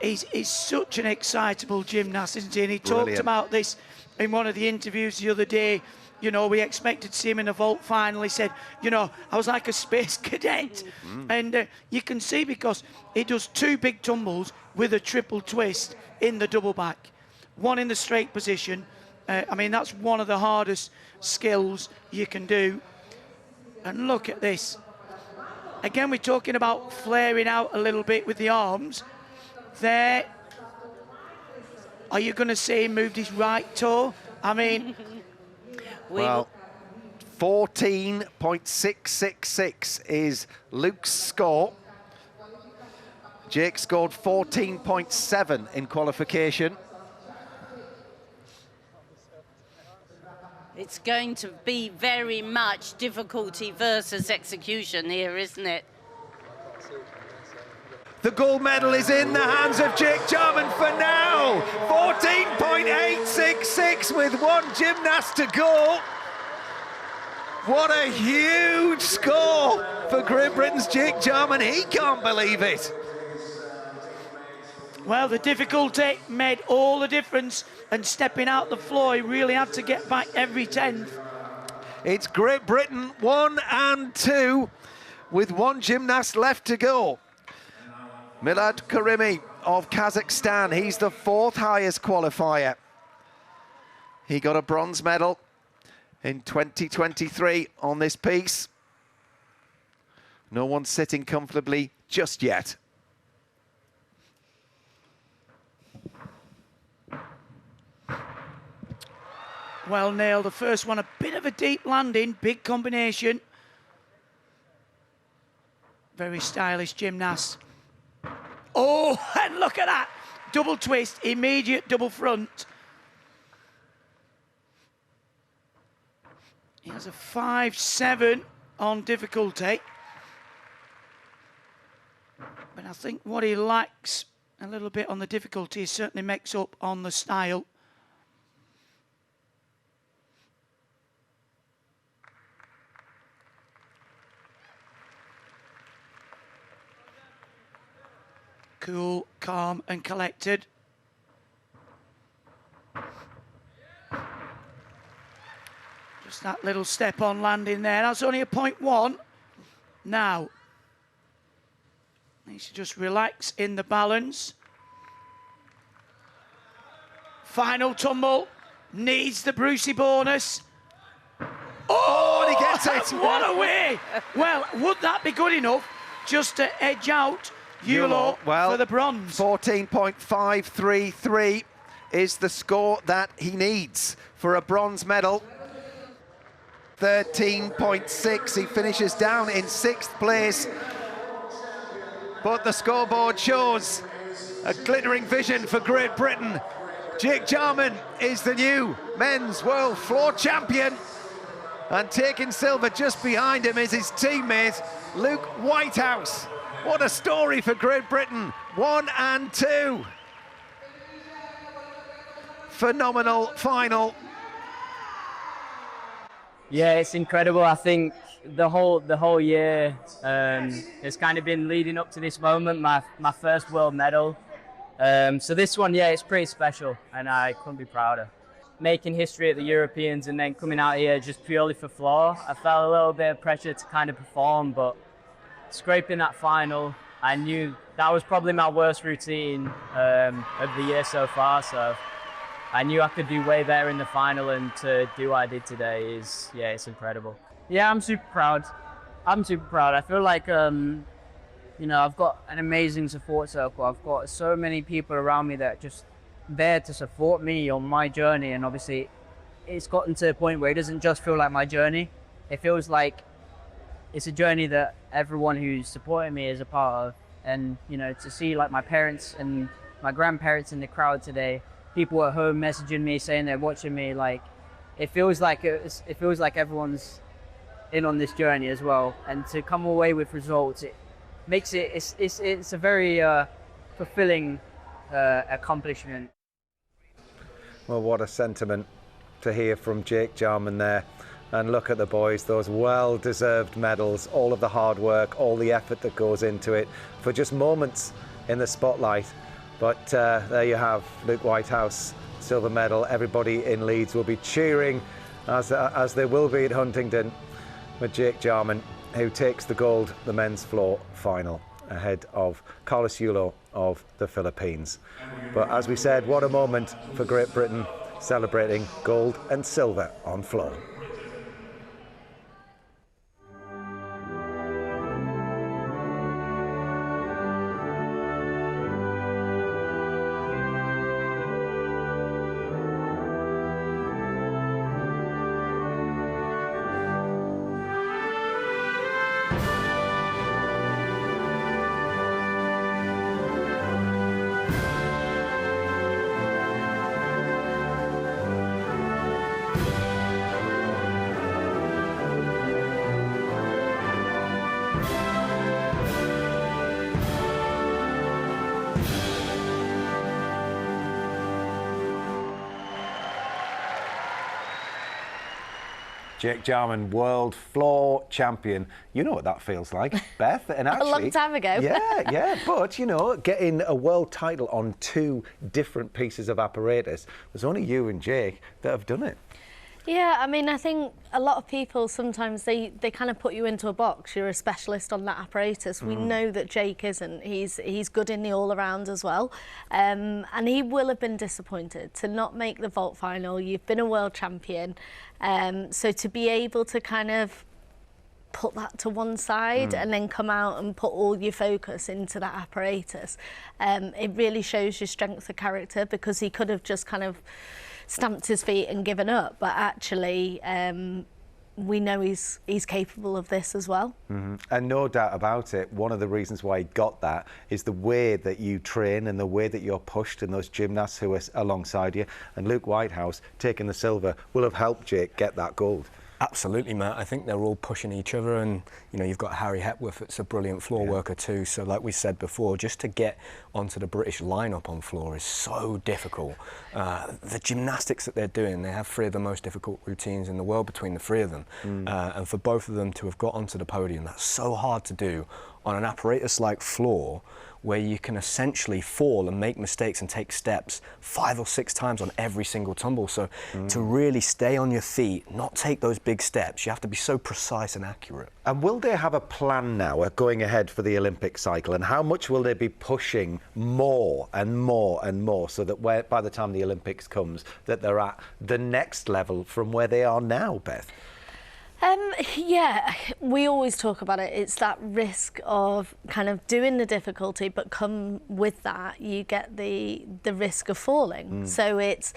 He's such an excitable gymnast, isn't he? And he talked about this in one of the interviews the other day. You know, we expected to see him in a vault final. He said, you know, I was like a space cadet. And you can see because he does 2 big tumbles with a triple twist in the double back. One in the straight position. I mean, that's one of the hardest skills you can do. And look at this. Again, we're talking about flaring out a little bit with the arms. There. Are you going to see him moved his right toe? I mean... Well, 14.666 is Luke's score. Jake scored 14.7 in qualification. It's going to be very much difficulty versus execution here, isn't it? The gold medal is in the hands of Jake Jarman for now. 14.866 with 1 gymnast to go. What a huge score for Great Britain's Jake Jarman. He can't believe it. Well, the difficulty made all the difference, and stepping out the floor, he really had to get back every 10th. It's Great Britain 1 and 2 with 1 gymnast left to go. Milad Karimi of Kazakhstan, he's the 4th highest qualifier. He got a bronze medal in 2023 on this piece. No one's sitting comfortably just yet. Well nailed, the first one, a bit of a deep landing, big combination. Very stylish gymnast. Oh, and look at that. Double twist, immediate double front. He has a 5-7 on difficulty. But I think what he lacks a little bit on the difficulty, he certainly makes up on the style. Cool, calm and collected. Just that little step on landing there. That's only a 0.1. Now, needs to just relax in the balance. Final tumble. Needs the Brucey bonus. Oh, and he gets it. What a way. Well, would that be good enough just to edge out Yulo for the bronze? 14.533 is the score that he needs for a bronze medal. 13.6, he finishes down in 6th place. But the scoreboard shows a glittering vision for Great Britain. Jake Jarman is the new men's world floor champion. And taking silver just behind him is his teammate, Luke Whitehouse. What a story for Great Britain, 1 and 2. Phenomenal final. Yeah, it's incredible. I think the whole year has kind of been leading up to this moment, my first world medal. So this one, yeah, it's pretty special, and I couldn't be prouder. Making history at the Europeans and then coming out here just purely for floor, I felt a little bit of pressure to kind of perform, but scraping that final, I knew that was probably my worst routine of the year so far, so I knew I could do way better in the final, and to do what I did today is, yeah, it's incredible. Yeah, I'm super proud. I feel like, you know, I've got an amazing support circle. I've got so many people around me that are just there to support me on my journey, and obviously it's gotten to a point where it doesn't just feel like my journey. It feels like it's a journey that everyone who's supporting me is a part of. And, you know, to see like my parents and my grandparents in the crowd today, people at home messaging me saying they're watching me, like it feels like everyone's in on this journey as well. And to come away with results, it makes it's a very fulfilling accomplishment. Well, what a sentiment to hear from Jake Jarman there. And look at the boys, those well-deserved medals, all of the hard work, all the effort that goes into it for just moments in the spotlight. But there you have Luke Whitehouse, silver medal. Everybody in Leeds will be cheering, as they will be at Huntingdon, with Jake Jarman, who takes the gold, the men's floor final, ahead of Carlos Yulo of the Philippines. But as we said, what a moment for Great Britain, celebrating gold and silver on floor. Jake Jarman, world floor champion. You know what that feels like, Beth. And actually, a long time ago. Yeah. But, you know, getting a world title on 2 different pieces of apparatus, there's only you and Jake that have done it. Yeah, I mean, I think a lot of people sometimes they kind of put you into a box. You're a specialist on that apparatus. We know that Jake isn't. He's good in the all-around as well. And he will have been disappointed to not make the vault final. You've been a world champion. So to be able to kind of put that to one side and then come out and put all your focus into that apparatus, it really shows your strength of character, because he could have just kind of stamped his feet and given up, but actually we know he's capable of this as well. And no doubt about it, one of the reasons why he got that is the way that you train and the way that you're pushed, and those gymnasts who are alongside you. And Luke Whitehouse taking the silver will have helped Jake get that gold. Absolutely, Matt. I think they're all pushing each other, and you know, you've got Harry Hepworth that's a brilliant floor worker too. So like we said before, just to get onto the British lineup on floor is so difficult. The gymnastics that they're doing, they have 3 of the most difficult routines in the world between the 3 of them. And for both of them to have got onto the podium, that's so hard to do on an apparatus like floor, where you can essentially fall and make mistakes and take steps 5 or 6 times on every single tumble. So to really stay on your feet, not take those big steps, you have to be so precise and accurate. And will they have a plan now going ahead for the Olympic cycle? And how much will they be pushing more and more and more, so that by the time the Olympics comes, that they're at the next level from where they are now, Beth? Yeah, we always talk about it. It's that risk of kind of doing the difficulty, but come with that, you get the risk of falling. So it's,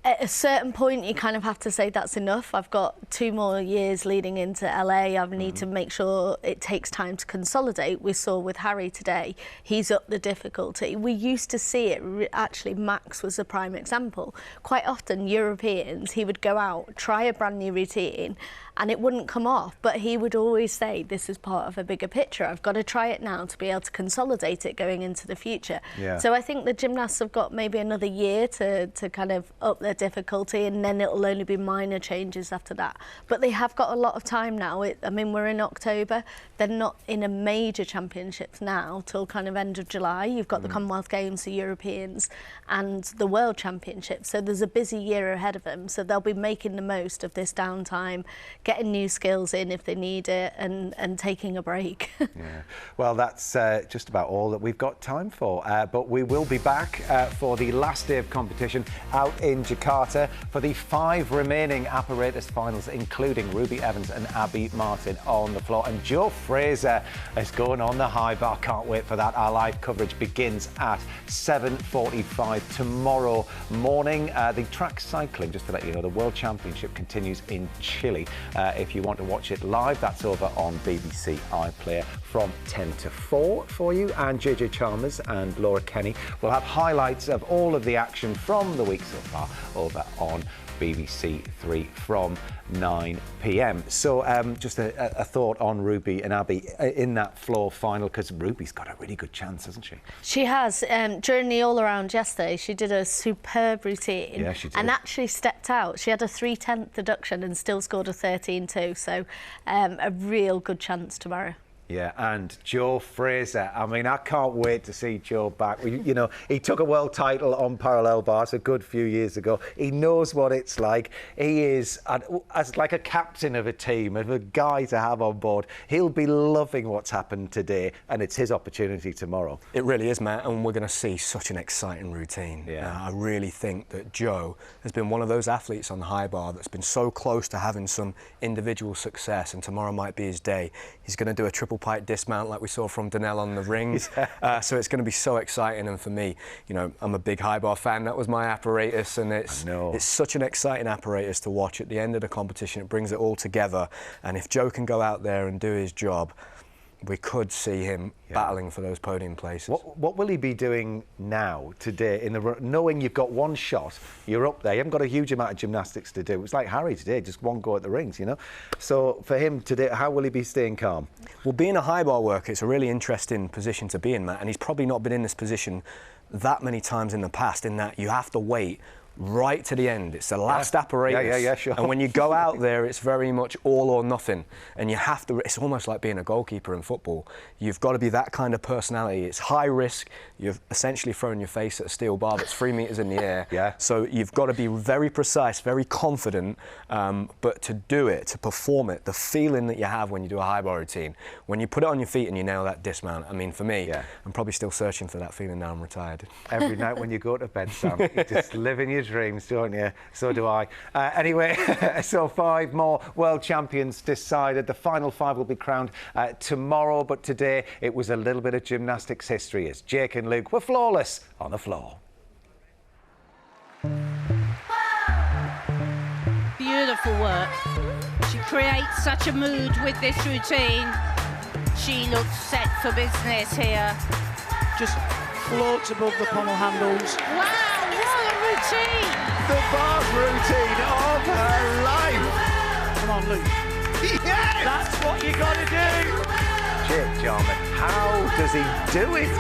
at a certain point, you kind of have to say that's enough. I've got 2 more years leading into LA. I need to make sure it takes time to consolidate. We saw with Harry today, he's upped the difficulty. We used to see it, actually, Max was a prime example. Quite often, Europeans, he would go out, try a brand new routine, and it wouldn't come off, but he would always say, this is part of a bigger picture. I've got to try it now to be able to consolidate it going into the future. So I think the gymnasts have got maybe another year to kind of up their difficulty, and then it'll only be minor changes after that. But they have got a lot of time now. I mean, we're in October. They're not in a major championships now till kind of end of July. You've got the Commonwealth Games, the Europeans, and the World Championships. So there's a busy year ahead of them. So they'll be making the most of this downtime, getting new skills in if they need it, and taking a break. Well, that's just about all that we've got time for. But we will be back for the last day of competition out in Jakarta for the 5 remaining apparatus finals, including Ruby Evans and Abby Martin on the floor. And Joe Fraser is going on the high bar. Can't wait for that. Our live coverage begins at 7:45 tomorrow morning. The track cycling, just to let you know, the World Championship continues in Chile. If you want to watch it live, that's over on BBC iPlayer from 10 to 4 for you. And JJ Chalmers and Laura Kenny will have highlights of all of the action from the week so far over on BBC Three from 9 p.m. So just a thought on Ruby and Abby in that floor final, because Ruby's got a really good chance, hasn't she? She has. During the all-around yesterday, she did a superb routine. Yeah, she did. And actually stepped out. She had a 3/10 deduction and still scored a 13.2. So a real good chance tomorrow. Yeah, and Joe Fraser. I mean, I can't wait to see Joe back. You know, he took a world title on parallel bars a good few years ago. He knows what it's like. He is, as like a captain of a team, of a guy to have on board. He'll be loving what's happened today, and it's his opportunity tomorrow. It really is, Matt, and we're going to see such an exciting routine. Yeah. I really think that Joe has been one of those athletes on the high bar that's been so close to having some individual success, and tomorrow might be his day. He's going to do a triple pike dismount like we saw from Donnell on the rings. So it's going to be so exciting, and for me, you know, I'm a big high bar fan. That was my apparatus, and it's such an exciting apparatus to watch at the end of the competition. It brings it all together, and if Joe can go out there and do his job, we could see him battling for those podium places. What will he be doing now, today, knowing you've got one shot, you're up there, you haven't got a huge amount of gymnastics to do. It's like Harry today, just one go at the rings, you know? So for him today, how will he be staying calm? Well, being a high bar worker, it's a really interesting position to be in, Matt, and he's probably not been in this position that many times in the past, in that you have to wait right to the end. It's the last apparatus. Yeah, sure. And when you go out there, it's very much all or nothing. And you have to, it's almost like being a goalkeeper in football. You've got to be that kind of personality. It's high risk. You've essentially thrown your face at a steel bar that's 3 meters in the air. Yeah. So you've got to be very precise, very confident, but to do it, to perform it, the feeling that you have when you do a high bar routine, when you put it on your feet and you nail that dismount, I mean, for me, I'm probably still searching for that feeling now I'm retired. Every night when you go to bed, Sam, you just live in your dreams, don't you? So do I. Anyway, so 5 more world champions decided. The final 5 will be crowned tomorrow, but today it was a little bit of gymnastics history as Jake and Luke were flawless on the floor. Beautiful work. She creates such a mood with this routine. She looks set for business here. Just floats above the pommel handles. Wow, what a routine! The bars routine of her life. Come on, Luke. Yes! That's what you got to do. Jake Jarman, how does he do it?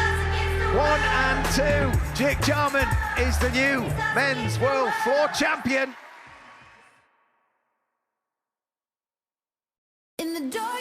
1 and 2. Jake Jarman is the new men's world floor champion. In the dark.